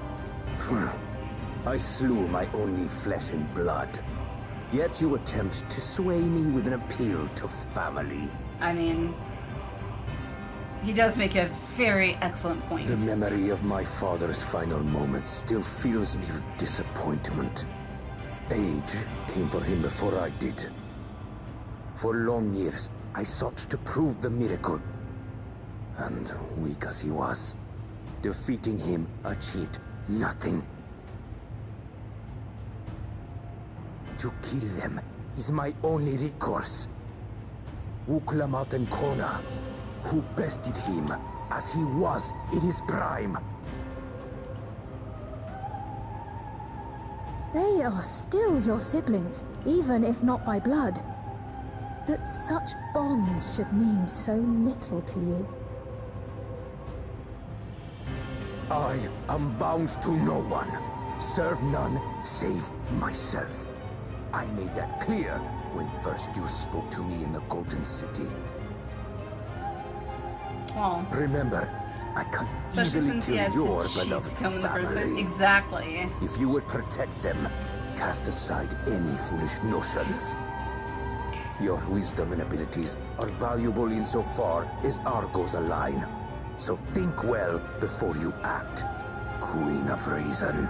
I slew my only flesh and blood. Yet you attempt to sway me with an appeal to family. I mean, he does make a very excellent point. The memory of my father's final moments still fills me with disappointment. Age came for him before I did. For long years, I sought to prove the miracle. And weak as he was, defeating him achieved nothing. To kill them is my only recourse. Wook Lamat and Kona, who bested him as he was in his prime. They are still your siblings, even if not by blood. That such bonds should mean so little to you. I am bound to no one. Serve none save myself. I made that clear when first you spoke to me in the Golden City. Well, remember, I can easily kill your beloved family. Exactly. If you would protect them, cast aside any foolish notions. Your wisdom and abilities are valuable insofar as our goals align. So think well before you act, Queen of Reason.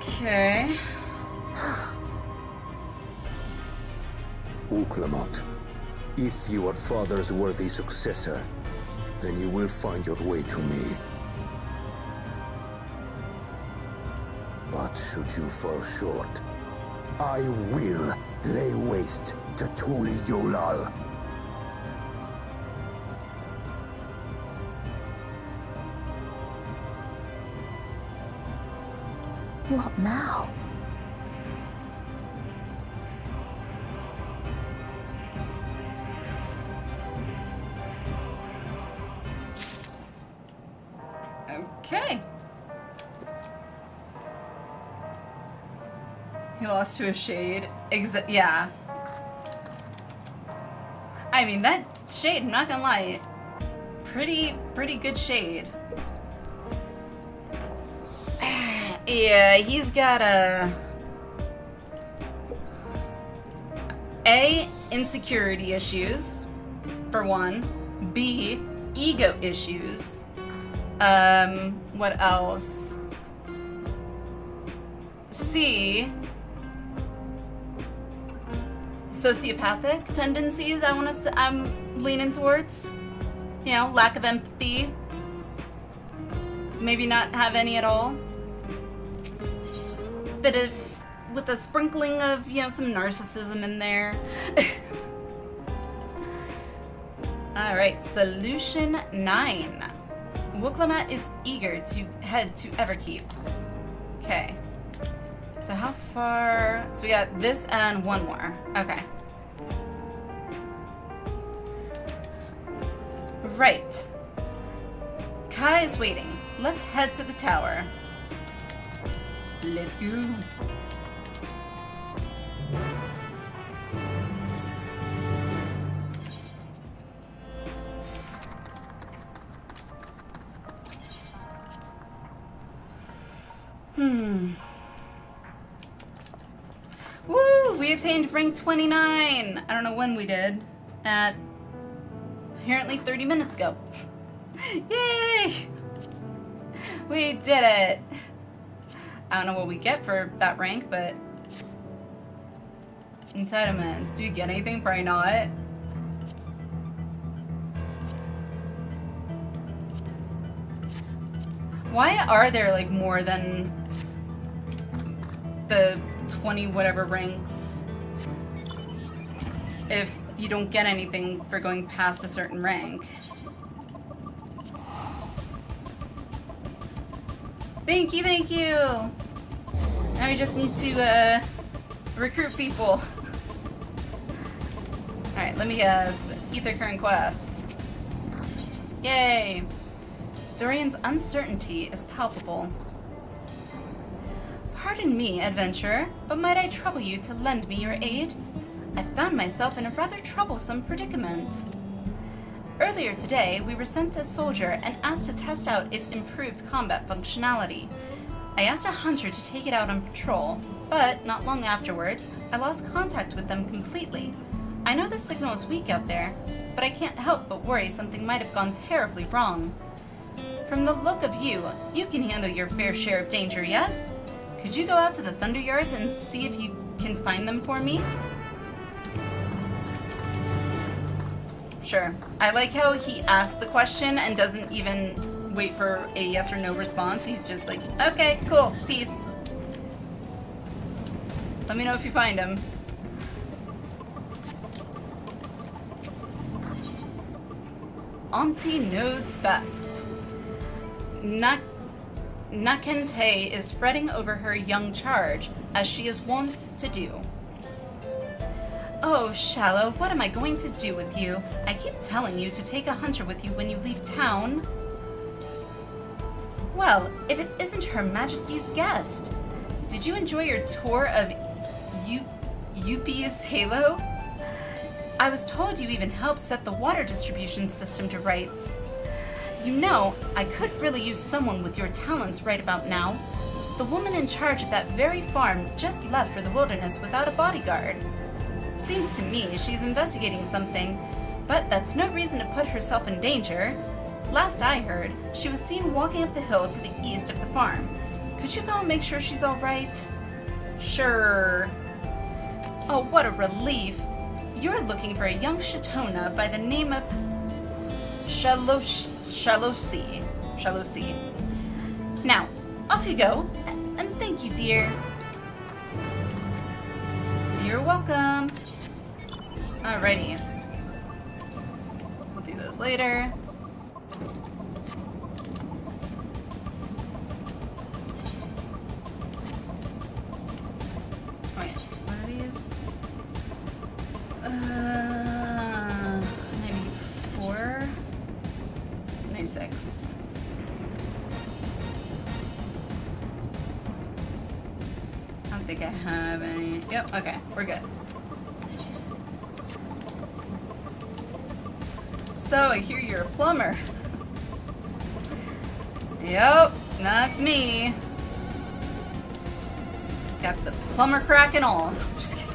Okay. Wook Lamat, if you are father's worthy successor, then you will find your way to me. But should you fall short, I will lay waste to Tuliolal. What now? Okay. He lost to a shade. Yeah. I mean, that shade, I'm not gonna lie, pretty good shade. Yeah, he's got A, insecurity issues, for one. B, ego issues. What else? C, sociopathic tendencies, I'm leaning towards. You know, lack of empathy. Maybe not have any at all. with a sprinkling of, you know, some narcissism in there. Alright, solution 9. Wooklamat is eager to head to Everkeep. Okay. So how far? So we got this and one more. Okay. Right. Kai is waiting. Let's head to the tower. Let's go. Woo! We attained rank 29! I don't know when we did. Apparently 30 minutes ago. Yay! We did it! I don't know what we get for that rank, but... Entitlements. Do you get anything? Probably not. Why are there, like, more than the 20 whatever ranks if you don't get anything for going past a certain rank? Thank you, thank you! Now we just need to, recruit people. Alright, let me guess. Ether current quests. Yay! Dorian's uncertainty is palpable. Pardon me, adventurer, but might I trouble you to lend me your aid? I found myself in a rather troublesome predicament. Earlier today, we were sent a soldier and asked to test out its improved combat functionality. I asked a hunter to take it out on patrol, but not long afterwards, I lost contact with them completely. I know the signal is weak out there, but I can't help but worry something might have gone terribly wrong. From the look of you, you can handle your fair share of danger, yes? Could you go out to the Thunder Yards and see if you can find them for me? Sure. I like how he asked the question and doesn't even wait for a yes or no response. He's just like, okay, cool, peace. Let me know if you find him. Auntie knows best. Nakente is fretting over her young charge, as she is wont to do. Oh, Shallow, what am I going to do with you? I keep telling you to take a hunter with you when you leave town. Well, if it isn't Her Majesty's guest. Did you enjoy your tour of Yuppie's Halo? I was told you even helped set the water distribution system to rights. You know, I could really use someone with your talents right about now. The woman in charge of that very farm just left for the wilderness without a bodyguard. Seems to me she's investigating something, but that's no reason to put herself in danger. Last I heard, she was seen walking up the hill to the east of the farm. Could you go and make sure she's all right? Sure. Oh, what a relief. You're looking for a young Shatona by the name of Shalosi. Now, off you go, and thank you, dear. You're welcome. Alrighty. We'll do those later. Oh yeah, what are these? 94? 96. I don't think I have any. Yep, okay, we're good. So, I hear you're a plumber. Yep, that's me. Got the plumber crack and all. Just kidding.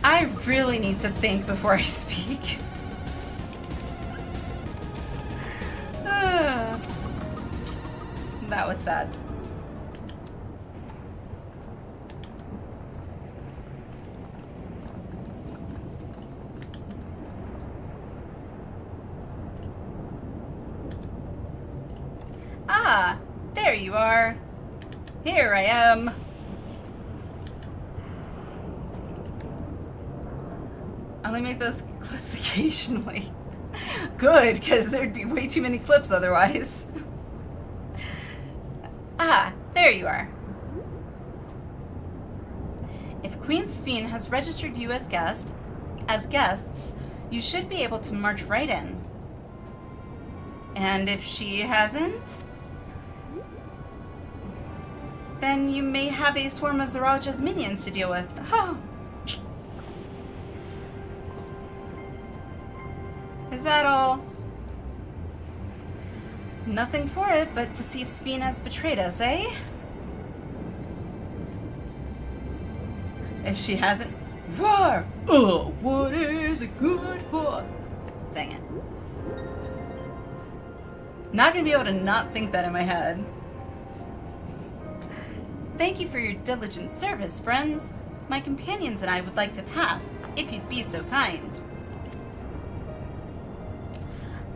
I really need to think before I speak. That was sad. Ah, there you are. Here I am. I only make those clips occasionally. Good, because there'd be way too many clips otherwise. Ah, there you are. If Queen Sphene has registered you as guests, you should be able to march right in. And if she hasn't, then you may have a swarm of Zoralja's minions to deal with. Oh. Is that all? Nothing for it but to see if Sphene has betrayed us, eh? If she hasn't... Roar! Oh, what is it good for? Dang it. Not gonna be able to not think that in my head. Thank you for your diligent service, friends. My companions and I would like to pass, if you'd be so kind.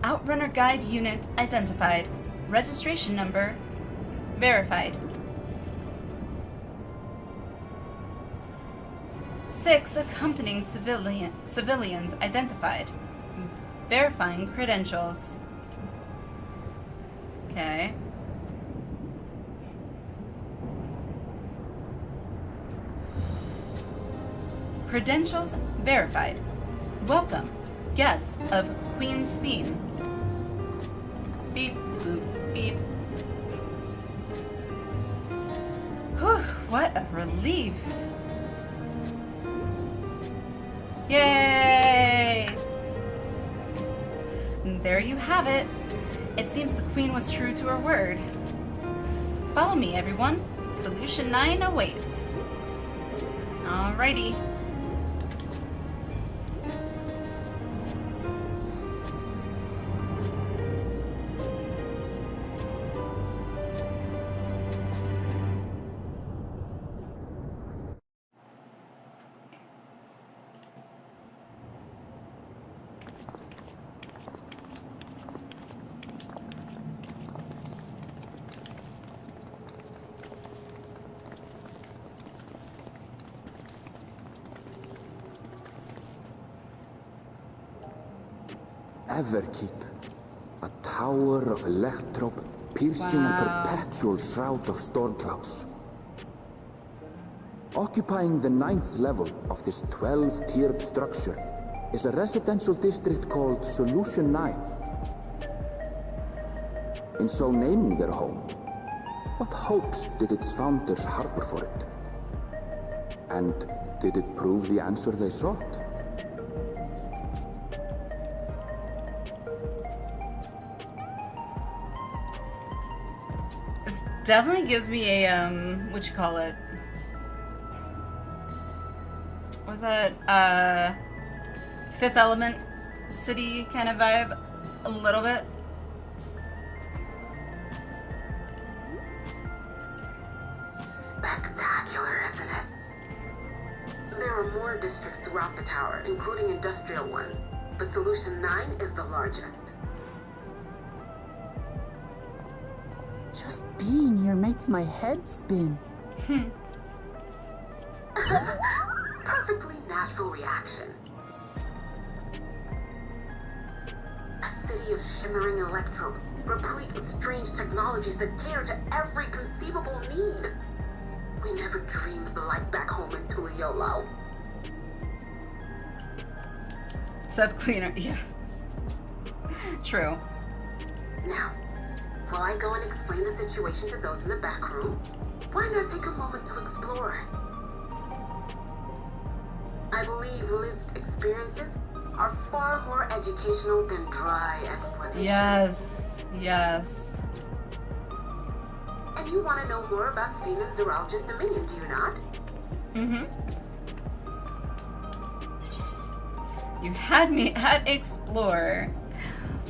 Outrunner Guide Unit identified. Registration number verified. 6 accompanying civilians identified. Verifying credentials. Okay. Credentials verified. Welcome, guests of Queen Sphene. Beep, boop, beep. Whew, what a relief. Yay! And there you have it. It seems the Queen was true to her word. Follow me, everyone. Solution 9 awaits. Alrighty. Everkeep, a tower of electrope piercing a perpetual shroud of storm clouds. Occupying the 9th level of this 12-tiered structure is a residential district called Solution 9. In so naming their home, what hopes did its founders harbor for it? And did it prove the answer they sought? Definitely gives me a, what you call it? What was that, Fifth Element city kind of vibe? A little bit. Spectacular, isn't it? There are more districts throughout the tower, including industrial ones, but Solution 9 is the largest. Just being here makes my head spin. Perfectly natural reaction. A city of shimmering electrope, replete with strange technologies that cater to every conceivable need. We never dreamed the life back home in Tuliyolau. Sub-cleaner, yeah. True. Now, while I go and explain the situation to those in the back room, why not take a moment to explore? I believe lived experiences are far more educational than dry explanations. Yes, yes. And you want to know more about Sphene and Zoralja's dominion, do you not? You had me at explore.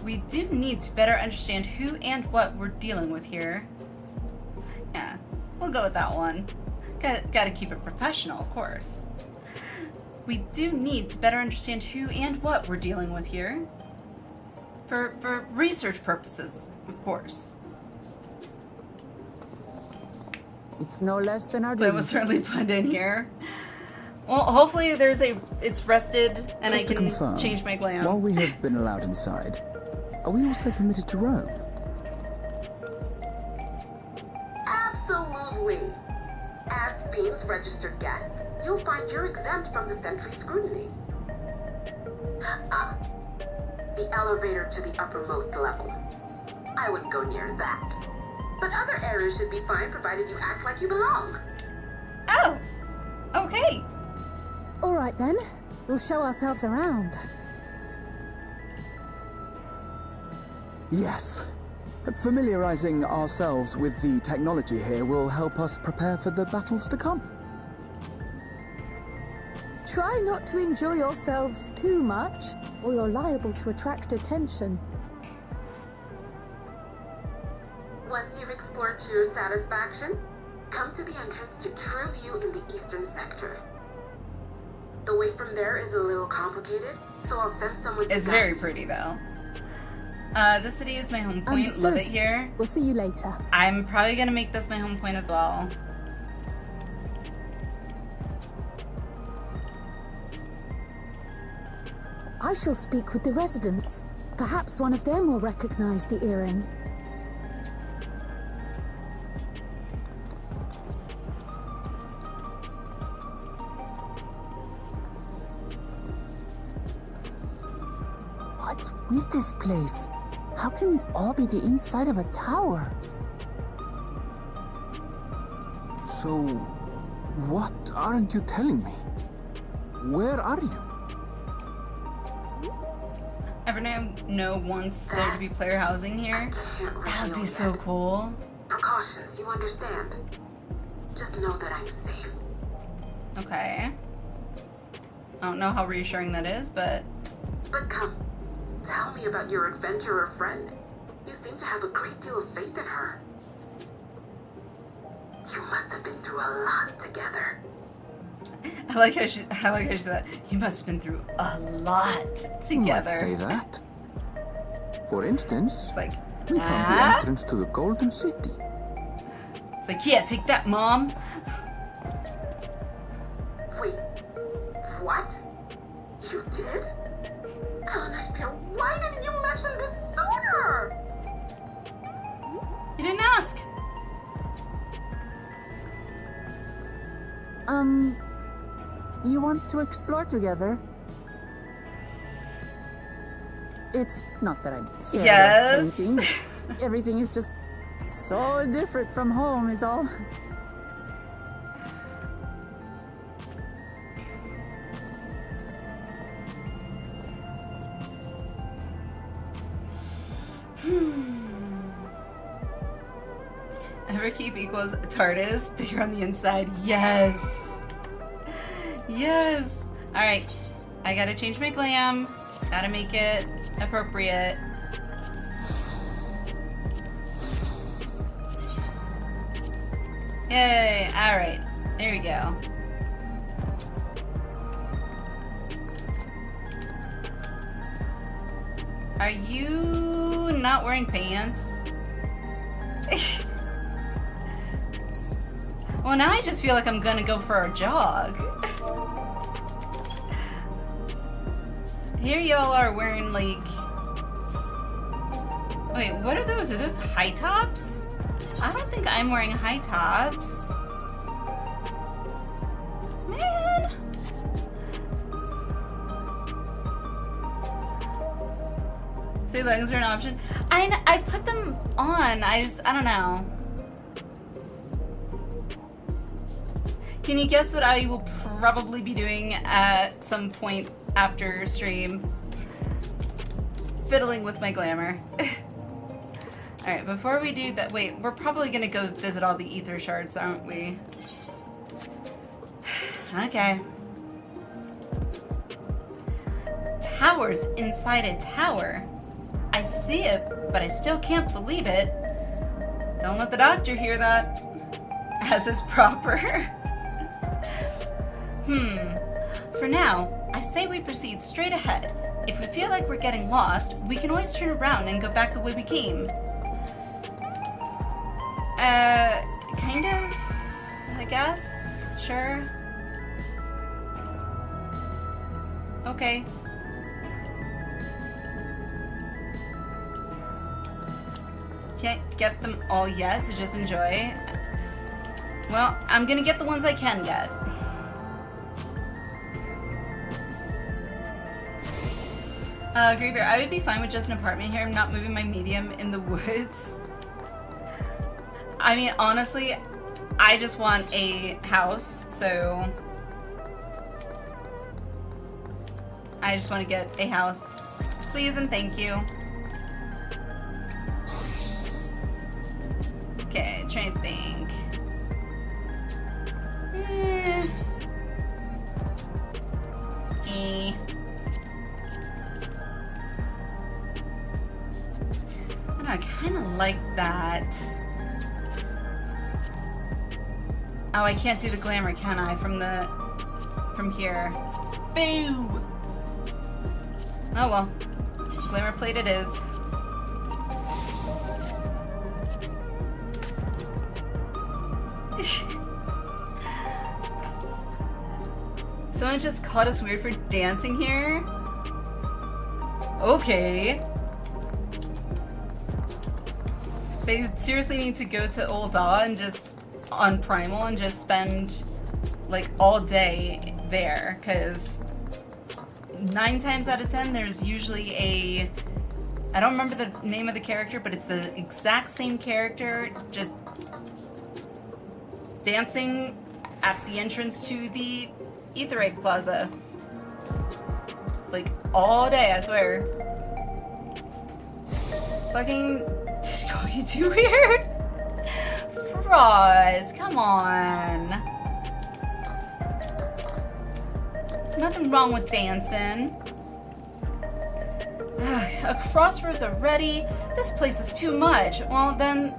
We do need to better understand who and what we're dealing with here. Yeah, we'll go with that one. Gotta keep it professional, of course. We do need to better understand who and what we're dealing with here. For research purposes, of course. It's no less than our But it duty. will certainly blend in here. Well, hopefully it's rested and Just I to can confirm, change my glam. while we have been allowed inside, are we also permitted to roam? Absolutely. As Spain's registered guest, you'll find you're exempt from the sentry scrutiny. The elevator to the uppermost level. I wouldn't go near that. But other areas should be fine provided you act like you belong. Oh, okay. All right then, we'll show ourselves around. Yes. Familiarizing ourselves with the technology here will help us prepare for the battles to come. Try not to enjoy yourselves too much, or you're liable to attract attention. Once you've explored to your satisfaction, come to the entrance to True View in the eastern sector. The way from there is a little complicated, so I'll send someone to It's guide very you. pretty though. The city is my home point. Understood. Love it here. We'll see you later. I'm probably gonna make this my home point as well. I shall speak with the residents. Perhaps one of them will recognize the earring. What's with this place? How can this all be the inside of a tower? So, what aren't you telling me? Where are you? Ever know wants there to be player housing here? That would be so cool. Precautions, you understand. Just know that I'm safe. Okay. I don't know how reassuring that is, but... But come, tell me about your adventurer friend. You seem to have a great deal of faith in her. You must have been through a lot together. I like how she said, you must have been through a lot together. Let's say that. For instance, It's like, we found the entrance to the Golden City. It's like, yeah, take that, Mom. Wait, what? You did? Elnashpil, why didn't you mention this sooner? You didn't ask. You want to explore together? It's not that I'm scared Yes. or anything. Everything is just so different from home is all. Everkeep equals TARDIS, bigger on the inside. Yes. Yes. All right. I gotta change my glam. Gotta make it appropriate. Yay. All right. There we go. Are you not wearing pants? Well, now I just feel like I'm gonna go for a jog. Here y'all are wearing like... Wait, what are those? Are those high tops? I don't think I'm wearing high tops. Man! Say leggings are an option. I put them on. I don't know. Can you guess what I will probably be doing at some point after stream? Fiddling with my glamour. Alright, before we do that, wait, we're probably gonna go visit all the ether shards, aren't we? Okay. Towers inside a tower. I see it, but I still can't believe it. Don't let the doctor hear that. As is proper. For now, I say we proceed straight ahead. If we feel like we're getting lost, we can always turn around and go back the way we came. Kind of. guess. Sure. Okay. Can't get them all yet, so just enjoy. Well, I'm gonna get the ones I can get. Greybear, I would be fine with just an apartment here. I'm not moving my medium in the woods. I mean, honestly, I just want a house, so... I just want to get a house. Please and thank you. Okay, trying to think. I kind of like that. Oh, I can't do the glamour, can I? From here. Boo! Oh well. Glamour plate it is. Someone just called us weird for dancing here? Okay. They seriously need to go to Old Daw and just, on Primal, and just spend, like, all day there, because 9 times out of 10, there's usually a... I don't remember the name of the character, but it's the exact same character, just dancing at the entrance to the Aetheryte Plaza. Like, all day, I swear. Fucking... Oh, you too weird? Frost, come on. Nothing wrong with dancing. A crossroads already? This place is too much. Well, then,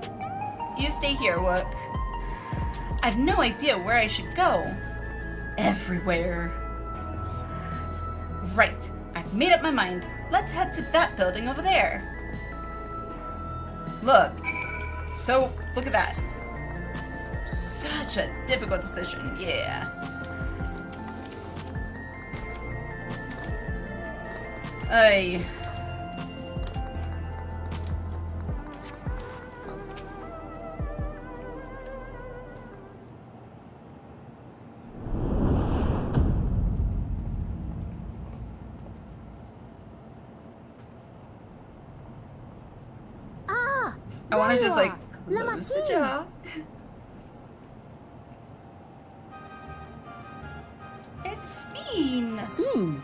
you stay here, Wook. I have no idea where I should go. Everywhere. Right, I've made up my mind. Let's head to that building over there. Look. So, look at that. Such a difficult decision, yeah. Ay. I want to just like close the jaw. It's Sphene. Sphene?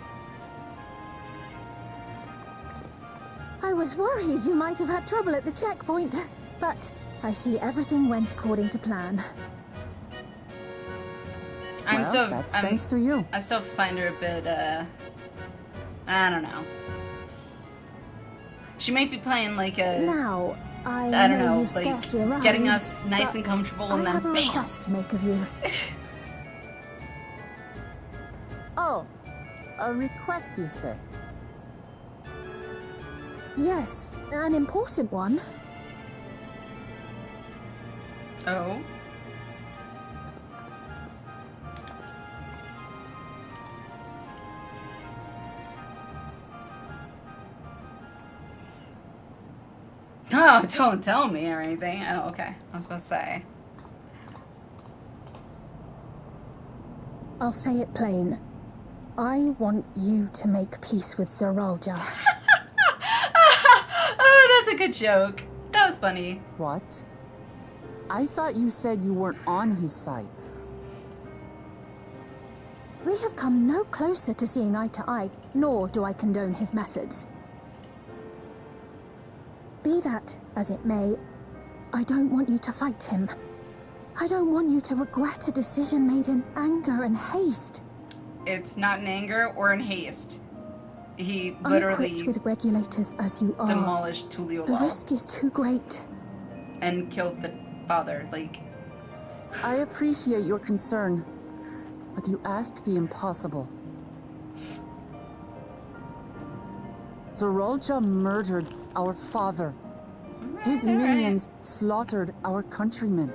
I was worried you might have had trouble at the checkpoint, but I see everything went according to plan. That's thanks to you. I still find her a bit, I don't know. She might be playing like a... Now, I don't know know, you've like scarcely arrived, getting us nice and comfortable and I then have a bam! request to make of you. Oh, a request, you say? Yes, an important one. Oh? Oh, don't tell me or anything. Oh, okay. I was about to say. I'll say it plain. I want you to make peace with Zeralja. Oh, that's a good joke. That was funny. What? I thought you said you weren't on his side. We have come no closer to seeing eye to eye, nor do I condone his methods. Be that as it may, I don't want you to fight him. I don't want you to regret a decision made in anger and haste. It's not in anger or in haste. He literally unequipped with regulators as you are, demolished Tuliolal. The risk is too great. And killed the father, like... I appreciate your concern, but you asked the impossible. Zeralja murdered our father. His minions slaughtered our countrymen.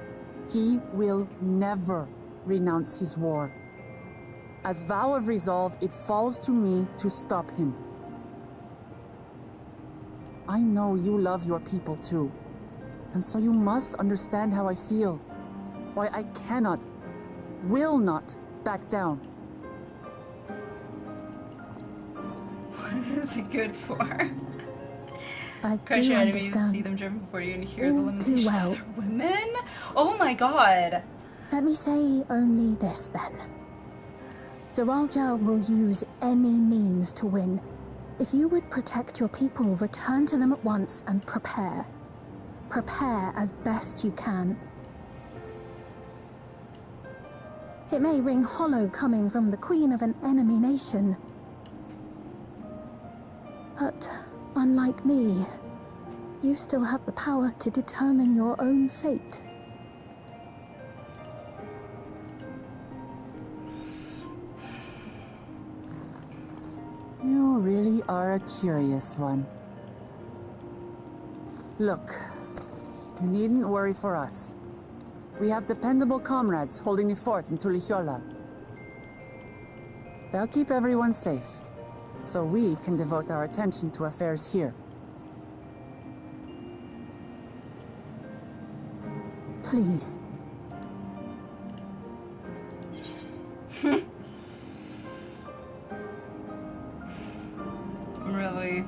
He will never renounce his war. As vow of resolve, it falls to me to stop him. I know you love your people too, and so you must understand how I feel. Why I cannot, will not back down. What is it good for? I Crush do your enemies, understand. see them driven before you, and hear the All too limitations well. of their women? Oh my god! Let me say only this then. Zoralja will use any means to win. If you would protect your people, return to them at once and prepare. Prepare as best you can. It may ring hollow coming from the queen of an enemy nation. But unlike me, you still have the power to determine your own fate. You really are a curious one. Look, you needn't worry for us. We have dependable comrades holding the fort in Tulihiola. They'll keep everyone safe, so we can devote our attention to affairs here. Please. Really?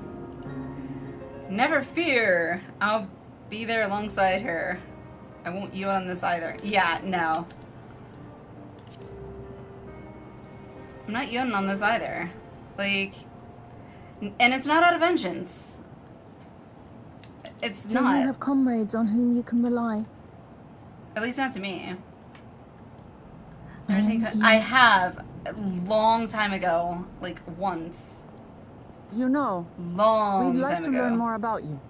Never fear! I'll be there alongside her. I won't yield on this either. Yeah, no. I'm not yielding on this either. Like, and it's not out of vengeance. It's Do not. you have comrades on whom you can rely? At least not to me. I envy you. I have a long time ago, like once. You know, Long we'd like time to ago. learn more about you.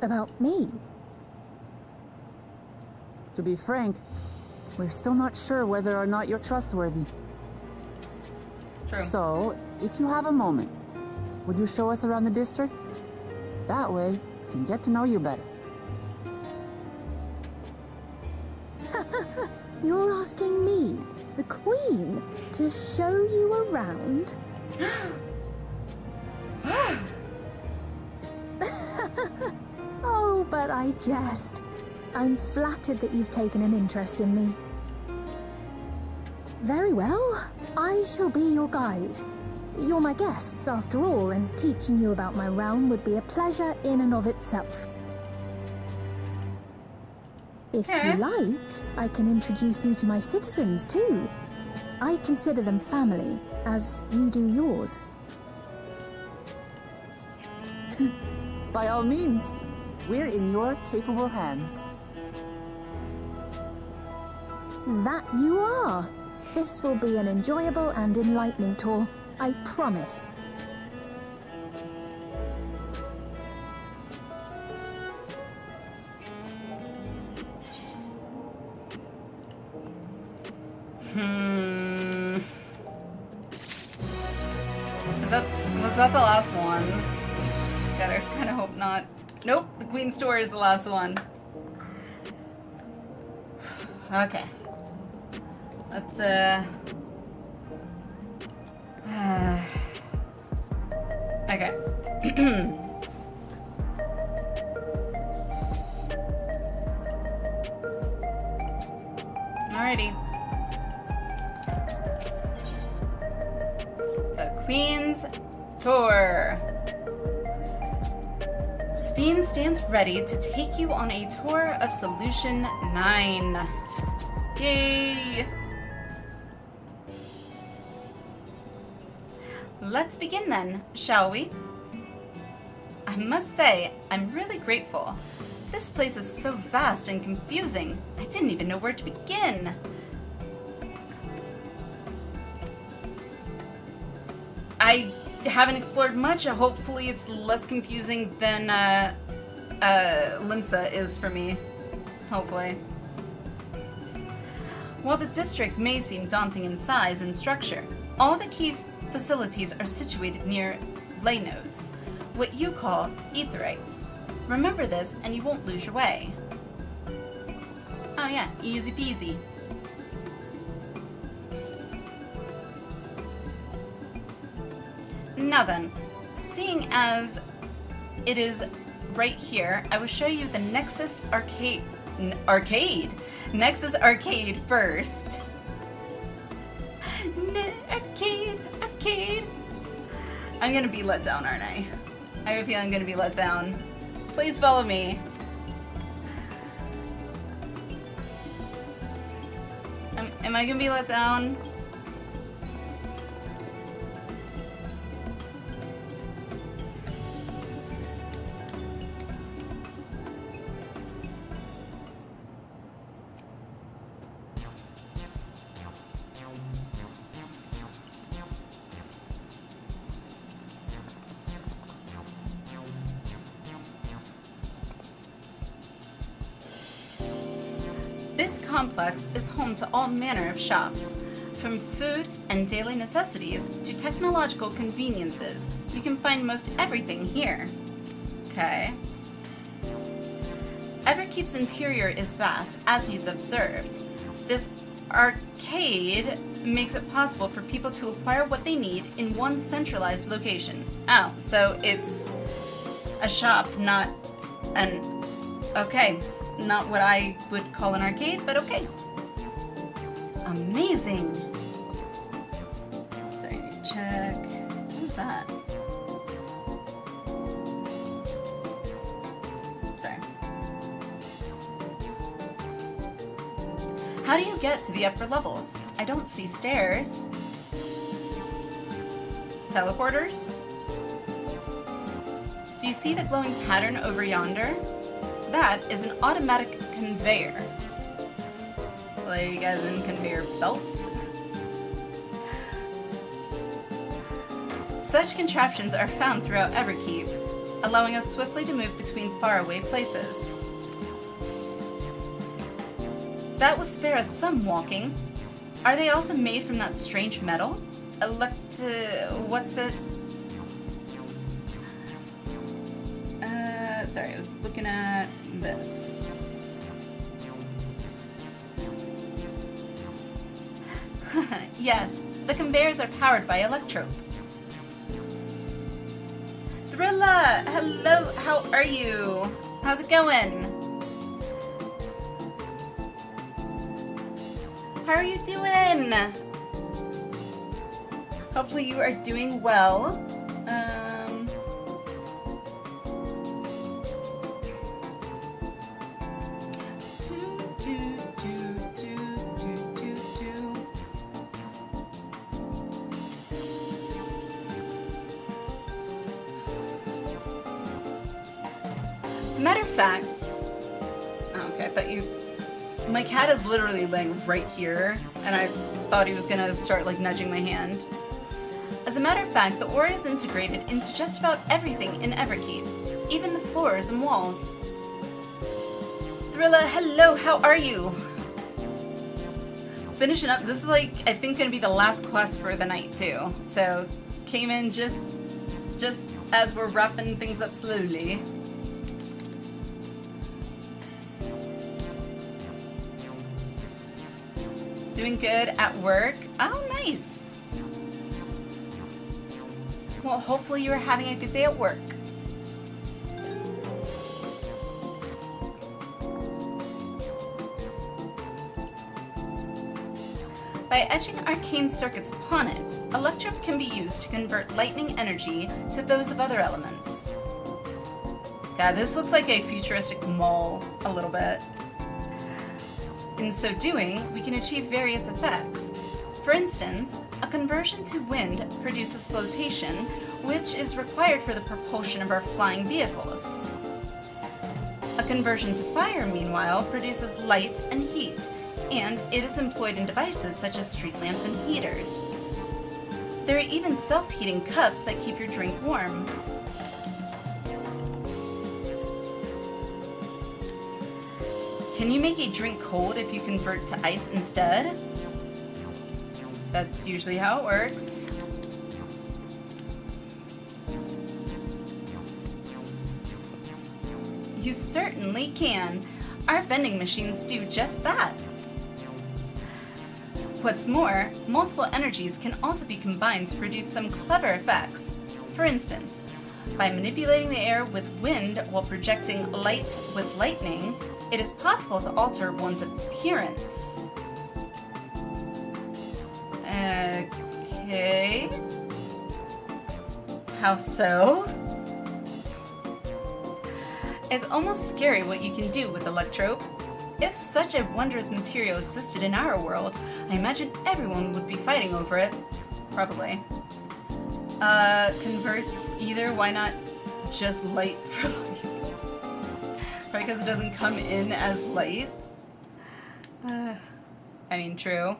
About me? To be frank, we're still not sure whether or not you're trustworthy. True. So, if you have a moment, would you show us around the district? That way, we can get to know you better. You're asking me, the Queen, to show you around? Oh, but I jest. I'm flattered that you've taken an interest in me. Very well. I shall be your guide. You're my guests, after all, and teaching you about my realm would be a pleasure in and of itself. If you like, I can introduce you to my citizens, too. I consider them family, as you do yours. By all means, we're in your capable hands. That you are. This will be an enjoyable and enlightening tour, I promise. Was that the last one? Gotta kind of hope not. Nope, the Queen's Tour is the last one. Okay. Let's, okay. Alrighty. The Queen's Tour. Speen stands ready to take you on a tour of Solution 9. Yay! Let's begin then, shall we? I must say, I'm really grateful. This place is so vast and confusing. I didn't even know where to begin. I haven't explored much. Hopefully it's less confusing than Limsa is for me. Hopefully. While the district may seem daunting in size and structure, all the key facilities are situated near ley nodes, what you call aetherites. Remember this and you won't lose your way. Oh yeah, easy peasy. Now then, seeing as it is right here, I will show you the Nexus Arcade Nexus Arcade first. Arcade. I'm gonna be let down, aren't I? I have a feeling I'm gonna be let down. Please follow me. Am I gonna be let down? This complex is home to all manner of shops, from food and daily necessities to technological conveniences. You can find most everything here. Okay. Everkeep's interior is vast, as you've observed. This arcade makes it possible for people to acquire what they need in one centralized location. Oh, so it's a shop, not an... Okay. Not what I would call an arcade, but okay. Amazing. Sorry, check. What is that? Sorry. How do you get to the upper levels? I don't see stairs. Teleporters? Do you see the glowing pattern over yonder? That is an automatic conveyor. Like as in conveyor belt? Such contraptions are found throughout Everkeep, allowing us swiftly to move between faraway places. That will spare us some walking. Are they also made from that strange metal? What's it? Sorry, I was looking at this. Yes, the conveyors are powered by electrope. Thrilla! Hello, how are you? How's it going? How are you doing? Hopefully you are doing well. As a matter of fact, okay, I thought you... My cat is literally laying right here, and I thought he was gonna start like nudging my hand. As a matter of fact, the ore is integrated into just about everything in Everkeep, even the floors and walls. Thrilla, hello, how are you? Finishing up, this is like, I think gonna be the last quest for the night too. So, came in just as we're wrapping things up slowly. Doing good at work? Oh, nice. Well, hopefully you're having a good day at work. By etching arcane circuits upon it, electrope can be used to convert lightning energy to those of other elements. God, this looks like a futuristic mall a little bit. In so doing, we can achieve various effects. For instance, a conversion to wind produces flotation, which is required for the propulsion of our flying vehicles. A conversion to fire, meanwhile, produces light and heat, and it is employed in devices such as street lamps and heaters. There are even self-heating cups that keep your drink warm. Can you make a drink cold if you convert to ice instead? That's usually how it works. You certainly can. Our vending machines do just that. What's more, multiple energies can also be combined to produce some clever effects. For instance, by manipulating the air with wind while projecting light with lightning, it is possible to alter one's appearance. Okay. How so? It's almost scary what you can do with Electrope. If such a wondrous material existed in our world, I imagine everyone would be fighting over it. Probably. Converts either, why not just light for light? Right, because it doesn't come in as light? I mean, true.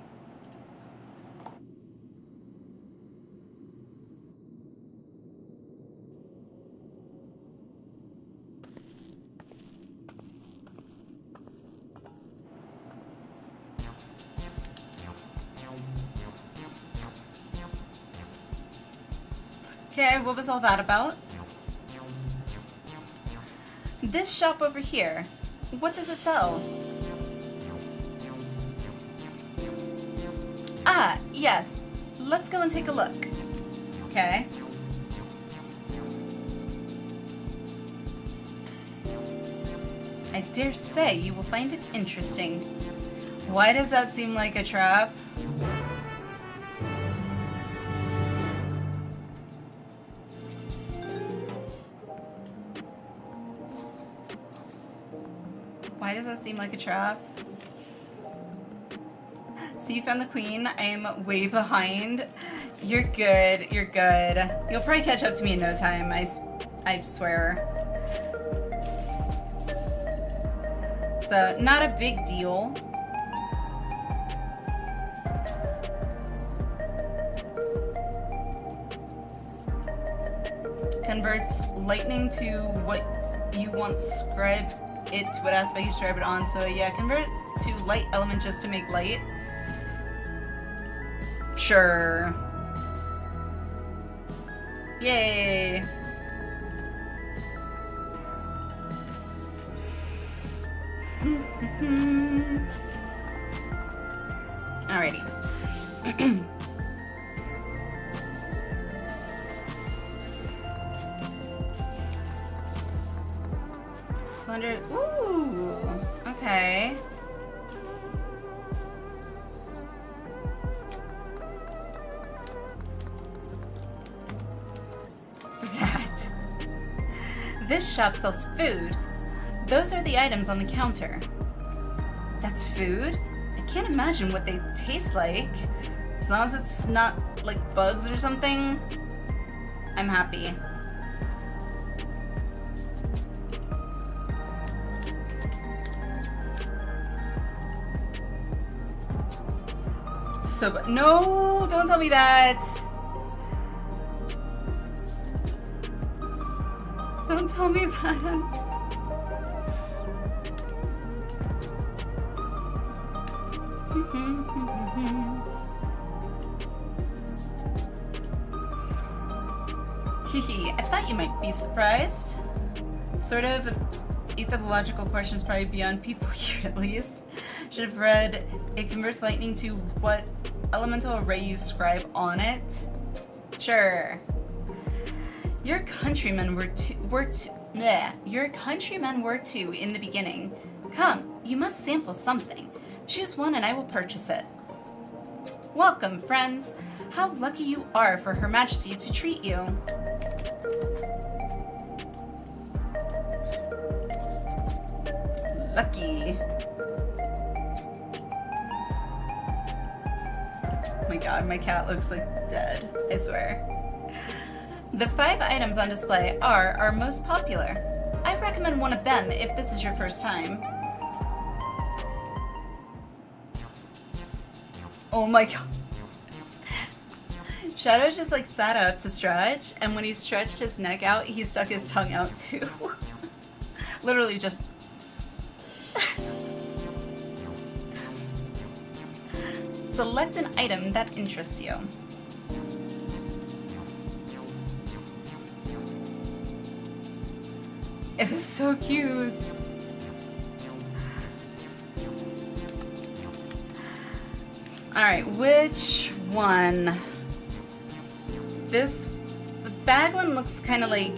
Okay, what was all that about? This shop over here, what does it sell? Ah, yes. Let's go and take a look. Okay. I dare say you will find it interesting. Why does that seem like a trap? Why does that seem like a trap? So you found the queen. I am way behind. You're good. You're good. You'll probably catch up to me in no time. I swear. So, not a big deal. Converts lightning to what you want scribe it to what aspect you scribe it on. So yeah, convert it to light element just to make light. Sure. Yay. Alrighty. Splendor. Ooh. Okay. That. This shop sells food. Those are the items on the counter. That's food? I can't imagine what they taste like. As long as it's not like bugs or something, I'm happy. So, no, don't tell me that. Don't tell me that. Hehe, I thought you might be surprised. Sort of. Ethological questions probably beyond people here at least. Should have read it converts lightning to what elemental array you scribe on it. Sure. Your countrymen were too in the beginning. Come, you must sample something. Choose one and I will purchase it. Welcome, friends. How lucky you are for Her Majesty to treat you. Lucky. Oh my god, my cat looks like dead, I swear. The 5 items on display are our most popular. I recommend one of them if this is your first time. Oh my god. Shadow just like sat up to stretch, and when he stretched his neck out, he stuck his tongue out too. Literally just... Select an item that interests you. It was so cute. Alright, which one? The bag one looks kind of like,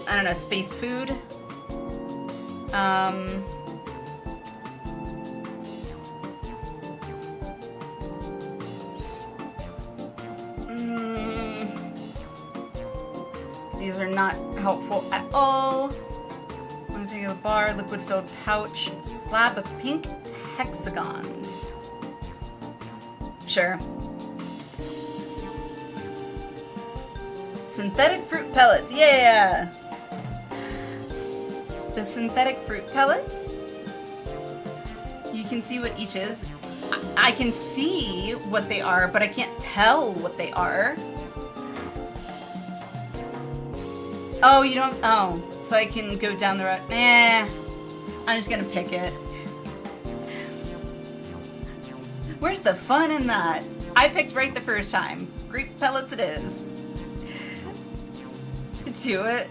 I don't know, space food. These are not helpful at all. I'm gonna take a bar, liquid-filled pouch, slab of pink hexagons. Sure. Synthetic fruit pellets, yeah! The synthetic fruit pellets. You can see what each is. I can see what they are, but I can't tell what they are. Oh, you don't, oh. So I can go down the road. Nah, I'm just gonna pick it. Where's the fun in that? I picked right the first time. Grape pellets it is. Do it.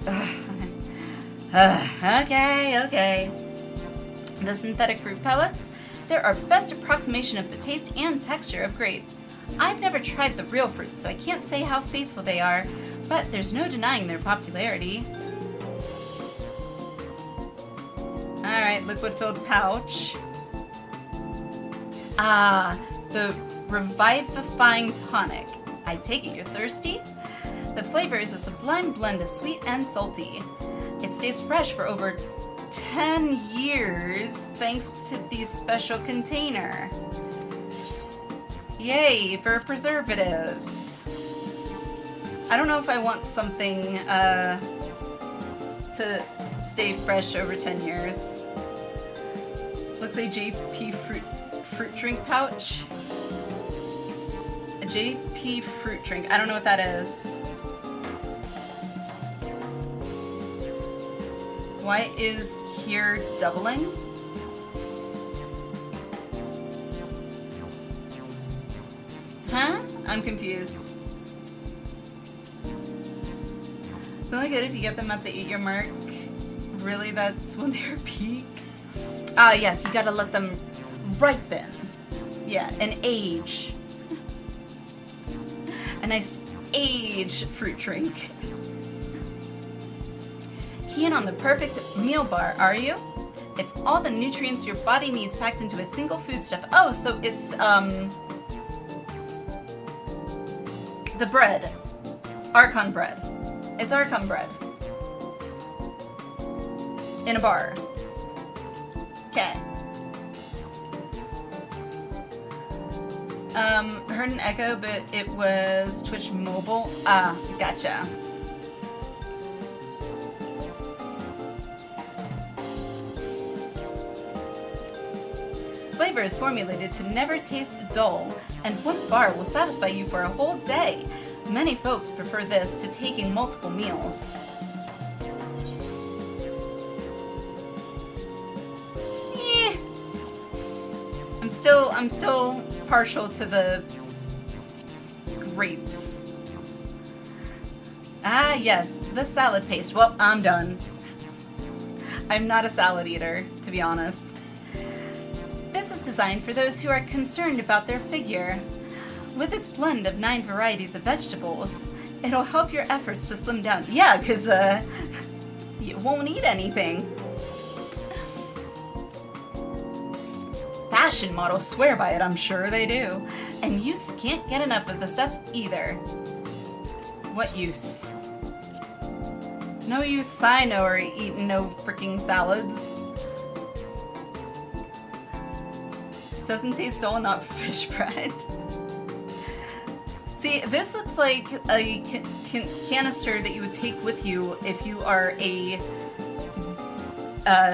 Okay. The synthetic fruit pellets. They're our best approximation of the taste and texture of grape. I've never tried the real fruit, so I can't say how faithful they are, but there's no denying their popularity. Alright, liquid-filled pouch. Ah, the revivifying tonic. I take it you're thirsty? The flavor is a sublime blend of sweet and salty. It stays fresh for over 10 years thanks to the special container. Yay for preservatives. I don't know if I want something to stay fresh over 10 years. Looks like JP fruit drink pouch. A JP fruit drink. I don't know what that is. Why is here doubling? Huh? I'm confused. It's only good if you get them at the 8-year mark. Really, that's when they're peak? Ah, yes, you gotta let them ripen. Yeah, and age. A nice age fruit drink. Keen on the perfect meal bar, are you? It's all the nutrients your body needs packed into a single foodstuff. Oh, so it's, the bread. Archon bread. It's Archon bread. In a bar. Okay. Heard an echo, but it was Twitch mobile. Ah, gotcha. Flavor is formulated to never taste dull, and one bar will satisfy you for a whole day. Many folks prefer this to taking multiple meals. I'm still partial to the grapes. Ah, yes, the salad paste. Well, I'm done. I'm not a salad eater, to be honest. This is designed for those who are concerned about their figure. With its blend of 9 varieties of vegetables, it'll help your efforts to slim down. Yeah, because, you won't eat anything. Fashion models swear by it, I'm sure they do. And youths can't get enough of the stuff either. What youths? No youths I know are eating no freaking salads. Doesn't taste dull, not fish bread. See, this looks like a canister that you would take with you if you are a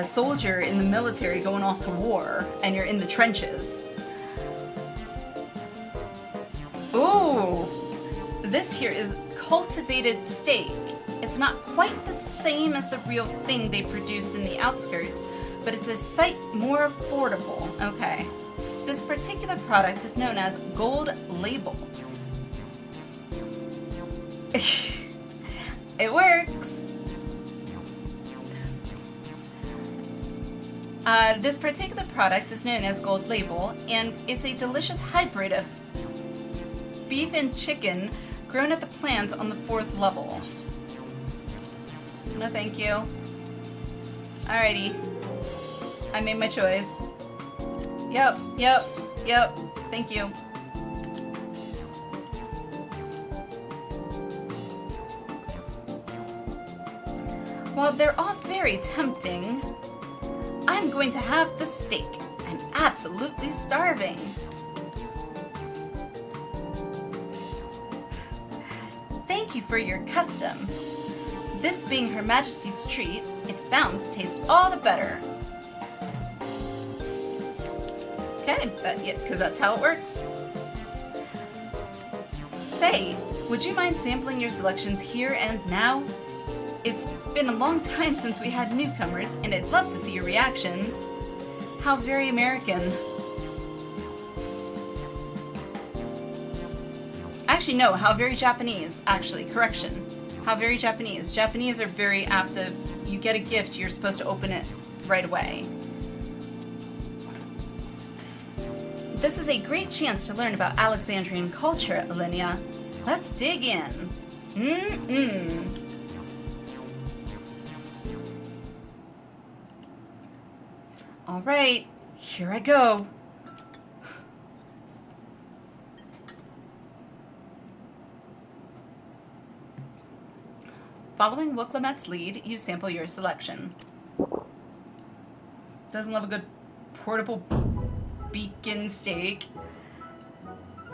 soldier in the military going off to war and you're in the trenches. Ooh, this here is cultivated steak. It's not quite the same as the real thing they produce in the outskirts, but it's a sight more affordable. Okay. This particular product is known as Gold Label. It works. This particular product is known as Gold Label, and it's a delicious hybrid of beef and chicken grown at the plant on the 4th level. No thank you. Alrighty. I made my choice. Yep. Thank you. While they're all very tempting, I'm going to have the steak. I'm absolutely starving. Thank you for your custom. This being Her Majesty's treat, it's bound to taste all the better. Okay, because that's how it works. Say, would you mind sampling your selections here and now? It's been a long time since we had newcomers, and I'd love to see your reactions. How very American. Actually, no, how very Japanese. Actually, correction. How very Japanese. Japanese are very apt to, you get a gift, you're supposed to open it right away. This is a great chance to learn about Alexandrian culture, Alinea. Let's dig in. Alright, here I go. Following Wooklamet's lead, you sample your selection. Doesn't love a good portable beacon steak.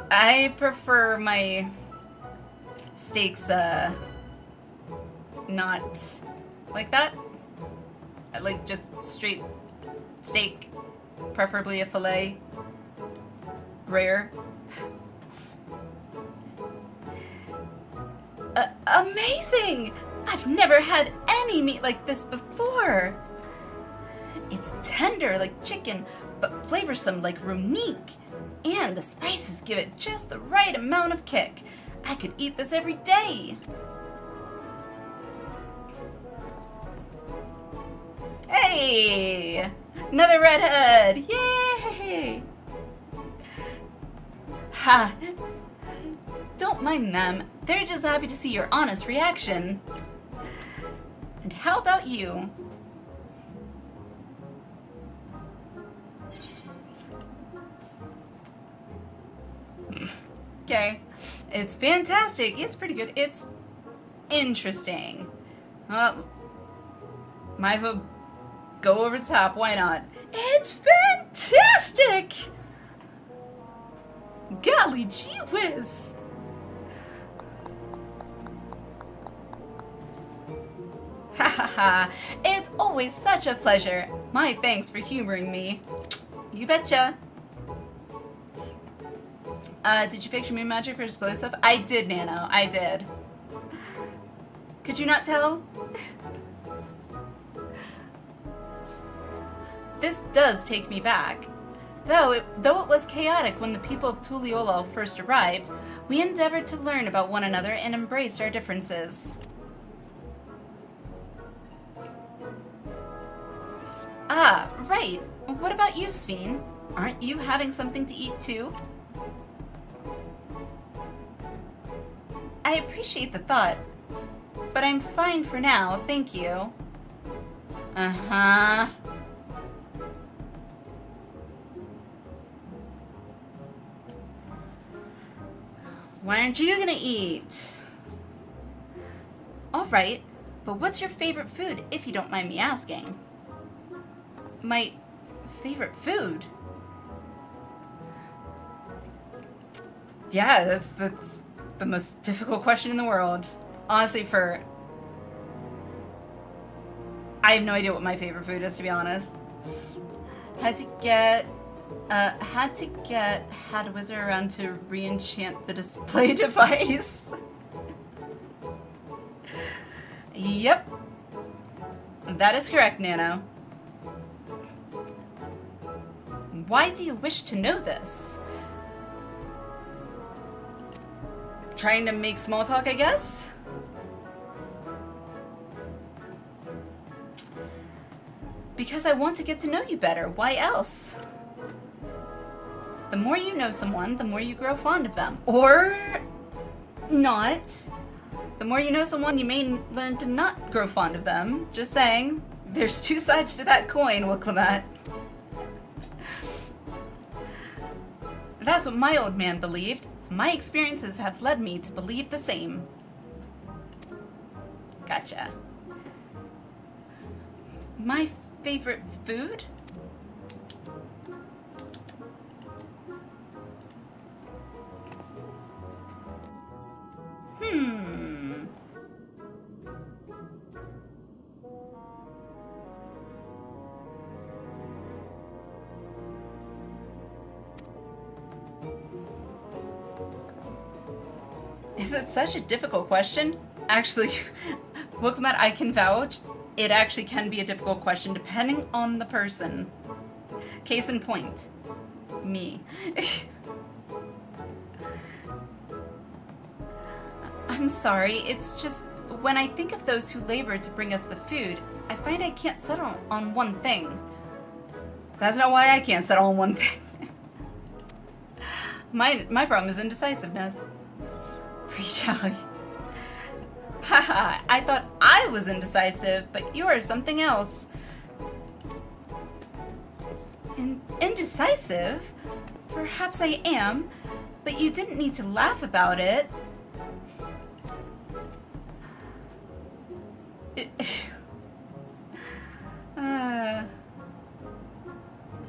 I prefer my steaks, not like that. I like just straight steak, preferably a fillet. Rare. Amazing! I've never had any meat like this before. It's tender like chicken, but flavorsome like Ronique. And the spices give it just the right amount of kick. I could eat this every day. Hey! Another redhead! Yay! Ha! Don't mind them. They're just happy to see your honest reaction. And how about you? Okay. It's fantastic. It's pretty good. It's interesting. Might as well go over the top. Why not? It's fantastic! Golly gee whiz! Ha ha ha! It's always such a pleasure. My thanks for humoring me. You betcha. Did you picture moon magic for display stuff? I did, Nano. I did. Could you not tell? This does take me back. Though it was chaotic when the people of Tuliolal first arrived, we endeavored to learn about one another and embraced our differences. Ah, right. What about you, Sveen? Aren't you having something to eat too? I appreciate the thought, but I'm fine for now, thank you. Uh-huh. Why aren't you gonna eat? Alright, but what's your favorite food, if you don't mind me asking? My favorite food? Yeah, that's the most difficult question in the world. Honestly, I have no idea what my favorite food is, to be honest. Had to get Hadwizard around to re-enchant the display device. Yep. That is correct, Nano. Why do you wish to know this? Trying to make small talk, I guess? Because I want to get to know you better. Why else? The more you know someone, the more you grow fond of them. Or not. The more you know someone, you may learn to not grow fond of them. Just saying. There's two sides to that coin, Wilclamat. That's what my old man believed. My experiences have led me to believe the same. Gotcha. My favorite food? Is it such a difficult question? Actually, Wilclamat, I can vouch, it actually can be a difficult question depending on the person. Case in point, me. I'm sorry, it's just when I think of those who labor to bring us the food, I find I can't settle on one thing. That's not why I can't settle on one thing. My problem is indecisiveness. Pre-Charlie. Haha, I thought I was indecisive, but you are something else. Indecisive? Perhaps I am, but you didn't need to laugh about it.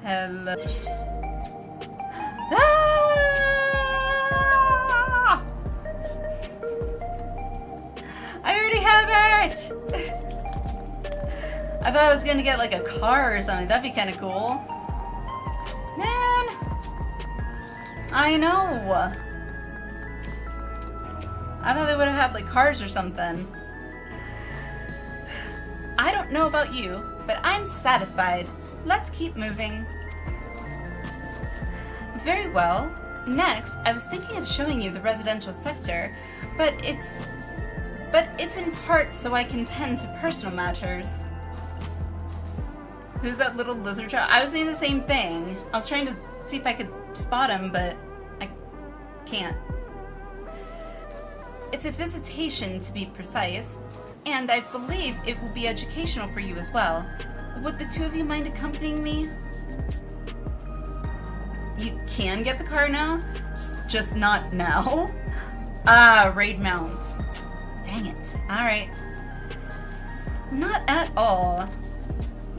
Hello. I already have it! I thought I was gonna get like a car or something. That'd be kind of cool. Man! I know! I thought they would have had like cars or something. I don't know about you, but I'm satisfied. Let's keep moving. Very well. Next, I was thinking of showing you the residential sector, but it's in part so I can tend to personal matters. Who's that little lizard child? I was saying the same thing. I was trying to see if I could spot him, but I can't. It's a visitation, to be precise, and I believe it will be educational for you as well. Would the two of you mind accompanying me? You can get the car now, just not now. Ah, raid mount. Dang it. Alright. Not at all.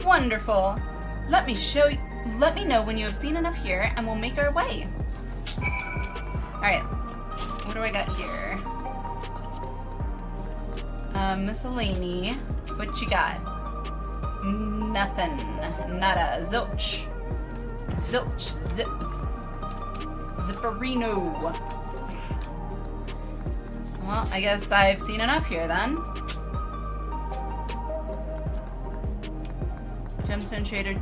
Wonderful. Let me know when you have seen enough here and we'll make our way. Alright. What do I got here? Miscellany. What you got? Nothing. Nada. Zilch. Zilch. Zip. Zipperino. Well, I guess I've seen enough here then. Gemstone Trader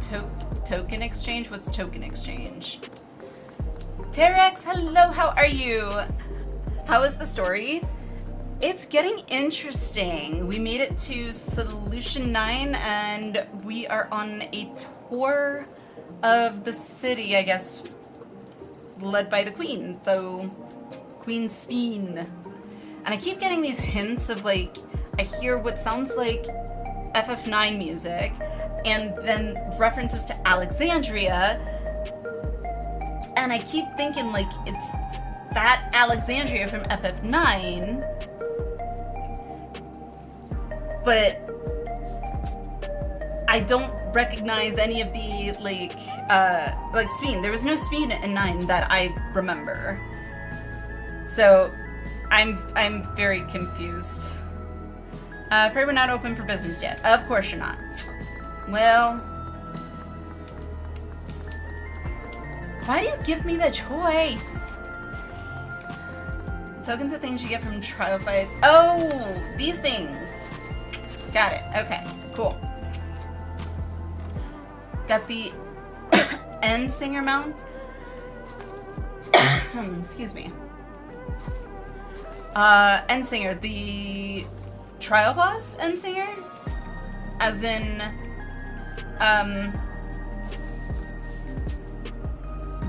token exchange? What's token exchange? Terex, hello, how are you? How is the story? It's getting interesting. We made it to Solution 9 and we are on a tour of the city, I guess, led by the Queen. So, Queen Speen. And I keep getting these hints of like, I hear what sounds like FF9 music, and then references to Alexandria, and I keep thinking like it's that Alexandria from FF9, but I don't recognize any of the like Speen. There was no Speen in 9 that I remember. So I'm very confused. Afraid we're not open for business yet. Of course you're not. Well, why do you give me the choice? Tokens are things you get from trial fights. Oh, these things. Got it. Okay, cool. Got the End Singer mount. Excuse me. End Singer, the trial boss End Singer? As in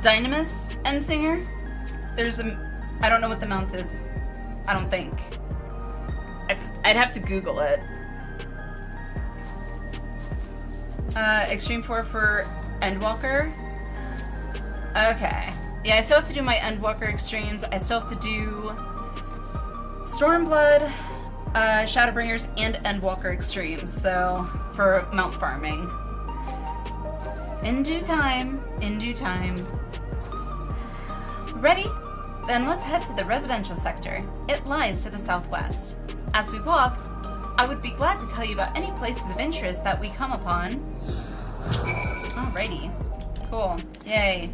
Dynamis Endsinger. There's I don't know what the mount is. I don't think. I'd have to Google it. Extreme 4 for Endwalker. Okay. Yeah, I still have to do my Endwalker extremes. I still have to do Stormblood, Shadowbringers, and Endwalker extremes, so for mount farming. In due time. In due time. Ready? Then let's head to the residential sector. It lies to the southwest. As we walk, I would be glad to tell you about any places of interest that we come upon. Alrighty. Cool. Yay.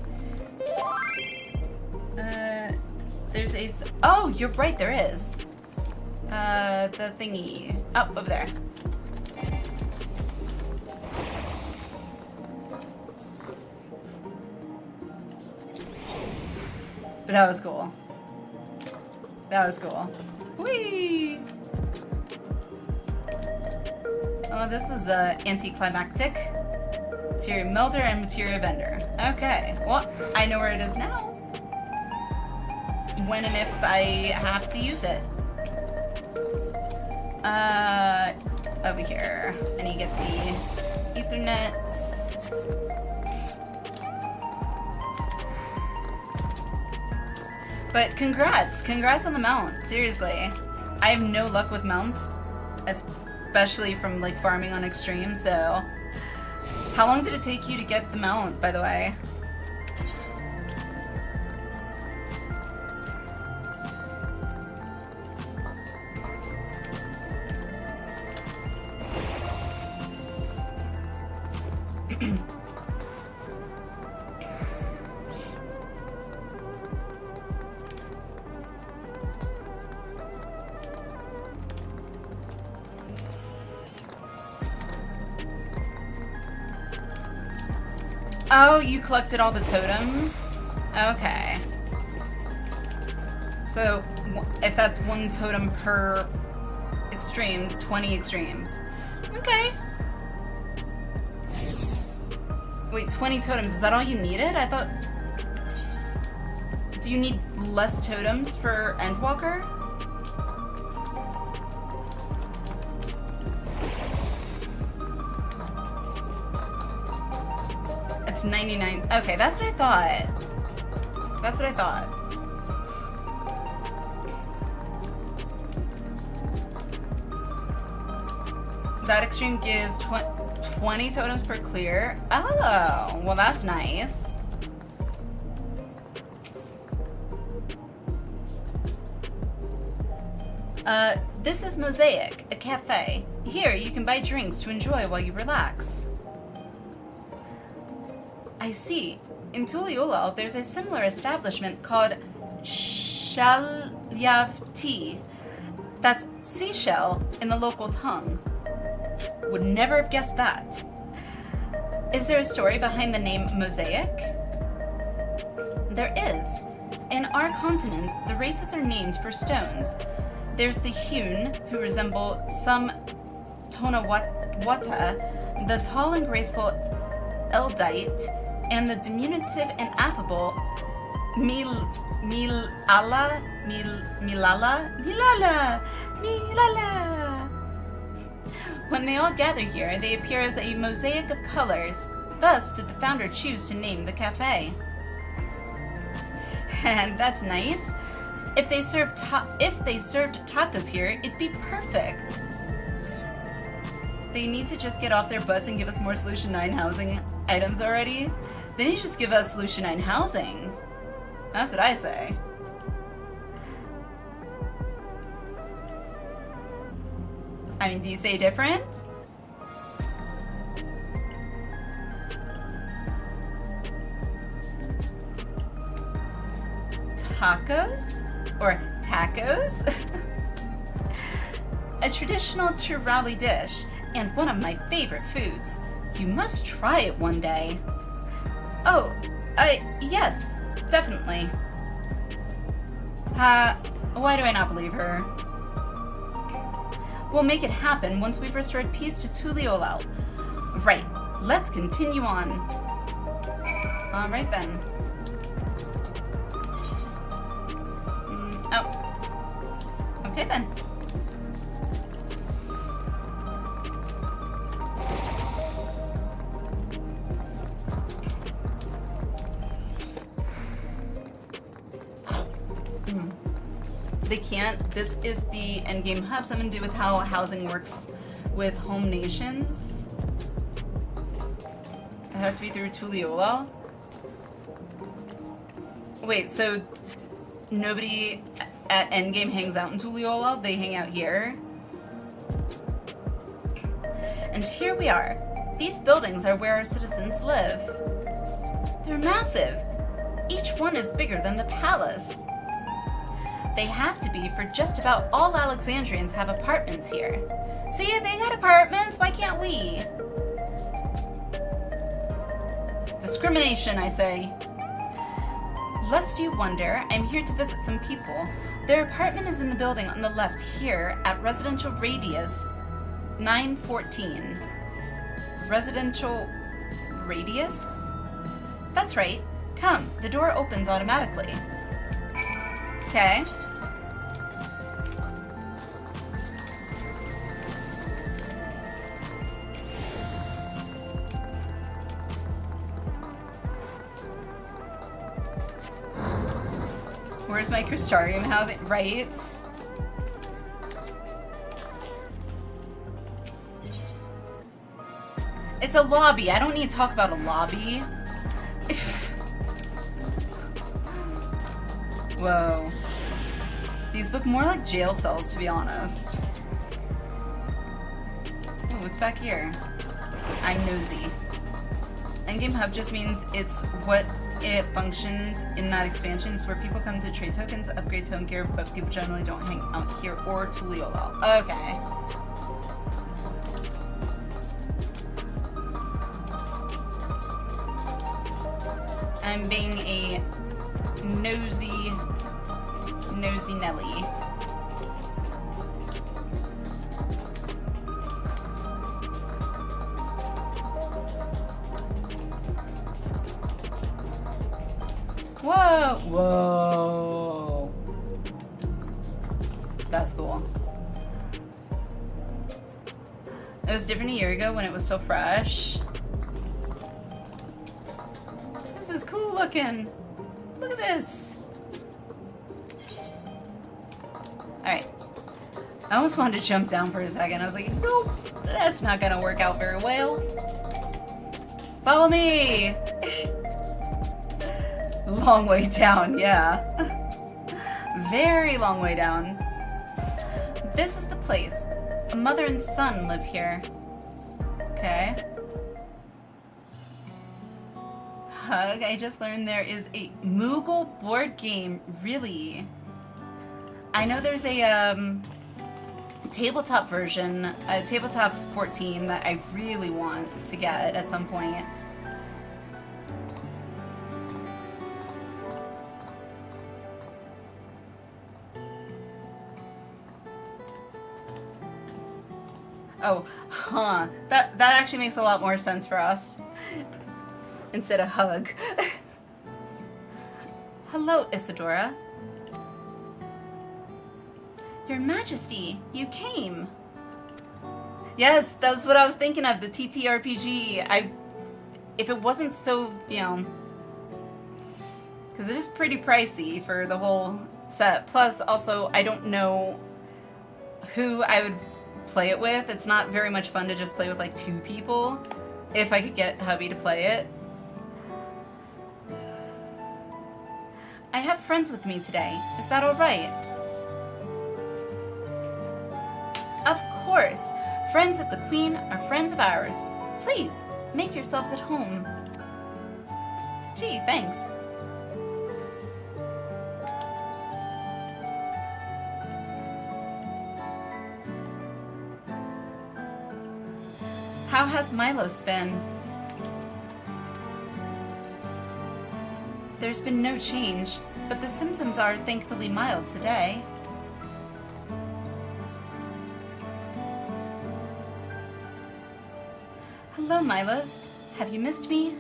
There's a... Oh, you're right, there is. The thingy. Oh, over there. But that was cool. That was cool. Whee! Oh, this was anticlimactic. Materia melter and materia vendor. Okay, well, I know where it is now. When and if I have to use it. Over here. I need to get the Ethernets. But congrats! Congrats on the mount, seriously. I have no luck with mounts, especially from like farming on extreme, so... How long did it take you to get the mount, by the way? Oh, you collected all the totems? Okay. So, if that's one totem per extreme, 20 extremes. Okay. Wait, 20 totems, is that all you needed? I thought... Do you need less totems for Endwalker? It's 99. Okay, that's what I thought. That's what I thought. That extreme gives 20 totems per clear. Oh, well that's nice. This is Mosaic, a cafe. Here, you can buy drinks to enjoy while you relax. I see. In Tuliolal, there's a similar establishment called Shalyav Tea. That's seashell in the local tongue. Would never have guessed that. Is there a story behind the name Mosaic? There is. In our continent, the races are named for stones. There's the hewn, who resemble some Tonawata, the tall and graceful Eldite, and the diminutive and affable Milala. When they all gather here, they appear as a mosaic of colors. Thus did the founder choose to name the cafe. And that's nice. If they served tacos here, it'd be perfect. They need to just get off their butts and give us more Solution 9 housing items already. They need to just give us Solution 9 housing. That's what I say. I mean, do you say different? Tacos? Or tacos? A traditional Turali dish, and one of my favorite foods. You must try it one day. Oh, yes, definitely. Why do I not believe her? We'll make it happen once we've restored peace to Tuliolal. Right. let's continue on. Alright then. Oh. Okay then. They can't. This is the endgame hub. Something to do with how housing works with home nations. It has to be through Tuliyola. Wait, so nobody at endgame hangs out in Tuliyola? They hang out here? And here we are. These buildings are where our citizens live. They're massive. Each one is bigger than the palace. They have to be, for just about all Alexandrians have apartments here. See, they got apartments, why can't we? Discrimination, I say. Lest you wonder, I'm here to visit some people. Their apartment is in the building on the left here at Residential Radius 914. Residential Radius? That's right. Come, the door opens automatically. Okay. Where's my Crystarium housing? Right? It's a lobby. I don't need to talk about a lobby. Whoa. These look more like jail cells, to be honest. Ooh, what's back here? I'm nosy. Endgame Hub just means it's what it functions in that expansion. It's where people come to trade tokens, upgrade token gear, but people generally don't hang out here or Tuliyola. Okay. I'm being a nosy Nelly. Whoa! Whoa! That's cool. It was different a year ago when it was still fresh. This is cool looking. Look at this. Alright. I almost wanted to jump down for a second. I was like, nope, that's not gonna work out very well. Follow me! Long way down, yeah. Very long way down. This is the place. A mother and son live here. Okay. Hug, I just learned there is a Moogle board game. Really? I know there's a tabletop version, tabletop 14 that I really want to get at some point. Oh, huh. That actually makes a lot more sense for us. Instead of hug. Hello, Isadora. Your Majesty, you came. Yes, that's what I was thinking of, the TTRPG. If it wasn't so, you know, because it is pretty pricey for the whole set. Plus, also, I don't know who I would play it with. It's not very much fun to just play with like 2 people. If I could get hubby to play it. I have friends with me today. Is that all right? Of course. Friends of the Queen are friends of ours. Please, make yourselves at home. Gee, thanks. How has Milos been? There's been no change, but the symptoms are thankfully mild today. Hello, Milos. Have you missed me?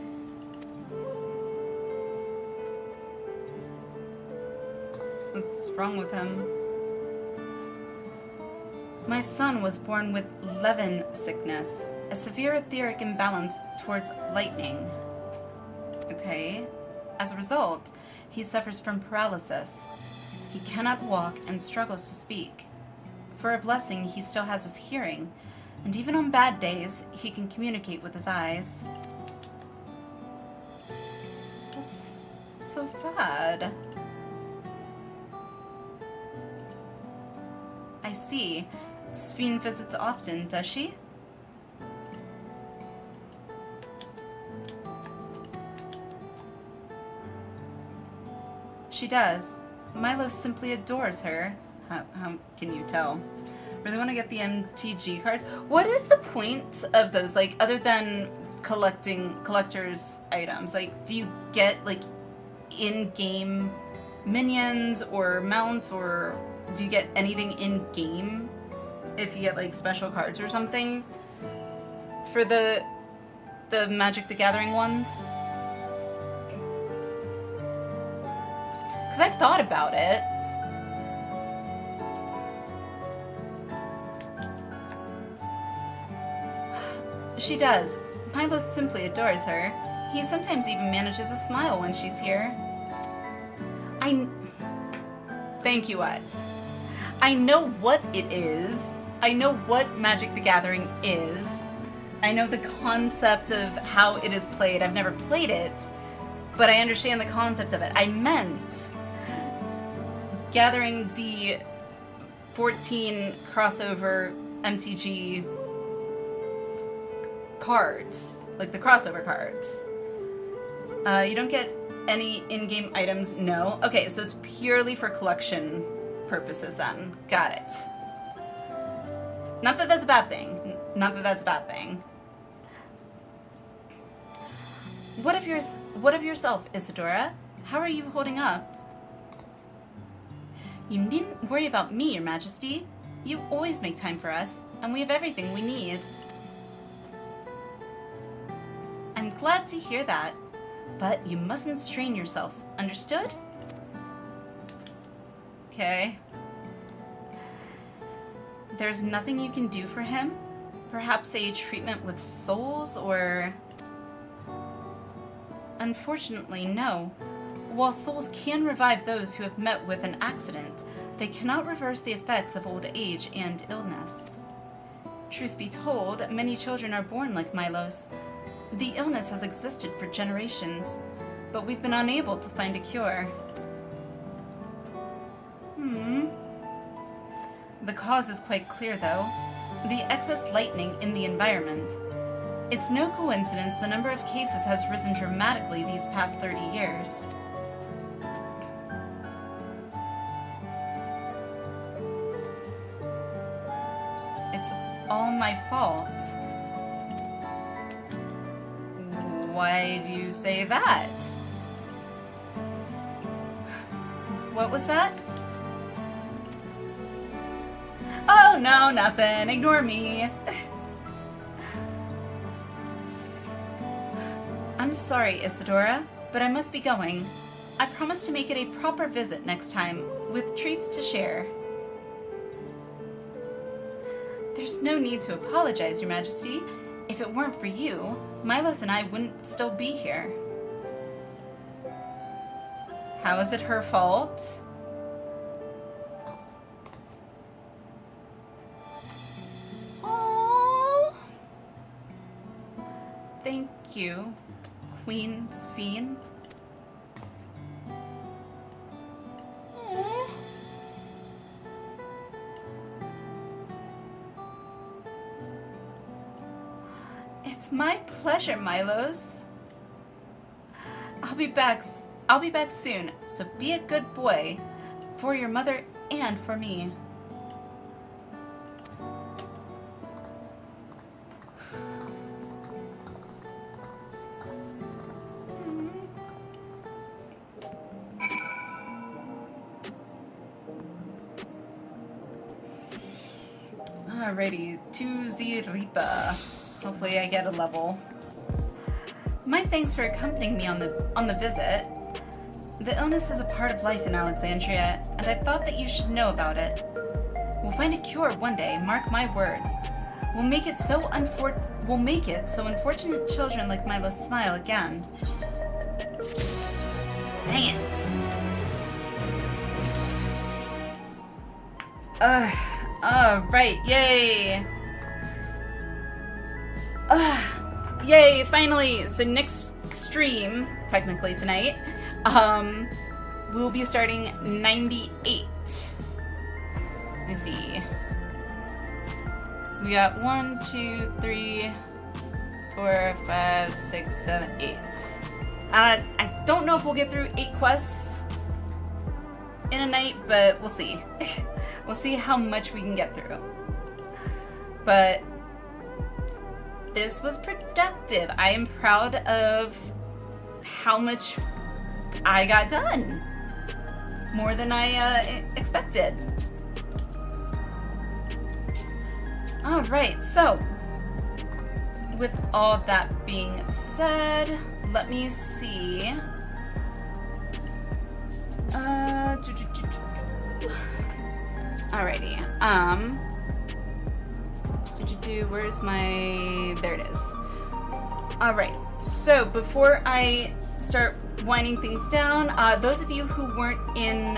What's wrong with him? My son was born with Levin sickness, a severe etheric imbalance towards lightning. Okay. As a result, he suffers from paralysis. He cannot walk and struggles to speak. For a blessing, he still has his hearing, and even on bad days, he can communicate with his eyes. That's so sad. I see. Sphene visits often, does she? She does. Milo simply adores her. How can you tell? Really want to get the MTG cards. What is the point of those? Like, other than collector's items, like, do you get like in-game minions or mounts, or do you get anything in-game if you get like special cards or something for the Magic the Gathering ones? Because I've thought about it. She does. Milo simply adores her. He sometimes even manages a smile when she's here. Thank you, Utz. I know what it is. I know what Magic the Gathering is. I know the concept of how it is played. I've never played it, but I understand the concept of it. I meant gathering the 14 crossover MTG cards, like the crossover cards. You don't get any in-game items, no? Okay, so it's purely for collection purposes then. Got it. Not that that's a bad thing. Not that that's a bad thing. What of yourself, Isadora? How are you holding up? You needn't worry about me, Your Majesty. You always make time for us, and we have everything we need. I'm glad to hear that, but you mustn't strain yourself. Understood? Okay. There's nothing you can do for him? Perhaps a treatment with souls, or... Unfortunately, no. While souls can revive those who have met with an accident, they cannot reverse the effects of old age and illness. Truth be told, many children are born like Milos. The illness has existed for generations, but we've been unable to find a cure. The cause is quite clear, though. The excess lightning in the environment. It's no coincidence the number of cases has risen dramatically these past 30 years. It's all my fault. Why do you say that? What was that? Oh, no, nothing. Ignore me. I'm sorry, Isadora, but I must be going. I promise to make it a proper visit next time, with treats to share. There's no need to apologize, Your Majesty. If it weren't for you, Milos and I wouldn't still be here. How is it her fault? Oh, thank you, Queen Sphene. It's my pleasure, Milos. I'll be back soon, so be a good boy for your mother and for me. Alrighty, to Ziripa. Hopefully I get a level. My thanks for accompanying me on the visit. The illness is a part of life in Alexandria, and I thought that you should know about it. We'll find a cure one day, mark my words. We'll make it so unfortunate children like Milo smile again. Dang it. Right, yay! Yay, finally! So next stream, technically tonight, we'll be starting 98. Let me see. We got 1, 2, 3, 4, 5, 6, 7, 8. I don't know if we'll get through 8 quests in a night, but we'll see. We'll see how much we can get through. But this was productive. I am proud of how much I got done. More than I expected. Alright, so with all that being said, let me see. Alrighty. Where's my... There it is. Alright, so before I start winding things down, those of you who weren't in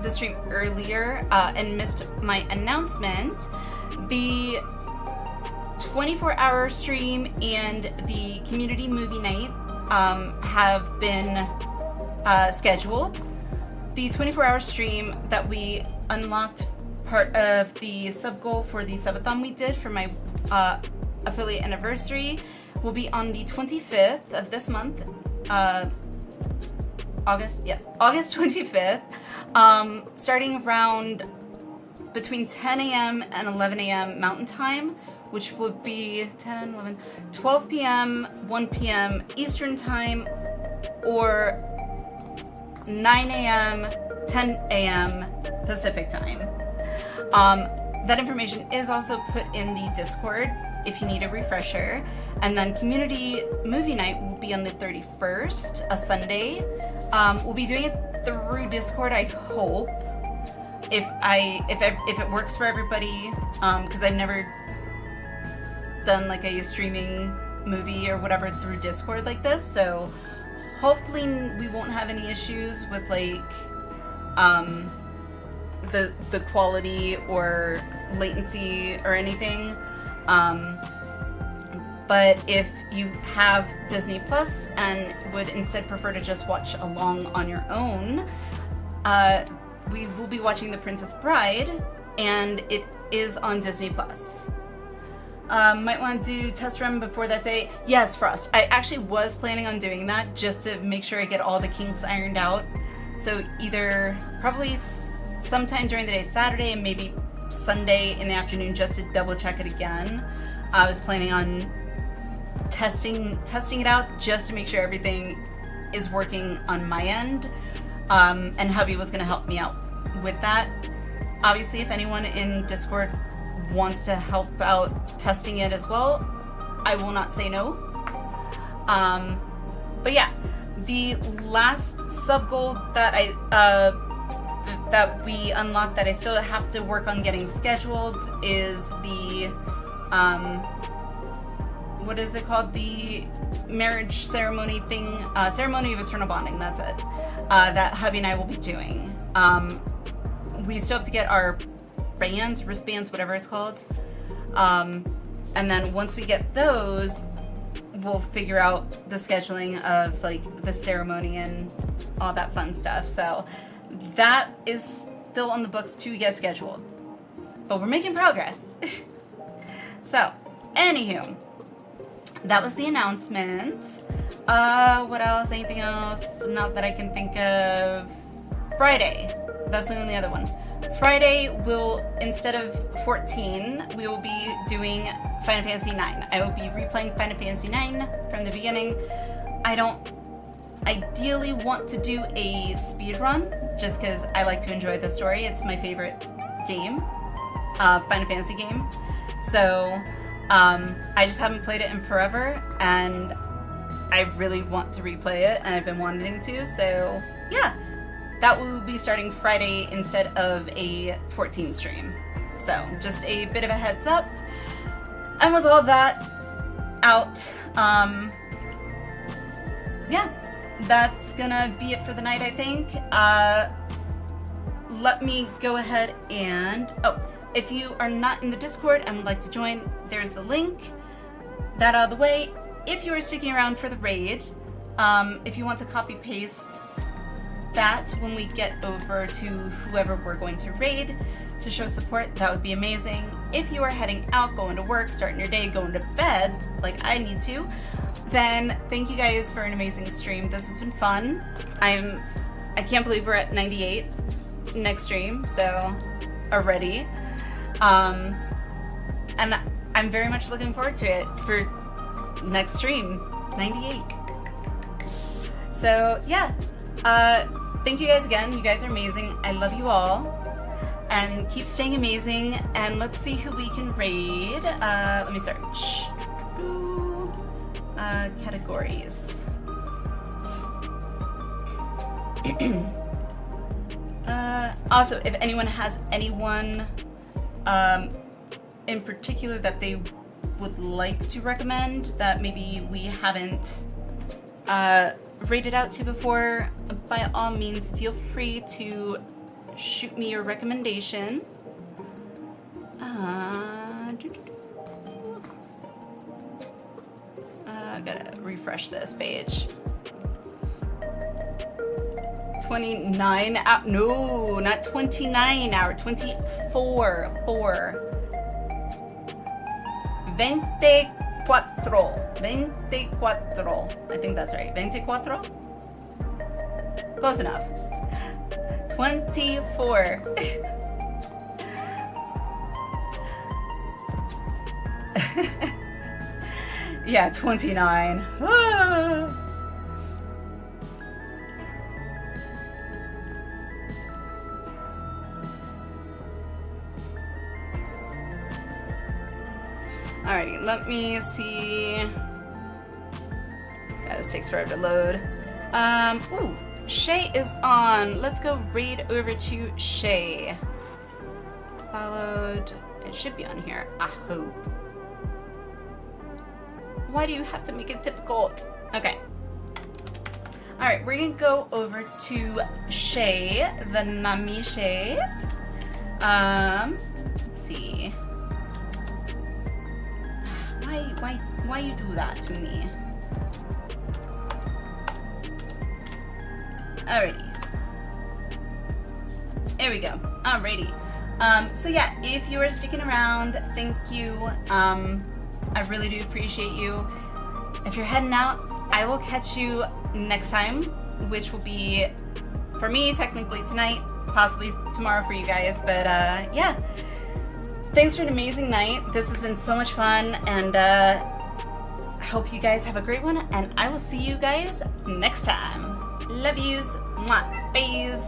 the stream earlier and missed my announcement, the 24-hour stream and the community movie night have been scheduled. The 24-hour stream that we unlocked part of the sub goal for the subathon we did for my affiliate anniversary will be on the 25th of this month. August 25th, starting around between 10 a.m. and 11 a.m. Mountain Time, which would be 10, 11, 12 p.m., 1 p.m. Eastern Time, or 9 a.m., 10 a.m. Pacific Time. That information is also put in the Discord if you need a refresher. And then community movie night will be on the 31st, a Sunday. We'll be doing it through Discord, I hope. If it works for everybody, because I've never done like a streaming movie or whatever through Discord like this, so hopefully we won't have any issues with like the quality or latency or anything. But if you have Disney Plus and would instead prefer to just watch along on your own, we will be watching The Princess Bride, and it is on Disney Plus. Might want to do test run before that day. Yes, Frost. I actually was planning on doing that just to make sure I get all the kinks ironed out. So either probably sometime during the day, Saturday, and maybe Sunday in the afternoon, just to double check it again. I was planning on testing it out just to make sure everything is working on my end. And hubby was going to help me out with that. Obviously, if anyone in Discord wants to help out testing it as well, I will not say no. But yeah, the last sub goal that that we unlocked that I still have to work on getting scheduled is the what is it called? The marriage ceremony thing, ceremony of eternal bonding. That's it. That hubby and I will be doing. We still have to get our wristbands, whatever it's called. And then once we get those, we'll figure out the scheduling of like the ceremony and all that fun stuff. So that is still on the books to get scheduled, but we're making progress. So, anywho, that was the announcement. What else? Anything else? Not that I can think of. Friday. That's the only other one. Friday will, instead of 14, we will be doing Final Fantasy IX. I will be replaying Final Fantasy IX from the beginning. I don't ideally want to do a speed run, just because I like to enjoy the story. It's my favorite game, Final Fantasy game. So I just haven't played it in forever, and I really want to replay it, and I've been wanting to, so yeah. That will be starting Friday instead of a 14 stream. So, just a bit of a heads up. And with all that out, yeah, that's gonna be it for the night, I think. Let me go ahead and, if you are not in the Discord and would like to join, there's the link. That out of the way. If you are sticking around for the raid, if you want to copy paste that when we get over to whoever we're going to raid to show support, that would be amazing. If you are heading out, going to work, starting your day, going to bed, like I need to, then thank you guys for an amazing stream. This has been fun. I can't believe we're at 98 next stream, so already. And I'm very much looking forward to it for next stream, 98. So yeah, thank you guys again. You guys are amazing. I love you all. And keep staying amazing. And let's see who we can raid. Let me start. Categories. Also, if anyone has anyone in particular that they would like to recommend that maybe we haven't rated out to before, by all means feel free to shoot me your recommendation. I gotta refresh this page. 29 out, no, not 29 hour, 24, 24. I think that's right. 24? Close enough. 24. Yeah, 29. Ah. Alrighty, let me see. God, this takes forever to load. Ooh, Shay is on. Let's go raid over to Shay. Followed. It should be on here, I hope. Why do you have to make it difficult? Okay. Alright, we're gonna go over to Shay, the Nami Shay. Let's see. Why you do that to me? Alrighty. There we go. Alrighty. So yeah, if you are sticking around, thank you. I really do appreciate you. If you're heading out, I will catch you next time, which will be, for me, technically tonight, possibly tomorrow for you guys, but yeah. Thanks for an amazing night. This has been so much fun, and I hope you guys have a great one, and I will see you guys next time. Love yous. Mwah. Bye.